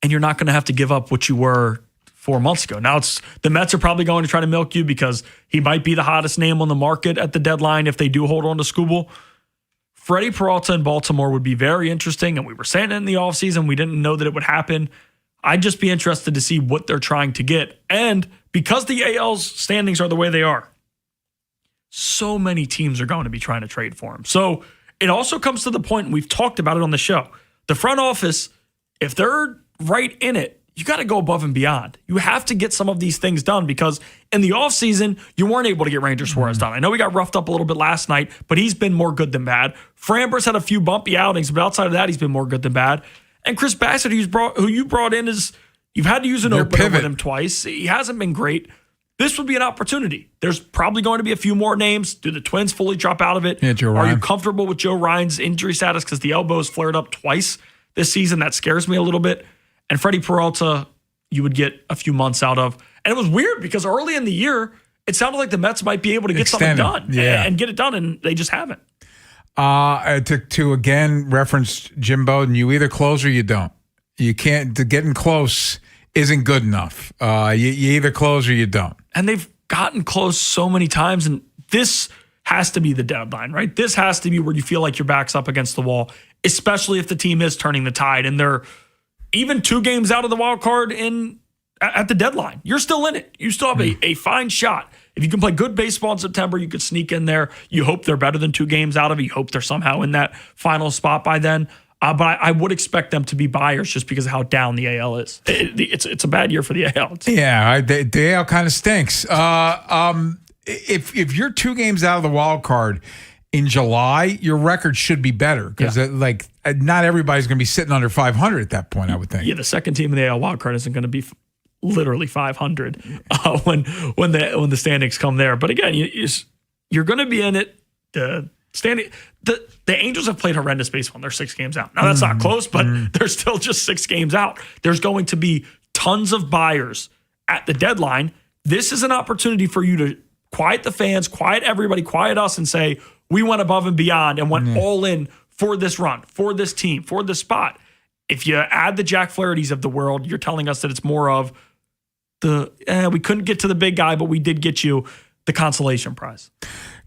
S5: and you're not going to have to give up what you were 4 months ago. Now, the Mets are probably going to try to milk you because he might be the hottest name on the market at the deadline if they do hold on to Skubal. Freddie Peralta in Baltimore would be very interesting, and we were saying it in the offseason. We didn't know that it would happen. I'd just be interested to see what they're trying to get. And because the AL's standings are the way they are, so many teams are going to be trying to trade for him. So it also comes to the point, and we've talked about it on the show, the front office, if they're right in it, you got to go above and beyond. You have to get some of these things done because in the offseason, you weren't able to get Ranger Suarez done. I know he got roughed up a little bit last night, but he's been more good than bad. Framber's had a few bumpy outings, but outside of that, he's been more good than bad. And Chris Bassett, who you brought in, you've had to use an opener with him twice. He hasn't been great. This would be an opportunity. There's probably going to be a few more names. Do the Twins fully drop out of it?
S28: Yeah, Joe
S5: Are
S28: Ryan.
S5: you comfortable with Joe Ryan's injury status because the elbow's flared up twice this season? That scares me a little bit. And Freddie Peralta, you would get a few months out of. And it was weird because early in the year, it sounded like the Mets might be able to get something done and get it done, and they just haven't.
S28: To again reference Jim Bowden, you either close or you don't. You can't. Getting close isn't good enough. You either close or you don't.
S5: And they've gotten close so many times, and this has to be the deadline, right? This has to be where you feel like your back's up against the wall, especially if the team is turning the tide and they're even 2 games out of the wild card at the deadline. You're still in it. You still have a fine shot. If you can play good baseball in September, you could sneak in there. You hope they're better than 2 games out of it. You hope they're somehow in that final spot by then. But I would expect them to be buyers just because of how down the AL is. It's a bad year for the AL.
S28: The AL kind of stinks. If you're 2 games out of the wild card in July, your record should be better because not everybody's going to be sitting under 500 at that point, I would think.
S5: Yeah, the second team in the AL wild card isn't going to be literally 500 when the standings come there. But again, you're going to be in it. The Angels have played horrendous baseball and they're 6 games out. Now that's not close, but they're still just 6 games out. There's going to be tons of buyers at the deadline. This is an opportunity for you to quiet the fans, quiet everybody, quiet us, and say, we went above and beyond and went all in for this run, for this team, for this spot. If you add the Jack Flaherty's of the world, you're telling us that it's more of we couldn't get to the big guy, but we did get you the consolation prize.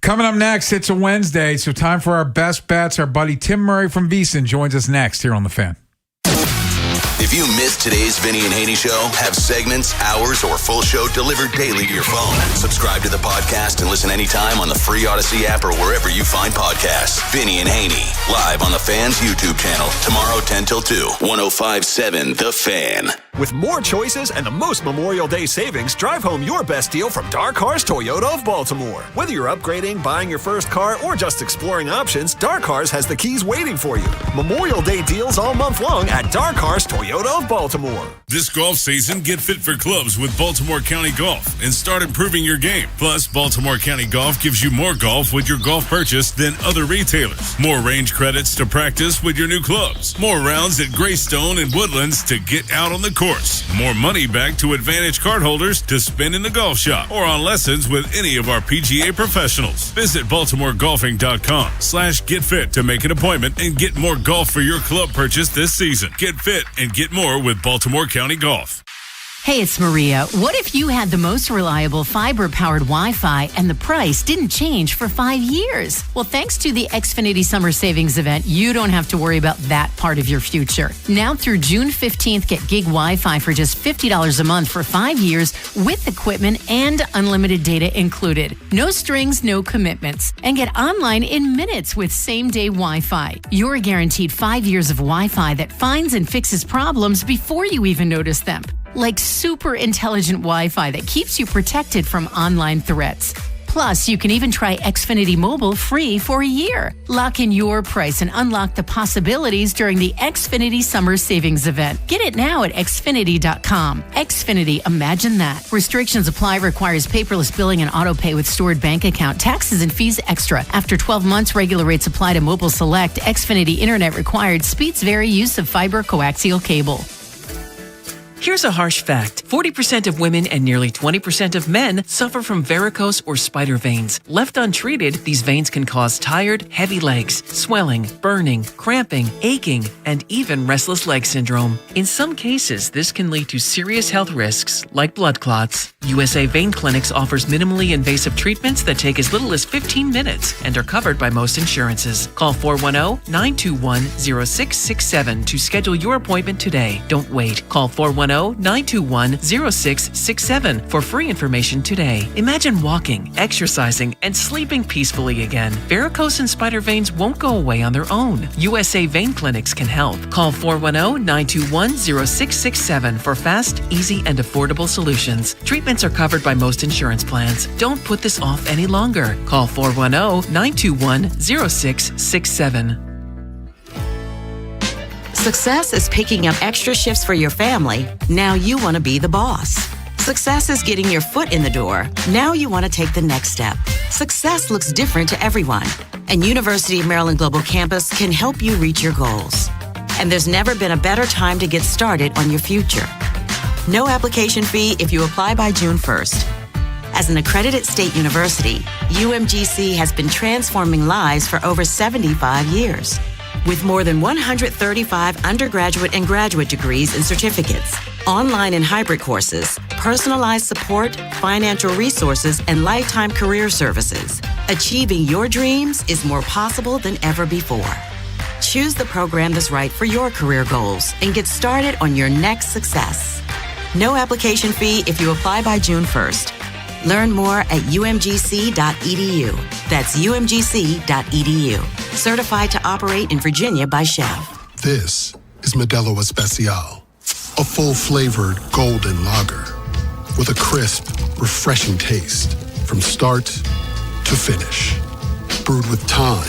S28: Coming up next, it's a Wednesday, so time for our best bets. Our buddy Tim Murray from VEASAN joins us next here on The Fan.
S3: If you missed today's Vinny and Haynie show, have segments, hours, or full show delivered daily to your phone. Subscribe to the podcast and listen anytime on the free Odyssey app or wherever you find podcasts. Vinny and Haynie, live on the Fan's YouTube channel, tomorrow 10 till 2, 105.7 The Fan.
S17: With more choices and the most Memorial Day savings, drive home your best deal from Dark Cars Toyota of Baltimore. Whether you're upgrading, buying your first car, or just exploring options, Dark Cars has the keys waiting for you. Memorial Day deals all month long at Dark Cars Toyota of Baltimore.
S1: This golf season, get fit for clubs with Baltimore County Golf and start improving your game. Plus, Baltimore County Golf gives you more golf with your golf purchase than other retailers. More range credits to practice with your new clubs. More rounds at Greystone and Woodlands to get out on the course. More money back to Advantage cardholders to spend in the golf shop or on lessons with any of our PGA professionals. Visit BaltimoreGolfing.com/getfit to make an appointment and get more golf for your club purchase this season. Get fit and get more with Baltimore County Golf.
S2: Hey, it's Maria. What if you had the most reliable fiber-powered Wi-Fi and the price didn't change for 5 years? Well, thanks to the Xfinity Summer Savings Event, you don't have to worry about that part of your future. Now through June 15th, get gig Wi-Fi for just $50 a month for 5 years with equipment and unlimited data included. No strings, no commitments. And get online in minutes with same-day Wi-Fi. You're guaranteed 5 years of Wi-Fi that finds and fixes problems before you even notice them. Like super intelligent Wi-Fi that keeps you protected from online threats. Plus, you can even try Xfinity Mobile free for a year. Lock in your price and unlock the possibilities during the Xfinity Summer Savings Event. Get it now at Xfinity.com. Xfinity, imagine that. Restrictions apply, requires paperless billing and auto pay with stored bank account. Taxes and fees extra. After 12 months, regular rates apply to Mobile Select. Xfinity Internet required. Speeds vary. Use of fiber coaxial cable.
S4: Here's a harsh fact. 40% of women and nearly 20% of men suffer from varicose or spider veins. Left untreated, these veins can cause tired, heavy legs, swelling, burning, cramping, aching, and even restless leg syndrome. In some cases, this can lead to serious health risks like blood clots. USA Vein Clinics offers minimally invasive treatments that take as little as 15 minutes and are covered by most insurances. Call 410-921-0667 to schedule your appointment today. Don't wait. Call 410-921-0667 for free information today. Imagine walking, exercising, and sleeping peacefully again. Varicose and spider veins won't go away on their own. USA Vein Clinics can help. Call 410-921-0667 for fast, easy, and affordable solutions. Treatments are covered by most insurance plans. Don't put this off any longer. Call 410-921-0667.
S6: Success is picking up extra shifts for your family. Now you want to be the boss. Success is getting your foot in the door. Now you want to take the next step. Success looks different to everyone, and University of Maryland Global Campus can help you reach your goals. And there's never been a better time to get started on your future. No application fee if you apply by June 1st. As an accredited state university, UMGC has been transforming lives for over 75 years. With more than 135 undergraduate and graduate degrees and certificates, online and hybrid courses, personalized support, financial resources, and lifetime career services, achieving your dreams is more possible than ever before. Choose the program that's right for your career goals and get started on your next success. No application fee if you apply by June 1st. Learn more at umgc.edu. That's umgc.edu. Certified to operate in Virginia by Chef.
S7: This is Modelo Especial, a full-flavored golden lager with a crisp, refreshing taste from start to finish. Brewed with time,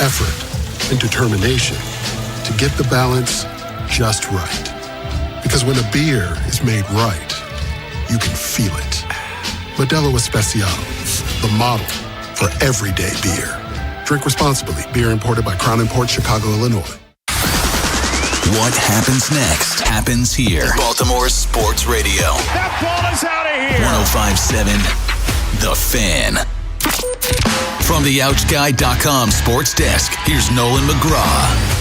S7: effort, and determination to get the balance just right. Because when a beer is made right, you can feel it. Modelo Especial, the model for everyday beer. Drink responsibly. Beer imported by Crown Imports, Chicago, Illinois.
S3: What happens next happens here. Baltimore Sports Radio.
S16: That ball is out of here.
S3: 105.7 The Fan. From the OuchGuy.com sports desk, here's Nolan McGraw.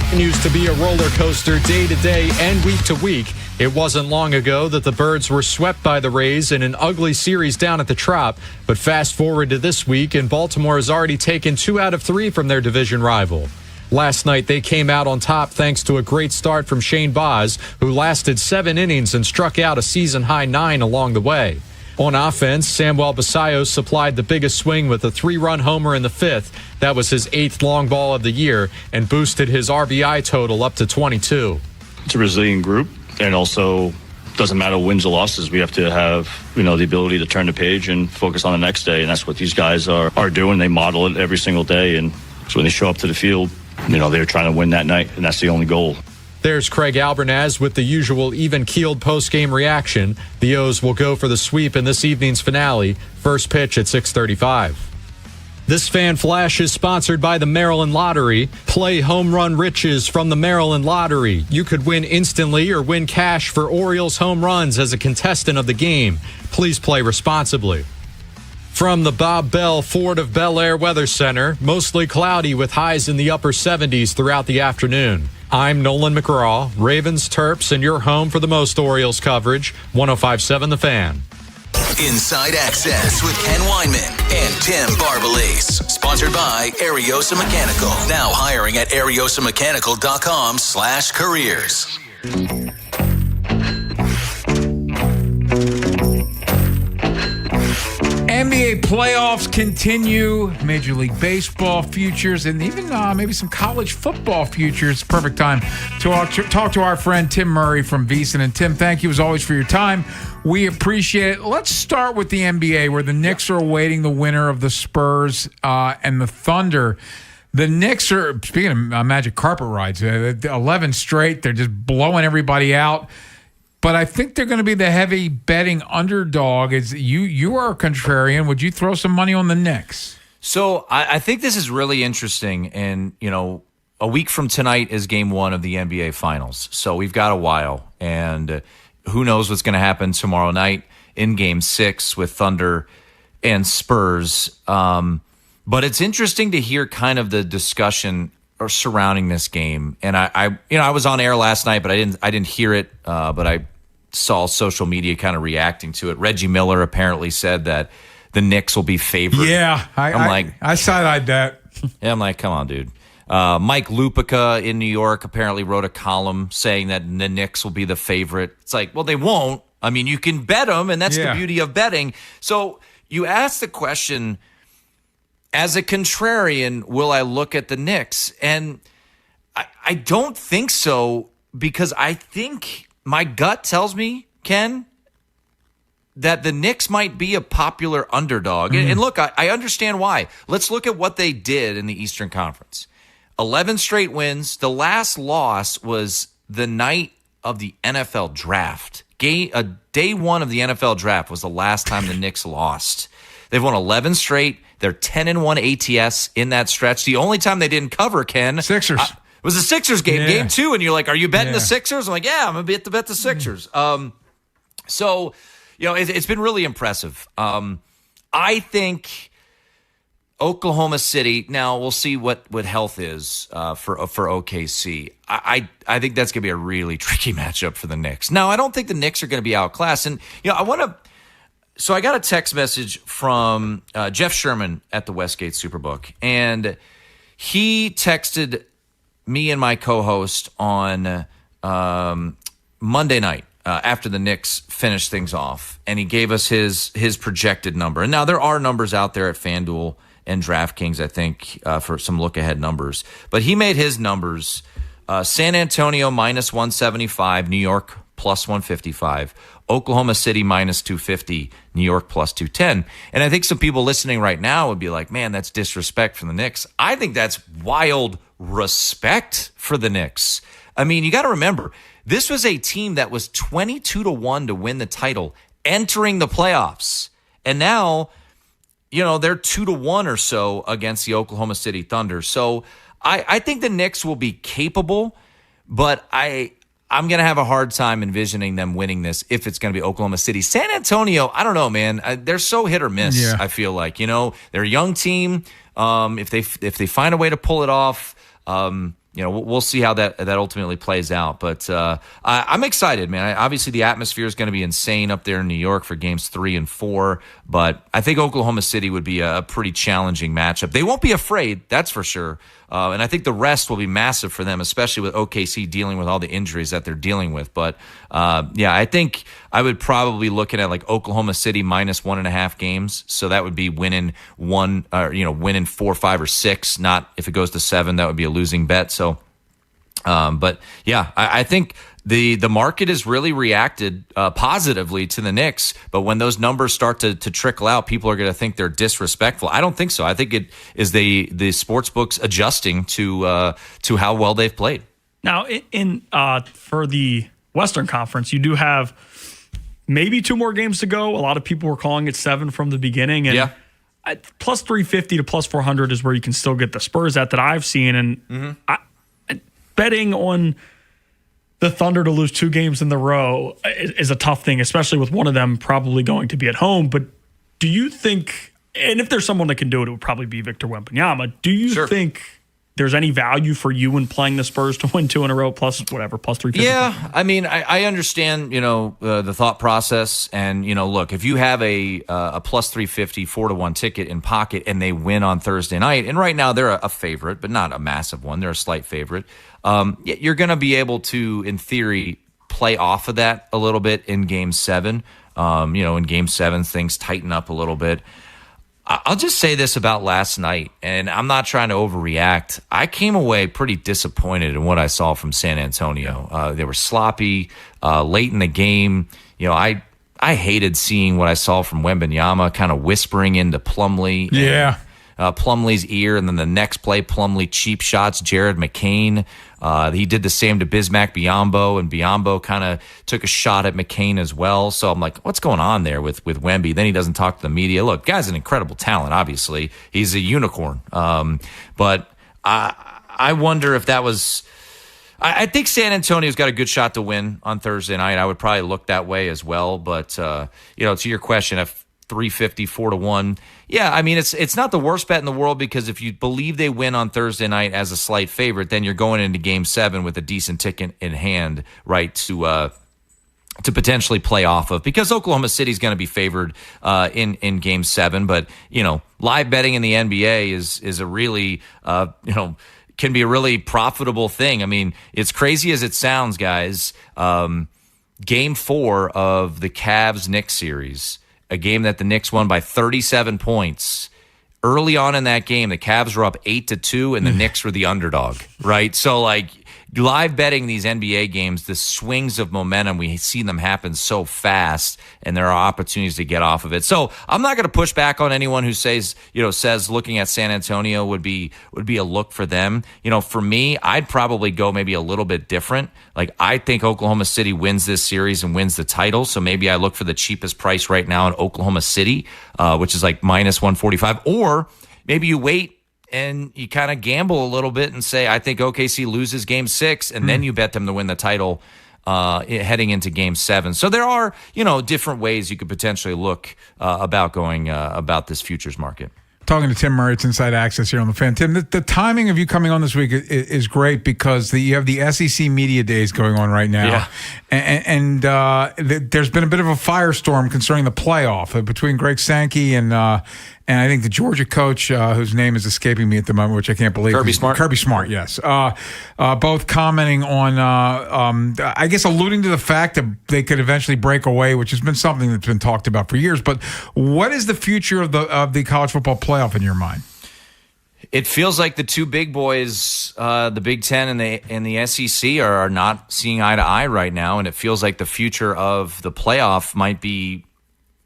S8: Continues to be a roller coaster day to day and week to week. It wasn't long ago that the Birds were swept by the Rays in an ugly series down at the Trop. But fast forward to this week, and Baltimore has already taken 2 out of 3 from their division rival. Last night, they came out on top thanks to a great start from Shane Baz, who lasted 7 innings and struck out a season-high 9 along the way. On offense, Samuel Basayo supplied the biggest swing with a 3-run homer in the 5th. That was his 8th long ball of the year and boosted his RBI total up to 22.
S9: It's a resilient group, and also doesn't matter wins or losses. We have to have, the ability to turn the page and focus on the next day, and that's what these guys are doing. They model it every single day, and so when they show up to the field, they're trying to win that night, and that's the only goal.
S8: There's Craig Albernaz with the usual even-keeled post-game reaction. The O's will go for the sweep in this evening's finale. First pitch at 6:35. This Fan Flash is sponsored by the Maryland Lottery. Play Home Run Riches from the Maryland Lottery. You could win instantly or win cash for Orioles home runs as a contestant of the game. Please play responsibly. From the Bob Bell Ford of Bel Air Weather Center, mostly cloudy with highs in the upper 70s throughout the afternoon. I'm Nolan McGraw, Ravens, Terps, and your home for the most Orioles coverage, 105.7 The Fan.
S3: Inside Access with Ken Weinman and Tim Barbalese. Sponsored by Ariosa Mechanical. Now hiring at ariosamechanical.com/careers.
S28: NBA playoffs continue. Major League Baseball futures and even maybe some college football futures. Perfect time to talk to our friend Tim Murray from VEASAN. And Tim, thank you as always for your time. We appreciate it. Let's start with the NBA, where the Knicks are awaiting the winner of the Spurs and the Thunder. The Knicks are, speaking of magic carpet rides, 11 straight. They're just blowing everybody out. But I think they're going to be the heavy betting underdog. You are a contrarian. Would you throw some money on the Knicks?
S11: So I think this is really interesting. And, a week from tonight is game 1 of the NBA Finals. So we've got a while. And who knows what's going to happen tomorrow night in game 6 with Thunder and Spurs. But it's interesting to hear kind of the discussion surrounding this game. And I was on air last night, but I didn't hear it. But I saw social media kind of reacting to it. Reggie Miller apparently said that the Knicks will be favored.
S28: Yeah, I side-eyed that.
S11: Yeah, I'm like, come on, dude. Mike Lupica in New York apparently wrote a column saying that the Knicks will be the favorite. It's like, well, they won't. I mean, you can bet them, and that's the beauty of betting. So you ask the question, as a contrarian, will I look at the Knicks? And I don't think so, because I think my gut tells me, Ken, that the Knicks might be a popular underdog. Mm. And look, I understand why. Let's look at what they did in the Eastern Conference. 11 straight wins. The last loss was the night of the NFL draft. Day 1 of the NFL draft was the last time the Knicks lost. They've won 11 straight. They're 10-1 ATS in that stretch. The only time they didn't cover, Ken,
S28: Sixers.
S11: Was the Sixers game, game 2. And you're like, are you betting the Sixers? I'm like, yeah, I'm going to bet the Sixers. So, it's been really impressive. I think Oklahoma City. Now we'll see what health is for OKC. I think that's going to be a really tricky matchup for the Knicks. Now I don't think the Knicks are going to be outclassed, and I want to. So I got a text message from Jeff Sherman at the Westgate Superbook, and he texted me and my co-host on Monday night after the Knicks finished things off, and he gave us his projected number. And now there are numbers out there at FanDuel and DraftKings, I think, for some look-ahead numbers. But he made his numbers San Antonio minus 175, New York plus 155, Oklahoma City minus 250, New York plus 210. And I think some people listening right now would be like, man, that's disrespect for the Knicks. I think that's wild respect for the Knicks. I mean, you got to remember, this was a team that was 22-1 to win the title entering the playoffs. And now, they're 2-1 or so against the Oklahoma City Thunder. So I think the Knicks will be capable, but I'm going to have a hard time envisioning them winning this if it's going to be Oklahoma City. San Antonio, I don't know, man. They're so hit or miss, I feel like. They're a young team. If they find a way to pull it off, we'll see how that ultimately plays out. But I'm excited, man. Obviously, the atmosphere is going to be insane up there in New York for games 3 and 4. But I think Oklahoma City would be a pretty challenging matchup. They won't be afraid, that's for sure. And I think the rest will be massive for them, especially with OKC dealing with all the injuries that they're dealing with. But I think I would probably be looking at like Oklahoma City minus 1.5 games. So that would be winning 4, 5, or 6. Not if it goes to 7, that would be a losing bet. So, I think the market has really reacted positively to the Knicks, but when those numbers start to trickle out, people are going to think they're disrespectful. I don't think so. I think it is the sports books adjusting to how well they've played.
S5: Now, for the Western Conference, you do have maybe 2 more games to go. A lot of people were calling it 7 from the beginning, and plus 350 to plus 400 is where you can still get the Spurs at that I've seen, and betting on the Thunder to lose 2 games in the row is a tough thing, especially with one of them probably going to be at home. But do you think, and if there's someone that can do it, it would probably be Victor Wembanyama. Do you think there's any value for you in playing the Spurs to win 2 in a row plus 350?
S11: Yeah, I mean, I understand, the thought process. And, look, if you have a plus 350, 4-1 ticket in pocket and they win on Thursday night, and right now they're a favorite, but not a massive one. They're a slight favorite. You're going to be able to, in theory, play off of that a little bit in Game 7. In Game 7, things tighten up a little bit. I'll just say this about last night, and I'm not trying to overreact. I came away pretty disappointed in what I saw from San Antonio. They were sloppy late in the game. I hated seeing what I saw from Wembanyama kind of whispering into Plumlee. Plumlee's ear, and then the next play, Plumlee cheap shots Jared McCain. He did the same to Bismack Biyombo, and Biyombo kind of took a shot at McCain as well. So I'm like, what's going on there with Wemby? Then he doesn't talk to the media. Look, guy's an incredible talent, obviously. He's a unicorn. But I wonder if that was... I think San Antonio's got a good shot to win on Thursday night. I would probably look that way as well. But, to your question, if 350, 4-1. Yeah, I mean, it's not the worst bet in the world, because if you believe they win on Thursday night as a slight favorite, then you're going into Game 7 with a decent ticket in hand, right, to potentially play off of, because Oklahoma City's going to be favored in Game 7. But, live betting in the NBA is a really, can be a really profitable thing. I mean, it's crazy as it sounds, guys. Game 4 of the Cavs-Knicks series, a game that the Knicks won by 37 points. Early on in that game, the Cavs were up 8-2, and the Knicks were the underdog, right? So, live betting these NBA games, the swings of momentum, we see them happen so fast, and there are opportunities to get off of it. So I'm not going to push back on anyone who says looking at San Antonio would be a look for them. For me, I'd probably go maybe a little bit different. I think Oklahoma City wins this series and wins the title. So maybe I look for the cheapest price right now in Oklahoma City, which is minus 145. Or maybe you wait and you kind of gamble a little bit and say, I think OKC loses Game 6, and then you bet them to win the title heading into Game 7. So there are, different ways you could potentially look about going about this futures market.
S28: Talking to Tim Murray, it's Inside Access here on the Fan. Tim, the timing of you coming on this week is great because you have the SEC Media Days going on right now. Yeah. And there's been a bit of a firestorm concerning the playoff between Greg Sankey and I think the Georgia coach, whose name is escaping me at the moment, which I can't believe.
S11: Kirby Smart,
S28: yes. Both commenting on, I guess, alluding to the fact that they could eventually break away, which has been something that's been talked about for years. But what is the future of the college football playoff in your mind?
S11: It feels like the two big boys, the Big Ten and the SEC, are not seeing eye to eye right now, and it feels like the future of the playoff might be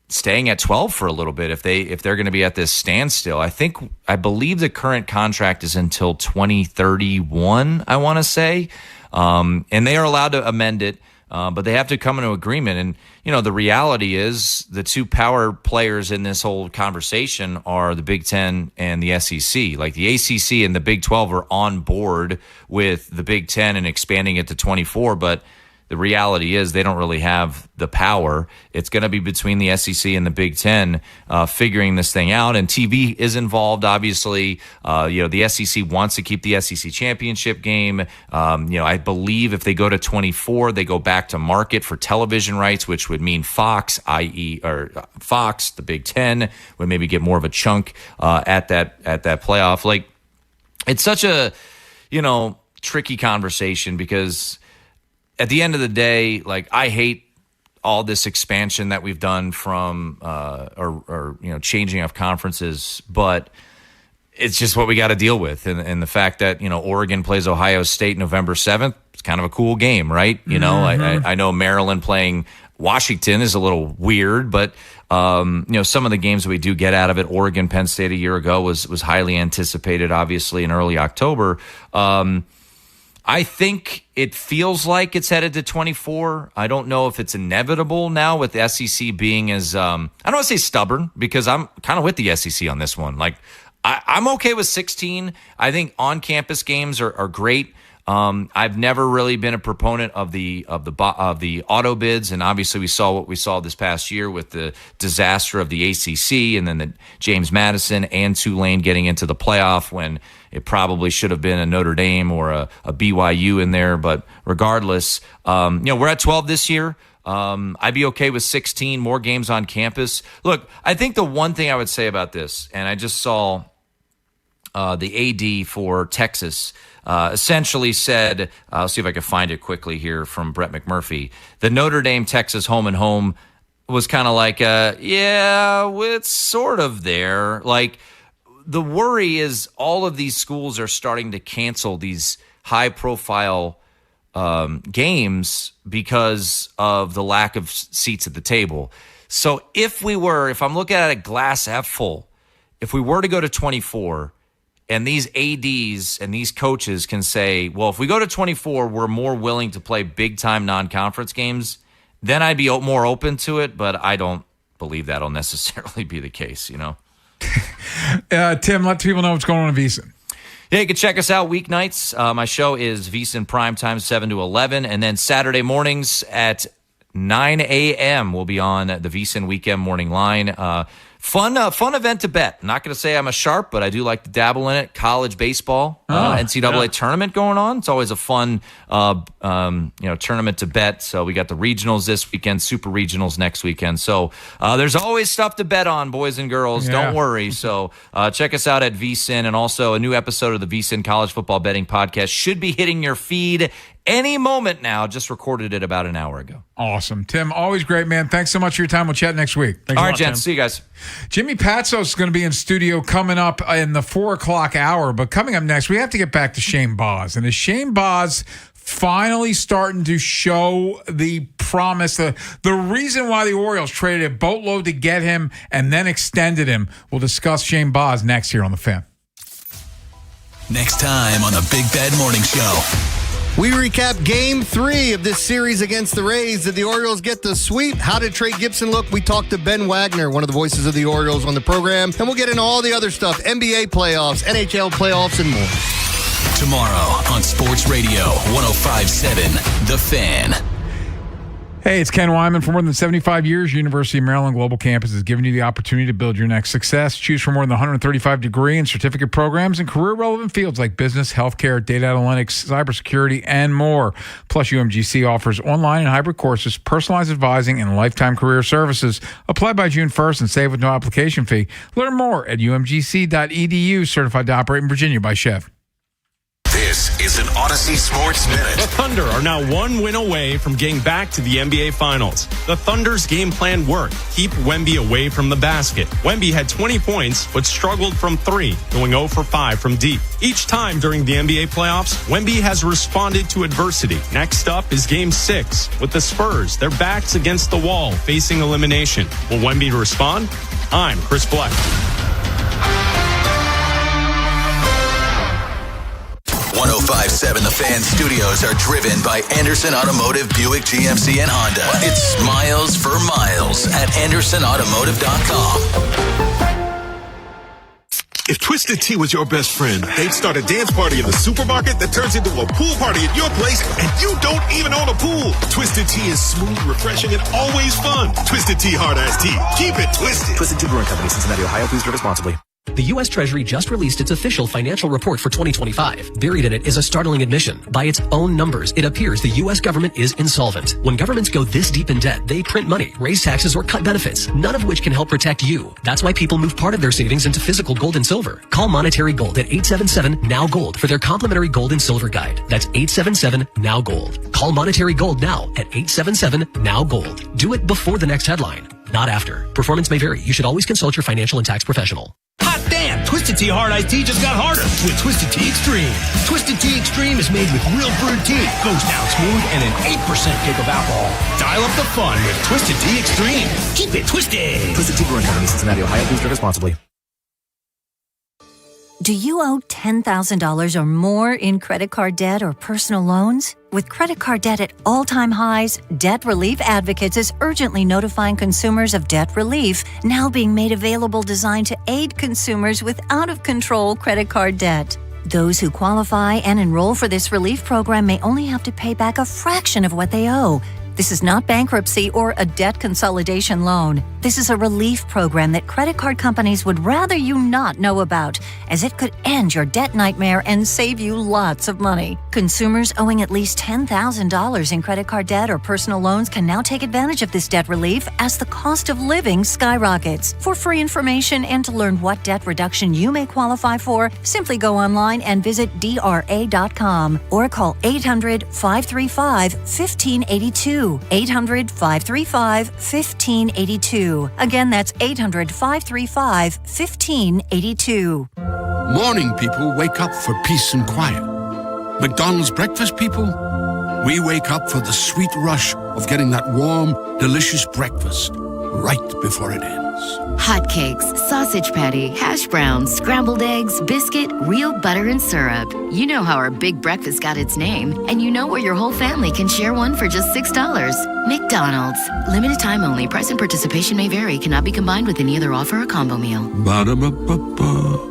S11: staying at 12 for a little bit if they're going to be at this standstill. I believe the current contract is until 2031, I want to say, and they are allowed to amend it, but they have to come into agreement. And the reality is the two power players in this whole conversation are the Big Ten and the SEC. Like the ACC and the Big 12 are on board with the Big Ten and expanding it to 24, but the reality is they don't really have the power. It's going to be between the SEC and the Big Ten figuring this thing out. And TV is involved, obviously. The SEC wants to keep the SEC championship game. I believe if they go to 24, they go back to market for television rights, which would mean Fox, Fox, the Big Ten, would maybe get more of a chunk at that playoff. Like, it's such a, tricky conversation because at the end of the day, like, I hate all this expansion that we've done from changing of conferences, but it's just what we got to deal with. And the fact that, Oregon plays Ohio State November 7th, it's kind of a cool game, right? I know Maryland playing Washington is a little weird, but some of the games that we do get out of it, Oregon, Penn State a year ago was highly anticipated, obviously, in early October. I think it feels like it's headed to 24. I don't know if it's inevitable now with the SEC being as, I don't want to say stubborn, because I'm kind of with the SEC on this one. Like, I'm okay with 16. I think on-campus games are great. I've never really been a proponent of the auto bids, and obviously we saw what we saw this past year with the disaster of the ACC, and then the James Madison and Tulane getting into the playoff when it probably should have been a Notre Dame or a BYU in there. But regardless, we're at 12 this year. I'd be okay with 16 more games on campus. Look, I think the one thing I would say about this, and I just saw the AD for Texas essentially said, I'll see if I can find it quickly here from Brett McMurphy, the Notre Dame Texas home and home was kind of like, it's sort of there. Like, the worry is all of these schools are starting to cancel these high profile games because of the lack of seats at the table. So if I'm looking at a glass half full, if we were to go to 24, and these ADs and these coaches can say, well, if we go to 24, we're more willing to play big-time non-conference games, then I'd be more open to it, but I don't believe that'll necessarily be the case,
S28: Tim, let people know what's going on in VSiN.
S11: Yeah, you can check us out weeknights. My show is VSiN Primetime, 7 to 11, and then Saturday mornings at 9 a.m. we'll be on the VSiN Weekend Morning Line. Fun event to bet. I'm not going to say I'm a sharp, but I do like to dabble in it. College baseball, NCAA tournament going on. It's always a fun, tournament to bet. So we got the regionals this weekend, super regionals next weekend. So there's always stuff to bet on, boys and girls. Yeah. Don't worry. So check us out at VSiN, and also a new episode of the VSiN College Football Betting Podcast should be hitting your feed any moment now. Just recorded it about an hour ago.
S28: Awesome. Tim, always great, man. Thanks so much for your time. We'll chat next week.
S11: All right, gents. See you guys.
S28: Jimmy Patsos is going to be in studio coming up in the 4 o'clock hour. But coming up next, we have to get back to Shane Boz. And is Shane Boz finally starting to show the promise, the reason why the Orioles traded a boatload to get him and then extended him? We'll discuss Shane Boz next here on The Fan.
S3: Next time on the Big Bad Morning Show.
S10: We recap Game 3 of this series against the Rays. Did the Orioles get the sweep? How did Trey Gibson look? We talked to Ben Wagner, one of the voices of the Orioles, on the program. And we'll get into all the other stuff, NBA playoffs, NHL playoffs, and more.
S3: Tomorrow on Sports Radio 105.7 The Fan.
S28: Hey, it's Ken Wyman. For more than 75 years, University of Maryland Global Campus has given you the opportunity to build your next success. Choose from more than 135 degree and certificate programs in career-relevant fields like business, healthcare, data analytics, cybersecurity, and more. Plus, UMGC offers online and hybrid courses, personalized advising, and lifetime career services. Apply by June 1st and save with no application fee. Learn more at umgc.edu. Certified to operate in Virginia by Chev.
S3: This is an Odyssey Sports Minute.
S12: The Thunder are now one win away from getting back to the NBA Finals. The Thunder's game plan worked. Keep Wemby away from the basket. Wemby had 20 points, but struggled from 3, going 0 for 5 from deep. Each time during the NBA playoffs, Wemby has responded to adversity. Next up is Game 6 with the Spurs. Their backs against the wall, facing elimination. Will Wemby respond? I'm Chris Black.
S3: 105.7 The Fan Studios are driven by Anderson Automotive, Buick, GMC, and Honda. It's miles for miles at AndersonAutomotive.com.
S13: If Twisted Tea was your best friend, they'd start a dance party in the supermarket that turns into a pool party at your place, and you don't even own a pool. Twisted Tea is smooth, refreshing, and always fun. Twisted Tea Hard Iced Tea. Keep it twisted.
S14: Twisted Tea Brewing Company, Cincinnati, Ohio. Please drink responsibly.
S15: The U.S. Treasury just released its official financial report for 2025. Buried in it is a startling admission. By its own numbers, it appears the U.S. government is insolvent. When governments go this deep in debt, they print money, raise taxes, or cut benefits, none of which can help protect you. That's why people move part of their savings into physical gold and silver. Call Monetary Gold at 877-NOW-GOLD for their complimentary gold and silver guide. That's 877-NOW-GOLD. Call Monetary Gold now at 877-NOW-GOLD. Do it before the next headline, not after. Performance may vary. You should always consult your financial and tax professional.
S18: Hot damn! Twisted Tea Hard Iced Tea just got harder with Twisted Tea Extreme. Twisted Tea Extreme is made with real brewed tea, goes down smooth, and an 8% kick of alcohol. Dial up the fun with Twisted Tea Extreme. Keep it twisted.
S14: Twisted Tea Brewing Company, Cincinnati, Ohio. Please drink responsibly.
S21: Do you owe $10,000 or more in credit card debt or personal loans? With credit card debt at all-time highs, Debt Relief Advocates is urgently notifying consumers of debt relief now being made available designed to aid consumers with out-of-control credit card debt. Those who qualify and enroll for this relief program may only have to pay back a fraction of what they owe. This is not bankruptcy or a debt consolidation loan. This is a relief program that credit card companies would rather you not know about, as it could end your debt nightmare and save you lots of money. Consumers owing at least $10,000 in credit card debt or personal loans can now take advantage of this debt relief as the cost of living skyrockets. For free information and to learn what debt reduction you may qualify for, simply go online and visit DRA.com or call 800-535-1582. 800-535-1582. Again, that's 800-535-1582.
S22: Morning people wake up for peace and quiet. McDonald's breakfast people, we wake up for the sweet rush of getting that warm, delicious breakfast right before it ends.
S23: Hotcakes, sausage patty, hash browns, scrambled eggs, biscuit, real butter and syrup. You know how our big breakfast got its name, and you know where your whole family can share one for just $6. McDonald's. Limited time only. Price and participation may vary. Cannot be combined with any other offer or combo meal.
S22: Ba-da-ba-ba-ba.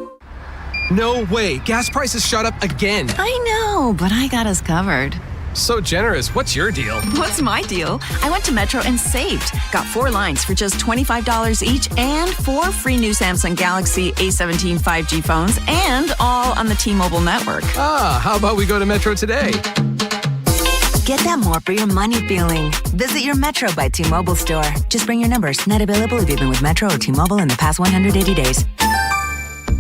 S24: No way. Gas prices shot up again.
S25: I know, but I got us covered.
S24: So generous. What's your deal?
S31: What's my deal? I went to Metro and saved. Got 4 lines for just $25 each and 4 free new Samsung Galaxy A17 5G phones, and all on the T-Mobile network.
S24: How about we go to Metro today?
S26: Get that more for your money feeling. Visit your Metro by T-Mobile store. Just bring your numbers. Not available if you've been with Metro or T-Mobile in the past 180 days.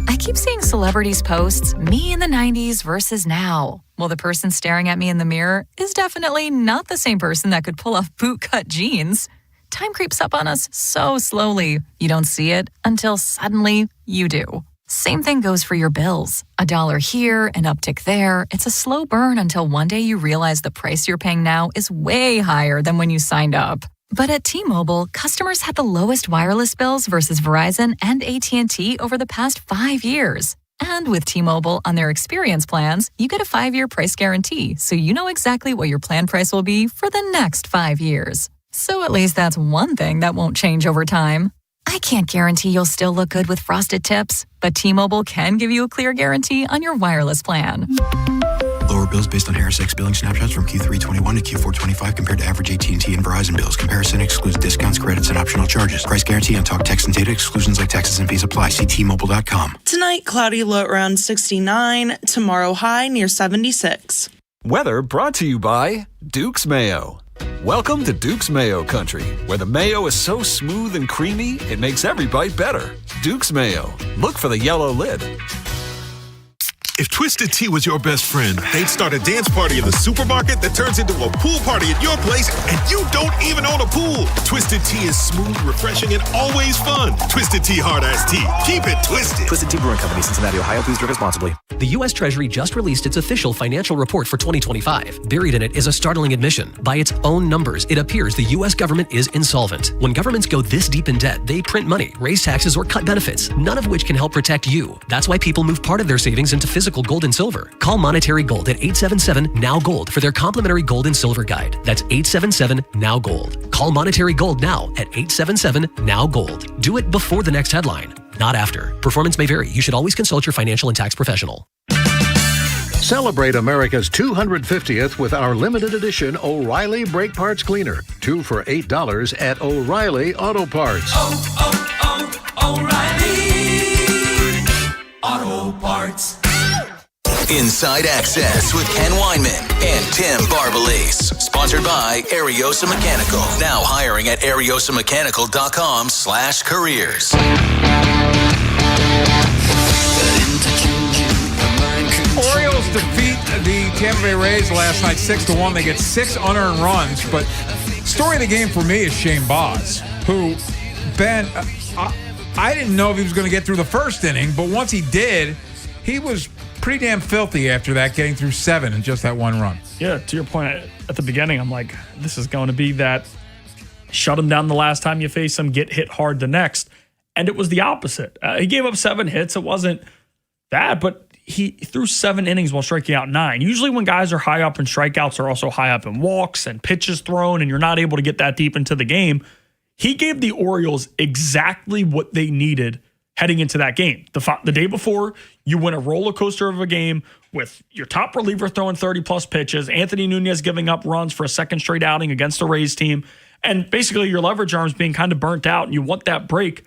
S32: I keep seeing celebrities posts, me in the 90s versus now. Well, the person staring at me in the mirror is definitely not the same person that could pull off bootcut jeans. Time creeps up on us so slowly. You don't see it until suddenly you do. Same thing goes for your bills. $1 here, an uptick there. It's a slow burn until one day you realize the price you're paying now is way higher than when you signed up. But at T-Mobile, customers had the lowest wireless bills versus Verizon and AT&T over the past 5 years. And with T-Mobile on their experience plans, you get a 5-year price guarantee, so you know exactly what your plan price will be for the next 5 years. So at least that's one thing that won't change over time. I can't guarantee you'll still look good with frosted tips, but T-Mobile can give you a clear guarantee on your wireless plan.
S14: Lower bills based on Harris X billing snapshots from Q3 21 to Q4 25 compared to average AT&T and Verizon bills. Comparison excludes discounts, credits, and optional charges. Price guarantee on talk, text, and data. Exclusions like taxes and fees apply. See T-Mobile.com.
S1: Tonight, cloudy, low around 69. Tomorrow, high near 76.
S2: Weather brought to you by Duke's Mayo. Welcome to Duke's Mayo Country, where the mayo is so smooth and creamy, it makes every bite better. Duke's Mayo. Look for the yellow lid.
S13: If Twisted Tea was your best friend, they'd start a dance party in the supermarket that turns into a pool party at your place, and you don't even own a pool. Twisted Tea is smooth, refreshing, and always fun. Twisted Tea Hard Iced Tea. Keep it twisted.
S14: Twisted Tea Brewing Company, Cincinnati, Ohio. Please drink responsibly.
S15: The U.S. Treasury just released its official financial report for 2025. Buried in it is a startling admission. By its own numbers, it appears the U.S. government is insolvent. When governments go this deep in debt, they print money, raise taxes, or cut benefits, none of which can help protect you. That's why people move part of their savings into physical gold and silver. Call Monetary Gold at 877-NOW-GOLD for their complimentary gold and silver guide. That's 877-NOW-GOLD. Call Monetary Gold now at 877-NOW-GOLD. Do it before the next headline, not after. Performance may vary. You should always consult your financial and tax professional.
S4: Celebrate America's 250th with our limited edition O'Reilly Brake Parts Cleaner. 2 for $8 at O'Reilly Auto Parts.
S3: O'Reilly Auto Parts. Inside Access with Ken Weinman and Tim Barbalese. Sponsored by Ariosa Mechanical. Now hiring at ariosamechanical.com/careers.
S28: Orioles defeat the Tampa Bay Rays last night 6-1. They get 6 unearned runs. But story of the game for me is Shane Baz, who, Ben, I didn't know if he was going to get through the first inning, but once he did, he was pretty damn filthy after that, getting through 7 in just that one run.
S5: Yeah, to your point at the beginning, I'm like, this is going to be that shut him down the last time you face him, get hit hard the next. And it was the opposite. He gave up 7 hits. It wasn't bad, but he threw 7 innings while striking out 9. Usually when guys are high up in strikeouts, are also high up in walks and pitches thrown, and you're not able to get that deep into the game. He gave the Orioles exactly what they needed heading into that game. The day before, you win a roller coaster of a game with your top reliever throwing 30-plus pitches, Anthony Nunez giving up runs for a second straight outing against the Rays team, and basically your leverage arms being kind of burnt out, and you want that break.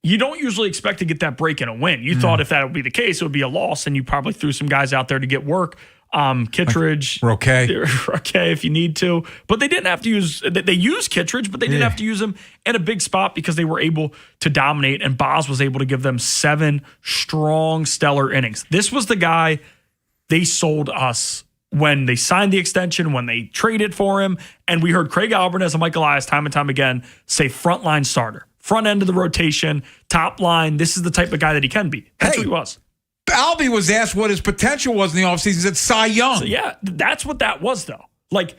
S5: You don't usually expect to get that break in a win. You thought if that would be the case, it would be a loss, and you probably threw some guys out there to get work. Kittredge,
S28: Roque,
S5: if you need to, but they didn't have to use. They used Kittredge, but they didn't have to use him in a big spot because they were able to dominate, and Baz was able to give them 7 strong, stellar innings. This was the guy they sold us when they signed the extension, when they traded for him, and we heard Craig Alvarez and Mike Elias time and time again say frontline starter, front end of the rotation, top line. This is the type of guy that he can be. That's what he was.
S28: Albie was asked what his potential was in the offseason. He said Cy Young.
S5: So yeah, that's what that was, though. Like,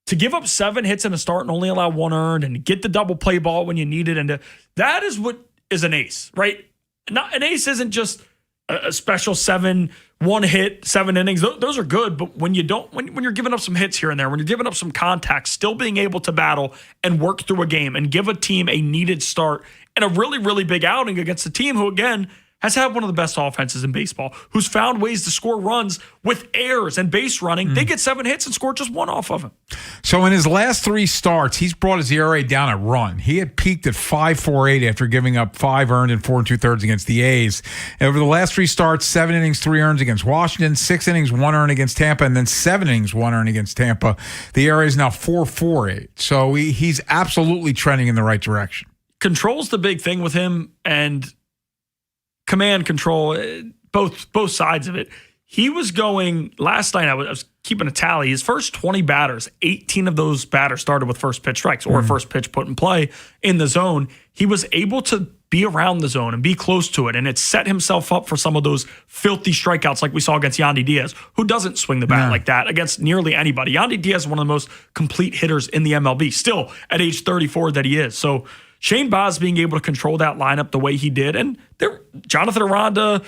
S5: to give up 7 hits in a start and only allow 1 earned and get the double play ball when you need it, that is what is an ace, right? An ace isn't just a special 1 hit, 7 innings. Those are good, but when you're giving up some hits here and there, when you're giving up some contact, still being able to battle and work through a game and give a team a needed start and a really, really big outing against a team who, again, has had one of the best offenses in baseball, who's found ways to score runs with errors and base running. They get 7 hits and score just 1 off of him.
S28: So in his last 3 starts, he's brought his ERA down a run. He had peaked at 5.48 after giving up 5 earned and 4 2/3 against the A's. And over the last 3 starts, 7 innings, 3 earned against Washington, 6 innings, 1 earned against Tampa, and then 7 innings, 1 earned against Tampa. The ERA is now 4.48. So he's absolutely trending in the right direction.
S5: Control's the big thing with him, and command control, both sides of it. He was going, last night I was keeping a tally, his first 20 batters, 18 of those batters started with first pitch strikes or first pitch put in play in the zone. He was able to be around the zone and be close to it, and it set himself up for some of those filthy strikeouts like we saw against Yandy Diaz, who doesn't swing the bat like that against nearly anybody. Yandy Diaz is one of the most complete hitters in the MLB, still at age 34 that he is. So Shane Baz being able to control that lineup the way he did, and Jonathan Aranda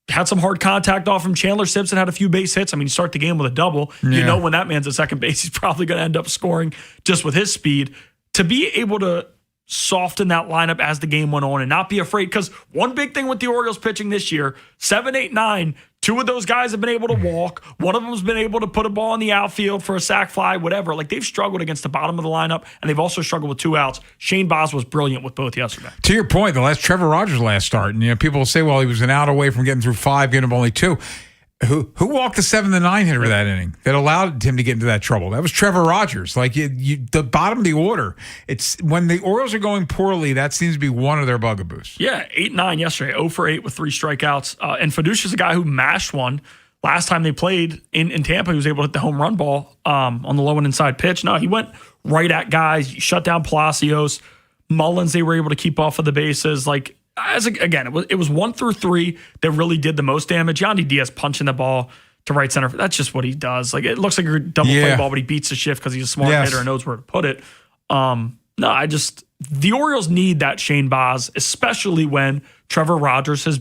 S5: had some hard contact off him. Chandler Simpson had a few base hits. I mean, you start the game with a double. Yeah. You know when that man's at second base, he's probably going to end up scoring just with his speed. To be able to soften that lineup as the game went on and not be afraid, because one big thing with the Orioles pitching this year, 7, 8, 9, Two of those guys have been able to walk. One of them has been able to put a ball in the outfield for a sac fly, whatever. Like, they've struggled against the bottom of the lineup, and they've also struggled with 2 outs. Shane Baz was brilliant with both yesterday.
S28: To your point, Trevor Rogers' last start, and people will say, well, he was an out away from getting through 5, getting him only 2. Who walked the 7 to 9 hitter that inning that allowed him to get into that trouble? That was Trevor Rogers. Like, the bottom of the order. It's when the Orioles are going poorly, that seems to be one of their bugaboos.
S5: Yeah, 8-9 yesterday, 0 for 8 with 3 strikeouts. And Fiducia's a guy who mashed one last time they played in Tampa. He was able to hit the home run ball on the low and inside pitch. No, he went right at guys, shut down Palacios. Mullins, they were able to keep off of the bases. Like, it was 1 through 3 that really did the most damage. Yandy Diaz punching the ball to right center. That's just what he does. Like, it looks like a double play ball, but he beats the shift because he's a smart hitter and knows where to put it. The Orioles need that Shane Baz, especially when Trevor Rogers has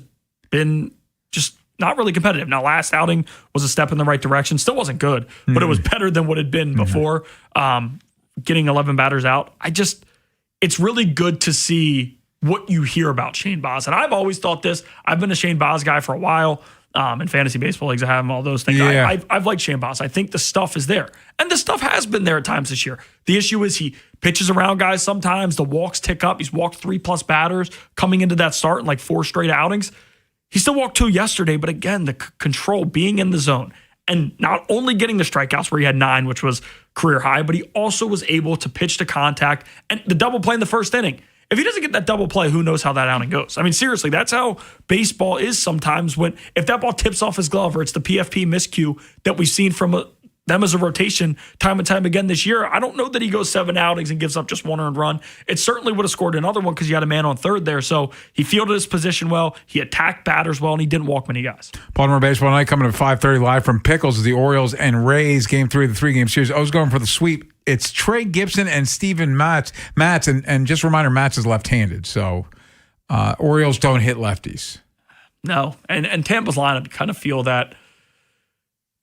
S5: been just not really competitive. Now, last outing was a step in the right direction. Still wasn't good, but it was better than what had been before. Getting 11 batters out. It's really good to see what you hear about Shane Baz. And I've always thought this. I've been a Shane Baz guy for a while. In fantasy baseball leagues, I have him, all those things.
S28: Yeah.
S5: I've liked Shane Baz. I think the stuff is there. And the stuff has been there at times this year. The issue is he pitches around guys sometimes. The walks tick up. He's walked 3+ batters coming into that start in like 4 straight outings. He still walked 2 yesterday, but again, the control, being in the zone, and not only getting the strikeouts where he had 9, which was career high, but he also was able to pitch to contact and the double play in the first inning. If he doesn't get that double play, who knows how that outing goes? I mean, seriously, that's how baseball is sometimes. If that ball tips off his glove or it's the PFP miscue that we've seen from them as a rotation time and time again this year, I don't know that he goes 7 outings and gives up just 1 earned run. It certainly would have scored another one because you had a man on third there. So he fielded his position well, he attacked batters well, and he didn't walk many guys.
S28: Baltimore Baseball Night coming at 5:30 live from Pickles is the Orioles and Rays, Game 3 of the 3-game series. I was going for the sweep. It's Trey Gibson and Steven Matz, and just a reminder, Matz is left-handed, so Orioles don't hit lefties.
S5: No, and Tampa's lineup, you kind of feel that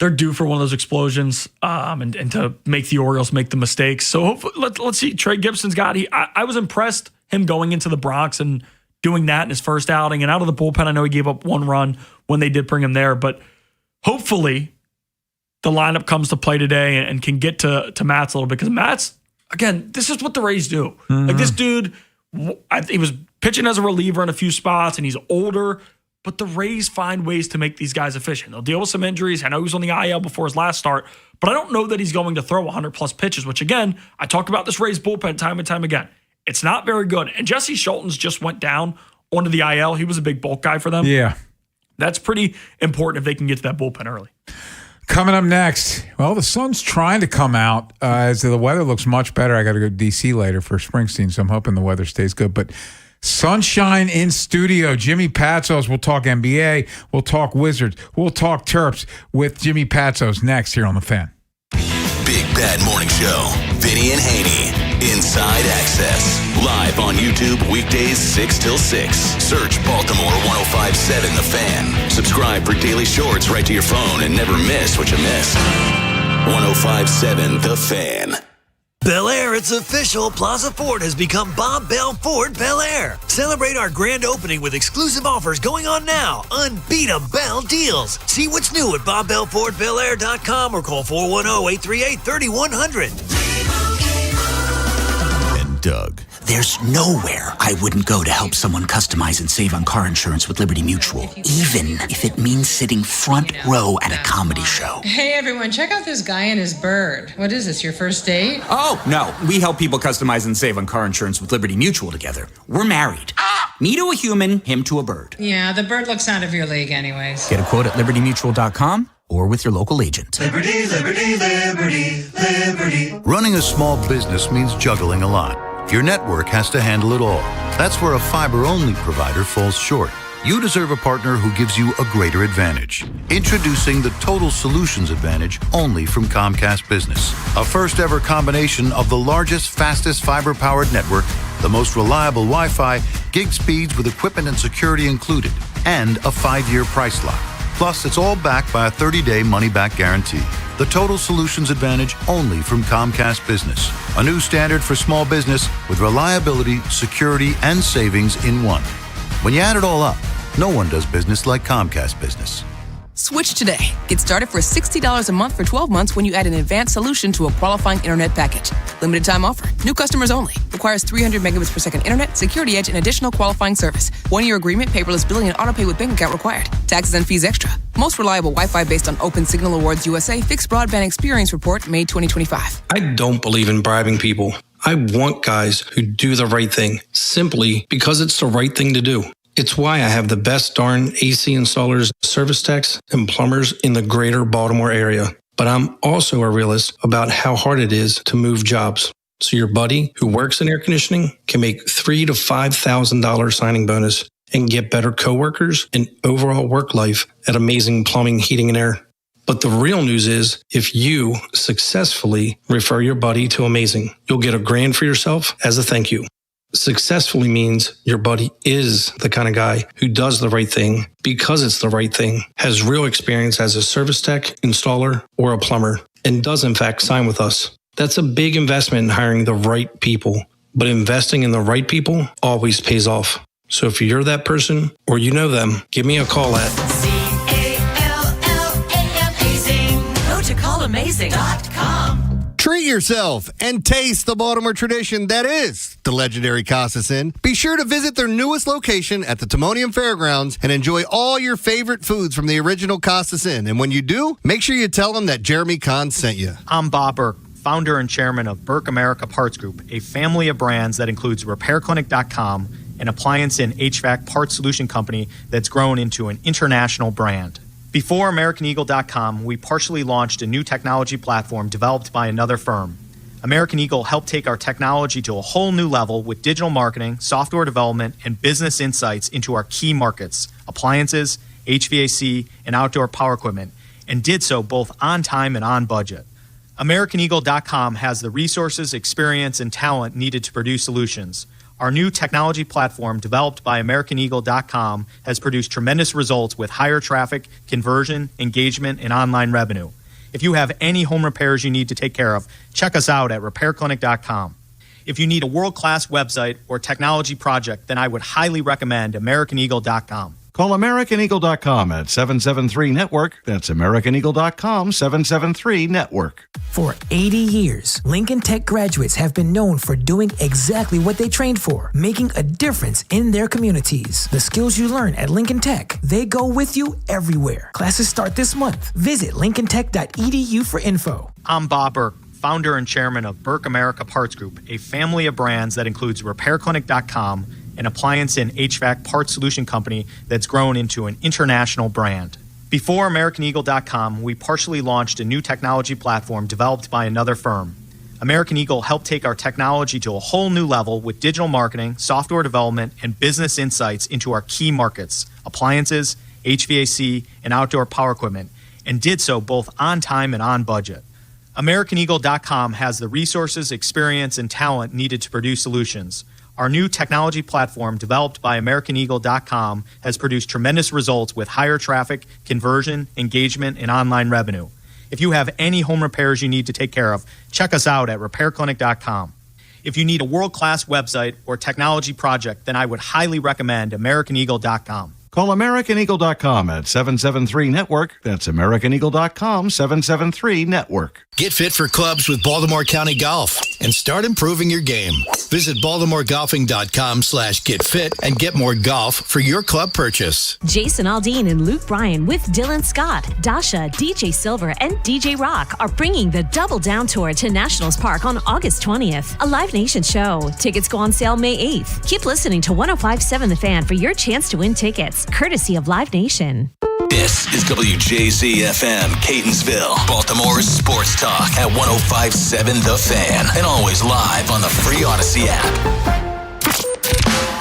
S5: they're due for one of those explosions and to make the Orioles make the mistakes. So hopefully, let's see. Trey Gibson's got I was impressed him going into the Bronx and doing that in his first outing. And out of the bullpen, I know he gave up 1 run when they did bring him there. But hopefully the lineup comes to play today and can get to Matz a little bit. Because Matz, again, this is what the Rays do. Mm-hmm. Like, this dude, he was pitching as a reliever in a few spots, and he's older. But the Rays find ways to make these guys efficient. They'll deal with some injuries. I know he was on the IL before his last start, but I don't know that he's going to throw 100+ pitches, which, again, I talk about this Rays bullpen time and time again. It's not very good. And Jesse Schultz just went down onto the IL. He was a big bulk guy for them.
S28: Yeah.
S5: That's pretty important if they can get to that bullpen early.
S28: Coming up next, well, the sun's trying to come out as the weather looks much better. I got to go to D.C. later for Springsteen, so I'm hoping the weather stays good. But sunshine in studio. Jimmy Patsos. We'll talk NBA. We'll talk Wizards. We'll talk Terps with Jimmy Patsos next here on The Fan.
S3: Big Bad Morning Show. Vinny and Haynie. Inside Access. Live on YouTube weekdays 6 till 6. Search Baltimore 105.7 The Fan. Subscribe for daily shorts right to your phone and never miss what you missed. 105.7 The Fan.
S6: Bel Air, it's official. Plaza Ford has become Bob Bell Ford Bel Air. Celebrate our grand opening with exclusive offers going on now. Unbeatable deals. See what's new at BobBellFordBelAir.com or call 410-838-3100.
S3: And Doug.
S7: There's nowhere I wouldn't go to help someone customize and save on car insurance with Liberty Mutual, even if it means sitting front row at a comedy show.
S8: Hey everyone, check out this guy and his bird. What is this, your first date?
S7: Oh, no. We help people customize and save on car insurance with Liberty Mutual together. We're married. Me to a human, him to a bird.
S8: Yeah, the bird looks out of your league anyways.
S7: Get a quote at libertymutual.com or with your local agent.
S9: Liberty, liberty, liberty, liberty.
S4: Running a small business means juggling a lot. Your network has to handle it all. That's where a fiber-only provider falls short. You deserve a partner who gives you a greater advantage. Introducing the Total Solutions Advantage only from Comcast Business. A first-ever combination of the largest, fastest fiber-powered network, the most reliable Wi-Fi, gig speeds with equipment and security included, and a 5-year price lock. Plus, it's all backed by a 30-day money-back guarantee. The Total Solutions Advantage only from Comcast Business. A new standard for small business with reliability, security, and savings in one. When you add it all up, no one does business like Comcast Business.
S10: Switch today. Get started for $60 a month for 12 months when you add an advanced solution to a qualifying internet package. Limited time offer. New customers only. Requires 300 megabits per second internet, security edge, and additional qualifying service. 1-year agreement, paperless billing, and autopay with bank account required. Taxes and fees extra. Most reliable Wi-Fi based on Open Signal Awards USA Fixed Broadband Experience Report, May 2025.
S11: I don't believe in bribing people. I want guys who do the right thing, simply because it's the right thing to do. It's why I have the best darn AC installers, service techs, and plumbers in the greater Baltimore area. But I'm also a realist about how hard it is to move jobs. So your buddy who works in air conditioning can make $3,000 to $5,000 signing bonus and get better coworkers and overall work life at Amazing Plumbing, Heating, and Air. But the real news is, if you successfully refer your buddy to Amazing, you'll get $1,000 for yourself as a thank you. Successfully means your buddy is the kind of guy who does the right thing because it's the right thing, has real experience as a service tech, installer, or a plumber, and does in fact sign with us. That's a big investment in hiring the right people, but investing in the right people always pays off. So if you're that person or you know them, give me a call at
S10: CALLAMAZING. Go to callamazing.com.
S12: Treat yourself and taste the Baltimore tradition that is the legendary Costas Inn. Be sure to visit their newest location at the Timonium Fairgrounds and enjoy all your favorite foods from the original Costas Inn. And when you do, make sure you tell them that Jeremy Kahn sent you.
S16: I'm Bob Burke, founder and chairman of Burke America Parts Group, a family of brands that includes RepairClinic.com, an appliance and HVAC parts solution company that's grown into an international brand. Before AmericanEagle.com, we partially launched a new technology platform developed by another firm. American Eagle helped take our technology to a whole new level with digital marketing, software development, and business insights into our key markets, appliances, HVAC, and outdoor power equipment, and did so both on time and on budget. AmericanEagle.com has the resources, experience, and talent needed to produce solutions. Our new technology platform, developed by AmericanEagle.com, has produced tremendous results with higher traffic, conversion, engagement, and online revenue. If you have any home repairs you need to take care of, check us out at RepairClinic.com. If you need a world-class website or technology project, then I would highly recommend AmericanEagle.com.
S17: Call AmericanEagle.com at 773-NETWORK. That's AmericanEagle.com, 773-NETWORK.
S18: For 80 years, Lincoln Tech graduates have been known for doing exactly what they trained for, making a difference in their communities. The skills you learn at Lincoln Tech, they go with you everywhere. Classes start this month. Visit lincolntech.edu for info.
S16: I'm Bob Burke, founder and chairman of Burke America Parts Group, a family of brands that includes RepairClinic.com, an appliance and HVAC parts solution company that's grown into an international brand. Before AmericanEagle.com, we partially launched a new technology platform developed by another firm. American Eagle helped take our technology to a whole new level with digital marketing, software development, and business insights into our key markets, appliances, HVAC, and outdoor power equipment, and did so both on time and on budget. AmericanEagle.com has the resources, experience, and talent needed to produce solutions. Our new technology platform, developed by AmericanEagle.com, has produced tremendous results with higher traffic, conversion, engagement, and online revenue. If you have any home repairs you need to take care of, check us out at RepairClinic.com. If you need a world-class website or technology project, then I would highly recommend AmericanEagle.com.
S17: Call AmericanEagle.com at 773-NETWORK. That's AmericanEagle.com, 773-NETWORK.
S19: Get fit for clubs with Baltimore County Golf and start improving your game. Visit BaltimoreGolfing.com/getfit and get more golf for your club purchase.
S20: Jason Aldean and Luke Bryan with Dylan Scott, Dasha, DJ Silver, and DJ Rock are bringing the Double Down Tour to Nationals Park on August 20th. A Live Nation show. Tickets go on sale May 8th. Keep listening to 105.7 The Fan for your chance to win tickets, courtesy of Live Nation.
S3: This is WJZ-FM, Catonsville, Baltimore's sports talk at 105.7 The Fan, and always live on the free Odyssey app.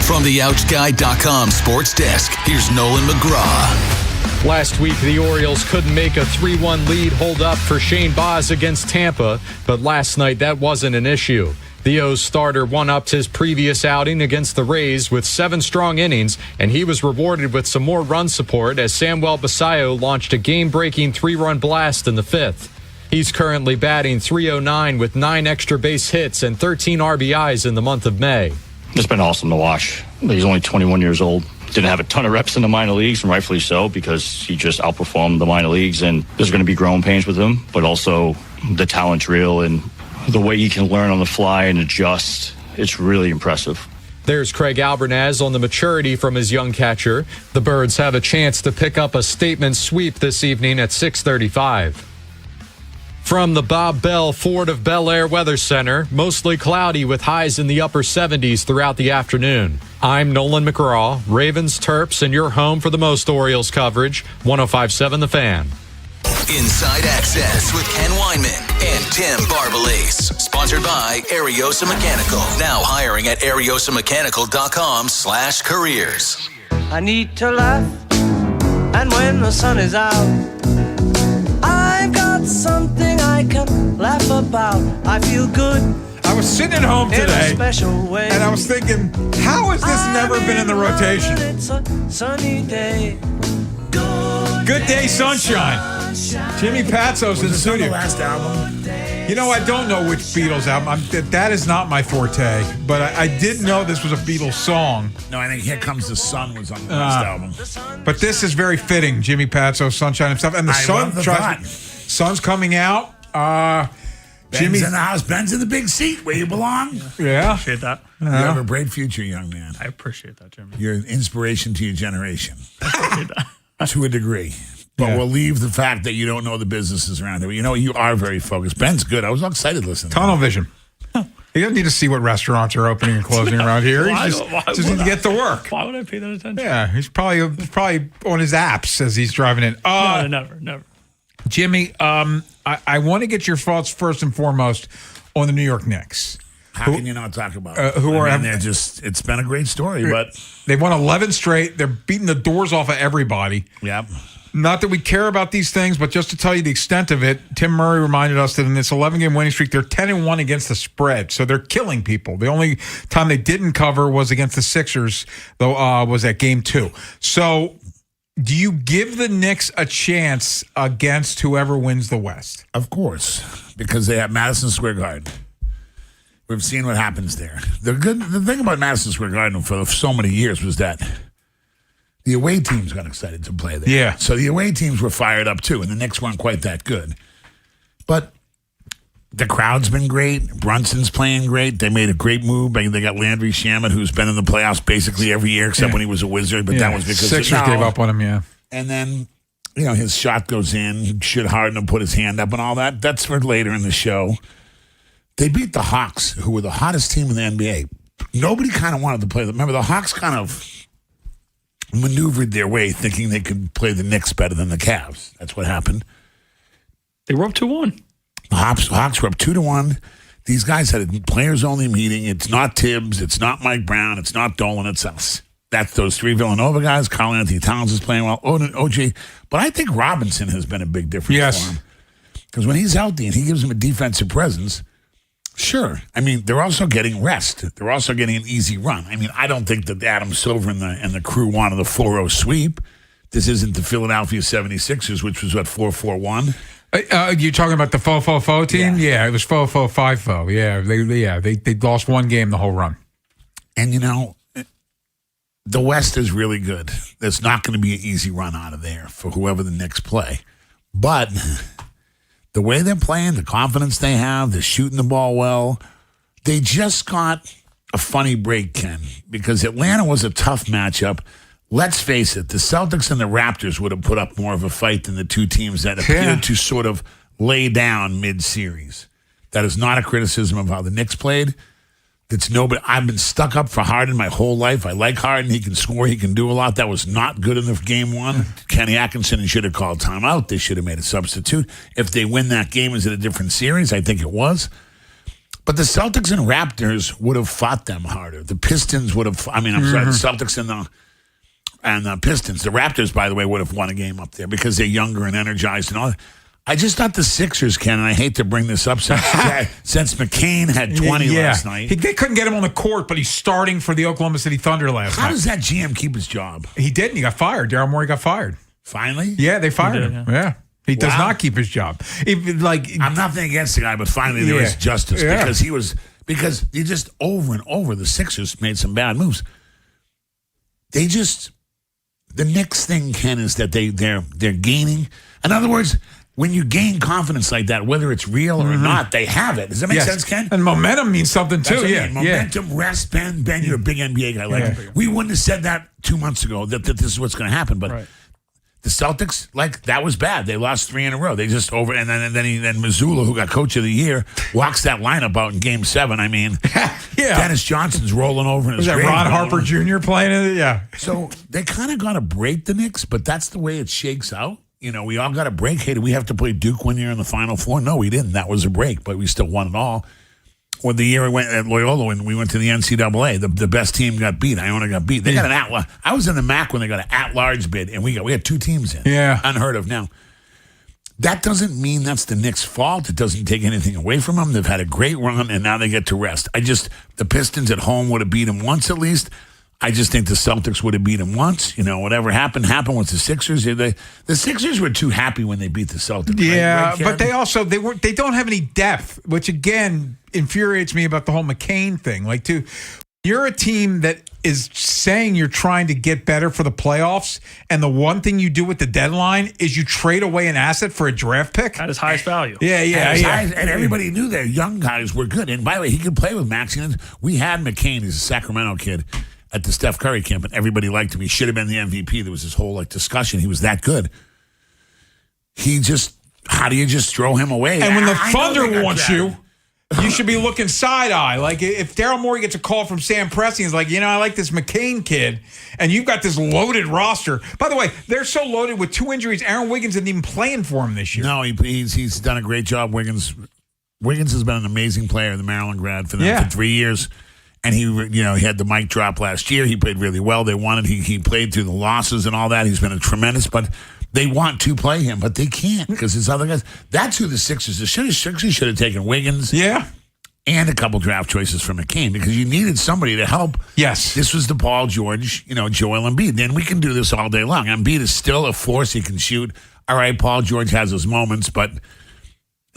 S3: From the OutSky.com sports desk, here's Nolan McGraw.
S21: Last week, the Orioles couldn't make a 3-1 lead hold up for Shane Baz against Tampa, but last night that wasn't an issue. The O's starter one-upped his previous outing against the Rays with 7 strong innings, and he was rewarded with some more run support as Samuel Basallo launched a game-breaking 3-run blast in the 5th. He's currently batting .309 with 9 extra base hits and 13 RBIs in the month of May.
S27: It's been awesome to watch. He's only 21 years old.
S1: didn't have a ton of reps in the minor leagues, and rightfully so, because he just outperformed the minor leagues, and there's going to be growing pains with him, but also the talent's real, and the way he can learn on the fly and adjust, it's really impressive.
S21: There's Craig Albernaz on the maturity from his young catcher. The Birds have a chance to pick up a statement sweep this evening at 6:35. From the Bob Bell Ford of Bel Air Weather Center, mostly cloudy with highs in the upper 70s throughout the afternoon. I'm Nolan McGraw, Ravens, Terps, and your home for the most Orioles coverage, 105.7 The Fan.
S3: Inside Access with Ken Weinman and Tim Barbalace. Sponsored by Ariosa Mechanical. Now hiring at ariosamechanical.com/careers.
S2: I need to laugh, and when the sun is out, I've got something I can laugh about. I feel good.
S28: I was sitting at home today,
S2: in a special way.
S28: And I was thinking, how has this never been in the rotation?
S2: It's a sunny day.
S28: Good Day Sunshine. Jimmy Patsos in the studio.
S22: The last album?
S28: You know, I don't know which Beatles album. That is not my forte. But I did know this was a Beatles song.
S22: No, I think Here Comes the Sun was on the last album.
S28: But this is very fitting. Jimmy Patsos, Sunshine himself. And the sun's coming out.
S22: Ben's in the house. Ben's in the big seat where you belong.
S28: Yeah.
S5: Appreciate that.
S22: You have a bright future, young man.
S5: I appreciate that, Jimmy.
S22: You're an inspiration to your generation. To a degree. But we'll leave the fact that you don't know the businesses around here. You know, you are very focused. Ben's good. I was excited listening.
S28: Tunnel vision. He doesn't need to see what restaurants are opening and closing around here. He just needs to get to work.
S5: Why would I pay that attention?
S28: Yeah, he's probably on his apps as he's driving in.
S5: No, never.
S28: Jimmy, I want to get your thoughts first and foremost on the New York Knicks.
S22: How can you not talk about it? They're just, it's been a great story, but
S28: they've won 11 straight. They're beating the doors off of everybody.
S22: Yep.
S28: Not that we care about these things, but just to tell you the extent of it, Tim Murray reminded us that in this 11-game winning streak, they're 10-1 against the spread. So they're killing people. The only time they didn't cover was against the Sixers, though, was at Game 2. So do you give the Knicks a chance against whoever wins the West?
S22: Of course, because they have Madison Square Garden. We've seen what happens there. The thing about Madison Square Garden for so many years was that the away teams got excited to play there.
S28: Yeah.
S22: So the away teams were fired up too, and the Knicks weren't quite that good. But the crowd's been great. Brunson's playing great. They made a great move. They got Landry Shamet, who's been in the playoffs basically every year except when he was a Wizard, but that was because
S28: Sixers gave up on him, yeah.
S22: And then, his shot goes in. Should Harden have put his hand up and all that? That's for later in the show. They beat the Hawks, who were the hottest team in the NBA. Nobody kind of wanted to play them. Remember, the Hawks kind of maneuvered their way thinking they could play the Knicks better than the Cavs. That's what happened.
S5: They were up 2-1.
S22: The Hawks were up 2-1. These guys had a players-only meeting. It's not Tibbs. It's not Mike Brown. It's not Dolan. It's us. That's those three Villanova guys. Karl Anthony Towns is playing well. OJ. But I think Robinson has been a big difference for him. Because when he's healthy and he gives him a defensive presence, sure. I mean, they're also getting rest. They're also getting an easy run. I mean, I don't think that Adam Silver and the crew wanted a 4-0 sweep. This isn't the Philadelphia 76ers, which was, what, 4-4-1?
S28: You talking about the fo team? Yeah, it was 4-4-5-4. Yeah, they lost one game the whole run.
S22: And, the West is really good. There's not going to be an easy run out of there for whoever the Knicks play. But the way they're playing, the confidence they have, they're shooting the ball well. They just got a funny break, Ken, because Atlanta was a tough matchup. Let's face it, the Celtics and the Raptors would have put up more of a fight than the two teams that appeared to sort of lay down mid-series. That is not a criticism of how the Knicks played. It's nobody. I've been stuck up for Harden my whole life. I like Harden. He can score. He can do a lot. That was not good in the game one. Kenny Atkinson should have called timeout. They should have made a substitute. If they win that game, is it a different series? I think it was. But the Celtics and Raptors would have fought them harder. The Pistons would have. I mean, I'm sorry. The Celtics and the Pistons. The Raptors, by the way, would have won a game up there because they're younger and energized and all that. I just thought the Sixers, Ken, and I hate to bring this up since McCain had 20 last night.
S28: They couldn't get him on the court, but he's starting for the Oklahoma City Thunder last night.
S22: How does that GM keep his job?
S28: He didn't. He got fired. Daryl Morey got fired.
S22: Finally?
S28: Yeah, they fired him. Yeah. He does not keep his job.
S22: I'm nothing against the guy, but finally there is justice because he just over and over, the Sixers made some bad moves. They just the Knicks thing, Ken, is that they're gaining. In other words, when you gain confidence like that, whether it's real or not, they have it. Does that make sense, Ken?
S28: And momentum means something too.
S22: Momentum, rest, Ben. Ben, you're a big NBA guy. We wouldn't have said that 2 months ago that this is what's going to happen. But the Celtics, that was bad. They lost 3 in a row. They just and then Mazzulla, who got Coach of the Year, walks that lineup out in Game 7. I mean, Dennis Johnson's rolling over in his grave.
S28: Was that Ron Harper Jr. playing in it? Yeah.
S22: So they kind of got to break the Knicks, but that's the way it shakes out. We all got a break. Hey, did we have to play Duke one year in the Final Four? No, we didn't. That was a break, but we still won it all. Or the year we went at Loyola when we went to the NCAA, the best team got beat. Iona got beat. They got an at-large. I was in the MAC when they got an at-large bid, and we had 2 teams in.
S28: Yeah.
S22: Unheard of. Now, that doesn't mean that's the Knicks' fault. It doesn't take anything away from them. They've had a great run, and now they get to rest. The Pistons at home would have beat them once at least. I just think the Celtics would have beat them once. Whatever happened with the Sixers. The Sixers were too happy when they beat the Celtics.
S28: Yeah,
S22: right,
S28: but they don't have any depth, which again infuriates me about the whole McCain thing. You're a team that is saying you're trying to get better for the playoffs, and the one thing you do with the deadline is you trade away an asset for a draft pick
S5: at his highest value.
S22: And everybody knew their young guys were good. And by the way, he could play with Max. We had McCain. He's a Sacramento kid. At the Steph Curry camp, and everybody liked him. He should have been the MVP. There was this whole discussion. He was that good. How do you just throw him away?
S28: And when the Thunder wants you should be looking side-eye. If Daryl Morey gets a call from Sam Presti, he's like, I like this McCain kid, and you've got this loaded roster. By the way, they're so loaded with 2 injuries. Aaron Wiggins isn't even playing for him this year.
S22: No, he's done a great job. Wiggins has been an amazing player, the Maryland grad, for them for 3 years. And he had the mic drop last year. He played really well. They wanted he played through the losses and all that. He's been a tremendous, but they want to play him, but they can't because his other guys. That's who the Sixers should have taken Wiggins.
S28: Yeah.
S22: And a couple draft choices from McCain because you needed somebody to help.
S28: Yes.
S22: This was the Paul George, Joel Embiid. Then we can do this all day long. Embiid is still a force. He can shoot. All right, Paul George has his moments, but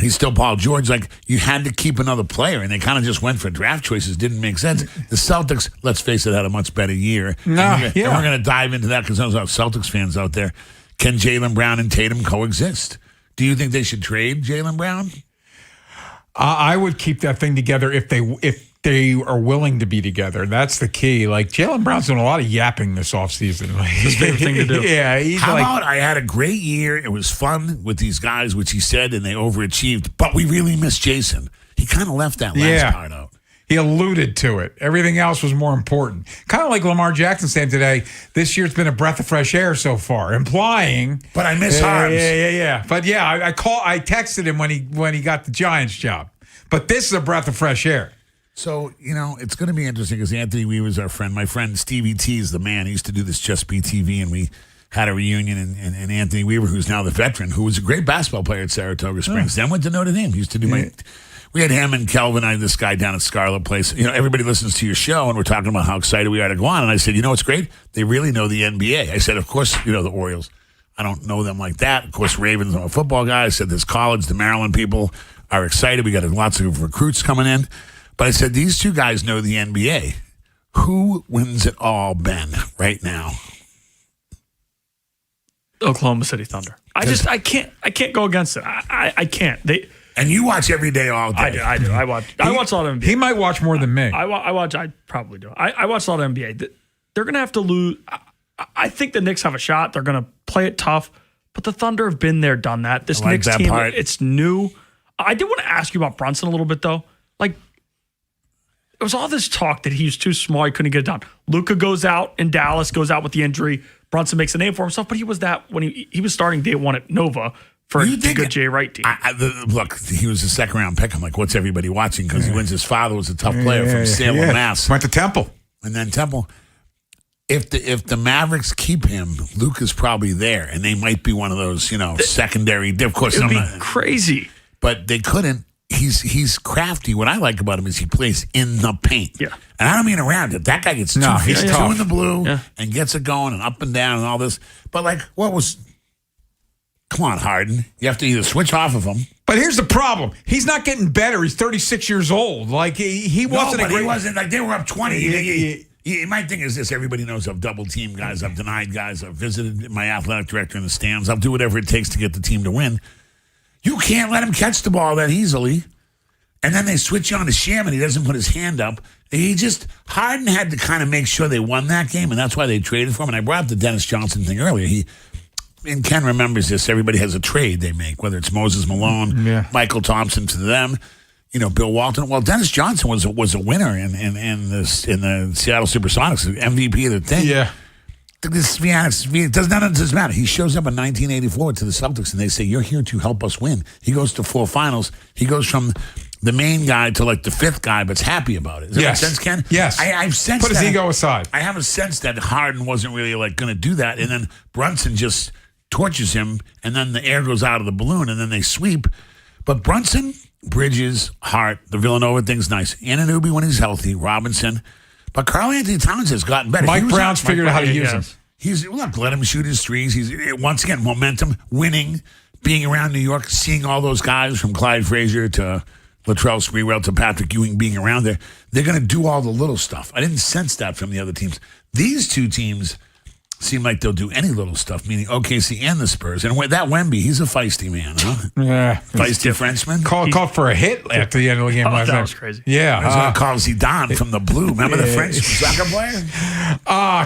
S22: he's still Paul George. You had to keep another player, and they kind of just went for draft choices. Didn't make sense. The Celtics, let's face it, had a much better year. And we're going to dive into that because there's our Celtics fans out there. Can Jaylen Brown and Tatum coexist? Do you think they should trade Jaylen Brown?
S28: I would keep that thing together if they are willing to be together. That's the key. Jaylen Brown's doing a lot of yapping this offseason.
S5: His favorite thing to do.
S28: Yeah.
S22: How about I had a great year. It was fun with these guys, which he said, and they overachieved. But we really missed Jason. He kind of left that last part out.
S28: He alluded to it. Everything else was more important. Kind of like Lamar Jackson saying today, this year's been a breath of fresh air so far, implying.
S22: But I miss Harms.
S28: Yeah. But I texted him when he got the Giants job. But this is a breath of fresh air.
S22: So, it's going to be interesting because Anthony Weaver's our friend. My friend Stevie T is the man. He used to do this Just Be TV, and we had a reunion. And Anthony Weaver, who's now the veteran, who was a great basketball player at Saratoga Springs, then went to Notre Dame. He used to do we had him and Kelvin, this guy down at Scarlet Place. Everybody listens to your show, and we're talking about how excited we are to go on. And I said, what's great? They really know the NBA. I said, of course, the Orioles. I don't know them like that. Of course, Ravens, I'm a football guy. I said, this college, the Maryland people are excited. We got lots of recruits coming in. But I said, these 2 guys know the NBA. Who wins it all, Ben, right now?
S5: Oklahoma City Thunder. I can't go against it. I can't.
S22: And you watch every day, all day.
S5: I do. I watch a lot of NBA.
S28: He might watch more than me.
S5: I probably do. I watch a lot of NBA. They're going to have to lose. I think the Knicks have a shot. They're going to play it tough. But the Thunder have been there, done that. This Knicks team, it's new. I did want to ask you about Brunson a little bit, though. It was all this talk that he was too small, he couldn't get it done. Luka goes out in Dallas, goes out with the injury. Brunson makes a name for himself, but he was that when he was starting day one at Nova for a good Jay Wright team.
S22: Look, he was a second-round pick. I'm like, what's everybody watching? Because he wins. His father was a tough player from Salem, Mass.
S28: Went to Temple.
S22: And then Temple. If the Mavericks keep him, Luka's probably there, and they might be one of those, secondary. Of course,
S5: it would be crazy.
S22: But they couldn't. He's crafty. What I like about him is he plays in the paint.
S5: Yeah.
S22: And I don't mean around it. That guy gets two in the blue and gets it going and up and down and all this. But come on, Harden. You have to either switch off of him.
S28: But here's the problem. He's not getting better. He's 36 years old. He wasn't
S22: he wasn't. They were up 20. My thing is this. Everybody knows I've double-teamed guys. I've denied guys. I've visited my athletic director in the stands. I'll do whatever it takes to get the team to win. You can't let him catch the ball that easily. And then they switch on to Sham, and he doesn't put his hand up. Harden had to kind of make sure they won that game, and that's why they traded for him. And I brought up the Dennis Johnson thing earlier. And Ken remembers this. Everybody has a trade they make, whether it's Moses Malone, Michael Thompson to them, Bill Walton. Well, Dennis Johnson was a winner in the Seattle Supersonics, MVP of the thing. Yeah. It doesn't matter. He shows up in 1984 to the Celtics, and they say, "You're here to help us win." He goes to 4 finals. He goes from the main guy to like the 5th guy, but's happy about it. Does that make sense, Ken?
S28: Yes.
S22: I've sensed
S28: put his ego aside.
S22: I have a sense that Harden wasn't really like going to do that, and then Brunson just torches him, and then the air goes out of the balloon, and then they sweep. But Brunson, Bridges, Hart, the Villanova thing's nice. Anunoby when he's healthy, Robinson. But Karl Anthony Towns has gotten better.
S28: Mike Brown's figured out how to use him.
S22: Let him shoot his threes. He's, once again, momentum, winning, being around New York, seeing all those guys from Clyde Frazier to Latrell Sprewell to Patrick Ewing being around there. They're going to do all the little stuff. I didn't sense that from the other teams. These two teams seem like they'll do any little stuff, meaning OKC and the Spurs. And with that Wemby, he's a feisty man, huh?
S28: Yeah.
S22: Feisty Frenchman.
S28: Called for a hit after the end of the game.
S5: That was crazy.
S28: Yeah.
S22: I was going to call Zidane from the blue. Remember the French soccer player?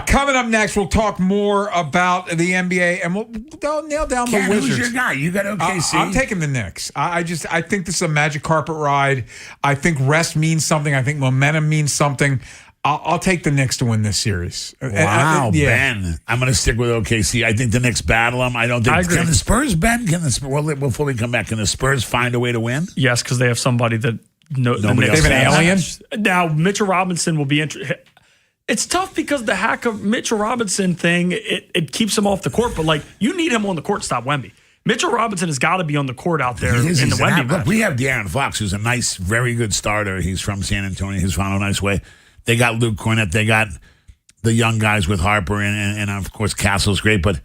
S28: Coming up next, we'll talk more about the NBA, and we'll nail down the Wizards.
S22: Who's your guy? You got OKC?
S28: I'm taking the Knicks. I think this is a magic carpet ride. I think rest means something. I think momentum means something. I'll take the Knicks to win this series.
S22: Wow, Ben. I'm going to stick with OKC. I think the Knicks battle them. I don't think. Can the Spurs, Ben? We'll fully come back. Can the Spurs find a way to win?
S5: Yes, because they have somebody that
S22: nobody else.
S5: They have an alien.
S22: Has.
S5: Now, Mitchell Robinson will be interesting. It's tough because the hack of Mitchell Robinson thing, it keeps him off the court, but you need him on the court to stop Wemby. Mitchell Robinson has got to be on the court out there in the Wemby match.
S22: We have De'Aaron Fox, who's a nice, very good starter. He's from San Antonio. He's found a nice way. They got Luke Cornett. They got the young guys with Harper and of course, Castle's great. But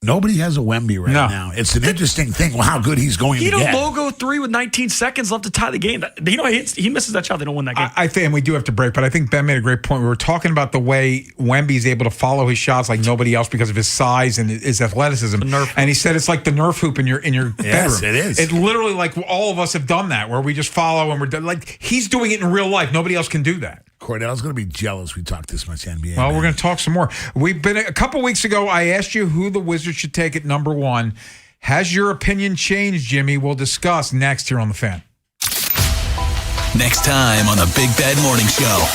S22: nobody has a Wemby right now. It's an interesting thing how good he's going to get.
S5: Logo 3 with 19 seconds left to tie the game. He misses that shot. They don't win that game.
S28: I think, and we do have to break, but I think Ben made a great point. We were talking about the way Wemby's able to follow his shots like nobody else because of his size and his athleticism. And he said it's like the Nerf hoop in your bedroom.
S22: Yes, it is.
S28: It literally, like all of us have done that, where we just follow and we're done. Like he's doing it in real life. Nobody else can do that.
S22: Cordell's going to be jealous we talk this much NBA.
S28: Well, we're going to talk some more. A couple weeks ago, I asked you who the Wizards should take at number 1. Has your opinion changed, Jimmy? We'll discuss next here on The Fan.
S3: Next time on the Big Bad Morning Show.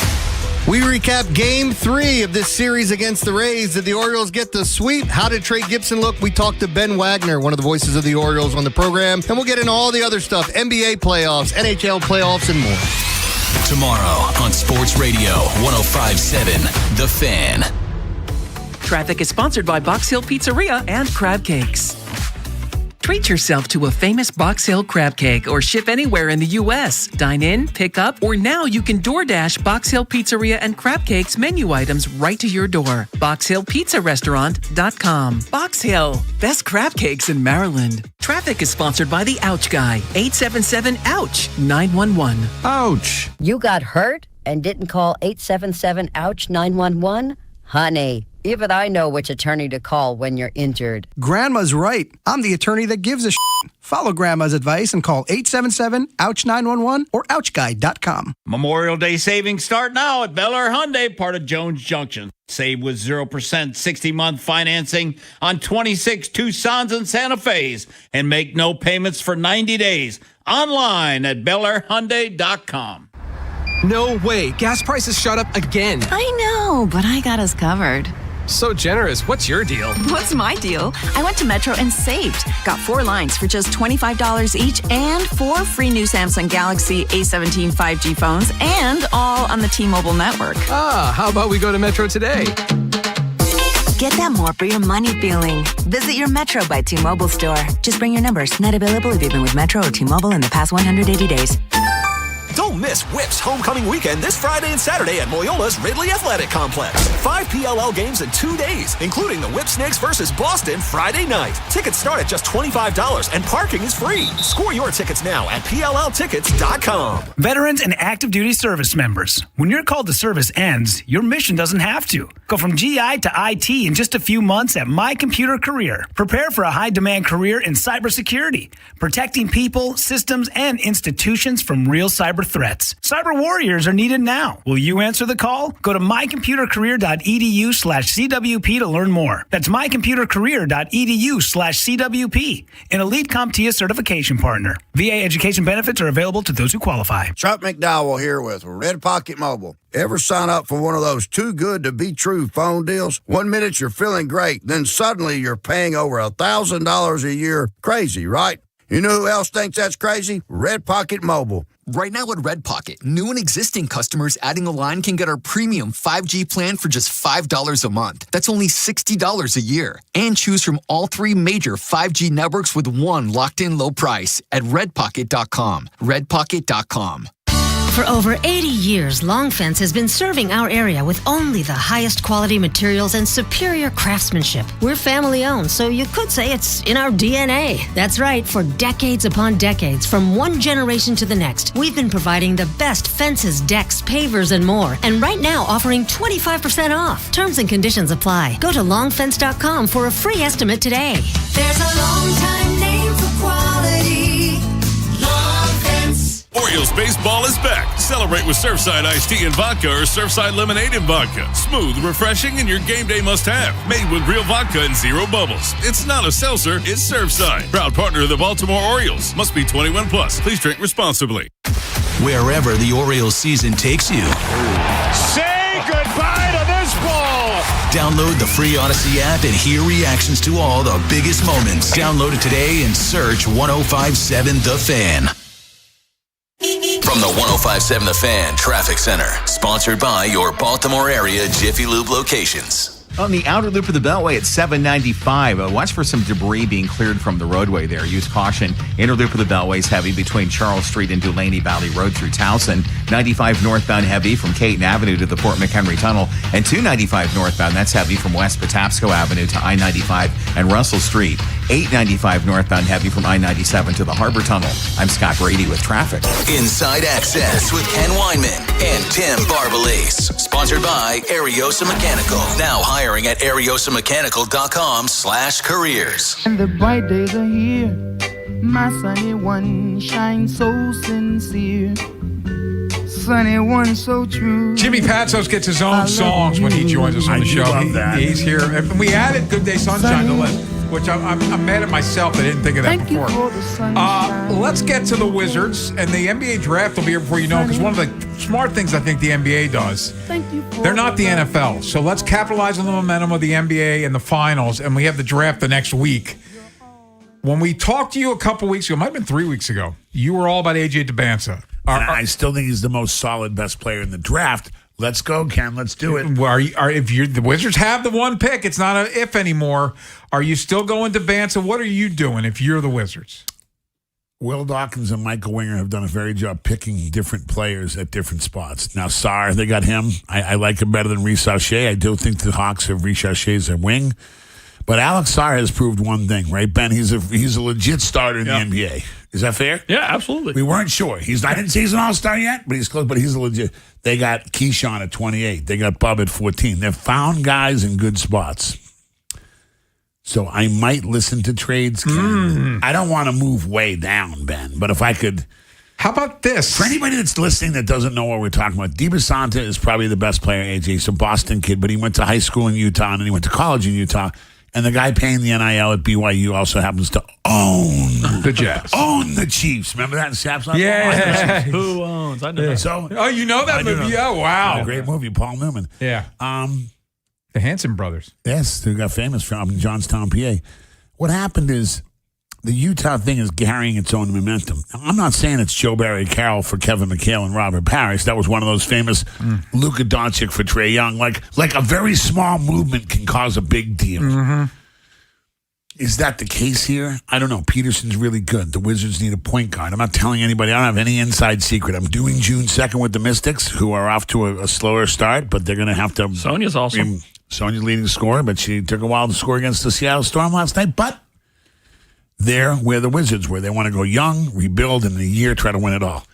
S12: We recap Game 3 of this series against the Rays. Did the Orioles get the sweep? How did Trey Gibson look? We talked to Ben Wagner, one of the voices of the Orioles on the program. And we'll get into all the other stuff, NBA playoffs, NHL playoffs, and more.
S3: Tomorrow on Sports Radio 105.7 The Fan.
S13: Traffic is sponsored by Box Hill Pizzeria and Crab Cakes. Treat yourself to a famous Box Hill crab cake or ship anywhere in the U.S. Dine in, pick up, or now you can DoorDash Box Hill Pizzeria and Crab Cakes menu items right to your door. BoxHillPizzaRestaurant.com. Box Hill, best crab cakes in Maryland. Traffic is sponsored by the Ouch Guy, 877-OUCH-911.
S14: Ouch! You got hurt and didn't call 877-OUCH-911? Honey, even I know which attorney to call when you're injured.
S15: Grandma's right. I'm the attorney that gives a shit. Follow Grandma's advice and call 877-OUCH-911 or OUCHGuy.com.
S23: Memorial Day savings start now at Bel Air Hyundai, part of Jones Junction. Save with 0% 60-month financing on 26 Tucsons and Santa Fe's and make no payments for 90 days. Online at BelAirHyundai.com.
S24: No way. Gas prices shot up again.
S25: I know, but I got us covered.
S24: So generous. What's your deal?
S25: What's my deal? I went to Metro and saved. Got 4 lines for just $25 each and 4 free new Samsung Galaxy A17 5G phones and all on the T-Mobile network.
S24: How about we go to Metro today?
S25: Get that more for your money feeling. Visit your Metro by T-Mobile store. Just bring your numbers. Not available if you've been with Metro or T-Mobile in the past 180 days.
S26: Don't
S4: Don't miss Whip's homecoming weekend this Friday and Saturday at Loyola's Ridley Athletic Complex. 5 PLL games in 2 days, including the Whip Snakes versus Boston Friday night. Tickets start at just $25 and parking is free. Score your tickets now at PLLtickets.com.
S6: Veterans and active duty service members, when your call to service ends, your mission doesn't have to. Go from GI to IT in just a few months at My Computer Career. Prepare for a high-demand career in cybersecurity, protecting people, systems, and institutions from real cyber threats. Cyber warriors are needed now. Will you answer the call? Go to mycomputercareer.edu/CWP to learn more. That's mycomputercareer.edu/CWP, an Elite CompTIA certification partner. VA education benefits are available to those who qualify.
S7: Chuck McDowell here with Red Pocket Mobile. Ever sign up for one of those too good to be true phone deals? 1 minute you're feeling great, then suddenly you're paying over $1,000 a year. Crazy, right? You know who else thinks that's crazy? Red Pocket Mobile.
S8: Right now at Red Pocket, new and existing customers adding a line can get our premium 5G plan for just $5 a month. That's only $60 a year. And choose from all 3 major 5G networks with one locked-in low price at redpocket.com. Redpocket.com.
S9: For over 80 years, Long Fence has been serving our area with only the highest quality materials and superior craftsmanship. We're family owned, so you could say it's in our DNA. That's right, for decades upon decades, from one generation to the next, we've been providing the best fences, decks, pavers, and more. And right now, offering 25% off. Terms and conditions apply. Go to longfence.com for a free estimate today.
S11: There's a long time name for quality. Long Fence.
S26: Orioles baseball is back. Celebrate with Surfside Iced Tea and Vodka or Surfside Lemonade and Vodka. Smooth, refreshing, and your game day must-have. Made with real vodka and zero bubbles. It's not a seltzer, it's Surfside. Proud partner of the Baltimore Orioles. Must be 21 plus. Please drink responsibly.
S3: Wherever the Orioles season takes you.
S26: Say goodbye to this ball!
S3: Download the free Odyssey app and hear reactions to all the biggest moments. Download it today and search 1057 The Fan. From the 1057 The Fan Traffic Center, sponsored by your Baltimore area Jiffy Lube locations.
S27: On the outer loop of the Beltway at 795, watch for some debris being cleared from the roadway there. Use caution. Inner loop of the Beltway is heavy between Charles Street and Dulaney Valley Road through Towson. 95 northbound heavy from Caton Avenue to the Fort McHenry Tunnel. And 295 northbound, that's heavy from West Patapsco Avenue to I-95 and Russell Street. 895 northbound heavy from I-97 to the Harbor Tunnel. I'm Scott Brady with traffic.
S3: Inside Access with Ken Weinman and Tim Barbalese. Sponsored by Ariosa Mechanical. Now hiring at ariosamechanical.com/careers.
S29: And the bright days are here. My sunny one shines so sincere. Sunny one so true.
S28: Jimmy Patsos gets his own songs when he joins us on the show. He's here. And we added Good Day Sunshine to the list, which I'm mad at myself. I didn't think of that before. Let's get to the Wizards. And the NBA draft will be here before you know, because one of the smart things I think the NBA does, they're not the NFL. So let's capitalize on the momentum of the NBA and the finals. And we have the draft the next week. When we talked to you a couple weeks ago, it might have been 3 weeks ago, you were all about AJ Debinsa.
S22: I still think he's the most solid, best player in the draft. Let's go, Ken. Let's do it.
S28: If the Wizards have the one pick, it's not an if anymore. Are you still going Debinsa? What are you doing if you're the Wizards?
S22: Will Dawkins and Michael Winger have done a very job picking different players at different spots. Now, Sarr, they got him. I like him better than Reece Auché. I do think the Hawks have Reece Auché as their wing. But Alex Sarr has proved one thing, right, Ben? He's a legit starter in the NBA. Is that fair?
S5: Yeah, absolutely.
S22: We weren't sure. I didn't say he's an all-star yet, but he's close. But he's a legit. They got Keyshawn at 28. They got Bub at 14. They've found guys in good spots. So I might listen to trades. Ken. I don't want to move way down, Ben. But if I could...
S28: How about this?
S22: For anybody that's listening that doesn't know what we're talking about, DiBasanta is probably the best player, AJ. He's a Boston kid, but he went to high school in Utah, and then he went to college in Utah. And the guy paying the NIL at BYU also happens to own
S28: the Jazz.
S22: Own the Chiefs. Remember that in Saps?
S5: Yeah. Who owns? I know.
S22: So,
S28: you know that movie? Oh, wow.
S22: Great movie, Paul Newman.
S28: Yeah. The Hanson brothers.
S22: Yes, who got famous from in Johnstown, PA. What happened is the Utah thing is carrying its own momentum. I'm not saying it's Joe Barry Carroll for Kevin McHale and Robert Parrish. That was one of those famous Luka Doncic for Trae Young. Like a very small movement can cause a big deal. Is that the case here? I don't know. Peterson's really good. The Wizards need a point guard. I'm not telling anybody. I don't have any inside secret. I'm doing June 2nd with the Mystics, who are off to a slower start, but they're going to have to.
S5: Sonia's awesome.
S22: Sonia's leading scorer, but she took a while to score against the Seattle Storm last night. But they're where the Wizards were. They want to go young, rebuild, and in a year try to win it all.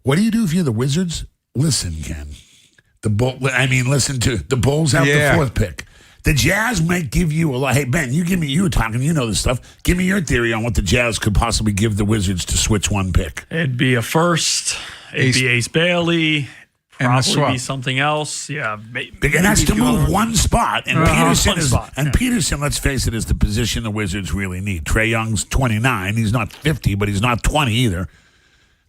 S22: What do you do if you're the Wizards? Listen, Ken. Listen to the Bulls have the 4th pick. The Jazz might give you a lot. Hey, Ben, you were talking, you know this stuff. Give me your theory on what the Jazz could possibly give the Wizards to switch one pick.
S5: It'd be a first. It'd be Ace Bailey. Probably be something else. Yeah.
S22: And that's to move one spot. And Peterson, let's face it, is the position the Wizards really need. Trae Young's 29. He's not 50, but he's not 20 either.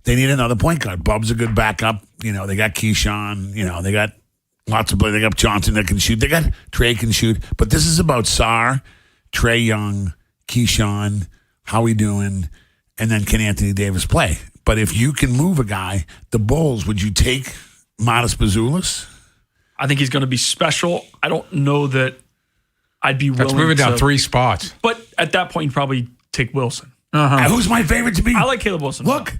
S22: They need another point guard. Bub's a good backup. They got Keyshawn. They got lots of play. They got Johnson that can shoot. They got Trae can shoot. But this is about Sarr, Trae Young, Keyshawn, how we doing, and then can Anthony Davis play? But if you can move a guy, the Bulls, would you take Modest Bazoulis?
S5: I think he's going to be special. I don't know that I'd be willing to.
S28: That's moving down 3 spots.
S5: But at that point, you'd probably take Wilson.
S22: Who's my favorite to be?
S5: I like Caleb Wilson.
S22: Look.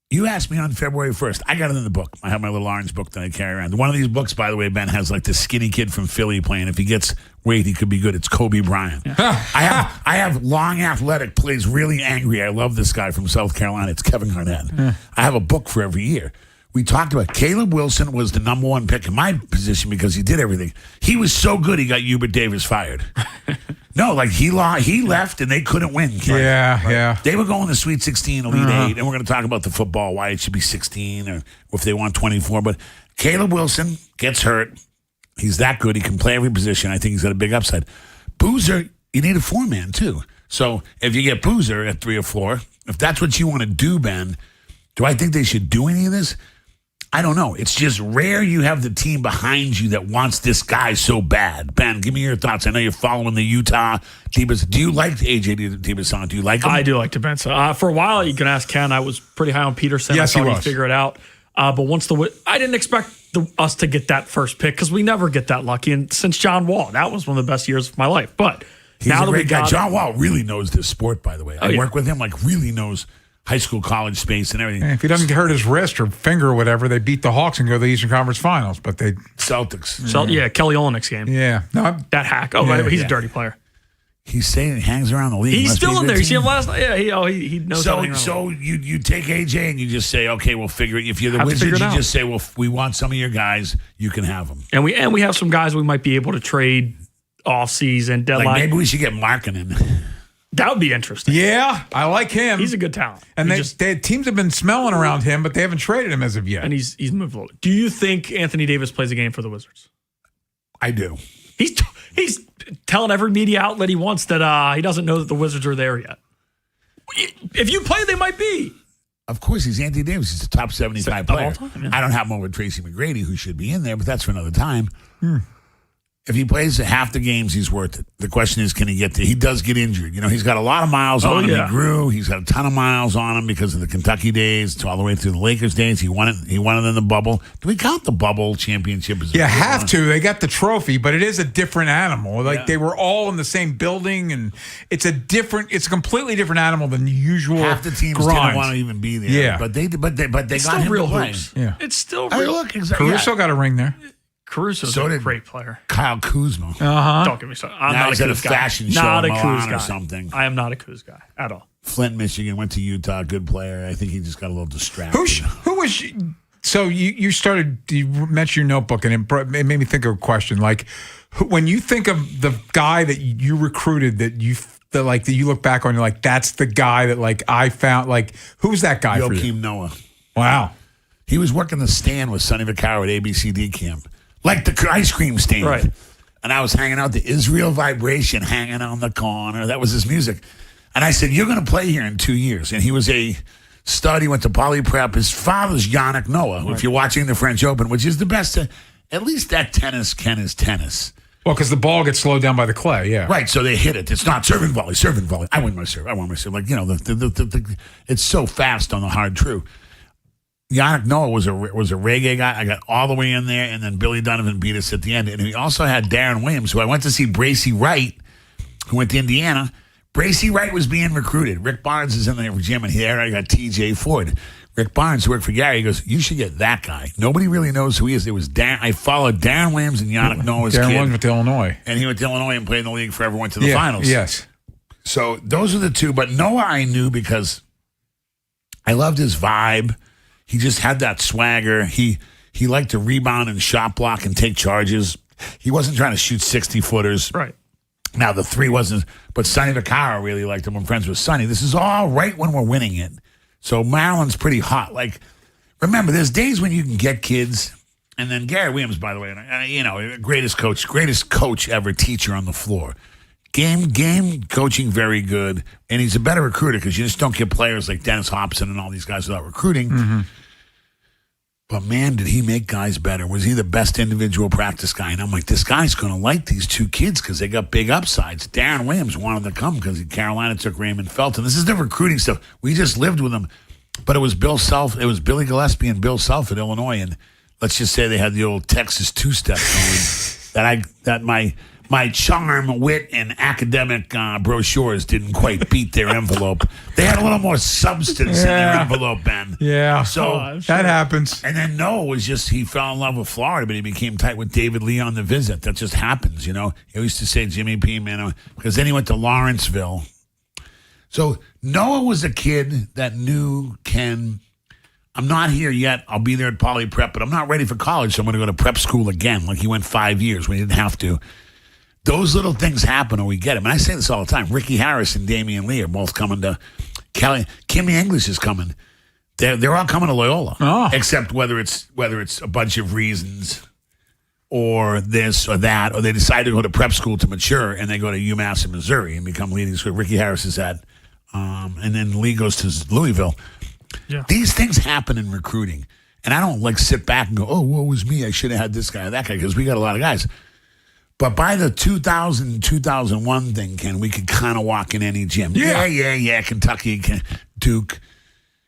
S22: You asked me on February 1st. I got it in the book. I have my little orange book that I carry around. One of these books, by the way, Ben, has like this skinny kid from Philly playing. If he gets weight, he could be good. It's Kobe Bryant. I have long athletic, plays really angry. I love this guy from South Carolina. It's Kevin Garnett. I have a book for every year. We talked about Caleb Wilson was the number 1 pick in my position because he did everything. He was so good he got Hubert Davis fired. No, like he left and they couldn't win.
S28: Yeah.
S22: They were going to Sweet 16, Elite 8, and we're going to talk about the football, why it should be 16 or if they want 24. But Caleb Wilson gets hurt. He's that good. He can play every position. I think he's got a big upside. Boozer, you need a 4-man too. So if you get Boozer at 3 or 4, if that's what you want to do, Ben, do I think they should do any of this? I don't know. It's just rare you have the team behind you that wants this guy so bad. Ben, give me your thoughts. I know you're following the Utah Debus. Do you like AJ Debus? Do you like him?
S5: I do like Debus. For a while, you can ask Ken. I was pretty high on Peterson.
S28: Yes,
S5: I thought he'd figure it out. But once I didn't expect us to get that first pick because we never get that lucky. And since John Wall, that was one of the best years of my life. But
S22: he's now a great guy. John Wall really knows this sport, by the way. I work with him, really knows high school, college space, and everything.
S28: If he doesn't hurt his wrist or finger or whatever, they beat the Hawks and go to the Eastern Conference Finals. But they
S22: Celtics.
S5: Kelly Olynyk's game.
S28: Yeah, no,
S5: that hack. Oh, he's a dirty player.
S22: He's saying he hangs around the league.
S5: He's still in there. You see him last night? Yeah, he knows how to hang around.
S22: So you take AJ and you just say, okay, we'll figure it. If you're the Wizards, you just say, well, we want some of your guys. You can have them.
S5: And we have some guys we might be able to trade off-season deadline.
S22: Maybe we should get Markkanen.
S5: That would be interesting.
S28: Yeah, I like him.
S5: He's a good talent.
S28: And teams have been smelling around him, but they haven't traded him as of yet.
S5: And he's moved a little. Do you think Anthony Davis plays a game for the Wizards?
S22: I do.
S5: He's telling every media outlet he wants that he doesn't know that the Wizards are there yet. If you play, they might be.
S22: Of course, he's Anthony Davis. He's a top 75 player. Time, yeah. I don't have him over Tracy McGrady, who should be in there, but that's for another time. If he plays half the games, he's worth it. The question is, can he get there? He does get injured. He's got a lot of miles on him. Yeah. He grew. He's got a ton of miles on him because of the Kentucky days, all the way through the Lakers days. He won it in the bubble. Do we count the bubble championship as
S28: You have to. They got the trophy, but it is a different animal. They were all in the same building, and it's a completely different animal than the usual.
S22: Half the teams didn't want to even be there. Yeah. But they got him
S5: real
S22: to play.
S5: hoops. Yeah. It's still real.
S22: Look, exactly.
S28: Caruso got a ring there.
S5: Caruso's a great player.
S22: Kyle Kuzma.
S5: Don't get me started. I'm not a Kuz guy.
S22: Fashion show
S5: not a
S22: Kuz
S5: guy
S22: or something.
S5: I am not a Kuz guy at all.
S22: Flint, Michigan, went to Utah. Good player. I think he just got a little distracted.
S28: Who was? So you mentioned your notebook, and it made me think of a question. Like, when you think of the guy that you recruited, that you look back on, you're like, that's the guy that I found. Like, who's that guy for you?
S22: Joakim Noah.
S28: Wow.
S22: He was working the stand with Sonny Vaccaro at ABCD camp. Like the ice cream stand.
S5: Right.
S22: And I was hanging out, the Israel Vibration hanging on the corner. That was his music. And I said, you're going to play here in 2 years. And he was a stud. He went to Poly Prep. His father's Yannick Noah, if you're watching the French Open, which is the best. At least that tennis, Ken, is tennis.
S28: Well, because the ball gets slowed down by the clay, yeah.
S22: Right, so they hit it. It's not serving volley. I want my serve. Like, it's so fast on the hard true. Yannick Noah was a reggae guy. I got all the way in there, and then Billy Donovan beat us at the end. And he also had Darren Williams, who I went to see Bracy Wright, who went to Indiana. Bracy Wright was being recruited. Rick Barnes is in the gym, and here I got T.J. Ford. Rick Barnes, who worked for Gary, he goes, you should get that guy. Nobody really knows who he is. It was I followed Darren Williams and Yannick Noah's kid.
S28: Darren Williams went to Illinois.
S22: And he went to Illinois and played in the league forever, went to the finals.
S28: Yes.
S22: So those are the two. But Noah I knew because I loved his vibe. He just had that swagger. He liked to rebound and shot block and take charges. He wasn't trying to shoot 60-footers.
S5: Right.
S22: Now, the three wasn't, but Sonny Vaccaro really liked him. I'm friends with Sonny. This is all right when we're winning it. So Maryland's pretty hot. Like, remember, there's days when you can get kids, and then Gary Williams, by the way, greatest coach ever, teacher on the floor. Game coaching, very good, and he's a better recruiter because you just don't get players like Dennis Hobson and all these guys without recruiting.
S28: Mm-hmm.
S22: But man, did he make guys better. Was he the best individual practice guy? And I'm like, this guy's going to like these two kids because they got big upsides. Darren Williams wanted to come because Carolina took Raymond Felton. This is the recruiting stuff. We just lived with him. But it was Billy Gillespie and Bill Self at Illinois. And let's just say they had the old Texas two-step going that my charm, wit, and academic brochures didn't quite beat their envelope. They had a little more substance in their envelope, Ben.
S28: Yeah,
S22: so
S28: that happens.
S22: And then Noah was he fell in love with Florida, but he became tight with David Lee on The Visit. That just happens, you know. He used to say Jimmy P, man, because then he went to Lawrenceville. So Noah was a kid that knew Ken. I'm not here yet. I'll be there at Poly Prep, but I'm not ready for college, so I'm going to go to prep school again. Like he went 5 years when he didn't have to. Those little things happen or we get them. And I say this all the time. Ricky Harris and Damian Lee are both coming to Kelly. Kimmy English is coming. They're all coming to Loyola. Except whether it's a bunch of reasons or this or that, or they decide to go to prep school to mature and they go to UMass in Missouri and become leading school. Ricky Harris is at, and then Lee goes to Louisville.
S5: Yeah.
S22: These things happen in recruiting. And I don't sit back and go, oh, woe was me. I should have had this guy or that guy because we got a lot of guys. But by the 2000, 2001 thing, Ken, we could kind of walk in any gym. Yeah. Kentucky, Duke,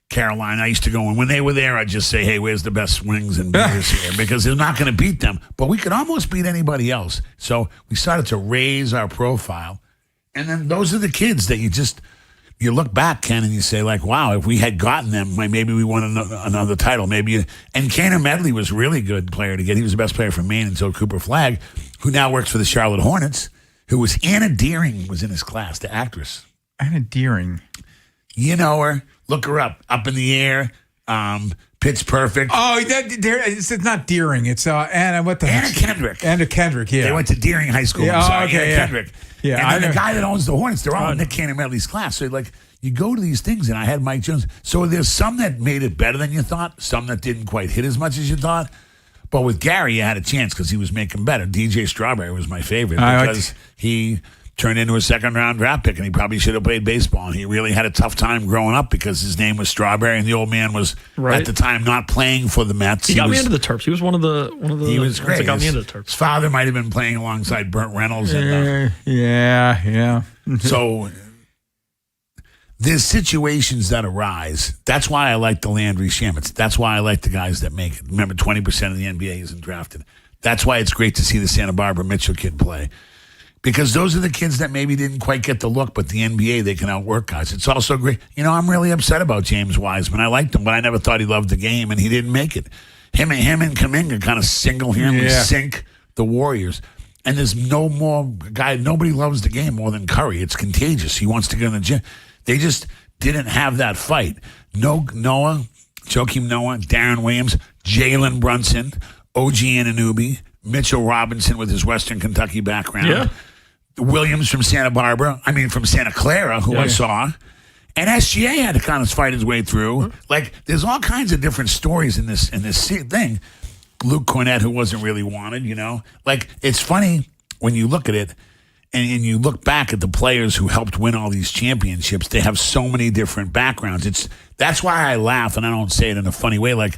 S22: Carolina. I used to go, and when they were there, I'd just say, hey, where's the best wings and beers here? Because they're not going to beat them. But we could almost beat anybody else. So we started to raise our profile. And then those are the kids that you look back, Ken, and you say, like, wow, if we had gotten them, maybe we won another title. And Canner Medley was a really good player to get. He was the best player from Maine until Cooper Flagg, who now works for the Charlotte Hornets, who was Anna Deering was in his class, the actress.
S28: Anna Deering.
S22: You know her. Look her up. Up in the Air. Pitch Perfect.
S28: Oh, it's not Deering. It's Anna. What the heck?
S22: Anna Kendrick.
S28: Anna Kendrick. Yeah.
S22: They went to Deering High School.
S28: Yeah,
S22: Anna
S28: Kendrick. Yeah.
S22: And then the guy that owns the Hornets, they're all in Nick Cannon Medley's class. So you go to these things, and I had Mike Jones. So there's some that made it better than you thought, some that didn't quite hit as much as you thought. But with Gary, you had a chance because he was making better. DJ Strawberry was my favorite because he turned into a second-round draft pick, and he probably should have played baseball. And he really had a tough time growing up because his name was Strawberry, and the old man was, at the time, not playing for the Mets.
S5: He got me into the Terps. He was one of the
S22: He was great.
S5: That got me into the Terps.
S22: His father might have been playing alongside Burt Reynolds.
S28: Yeah.
S22: So there's situations that arise. That's why I like the Landry Shamits. That's why I like the guys that make it. Remember, 20% of the NBA isn't drafted. That's why it's great to see the Santa Barbara Mitchell kid play. Because those are the kids that maybe didn't quite get the look, but the NBA, they can outwork guys. It's also great. I'm really upset about James Wiseman. I liked him, but I never thought he loved the game, and he didn't make it. Him and Kuminga kind of single-handedly sink the Warriors. And there's no more guy. Nobody loves the game more than Curry. It's contagious. He wants to get in the gym. They just didn't have that fight. Joakim Noah, Darren Williams, Jalen Brunson, OG Anunoby, Mitchell Robinson with his Western Kentucky background. Yeah. Williams from Santa Clara, who I saw. And SGA had to kind of fight his way through. There's all kinds of different stories in this thing. Luke Cornett, who wasn't really wanted, It's funny when you look at it and you look back at the players who helped win all these championships. They have so many different backgrounds. That's why I laugh, and I don't say it in a funny way.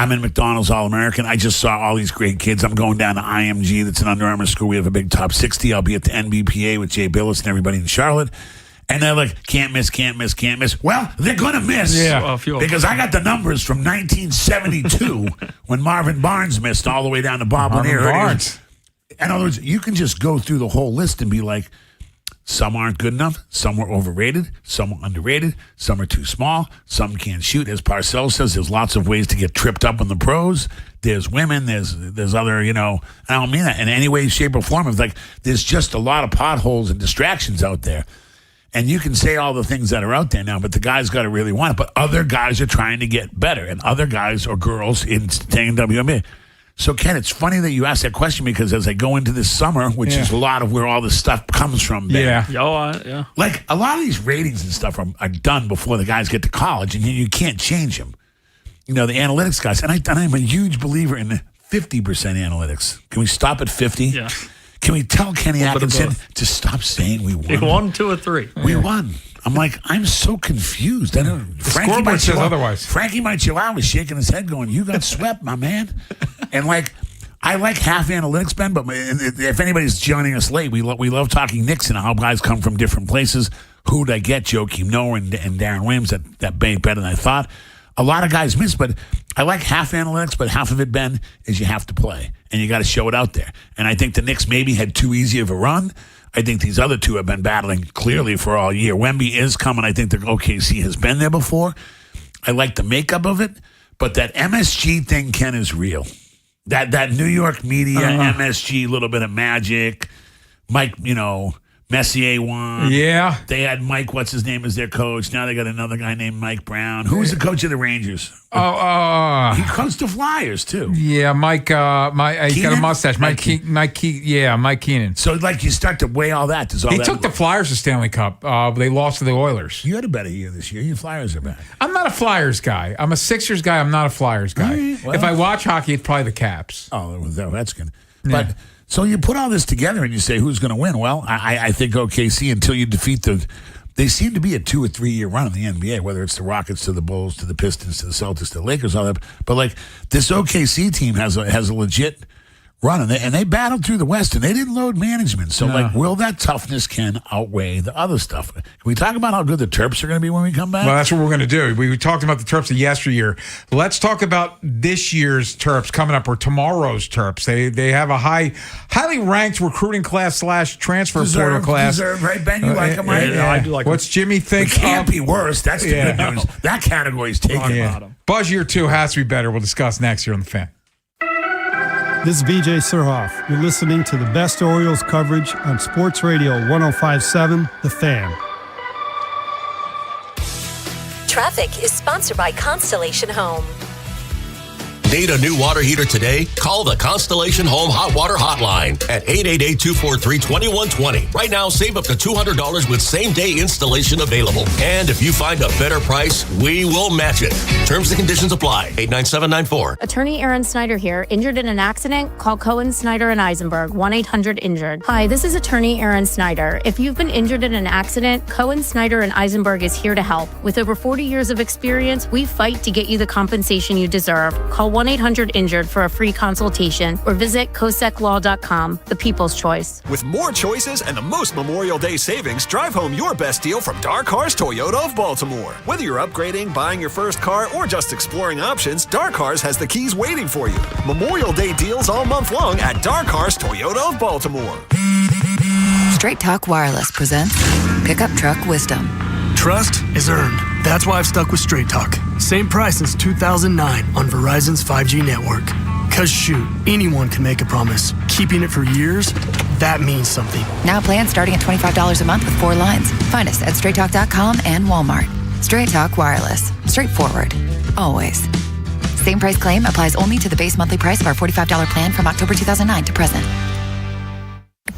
S22: I'm in McDonald's All-American. I just saw all these great kids. I'm going down to IMG. That's an Under Armour school. We have a big top 60. I'll be at the NBPA with Jay Billis and everybody in Charlotte. And they're like, can't miss. Well, they're going to miss. Yeah. Because I got the numbers from 1972 when Marvin Barnes missed all the way down to Bob Lanier. In other words, you can just go through the whole list and be like, Some aren't good enough. Some are overrated. Some are underrated. Some are too small. Some can't shoot. As Parcells says, there's lots of ways to get tripped up in the pros. There's women. There's other, I don't mean that in any way, shape, or form. It's like there's just a lot of potholes and distractions out there. And you can say all the things that are out there now, but the guys got to really want it. But other guys are trying to get better, and other guys or girls in staying in WNBA. So, Ken, it's funny that you asked that question because as I go into this summer, which is a lot of where all this stuff comes from, Ben,
S5: yeah.
S22: like a lot of these ratings and stuff are done before the guys get to college, and you can't change them. The analytics guys, and I'm a huge believer in the 50% analytics. Can we stop at 50?
S5: Yeah.
S22: Can we tell Kenny Atkinson to stop saying we won?
S5: They won 2 or 3.
S22: We won. I'm like, I'm so confused. I don't.
S28: The scoreboard says otherwise.
S22: Frankie Michelaw was shaking his head, going, "You got swept, my man." And I like half analytics, Ben. But if anybody's joining us late, we love talking Knicks and how guys come from different places. Who'd I get? Joakim Noah and Darren Williams that made better than I thought. A lot of guys miss, but I like half analytics, but half of it, Ben, is you have to play and you got to show it out there. And I think the Knicks maybe had too easy of a run. I think these other two have been battling clearly for all year. Wemby is coming. I think the OKC has been there before. I like the makeup of it, but that MSG thing, Ken, is real. That New York media, MSG, little bit of magic. Mike, Messier won.
S28: Yeah.
S22: They had Mike, what's his name, as their coach. Now they got another guy named Mike Brown. Who was the coach of the Rangers? He coached the Flyers, too.
S28: Yeah, Mike, he's got a mustache. Mike Keenan.
S22: So, you start to weigh all that.
S28: He took the Flyers to Stanley Cup. They lost to the Oilers.
S22: You had a better year this year. Your Flyers are back.
S28: I'm not a Flyers guy. I'm a Sixers guy. I'm not a Flyers guy.
S22: Right, well.
S28: If I watch hockey, it's probably the Caps.
S22: Oh, that's good. But... So you put all this together and you say, who's going to win? Well, I think OKC until you defeat they seem to be a 2 or 3 year run in the NBA, whether it's the Rockets to the Bulls to the Pistons to the Celtics to the Lakers, all that. But this OKC team has a legit run, and they battled through the West, and they didn't load management. So, will that toughness, Ken, outweigh the other stuff? Can we talk about how good the Terps are going to be when we come back?
S28: Well, that's what we're going to do. We talked about the Terps of yesteryear. Let's talk about this year's Terps coming up, or tomorrow's Terps. They have a highly ranked recruiting class / transfer portal class.
S22: Deserved, right, Ben? You like them, right?
S5: Yeah, I do like them.
S28: What's Jimmy think?
S22: It can't be worse. That's the good news. That category's taken.
S28: Buzz year 2 has to be better. We'll discuss next here on The Fan.
S1: This is BJ Surhoff. You're listening to the best Orioles coverage on Sports Radio 105.7, The Fan.
S2: Traffic is sponsored by Constellation Home.
S10: Need a new water heater today? Call the Constellation Home Hot Water Hotline at 888-243-2120. Right now, save up to $200 with same-day installation available. And if you find a better price, we will match it. Terms and conditions apply. 89794.
S16: Attorney Aaron Snyder here. Injured in an accident? Call Cohen, Snyder, and Eisenberg. 1-800-INJURED. Hi, this is Attorney Aaron Snyder. If you've been injured in an accident, Cohen, Snyder, and Eisenberg is here to help. With over 40 years of experience, we fight to get you the compensation you deserve. Call 1-800-INJURED for a free consultation or visit COSECLaw.com, the people's choice.
S4: With more choices and the most Memorial Day savings, drive home your best deal from Dark Cars Toyota of Baltimore. Whether you're upgrading, buying your first car, or just exploring options, Dark Cars has the keys waiting for you. Memorial Day deals all month long at Dark Cars Toyota of Baltimore.
S17: Straight Talk Wireless presents Pickup Truck Wisdom.
S18: Trust is earned. That's why I've stuck with Straight Talk. Same price since 2009 on Verizon's 5G network. Cause shoot, anyone can make a promise. Keeping it for years, that means something.
S17: Now plans starting at $25 a month with 4 lines. Find us at straighttalk.com and Walmart. Straight Talk Wireless. Straightforward. Always. Same price claim applies only to the base monthly price of our $45 plan from October 2009 to present.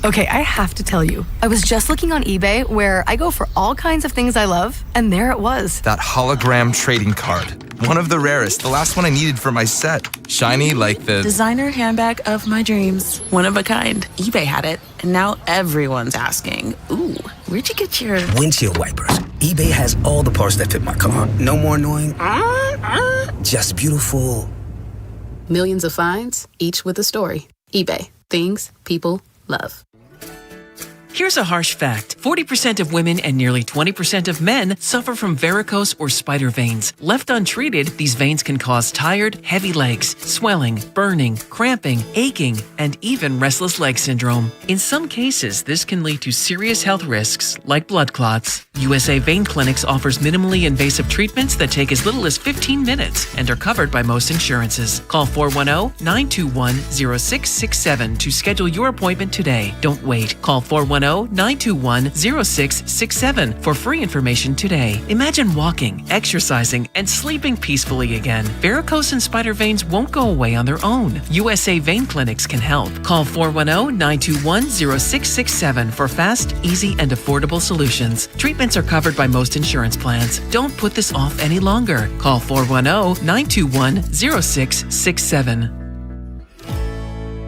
S19: Okay, I have to tell you, I was just looking on eBay where I go for all kinds of things I love, and there it was.
S20: That hologram trading card. One of the rarest, the last one I needed for my set. Shiny like the
S21: designer handbag of my dreams. One of a kind. eBay had it, and now everyone's asking, ooh, where'd you get your
S30: windshield wipers? eBay has all the parts that fit my car. No more annoying, just beautiful.
S21: Millions of finds, each with a story. eBay. Things people love.
S6: Here's a harsh fact. 40% of women and nearly 20% of men suffer from varicose or spider veins. Left untreated, these veins can cause tired, heavy legs, swelling, burning, cramping, aching, and even restless leg syndrome. In some cases, this can lead to serious health risks like blood clots. USA Vein Clinics offers minimally invasive treatments that take as little as 15 minutes and are covered by most insurances. Call 410-921-0667 to schedule your appointment today. Don't wait. Call 410-921-0667 for free information today. Imagine walking, exercising, and sleeping peacefully again. Varicose and spider veins won't go away on their own. USA Vein Clinics can help. Call 410-921-0667 for fast, easy, and affordable solutions. Treatments are covered by most insurance plans. Don't put this off any longer. Call 410-921-0667.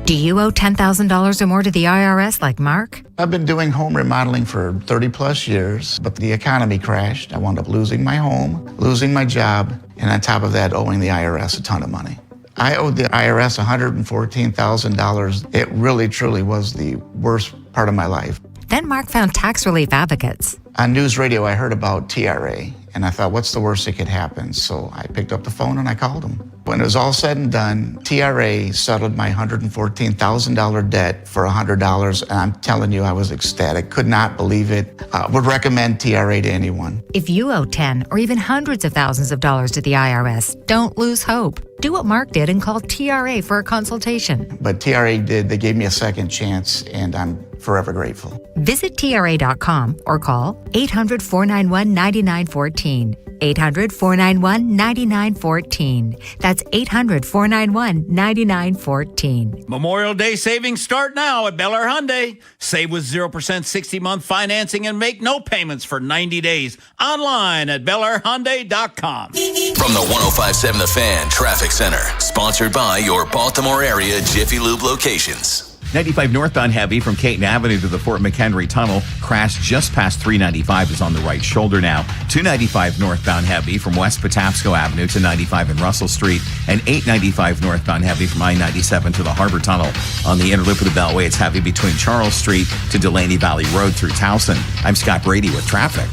S7: Do you owe $10,000 or more to the IRS like Mark?
S8: I've been doing home remodeling for 30 plus years, but the economy crashed. I wound up losing my home, losing my job, and on top of that, owing the IRS a ton of money. I owed the IRS $114,000. It really, truly was the worst part of my life.
S7: Then Mark found tax relief advocates.
S8: On news radio, I heard about TRA, and I thought, what's the worst that could happen? So I picked up the phone and I called them. When it was all said and done, TRA settled my $114,000 debt for $100, and I'm telling you, I was ecstatic. Could not believe it. Would recommend TRA to anyone.
S7: If you owe 10 or even hundreds of thousands of dollars to the IRS, don't lose hope. Do what Mark did and call TRA for a consultation.
S8: But TRA did. They gave me a second chance, and I'm forever grateful.
S7: Visit TRA.com or call 800-491-9914. 800-491-9914. That's 800-491-9914.
S12: Memorial Day savings start now at Bel Air Hyundai. Save with 0% 60-month financing and make no payments for 90 days. Online at BelAirHyundai.com.
S3: From the 105.7 The Fan Traffic Center, sponsored by your Baltimore area Jiffy Lube locations.
S27: 95 northbound heavy from Caton Avenue to the Fort McHenry Tunnel. Crash just past 395 is on the right shoulder now. 295 northbound heavy from West Patapsco Avenue to 95 and Russell Street. And 895 northbound heavy from I-97 to the Harbor Tunnel. On the inner loop of the Beltway, it's heavy between Charles Street to Delaney Valley Road through Towson. I'm Scott Brady with traffic.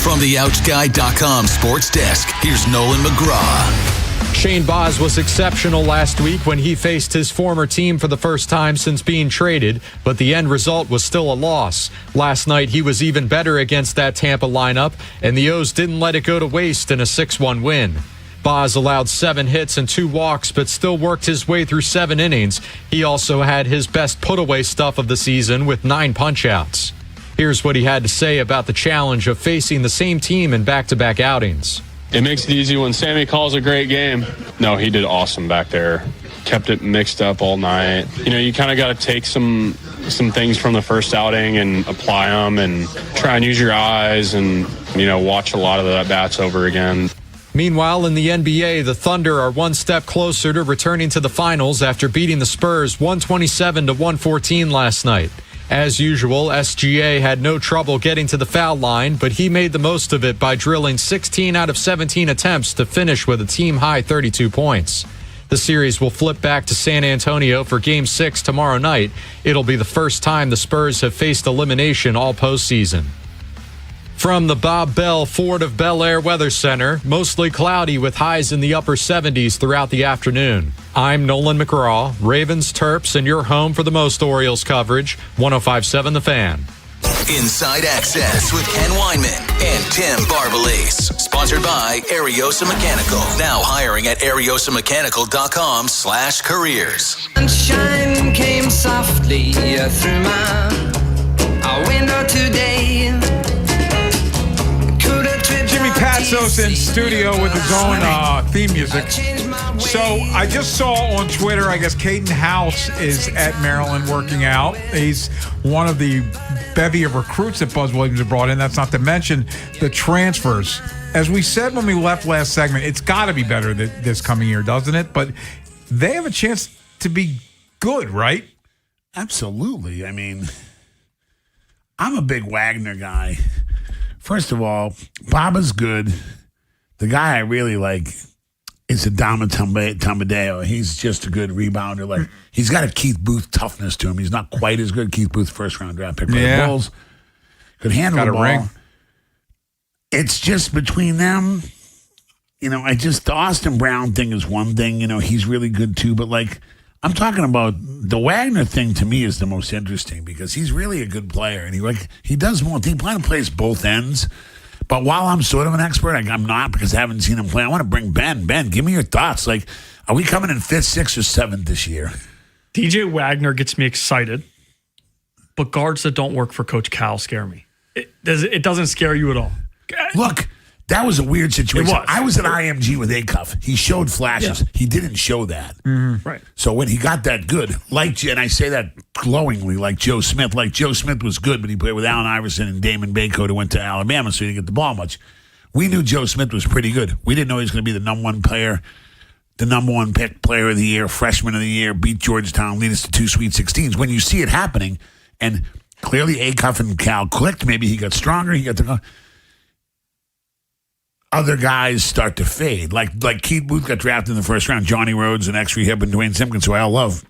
S3: From the OutGuy.com sports desk, here's Nolan McGraw.
S13: Shane Baz was exceptional last week when he faced his former team for the first time since being traded, but the end result was still a loss. Last night, he was even better against that Tampa lineup, and the O's didn't let it go to waste in a 6-1 win. Baz allowed 7 hits and 2 walks, but still worked his way through 7 innings. He also had his best put-away stuff of the season with 9 punch-outs. Here's what he had to say about the challenge of facing the same team in back-to-back outings.
S14: It makes it easy when Sammy calls a great game. No, he did awesome back there. Kept it mixed up all night. You know, you kind of got to take some things from the first outing and apply them and try and use your eyes and, you know, watch a lot of the at-bats over again.
S13: Meanwhile, in the NBA, the Thunder are one step closer to returning to the finals after beating the Spurs 127-114 last night. As usual, SGA had no trouble getting to the foul line, but he made the most of it by drilling 16 out of 17 attempts to finish with a team-high 32 points. The series will flip back to San Antonio for Game 6 tomorrow night. It'll be the first time the Spurs have faced elimination all postseason. From the Bob Bell Ford of Bel Air Weather Center, mostly cloudy with highs in the upper 70s throughout the afternoon. I'm Nolan McGraw, Ravens, Terps, and your home for the most Orioles coverage, 105.7 The Fan.
S3: Inside Access with Ken Weinman and Tim Barbalese. Sponsored by Ariosa Mechanical. Now hiring at ariosamechanical.com/careers.
S11: Sunshine came softly through my window today.
S28: Jimmy Patsos in studio with his own theme music. So I just saw on Twitter, I guess Caden House is at Maryland working out. He's one of the bevy of recruits that Buzz Williams had brought in. That's not to mention the transfers. As we said when we left last segment, it's got to be better this coming year, doesn't it? But they have a chance to be good, right?
S22: Absolutely. I mean, I'm a big Wagner guy. First of all, Bob is good. The guy I really like is Adama Tambadeo. He's just a good rebounder. Like he's got a Keith Booth toughness to him. He's not quite as good. Keith Booth, first round draft pick by the Bulls. Could handle the ball. Ring. It's just between them. You know, the Austin Brown thing is one thing. You know, he's really good too. But like, I'm talking about the Wagner thing. To me, is the most interesting because he's really a good player, and he does more. He plays both ends. But while I'm sort of an expert, I'm not because I haven't seen him play. I want to bring Ben. Ben, give me your thoughts. Like, are we coming in 5th, 6th, or 7th this year?
S1: DJ Wagner gets me excited, but guards that don't work for Coach Cal scare me. It doesn't scare you at all.
S22: Look, that was a weird situation. I was at IMG with Acuff. He showed flashes. Yeah. He didn't show that.
S1: Mm-hmm. Right.
S22: So when he got that good, and I say that glowingly, like Joe Smith. Like Joe Smith was good, but he played with Allen Iverson and Damon Baycoat, who went to Alabama, so he didn't get the ball much. We knew Joe Smith was pretty good. We didn't know he was going to be the number one player, the number one pick player of the year, freshman of the year, beat Georgetown, lead us to 2 Sweet 16s. When you see it happening, and clearly Acuff and Cal clicked, maybe he got stronger, he got the... Other guys start to fade. Like Keith Booth got drafted in the first round. Johnny Rhodes and ex-rehab and Dwayne Simpkins, who I love,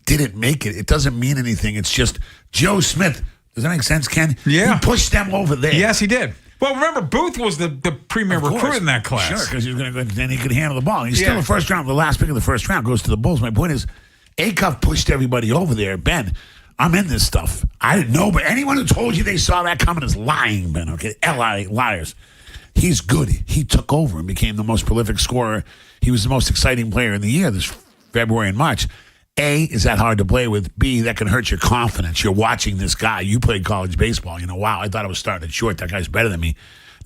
S22: didn't make it. It doesn't mean anything. It's just Joe Smith. Does that make sense, Ken?
S28: Yeah.
S22: He pushed them over there.
S28: Yes, he did. Well, remember, Booth was the premier recruit in that class.
S22: Sure, because he was going to go, then he could handle the ball. He's still the first round. The last pick of the first round goes to the Bulls. My point is, Acuff pushed everybody over there. Ben, I'm in this stuff. I didn't know, but anyone who told you they saw that coming is lying, Ben, okay? Liars. He's good. He took over and became the most prolific scorer. He was the most exciting player in the year this February and March. A, is that hard to play with? B, that can hurt your confidence. You're watching this guy. You played college baseball. You know, wow, I thought I was starting at short. That guy's better than me.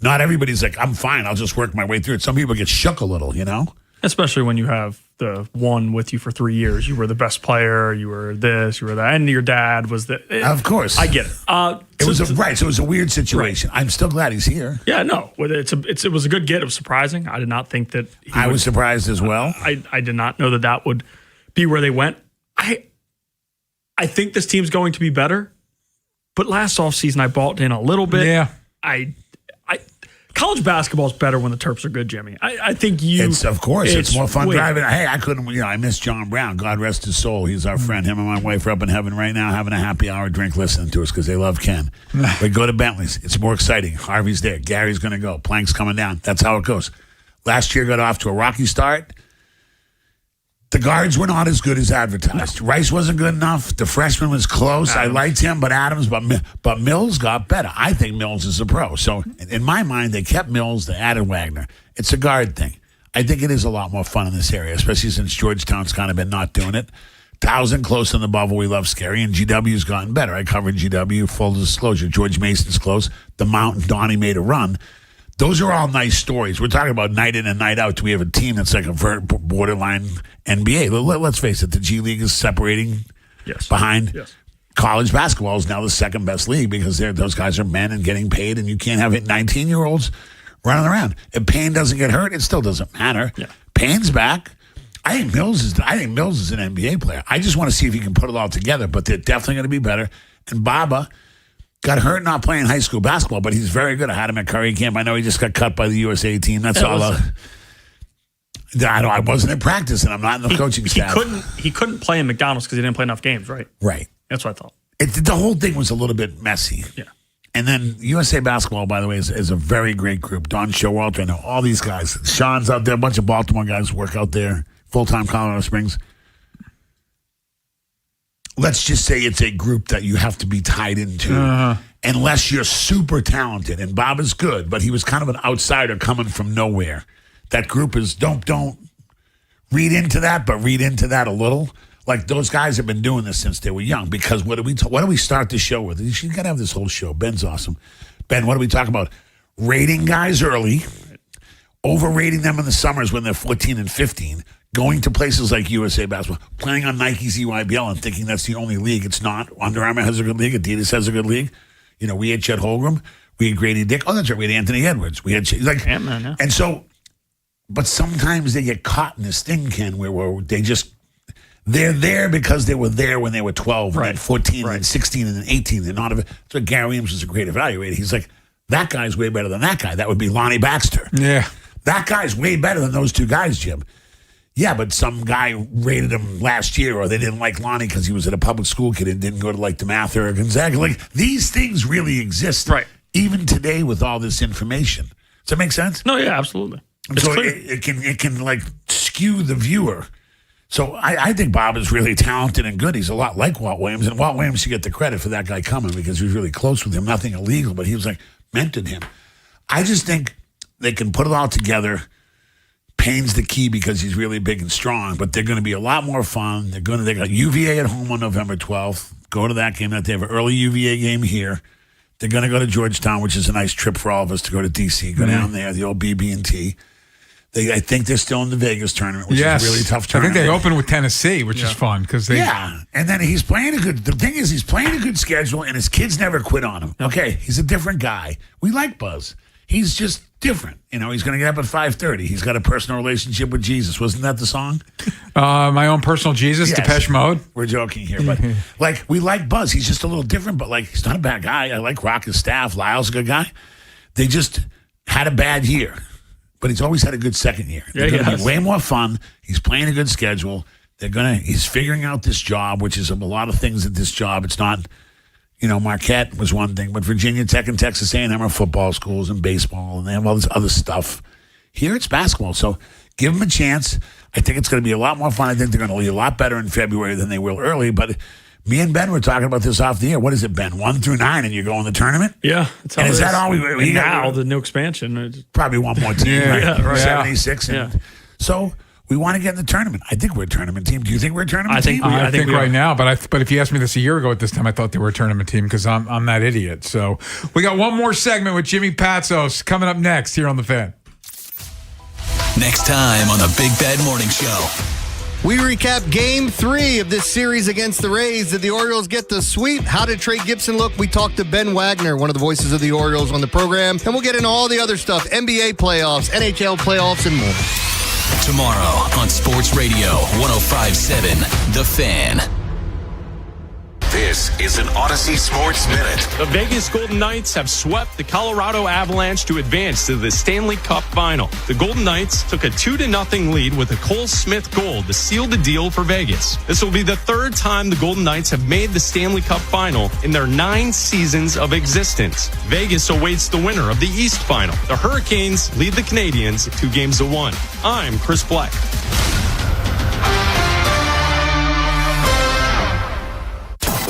S22: Not everybody's like, I'm fine. I'll just work my way through it. Some people get shook a little, you know?
S1: Especially when you have the one with you for 3 years. You were the best player. You were this. You were that. And your dad was the.
S22: Of course,
S1: I get it.
S22: So it was a weird situation. Right. I'm still glad he's here.
S1: Yeah, no, it was a good get. It was surprising. I did not think that.
S22: I was surprised as well.
S1: I did not know that would be where they went. I think this team's going to be better. But last offseason, I bought in a little bit.
S28: Yeah.
S1: College basketball is better when the Terps are good, Jimmy. I think
S22: It's more fun driving. Hey, I couldn't. I miss John Brown. God rest his soul. He's our friend. Him and my wife are up in heaven right now, having a happy hour drink, listening to us because they love Ken. But go to Bentley's. It's more exciting. Harvey's there. Gary's going to go. Plank's coming down. That's how it goes. Last year got off to a rocky start. The guards were not as good as advertised. Rice wasn't good enough. The freshman was close. I liked him, but Mills got better. I think Mills is a pro. So in my mind, they kept Mills. They added Wagner. It's a guard thing. I think it is a lot more fun in this area, especially since Georgetown's kind of been not doing it. Towson close in the bubble. We love Scary, and GW's gotten better. I covered GW. Full disclosure. George Mason's close. The Mountain Donnie made a run. Those are all nice stories. We're talking about night in and night out. Do we have a team that's like a borderline NBA? Let's face it, the G League is separating behind. Yes. College basketball is now the second best league because those guys are men and getting paid, and you can't have 19-year-olds running around. If Payne doesn't get hurt, it still doesn't matter. Yeah. Payne's back. I think Mills is an NBA player. I just want to see if he can put it all together, but they're definitely going to be better. And Baba got hurt not playing high school basketball, but he's very good. I had him at Curry Camp. I know he just got cut by the USA team. That's all. I wasn't in practice, and I'm not in the coaching staff.
S1: He couldn't play in McDonald's because he didn't play enough games, right?
S22: Right.
S1: That's what I thought.
S22: The whole thing was a little bit messy.
S1: Yeah.
S22: And then USA Basketball, by the way, is a very great group. Don Showalter, I know all these guys. Sean's out there. A bunch of Baltimore guys work out there. Full-time Colorado Springs. Let's just say it's a group that you have to be tied into unless you're super talented. And Bob is good, but he was kind of an outsider coming from nowhere. That group is, don't read into that, but read into that a little. Like those guys have been doing this since they were young. Because what do we start the show with? You got to have this whole show. Ben's awesome. Ben, what do we talk about? Rating guys early, overrating them in the summers when they're 14 and 15. Going to places like USA Basketball, playing on Nike's EYBL and thinking that's the only league. It's not. Under Armour has a good league. Adidas has a good league. We had Chet Holmgren. We had Grady Dick. Oh, that's right. We had Anthony Edwards. We had
S1: Ant-Man, yeah.
S22: And so, but sometimes they get caught in this thing, Ken, where they're there because they were there when they were 12, and then 14, and then 16, and then 18. They're not. That's what Gary Williams was a great evaluator. He's like, that guy's way better than that guy. That would be Lonnie Baxter.
S28: Yeah.
S22: That guy's way better than those two guys, Jim. Yeah, but some guy rated him last year, or they didn't like Lonnie because he was at a public school kid and didn't go to like DeMatha or Gonzaga. Like, these things really exist,
S1: right?
S22: Even today with all this information. Does that make sense?
S1: No, yeah, absolutely. It's
S22: so
S1: clear.
S22: it can like skew the viewer. So I think Bob is really talented and good. He's a lot like Walt Williams, and Walt Williams should get the credit for that guy coming because he was really close with him. Nothing illegal, but he was like mentored him. I just think they can put it all together. Payne's the key because he's really big and strong, but they're going to be a lot more fun. They got UVA at home on November 12th. Go to that game. They have an early UVA game here. They're going to go to Georgetown, which is a nice trip for all of us to go to D.C. Go down there, the old BB&T. I think they're still in the Vegas tournament, which is a really tough tournament.
S28: I think they open with Tennessee, which is fun because they.
S22: Yeah, and then he's playing the thing is, he's playing a good schedule, and his kids never quit on him. Okay, he's a different guy. We like Buzz. He's just different. He's going to get up at 5:30. He's got a personal relationship with Jesus. Wasn't that the song?
S28: My own personal Jesus,
S22: Yes.
S28: Depeche Mode.
S22: We're joking here, but we like Buzz. He's just a little different, but he's not a bad guy. I like Rock's staff. Lyle's a good guy. They just had a bad year, but he's always had a good second year. They're going to be way more fun. He's playing a good schedule. He's figuring out this job, which is a lot of things at this job. It's not. Marquette was one thing, but Virginia Tech and Texas A&M are football schools and baseball, and they have all this other stuff. Here it's basketball, so give them a chance. I think it's going to be a lot more fun. I think they're going to be a lot better in February than they will early, but me and Ben were talking about this off the air. What is it, Ben? 1 through 9, and you go in the tournament?
S1: Yeah.
S22: And is that all we
S1: now, the new expansion.
S22: Probably one more team, right?
S1: Yeah, right.
S22: 76. So we want to get in the tournament. I think we're a tournament team. Do you think we're a tournament team?
S28: I think right now, but if you asked me this a year ago at this time, I thought they were a tournament team because I'm that idiot. So we got one more segment with Jimmy Patsos coming up next here on The Fan.
S3: Next time on the Big Bad Morning Show.
S2: We recap Game 3 of this series against the Rays. Did the Orioles get the sweep? How did Trey Gibson look? We talked to Ben Wagner, one of the voices of the Orioles on the program, and we'll get into all the other stuff, NBA playoffs, NHL playoffs, and more.
S3: Tomorrow on Sports Radio 105.7 The Fan. This is an Odyssey Sports Minute.
S5: The Vegas Golden Knights have swept the Colorado Avalanche to advance to the Stanley Cup Final. The Golden Knights took a 2-0 lead with a Cole Smith goal to seal the deal for Vegas. This will be the third time the Golden Knights have made the Stanley Cup Final in their 9 seasons of existence. Vegas awaits the winner of the East Final. The Hurricanes lead the Canadiens 2-1. I'm Chris Black.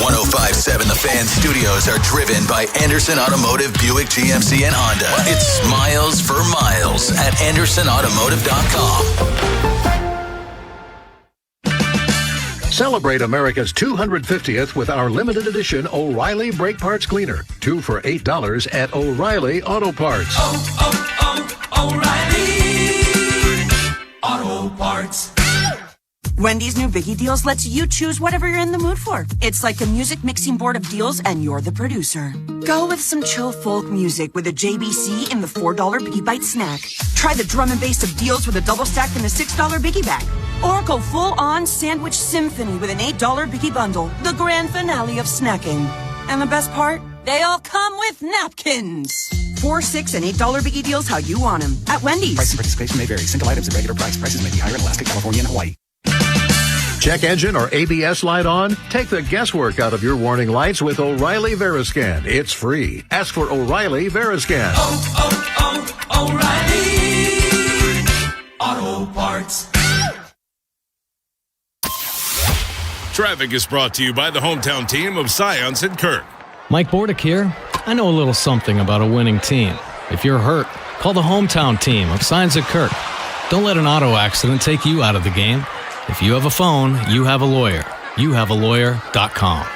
S3: 105.7 The Fan studios are driven by Anderson Automotive, Buick, GMC, and Honda. It's miles for miles at AndersonAutomotive.com.
S9: Celebrate America's 250th with our limited edition O'Reilly Brake Parts Cleaner. 2 for $8 at O'Reilly Auto Parts.
S11: O'Reilly Auto Parts.
S10: Wendy's new Biggie Deals lets you choose whatever you're in the mood for. It's like a music mixing board of deals, and you're the producer. Go with some chill folk music with a JBC in the $4 Biggie Bite snack. Try the drum and bass of deals with a double stack in the $6 Biggie Bag. Or go full-on sandwich symphony with an $8 Biggie Bundle, the grand finale of snacking. And the best part? They all come with napkins. $4, $6, and $8 Biggie Deals how you want them. At Wendy's.
S15: Price and participation may vary. Single items at regular price. Prices may be higher in Alaska, California, and Hawaii.
S9: Check engine or ABS light on? Take the guesswork out of your warning lights with O'Reilly Veriscan. It's free. Ask for O'Reilly Veriscan.
S11: O'Reilly Auto Parts.
S23: Traffic is brought to you by the hometown team of Science and Kirk.
S24: Mike Bordick here. I know a little something about a winning team. If you're hurt, call the hometown team of Science and Kirk. Don't let an auto accident take you out of the game. If you have a phone, you have a lawyer. YouHaveALawyer.com.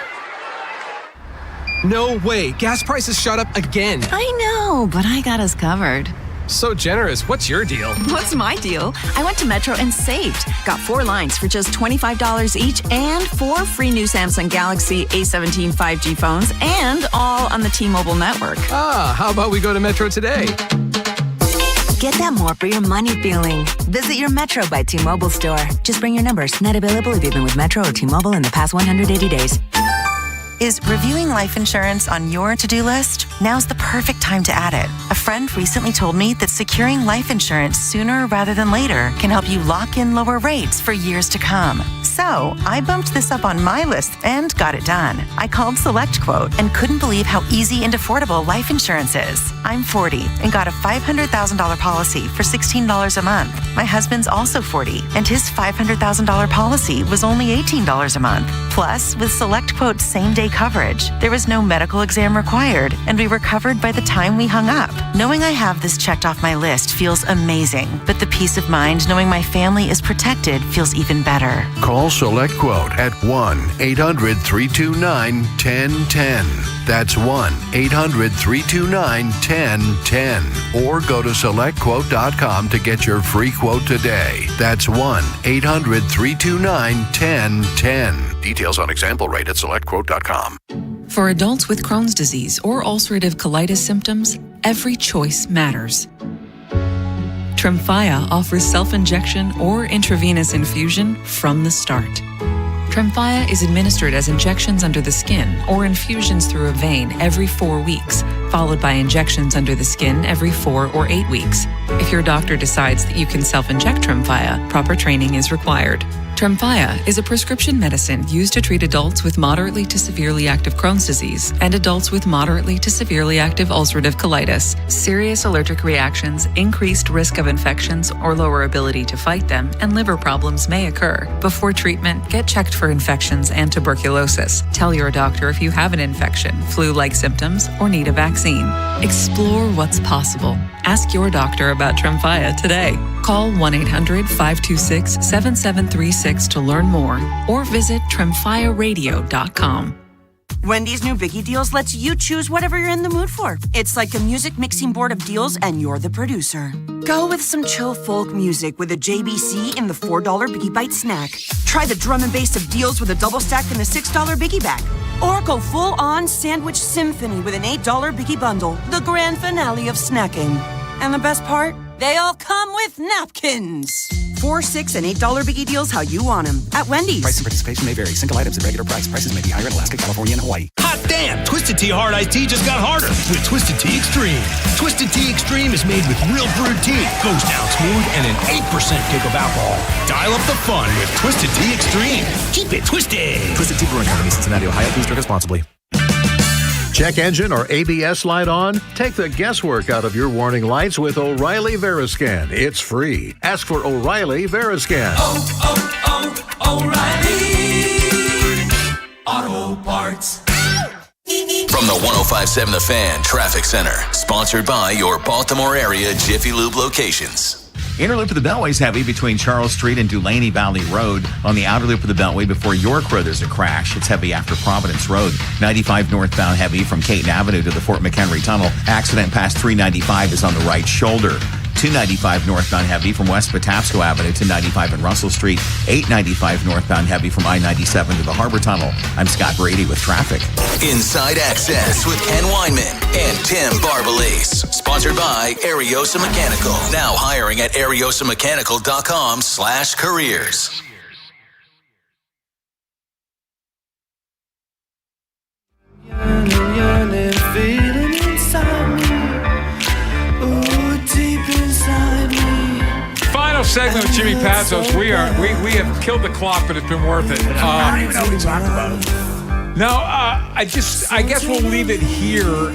S25: No way. Gas prices shot up again.
S26: I know, but I got us covered.
S25: So generous. What's your deal?
S26: What's my deal? I went to Metro and saved. Got 4 lines for just $25 each and 4 free new Samsung Galaxy A17 5G phones and all on the T-Mobile network.
S25: How about we go to Metro today?
S29: Get that more for your money feeling. Visit your Metro by T-Mobile store. Just bring your numbers. Not available if you've been with Metro or T-Mobile in the past 180 days.
S31: Is reviewing life insurance on your to-do list? Now's the perfect
S29: time to add it. A friend recently told me that securing life insurance sooner rather than later can help you lock in lower rates for years to come. So I bumped this up on my list and got it done. I called SelectQuote and couldn't believe how easy and affordable life insurance is. I'm 40 and got a $500,000 policy for $16 a month. My husband's also 40 and his $500,000 policy was only $18 a month. Plus, with SelectQuote's same-day coverage, there was no medical exam required and we were covered by the time we hung up. Knowing I have this checked off my list feels amazing, but the peace of mind knowing my family is protected feels even better.
S4: Call SelectQuote at 1-800-329-1010. That's 1-800-329-1010. Or go to SelectQuote.com to get your free quote today. That's 1-800-329-1010. Details on example rate at SelectQuote.com.
S6: For adults with Crohn's disease or ulcerative colitis symptoms, every choice matters. Tremfya offers self-injection or intravenous infusion from the start. Tremfya is administered as injections under the skin or infusions through a vein every 4 weeks, followed by injections under the skin every 4 or 8 weeks. If your doctor decides that you can self-inject Tremfya, proper training is required. Tremfya is a prescription medicine used to treat adults with moderately to severely active Crohn's disease and adults with moderately to severely active ulcerative colitis. Serious allergic reactions, increased risk of infections or lower ability to fight them, and liver problems may occur. Before treatment, get checked for infections and tuberculosis. Tell your doctor if you have an infection, flu-like symptoms, or need a vaccine. Explore what's possible. Ask your doctor about Tremfya today. Call 1-800-526-7736 to learn more or visit tremfyaradio.com.
S10: Wendy's new Biggie Deals lets you choose whatever you're in the mood for. It's like a music mixing board of deals and you're the producer. Go with some chill folk music with a JBC in the $4 Biggie Bite snack. Try the drum and bass of deals with a double stack in the $6 Biggie Bag. Or go full-on sandwich symphony with an $8 Biggie Bundle, the grand finale of snacking. And the best part? They all come with napkins. $4, $6, and $8 Biggie Deals how you want them at Wendy's.
S15: Price and participation may vary. Single items at regular price. Prices may be higher in Alaska, California, and Hawaii.
S8: Hot damn! Twisted Tea Hard Iced Tea just got harder with Twisted Tea Extreme. Twisted Tea Extreme is made with real brewed tea, goes down smooth, and an 8% kick of alcohol. Dial up the fun with Twisted Tea Extreme. Keep it twisted.
S15: Twisted Tea Brewing Company, Cincinnati, Ohio. Please drink responsibly.
S9: Check engine or ABS light on? Take the guesswork out of your warning lights with O'Reilly Veriscan. It's free. Ask for O'Reilly Veriscan.
S3: O'Reilly Auto Parts. From the 105.7 The Fan Traffic Center, sponsored by your Baltimore area Jiffy Lube locations.
S27: Inner loop of the Beltway's heavy between Charles Street and Dulaney Valley Road. On the outer loop of the Beltway before York Road, there's a crash. It's heavy after Providence Road. 95 northbound heavy from Caton Avenue to the Fort McHenry Tunnel. Accident past 395 is on the right shoulder. 295 northbound heavy from West Patapsco Avenue to 95 and Russell Street. 895 northbound heavy from I-97 to the Harbor Tunnel. I'm Scott Brady with traffic.
S3: Inside Access with Ken Weinman and Tim Barbalace. Sponsored by Ariosa Mechanical. Now hiring at ariosamechanical.com/careers.
S11: Yearning, feeling inside me. Ooh, deep inside me.
S28: Final segment of Jimmy Pazos. We have killed the clock, but it's been worth it.
S22: I don't even know what we talked about.
S28: No, I guess we'll leave it here.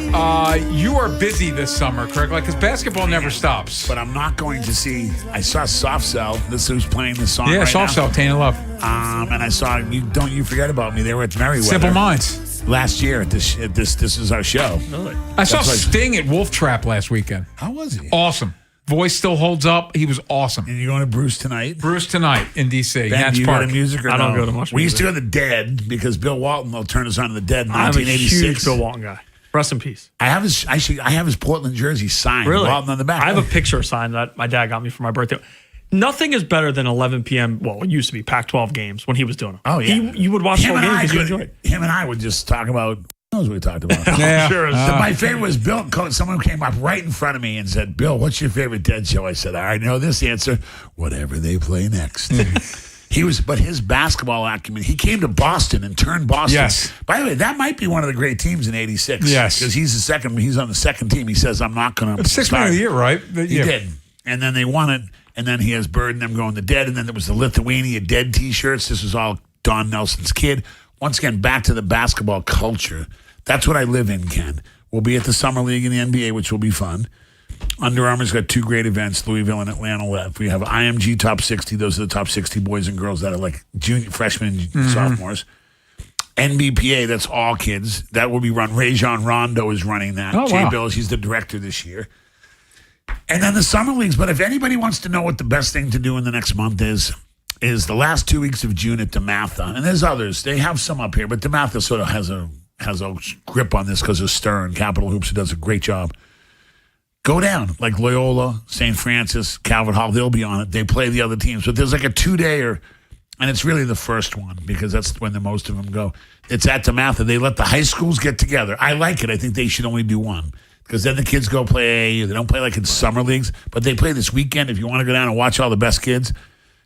S28: You are busy this summer, correct? Like, because basketball never stops.
S22: But I'm not going to see. I saw Soft Cell. This who's playing the song.
S28: Yeah,
S22: right
S28: Soft
S22: now.
S28: Cell, Tainted Love.
S22: And I saw you. Don't you forget about me? They were at Merriweather.
S28: Simple Minds.
S22: Last year at this is our show.
S1: Really?
S28: I saw Sting at Wolf Trap last weekend.
S22: How was he?
S28: Awesome. Voice still holds up. He was awesome.
S22: And you're going to Bruce tonight?
S28: Bruce tonight in D.C.
S22: Ben, do you go to music or
S1: I don't
S22: no?
S1: go to much
S22: We used to
S1: music.
S22: go to The Dead because Bill Walton will turn us on to The Dead in
S1: I'm a
S22: 1986.
S1: huge Bill Walton guy. Rest in peace.
S22: I have his Portland jersey signed.
S1: Really?
S22: Walton on the back.
S1: I have a picture signed that my dad got me for my birthday. Nothing is better than 11 p.m. Well, it used to be Pac-12 games when he was doing them.
S22: Oh, yeah.
S1: You would watch the whole game because you enjoyed it.
S22: Him and I would just talk about... Who knows what we talked about?
S28: Yeah.
S1: Sure is.
S22: My favorite was Bill. Someone came up right in front of me and said, "Bill, what's your favorite Dead show?" I said, "I know this answer. Whatever they play next." But his basketball acumen, he came to Boston and turned Boston.
S28: Yes.
S22: By the way, that might be one of the great teams in '86.
S28: Yes.
S22: Because he's on the second team. He says, I'm not going to.
S28: It's 6 man of the year, right?
S22: He did. And then they won it. And then he has Bird and them going the Dead. And then there was the Lithuania Dead t-shirts. This was all Don Nelson's kid. Once again, back to the basketball culture. That's what I live in, Ken. We'll be at the Summer League in the NBA, which will be fun. Under Armour's got 2 great events, Louisville and Atlanta left. We have IMG Top 60. Those are the top 60 boys and girls that are like freshmen and sophomores. NBPA, that's all kids. That will be run. Rajon Rondo is running that.
S28: Oh,
S22: Jay
S28: wow.
S22: Bills, he's the director this year. And then the Summer Leagues. But if anybody wants to know what the best thing to do in the next month is the last 2 weeks of June at DeMatha. And there's others. They have some up here, but DeMatha sort of has a grip on this because of Stern, Capital Hoops, who does a great job. Go down, like Loyola, St. Francis, Calvert Hall, they'll be on it. They play the other teams. But there's like a 2-dayer, and it's really the first one because that's when the most of them go. It's at DeMatha. They let the high schools get together. I like it. I think they should only do one because then the kids go play AAU. They don't play like in summer leagues, but they play this weekend. If you want to go down and watch all the best kids,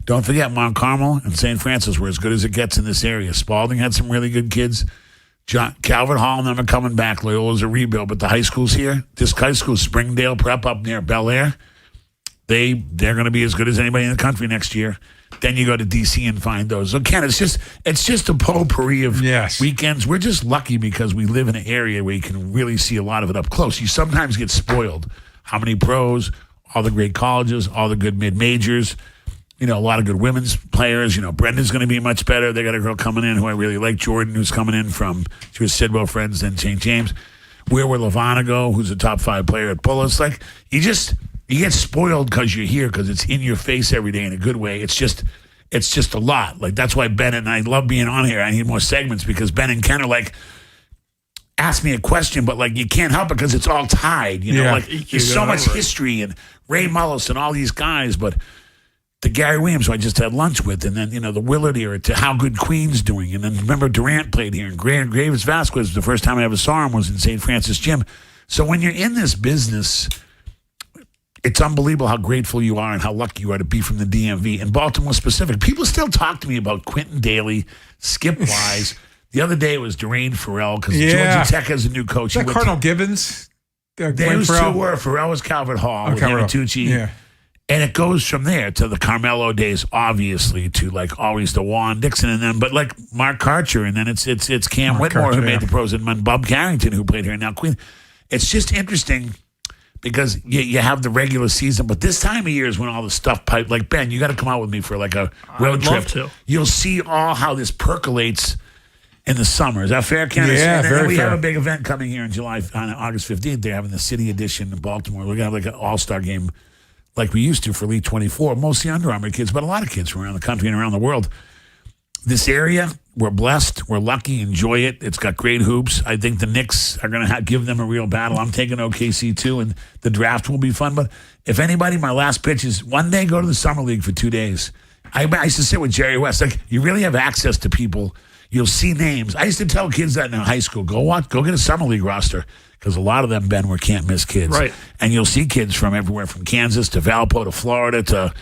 S22: don't forget Mount Carmel and St. Francis were as good as it gets in this area. Spalding had some really good kids. Calvert Hall and them are coming back. Loyola's a rebuild, but the high schools here, this high school, Springdale Prep up near Bel Air, they're going to be as good as anybody in the country next year. Then you go to D.C. and find those. So, Ken, it's just a potpourri of weekends. We're just lucky because we live in an area where you can really see a lot of it up close. You sometimes get spoiled. How many pros, all the great colleges, all the good mid-majors, a lot of good women's players. Brendan's going to be much better. They got a girl coming in who I really like, Jordan, who's coming in she was Sidwell Friends, then St. James. Where will Lavana go, who's a top 5 player at Bull? It's like you get spoiled because you're here because it's in your face every day in a good way. It's just a lot. Like that's why Ben and I love being on here. I need more segments because Ben and Ken are like, ask me a question, but like you can't help it because it's all tied. There's so much history and Ray Mullis and all these guys, but the Gary Williams, who I just had lunch with, and then, the Willard era, to how good Queen's doing. And then remember Durant played here, and Graves Vasquez, the first time I ever saw him was in St. Francis Gym. So when you're in this business, it's unbelievable how grateful you are and how lucky you are to be from the DMV. And Baltimore specific, people still talk to me about Quentin Daly, Skip Wise. The other day it was Durain Farrell, because Georgia Tech has a new coach.
S28: Is that Cardinal Gibbons?
S22: Those 2 were. Farrell was Calvert Hall with Tucci.
S28: Yeah.
S22: And it goes from there to the Carmelo days, obviously, to like always the Juan Dixon and then, but like Mark Karcher, and then it's Cam Whitmore who made the pros, and Bub Carrington who played here, and now Queen. It's just interesting because you have the regular season, but this time of year is when all the stuff pipe. Like Ben, you got to come out with me for like a road trip.
S1: Love to.
S22: You'll see all how this percolates in the summer. Is that fair, Ken?
S28: Yeah,
S22: and
S28: very
S22: we
S28: fair.
S22: have a big event coming here in July, on August 15th. They're having the city edition in Baltimore. We're gonna have like an all-star game, like we used to for Elite 24, mostly Under Armour kids, but a lot of kids from around the country and around the world. This area, we're blessed, we're lucky, enjoy it. It's got great hoops. I think the Knicks are going to give them a real battle. I'm taking OKC too, and the draft will be fun. But if anybody, my last pitch is one day go to the Summer League for 2 days. I used to sit with Jerry West. Like, you really have access to people. You'll see names. I used to tell kids that in high school, go get a Summer League roster. Because a lot of them, Ben, were can't-miss kids.
S1: Right.
S22: And you'll see kids from everywhere, from Kansas to Valpo to Florida to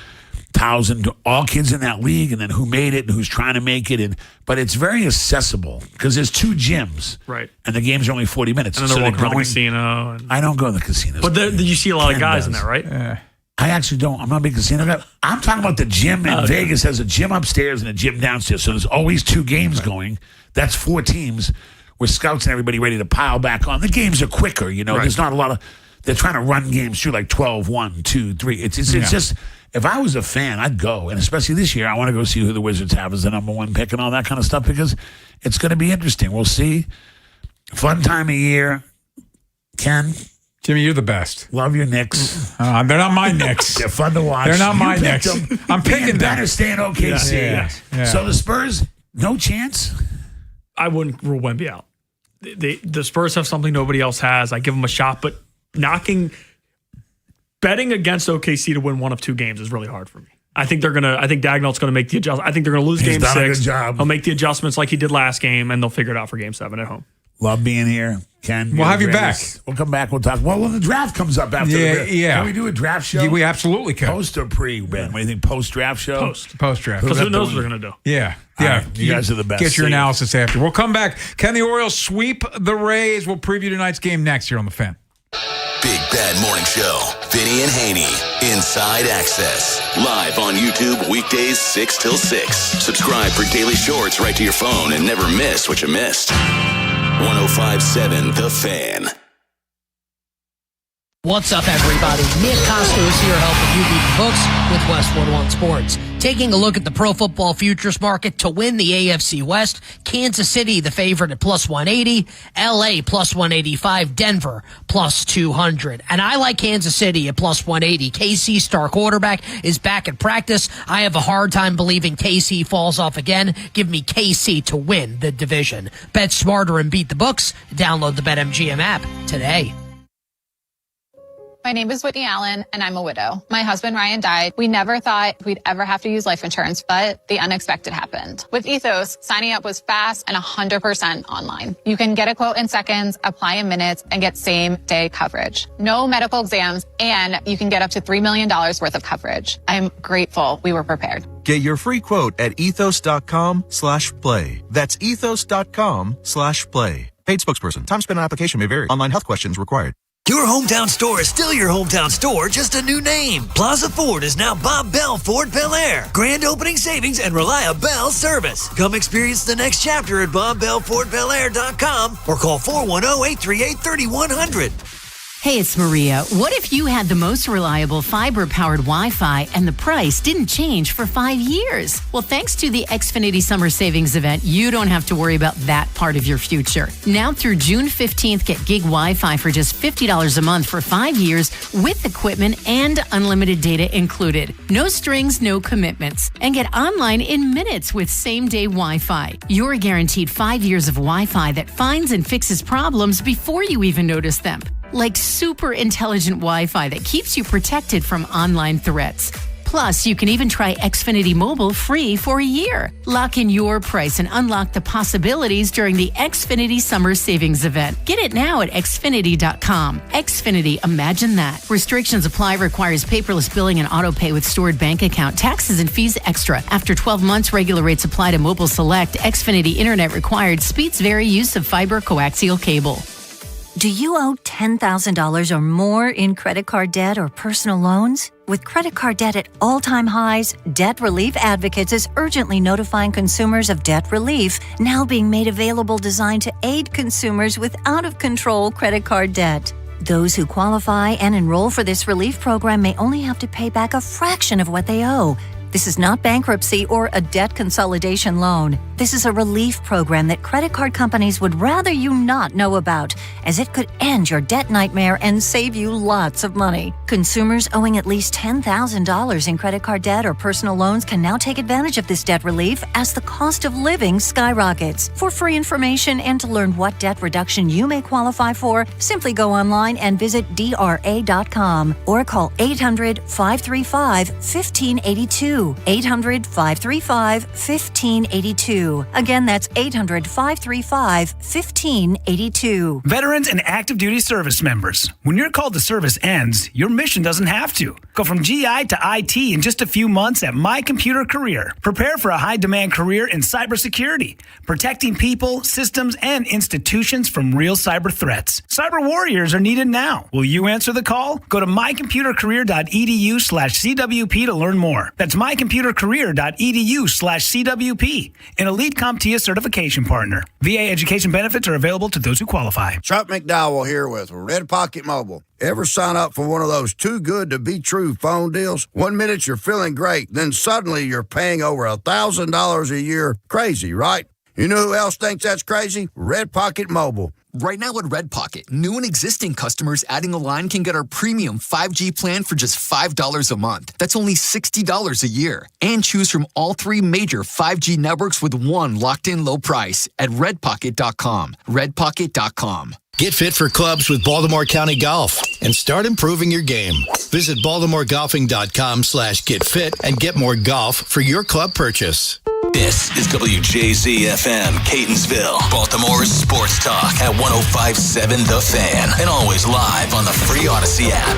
S22: Towson, all kids in that league, and then who made it and who's trying to make it. But it's very accessible because there's 2 gyms.
S1: Right.
S22: And the games are only 40 minutes.
S1: And then they're walking to the casino.
S22: I don't go to the casinos.
S1: But you see a lot of guys in there, right?
S22: I actually don't. I'm not a big casino guy. I'm talking about the gym in Vegas has a gym upstairs and a gym downstairs. So there's always 2 games going. That's 4 teams. With scouts and everybody ready to pile back on. The games are quicker, Right. There's not a lot of. They're trying to run games through like 12, 1, 2, 3. It's just. If I was a fan, I'd go, and especially this year, I want to go see who the Wizards have as the number 1 pick and all that kind of stuff because it's going to be interesting. We'll see. Fun time of year, Ken.
S28: Jimmy, you're the best.
S22: Love your Knicks.
S28: They're not my Knicks.
S22: They're fun to watch.
S28: They're not my Knicks. I'm picking them.
S22: Better stay in OKC.
S28: Yeah.
S22: So the Spurs, no chance.
S1: I wouldn't rule Wemby out. The Spurs have something nobody else has. I give them a shot, but betting against OKC to win 1 of 2 games is really hard for me. I think Dagnall's gonna make the adjustment. I think they're gonna lose game 6.
S22: He's done a good job.
S1: He'll make the adjustments like he did last game, and they'll figure it out for game 7 at home.
S22: Love being here. Ken,
S28: We'll have you back.
S22: We'll come back. We'll talk. Well, when the draft comes up after can we do a draft show?
S28: Yeah, we absolutely can.
S22: Post or pre, Ben? What do you think? Post-draft show?
S28: Post-draft.
S1: Because who knows what they're going to do?
S28: Yeah.
S22: Right, you guys are the best.
S28: Get your analysis after. We'll come back. Can the Orioles sweep the Rays? We'll preview tonight's game next here on The Fan.
S3: Big Bad Morning Show. Vinny and Haynie. Inside Access. Live on YouTube weekdays 6 till 6. Subscribe for daily shorts right to your phone and never miss what you missed. 105.7 The Fan.
S7: What's up, everybody? Nick Costa is here helping you beat the books with Westwood One Sports. Taking a look at the pro football futures market to win the AFC West, Kansas City, the favorite at plus 180, LA plus 185, Denver plus 200. And I like Kansas City at plus 180. KC star quarterback is back at practice. I have a hard time believing KC falls off again. Give me KC to win the division. Bet smarter and beat the books. Download the BetMGM app today.
S12: My name is Whitney Allen, and I'm a widow. My husband, Ryan, died. We never thought we'd ever have to use life insurance, but the unexpected happened. With Ethos, signing up was fast and 100% online. You can get a quote in seconds, apply in minutes, and get same-day coverage. No medical exams, and you can get up to $3 million worth of coverage. I'm grateful we were prepared.
S14: Get your free quote at ethos.com/play. That's ethos.com/play. Paid spokesperson. Time spent on application may vary. Online health questions required.
S16: Your hometown store is still your hometown store, just a new name. Plaza Ford is now Bob Bell Ford Bel Air. Grand opening savings and reliable service. Come experience the next chapter at BobBellFordBelAir.com or call 410-838-3100.
S17: Hey, it's Maria. What if you had the most reliable fiber-powered Wi-Fi and the price didn't change for 5 years? Well, thanks to the Xfinity Summer Savings Event, you don't have to worry about that part of your future. Now through June 15th, get gig Wi-Fi for just $50 a month for 5 years with equipment and unlimited data included. No strings, no commitments. And get online in minutes with same-day Wi-Fi. You're guaranteed 5 years of Wi-Fi that finds and fixes problems before you even notice them. Like super intelligent Wi-Fi that keeps you protected from online threats. Plus, you can even try Xfinity Mobile free for a year. Lock in your price and unlock the possibilities during the Xfinity Summer Savings Event. Get it now at Xfinity.com. Xfinity, imagine that. Restrictions apply, requires paperless billing and auto pay with stored bank account. Taxes and fees extra. After 12 months, regular rates apply to Mobile Select. Xfinity Internet required. Speeds vary. Use of fiber coaxial cable.
S18: Do you owe $10,000 or more in credit card debt or personal loans? With credit card debt at all-time highs, Debt Relief Advocates is urgently notifying consumers of debt relief now being made available designed to aid consumers with out-of-control credit card debt. Those who qualify and enroll for this relief program may only have to pay back a fraction of what they owe. This is not bankruptcy or a debt consolidation loan. This is a relief program that credit card companies would rather you not know about, as it could end your debt nightmare and save you lots of money. Consumers owing at least $10,000 in credit card debt or personal loans can now take advantage of this debt relief as the cost of living skyrockets. For free information and to learn what debt reduction you may qualify for, simply go online and visit DRA.com or call 800-535-1582. 800-535-1582. Again, that's 800-535-1582.
S19: Veterans and active duty service members. When your call to service ends, your mission doesn't have to. Go from GI to IT in just a few months at My Computer Career. Prepare for a high-demand career in cybersecurity, protecting people, systems, and institutions from real cyber threats. Cyber warriors are needed now. Will you answer the call? Go to mycomputercareer.edu/CWP to learn more. That's mycomputercareer.edu/CWP, an elite CompTIA certification partner. VA education benefits are available to those who qualify.
S20: Chuck McDowell here with Red Pocket Mobile. Ever sign up for one of those too good to be true phone deals? 1 minute you're feeling great, then suddenly you're paying over $1,000 a year. Crazy, right? You know who else thinks that's crazy? Red Pocket Mobile.
S21: Right now at Red Pocket, new and existing customers adding a line can get our premium 5G plan for just $5 a month. That's only $60 a year. And choose from all 3 major 5G networks with one locked-in low price at redpocket.com. Redpocket.com.
S30: Get fit for clubs with Baltimore County Golf and start improving your game. Visit BaltimoreGolfing.com/getfit and get more golf for your club purchase.
S3: This is WJZ-FM, Catonsville, Baltimore's sports talk at 105.7 The Fan, and always live on the free Odyssey app.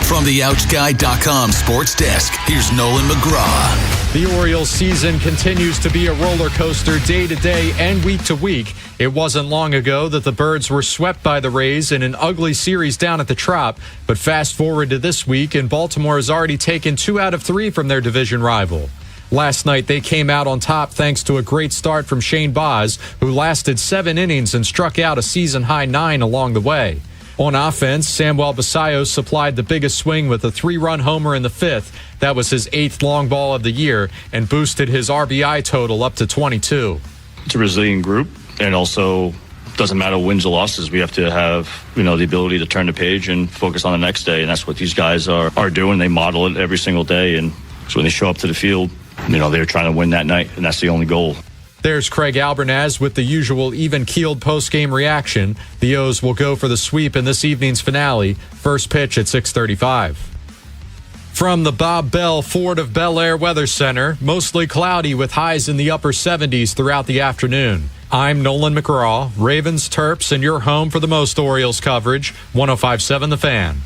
S3: From the OutGuy.com sports desk, here's Nolan McGraw.
S2: The Orioles season continues to be a roller coaster day to day and week to week. It wasn't long ago that the Birds were swept by the Rays in an ugly series down at the Trop. But fast forward to this week, and Baltimore has already taken 2 out of 3 from their division rival. Last night, they came out on top thanks to a great start from Shane Baz, who lasted 7 innings and struck out a season-high 9 along the way. On offense, Samuel Basallo supplied the biggest swing with a 3-run homer in the 5th. That was his 8th long ball of the year and boosted his RBI total up to 22.
S4: It's a resilient group, and also doesn't matter wins or losses. We have to have, the ability to turn the page and focus on the next day, and that's what these guys are doing. They model it every single day, and so when they show up to the field, they're trying to win that night, and that's the only goal.
S2: There's Craig Albernaz with the usual even-keeled post-game reaction. The O's will go for the sweep in this evening's finale. First pitch at 6:35. From the Bob Bell Ford of Bel Air Weather Center, mostly cloudy with highs in the upper 70s throughout the afternoon. I'm Nolan McGraw, Ravens, Terps, and your home for the most Orioles coverage, 105.7 The Fan.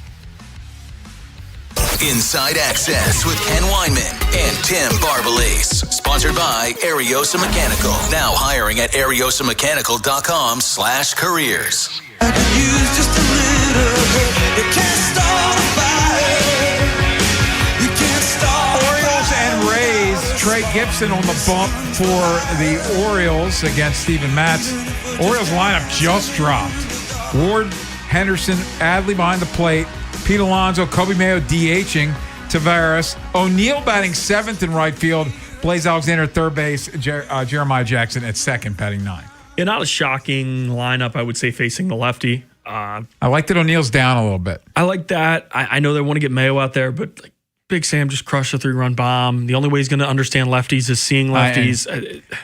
S3: Inside Access with Ken Weinman and Tim Barbalase. Sponsored by Ariosa Mechanical. Now hiring at ariosamechanical.com/careers.
S28: Orioles and Rays. Trey Gibson on the bump for the Orioles against Steven Matz. Orioles lineup just dropped. Ward, Henderson, Adley behind the plate. Pete Alonso, Kobe Mayo DHing, Tavares, O'Neill batting 7th in right field, Blaze Alexander at third base, Jeremiah Jackson at second, batting 9.
S1: Yeah, not a shocking lineup, I would say, facing the lefty.
S28: I like that O'Neill's down a little bit.
S1: I like that. I know they want to get Mayo out there, but Big Sam just crushed a 3-run bomb. The only way he's going to understand lefties is seeing lefties.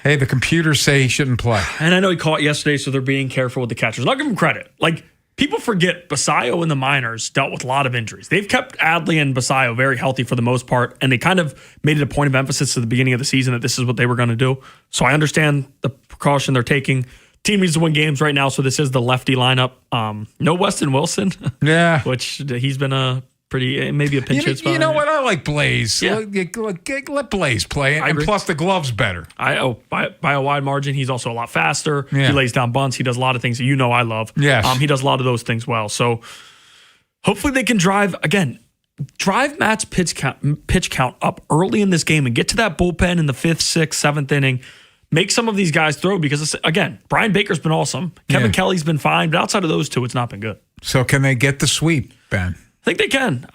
S28: Hey, the computers say he shouldn't play.
S1: And I know he caught yesterday, so they're being careful with the catchers. And I'll give him credit. People forget Basallo in the minors dealt with a lot of injuries. They've kept Adley and Basallo very healthy for the most part, and they kind of made it a point of emphasis at the beginning of the season that this is what they were going to do. So I understand the precaution they're taking. Team needs to win games right now, so this is the lefty lineup. No Weston Wilson.
S28: Yeah.
S1: Which he's been maybe a pinch hit spot.
S28: You know what? I like Blaze.
S1: Yeah.
S28: Let Blaze play, and plus the glove's better.
S1: By a wide margin, he's also a lot faster.
S28: Yeah.
S1: He lays down bunts. He does a lot of things that I love.
S28: Yes.
S1: He does a lot of those things well. So hopefully they can drive Matt's pitch count up early in this game and get to that bullpen in the 5th, 6th, 7th inning. Make some of these guys throw because, again, Brian Baker's been awesome. Kevin Kelly's been fine. But outside of those two, it's not been good.
S28: So can they get the sweep, Ben?
S1: I think they can.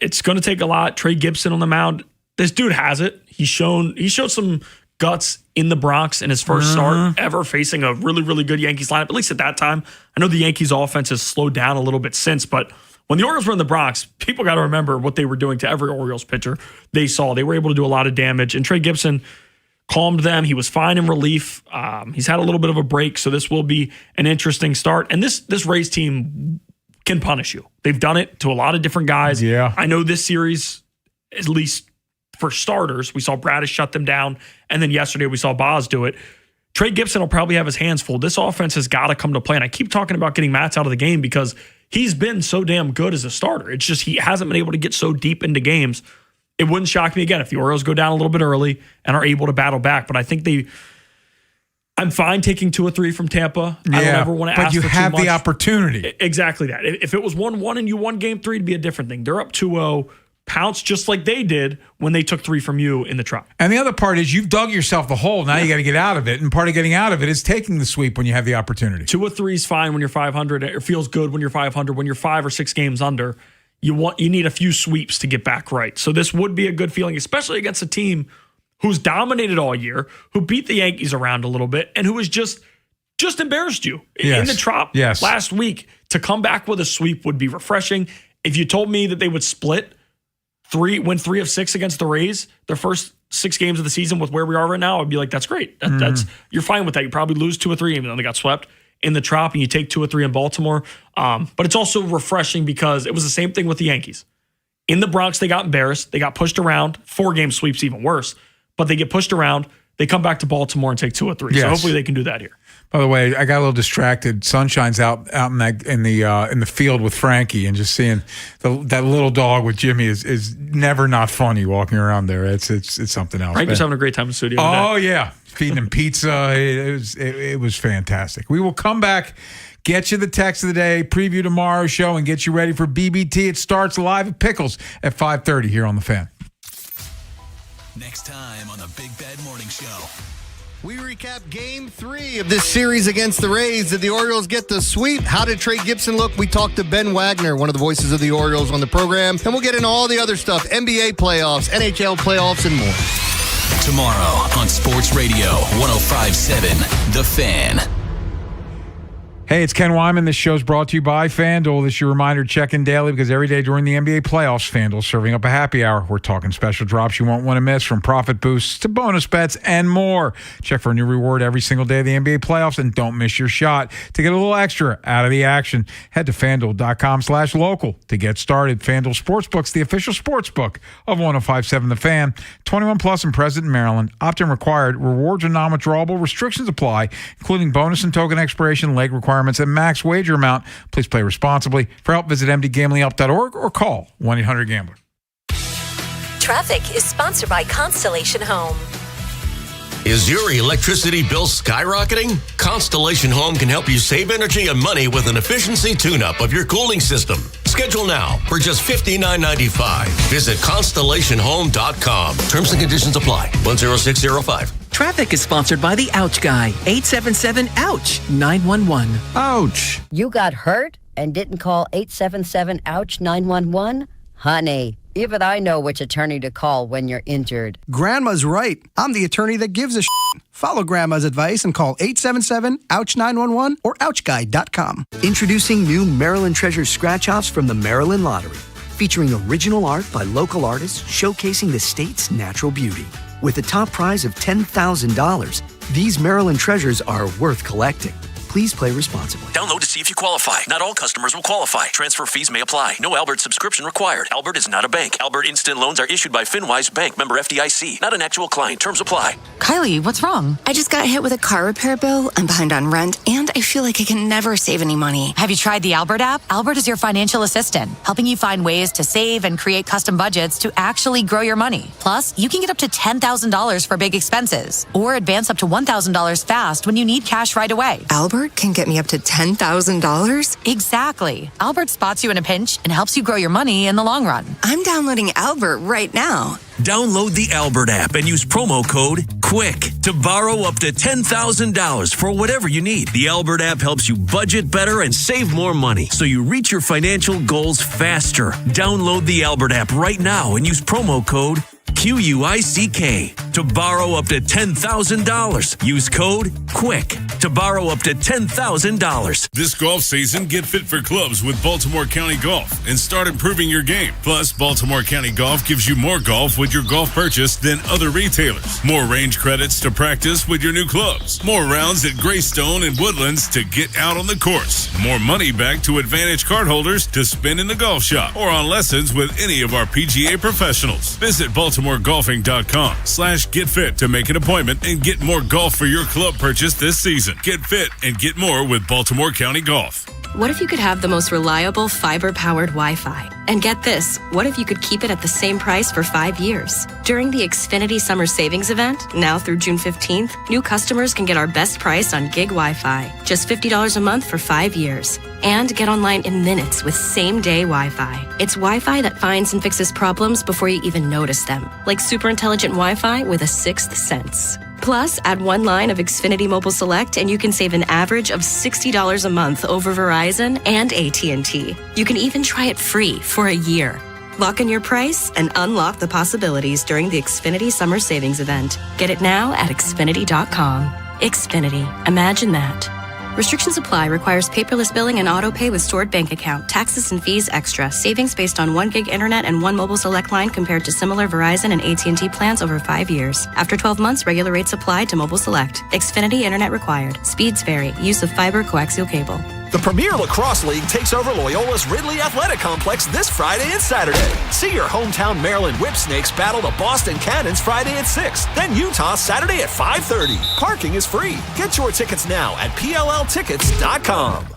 S1: It's going to take a lot. Trey Gibson on the mound. This dude has it. He showed some guts in the Bronx in his first start ever facing a really, really good Yankees lineup, at least at that time. I know the Yankees offense has slowed down a little bit since, but when the Orioles were in the Bronx, people got to remember what they were doing to every Orioles pitcher they saw. They were able to do a lot of damage, and Trey Gibson calmed them. He was fine in relief. He's had a little bit of a break, so this will be an interesting start. And this Rays team can punish you. They've done it to a lot of different guys.
S28: Yeah.
S1: I know this series, at least for starters, we saw Bradish shut them down, and then yesterday we saw Baz do it. Trey Gibson will probably have his hands full. This offense has got to come to play, and I keep talking about getting Matz out of the game because he's been so damn good as a starter. It's just he hasn't been able to get so deep into games. It wouldn't shock me again if the Orioles go down a little bit early and are able to battle back, but I think I'm fine taking 2 or 3 from Tampa.
S28: Yeah,
S1: I don't ever want to ask for too much.
S28: But you have the opportunity.
S1: Exactly that. If it was 1-1 and you won game 3, it'd be a different thing. They're up 2-0. Pounce just like they did when they took 3 from you in the Trop.
S28: And the other part is you've dug yourself the hole. Now you got to get out of it. And part of getting out of it is taking the sweep when you have the opportunity.
S1: 2 or 3 is fine when you're 500. It feels good when you're 500. When you're 5 or 6 games under, you need a few sweeps to get back right. So this would be a good feeling, especially against a team who's dominated all year, who beat the Yankees around a little bit, and who has just embarrassed you in the Trop last week. To come back with a sweep would be refreshing. If you told me that they would win 3 of 6 against the Rays, their first 6 games of the season with where we are right now, I'd be like, that's great. You're fine with that. You probably lose 2 or 3, even though they got swept in the Trop, and you take 2 or 3 in Baltimore. But it's also refreshing because it was the same thing with the Yankees. In the Bronx, they got embarrassed. They got pushed around. 4-game sweeps, even worse. but they get pushed around. They come back to Baltimore and take 2 or 3.
S28: Yes.
S1: So hopefully they can do that here.
S28: By the way, I got a little distracted. Sunshine's out in the field with Frankie, and just seeing that little dog with Jimmy is never not funny walking around there. It's something else.
S1: Frankie's having a great time in the studio.
S28: Oh yeah, feeding him pizza. It was fantastic. We will come back, get you the text of the day, preview tomorrow's show, and get you ready for BBT. It starts live at Pickles at 5:30 here on the Fan.
S3: Next time on the Big Bad Morning Show.
S5: We recap Game 3 of this series against the Rays. Did the Orioles get the sweep? How did Trey Gibson look? We talked to Ben Wagner, one of the voices of the Orioles on the program. And we'll get into all the other stuff, NBA playoffs, NHL playoffs, and more.
S3: Tomorrow on Sports Radio 105.7 The Fan.
S28: Hey, it's Ken Wyman. This show's brought to you by FanDuel. This is your reminder to check in daily because every day during the NBA playoffs, FanDuel's serving up a happy hour. We're talking special drops you won't want to miss, from profit boosts to bonus bets and more. Check for a new reward every single day of the NBA playoffs and don't miss your shot to get a little extra out of the action. Head to FanDuel.com/local to get started. FanDuel Sportsbook's the official sportsbook of 105.7 The Fan. 21 plus and present in Maryland. Opt-in required. Rewards are non-withdrawable. Restrictions apply, including bonus and token expiration, leg requirements, and max wager amount. Please play responsibly. For help, visit mdgamblinghelp.org or call 1-800-GAMBLER.
S6: Traffic is sponsored by Constellation Home.
S8: Is your electricity bill skyrocketing? Constellation Home can help you save energy and money with an efficiency tune-up of your cooling system. Schedule now for just $59.95. Visit constellationhome.com. Terms and conditions apply. 10605.
S15: Traffic is sponsored by the Ouch Guy. 877-OUCH-911.
S10: Ouch! You got hurt and didn't call 877-OUCH-911? Honey, even I know which attorney to call when you're injured.
S15: Grandma's right. I'm the attorney that gives a shit. Follow Grandma's advice and call 877-OUCH-911 or OUCHGuy.com. Introducing new Maryland Treasure Scratch-Offs from the Maryland Lottery. Featuring original art by local artists showcasing the state's natural beauty. With a top prize of $10,000, these Maryland treasures are worth collecting. Please play responsibly.
S13: Download to see if you qualify. Not all customers will qualify. Transfer fees may apply. No Albert subscription required. Albert is not a bank. Albert Instant Loans are issued by FinWise Bank, member FDIC. Not an actual client. Terms apply.
S23: Kylie, what's wrong? I just got hit with a car repair bill. I'm behind on rent, and I feel like I can never save any money.
S24: Have you tried the Albert app? Albert is your financial assistant, helping you find ways to save and create custom budgets to actually grow your money. Plus, you can get up to $10,000 for big expenses, or advance up to $1,000 fast when you need cash right away.
S23: Albert can get me up to $10,000?
S24: Exactly. Albert spots you in a pinch and helps you grow your money in the long run.
S23: I'm downloading Albert right now.
S13: Download the Albert app and use promo code QUICK to borrow up to $10,000 for whatever you need. The Albert app helps you budget better and save more money so you reach your financial goals faster. Download the Albert app right now and use promo code QUICK to borrow up to $10,000. Use code QUICK to borrow up to $10,000.
S25: This golf season, get fit for clubs with Baltimore County Golf and start improving your game. Plus, Baltimore County Golf gives you more golf with your golf purchase than other retailers. More range credits to practice with your new clubs. More rounds at Greystone and Woodlands to get out on the course. More money back to Advantage cardholders to spend in the golf shop or on lessons with any of our PGA professionals. Visit BaltimoreGolfing.com/getfit to make an appointment and get more golf for your club purchase this season. Get fit and get more with Baltimore County Golf.
S26: What if you could have the most reliable fiber-powered Wi-Fi? And get this, what if you could keep it at the same price for 5 years? During the Xfinity Summer Savings Event, now through June 15th, new customers can get our best price on gig Wi-Fi, just $50 a month for 5 years. And get online in minutes with same-day Wi-Fi. It's Wi-Fi that finds and fixes problems before you even notice them, like super intelligent Wi-Fi with a sixth sense. Plus, add one line of Xfinity Mobile Select and you can save an average of $60 a month over Verizon and AT&T. You can even try it free for a year. Lock in your price and unlock the possibilities during the Xfinity Summer Savings Event. Get it now at Xfinity.com. Xfinity. Imagine that. Restrictions apply. Requires paperless billing and auto pay with stored bank account. Taxes and fees extra. Savings based on 1 gig internet and 1 mobile select line compared to similar Verizon and AT&T plans over 5 years. After 12 months, regular rates apply to mobile select. Xfinity internet required. Speeds vary. Use of fiber coaxial cable.
S7: The Premier Lacrosse League takes over Loyola's Ridley Athletic Complex this Friday and Saturday. See your hometown Maryland Whipsnakes battle the Boston Cannons Friday at 6. Then Utah Saturday at 5:30. Parking is free. Get your tickets now at PLLtickets.com.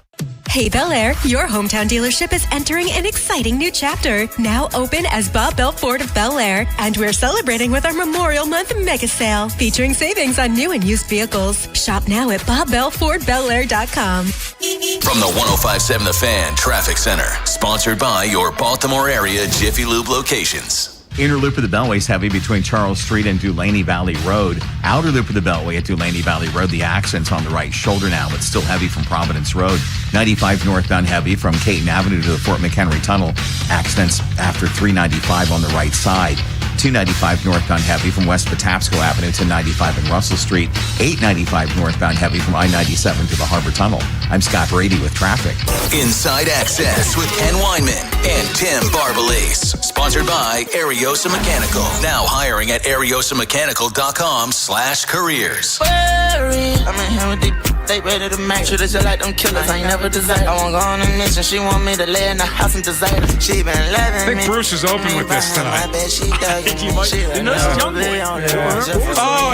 S9: Hey Bel Air, your hometown dealership is entering an exciting new chapter. Now open as Bob Bell Ford of Bel Air. And we're celebrating with our Memorial Month mega sale, featuring savings on new and used vehicles. Shop now at BobBellFordBelAir.com.
S3: From the 105.7 The Fan Traffic Center, sponsored by your Baltimore area Jiffy Lube locations.
S11: Inner loop of the Beltway is heavy between Charles Street and Dulaney Valley Road. Outer loop of the Beltway at Dulaney Valley Road, the accident's on the right shoulder now, but still heavy from Providence Road. 95 northbound heavy from Caton Avenue to the Fort McHenry Tunnel. Accidents after 395 on the right side. 295 northbound heavy from West Patapsco Avenue to 95 and Russell Street. 895 northbound heavy from I-97 to the Harbor Tunnel. I'm Scott Brady with traffic.
S3: Inside Access with Ken Weinman and Tim Barbalace. Sponsored by Ariosa Mechanical. Now hiring at ariosamechanical.com/careers.
S12: I'm in here with they ready to make sure that you like them killers. I ain't never desire. I won't go on a mission. She want me to lay in the house and desire. She been loving me.
S28: I think Bruce is open with this tonight.
S12: I bet she does.
S28: Oh,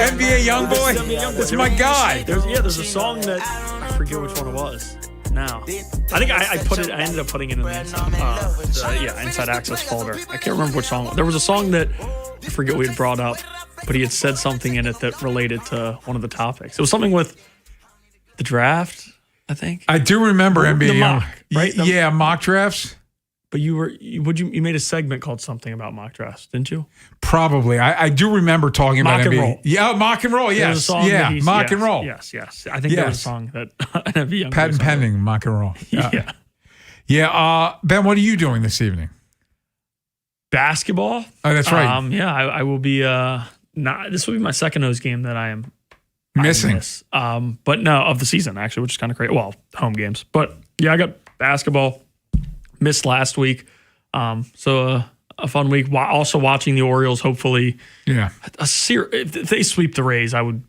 S28: NBA Youngboy. That's my guy.
S1: There's a song that I forget which one it was. Now, I think I ended up putting it in the Inside Access folder. I can't remember which song. There was a song that I forget we had brought up, but he had said something in it that related to one of the topics. It was something with the draft, I think.
S28: I do remember NBA
S1: the mock, right?
S28: Yeah, mock drafts.
S1: But you made a segment called something about mock drafts, didn't you?
S28: Probably. I do remember talking about
S1: Mock and
S28: NBA.
S1: roll.
S28: Yeah, mock and roll. Yes. Yeah, mock and roll.
S1: Yes. I think there was a song that NBA
S28: patent pending mock and roll.
S1: Yeah.
S28: Yeah. Ben, what are you doing this evening?
S1: Basketball.
S28: Oh, that's right.
S1: I will be. This will be my second nose game that I am
S28: missing.
S1: But no, of the season actually, which is kind of great. Well, home games, but yeah, I got basketball. Missed last week, so a fun week. Also watching the Orioles. Hopefully, if they sweep the Rays, I will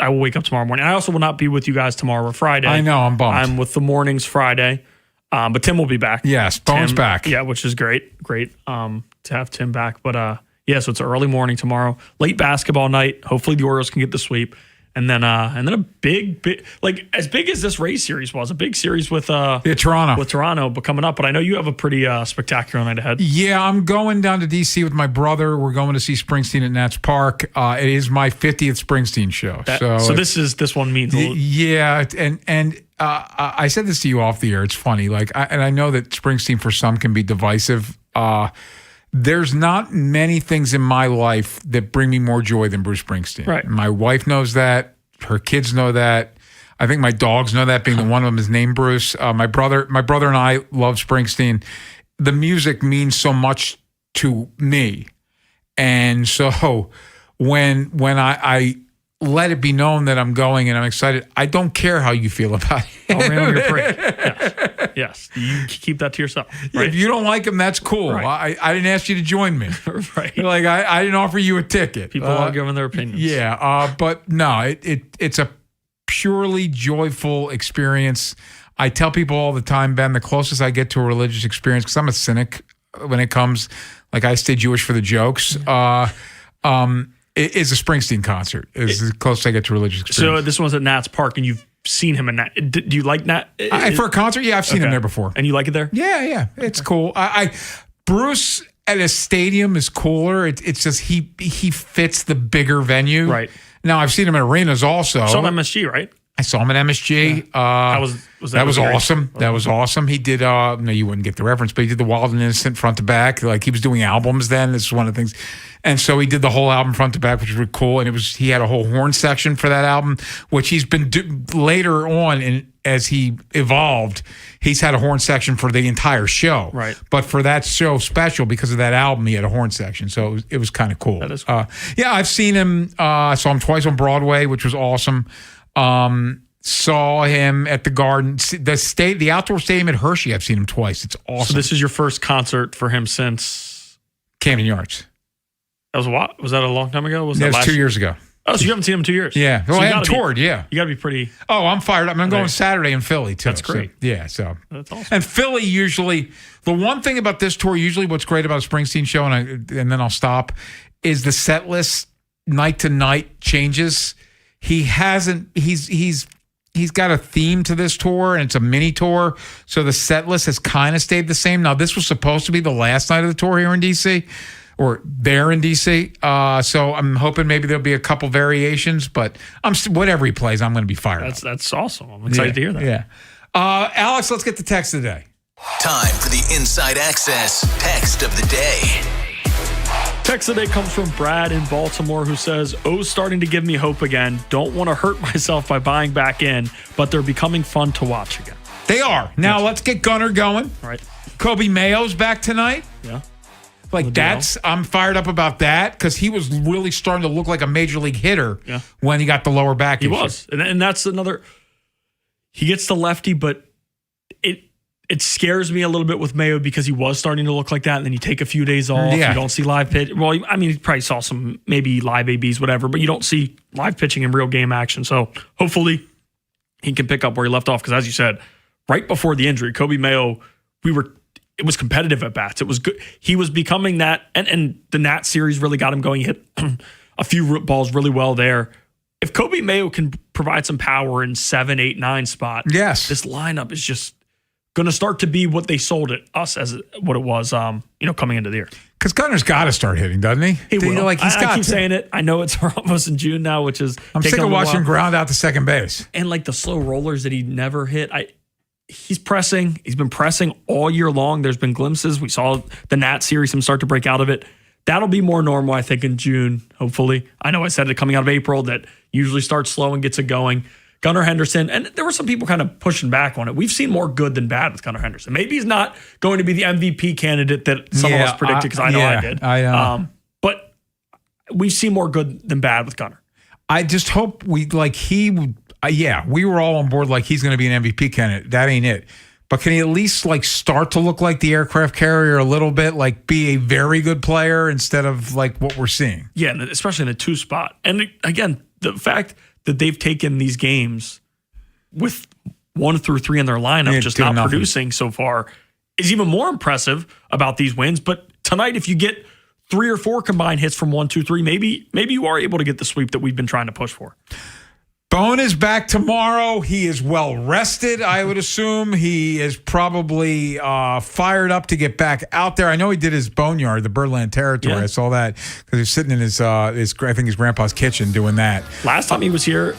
S1: wake up tomorrow morning. I also will not be with you guys tomorrow or Friday.
S28: I know, I'm bummed.
S1: I'm with the mornings Friday, but Tim will be back.
S28: Yes, Bone's back.
S1: Yeah, which is great to have Tim back. But so it's an early morning tomorrow, late basketball night. Hopefully the Orioles can get the sweep. And then a big, like as big as this Rays series was, a big series with Toronto, but coming up. But I know you have a pretty spectacular night ahead.
S28: Yeah, I'm going down to DC with my brother. We're going to see Springsteen at Nats Park. It is my 50th Springsteen show.
S1: So this one means
S28: yeah, and I said this to you off the air. It's funny, I know that Springsteen for some can be divisive. There's not many things in my life that bring me more joy than Bruce Springsteen.
S1: Right.
S28: My wife knows that. Her kids know that. I think my dogs know that, being that one of them is named Bruce. My brother and I love Springsteen. The music means so much to me. And so when I let it be known that I'm going and I'm excited, I don't care how you feel about it.
S1: I'll rain on your parade. Yes. You keep that to yourself. Right?
S28: If you don't like him, that's cool.
S1: Right.
S28: I didn't ask you to join me.
S1: Right.
S28: Like I didn't offer you a ticket.
S1: People are giving their opinions.
S28: Yeah. But no, it's a purely joyful experience. I tell people all the time, Ben, the closest I get to a religious experience, because I'm a cynic when it comes, like I stay Jewish for the jokes, is a Springsteen concert. Is the closest I get to religious experience.
S1: So this one's at Nats Park, and you've seen him in Nat. Do you like Nat?
S28: For a concert? Yeah, I've seen him there before.
S1: And you like it there?
S28: Yeah. It's cool. Bruce at a stadium is cooler. It's just he fits the bigger venue.
S1: Right.
S28: Now, I've seen him at arenas also.
S1: Saw him at MSG, right?
S28: I saw him at MSG.
S1: Yeah.
S28: That was awesome. That was awesome. He did, no, you wouldn't get the reference, but he did the Wild and Innocent front to back. Like, he was doing albums then. This is one of the things. And so he did the whole album front to back, which was really cool. And he had a whole horn section for that album, which he's been later on, as he evolved, he's had a horn section for the entire show.
S1: Right.
S28: But for that show special, because of that album, he had a horn section. So it was kind of cool.
S1: That is cool.
S28: Yeah, I've seen him. I saw him twice on Broadway, which was awesome. Saw him at the Garden, the outdoor stadium at Hershey. I've seen him twice. It's awesome.
S1: So this is your first concert for him since
S28: Camden Yards.
S1: That was what? Was that a long time ago?
S28: Was 2 years ago.
S1: Oh, so you haven't seen him in 2 years?
S28: Yeah. Well, I haven't toured, yeah.
S1: You got to be pretty...
S28: Oh, I'm fired up. I'm going Saturday in Philly, too.
S1: That's great.
S28: So.
S1: That's awesome.
S28: And Philly usually... The one thing about this tour, usually what's great about a Springsteen show, and then I'll stop, is the set list night to night changes. He's got a theme to this tour, and it's a mini tour, so the set list has kind of stayed the same. Now, this was supposed to be the last night of the tour here in D.C., or there in D.C., so I'm hoping maybe there'll be a couple variations, but whatever he plays, I'm going to be fired up.
S1: That's awesome. I'm excited to hear that.
S28: Yeah. Alex, let's get the text of the day.
S3: Time for the Inside Access text of the day.
S1: Text of the day comes from Brad in Baltimore, who says, O's starting to give me hope again. Don't want to hurt myself by buying back in, but they're becoming fun to watch again.
S28: They are. Now, let's get Gunnar going.
S1: All right.
S28: Kobe Mayo's back tonight.
S1: Yeah.
S28: I'm fired up about that because he was really starting to look like a major league hitter when he got the lower back issue.
S1: He was. And that's another, he gets the lefty, but it scares me a little bit with Mayo because he was starting to look like that, and then you take a few days off.
S28: Yeah.
S1: You don't see live pitch. Well, I mean, you probably saw some maybe live ABs, whatever, but you don't see live pitching in real game action. So hopefully he can pick up where he left off because, as you said, right before the injury, Kobe Mayo, it was competitive at bats. It was good. He was becoming that, and the Nat series really got him going. He hit a few balls really well there. If Kobe Mayo can provide some power in 7, 8, 9 spot,
S28: yes,
S1: this lineup is just going to start to be what they sold it us as what it was, coming into the year.
S28: Because Gunner's got to start hitting, doesn't he?
S1: He will.
S28: I
S1: keep saying it. I know it's almost in June now, which is
S28: I'm sick of watching him ground out to second base.
S1: And like the slow rollers that he never hit. He's pressing. He's been pressing all year long. There's been glimpses. We saw the Nat series, him start to break out of it. That'll be more normal, I think, in June, hopefully. I know I said it coming out of April that usually starts slow and gets it going. Gunnar Henderson, and there were some people kind of pushing back on it. We've seen more good than bad with Gunnar Henderson. Maybe he's not going to be the MVP candidate that some of us predicted, because I know I did. But we've seen more good than bad with Gunnar.
S28: I just hope we were all on board like he's going to be an MVP candidate. That ain't it. But can he at least start to look like the aircraft carrier a little bit, be a very good player instead of what we're seeing?
S1: Yeah, and especially in the 2 spot. And again, the fact that they've taken these games with 1 through 3 in their lineup, just not producing so far, is even more impressive about these wins. But tonight, if you get 3 or 4 combined hits from 1, 2, 3, maybe you are able to get the sweep that we've been trying to push for.
S28: Bone is back tomorrow. He is well rested, I would assume. He is probably fired up to get back out there. I know he did his boneyard, the Birdland Territory. Yeah. I saw that because he was sitting in his grandpa's kitchen doing that.
S1: Last time he was here,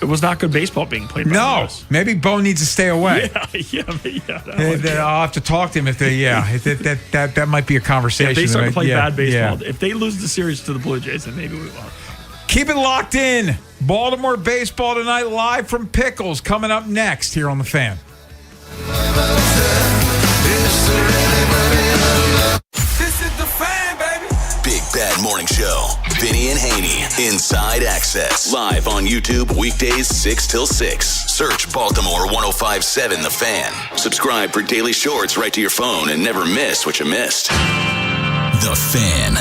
S1: it was not good baseball being played.
S28: No, maybe Bone needs to stay away.
S1: Yeah.
S28: I'll have to talk to him if that might be a conversation.
S1: If they start to play bad baseball, if they lose the series to the Blue Jays, then maybe we will.
S28: Keep it locked in. Baltimore baseball tonight, live from Pickles, coming up next here on The Fan.
S3: This is The Fan, baby. Big Bad Morning Show. Vinny and Haynie. Inside Access. Live on YouTube weekdays 6 till 6. Search Baltimore 105.7 The Fan. Subscribe for daily shorts right to your phone and never miss what you missed. The Fan.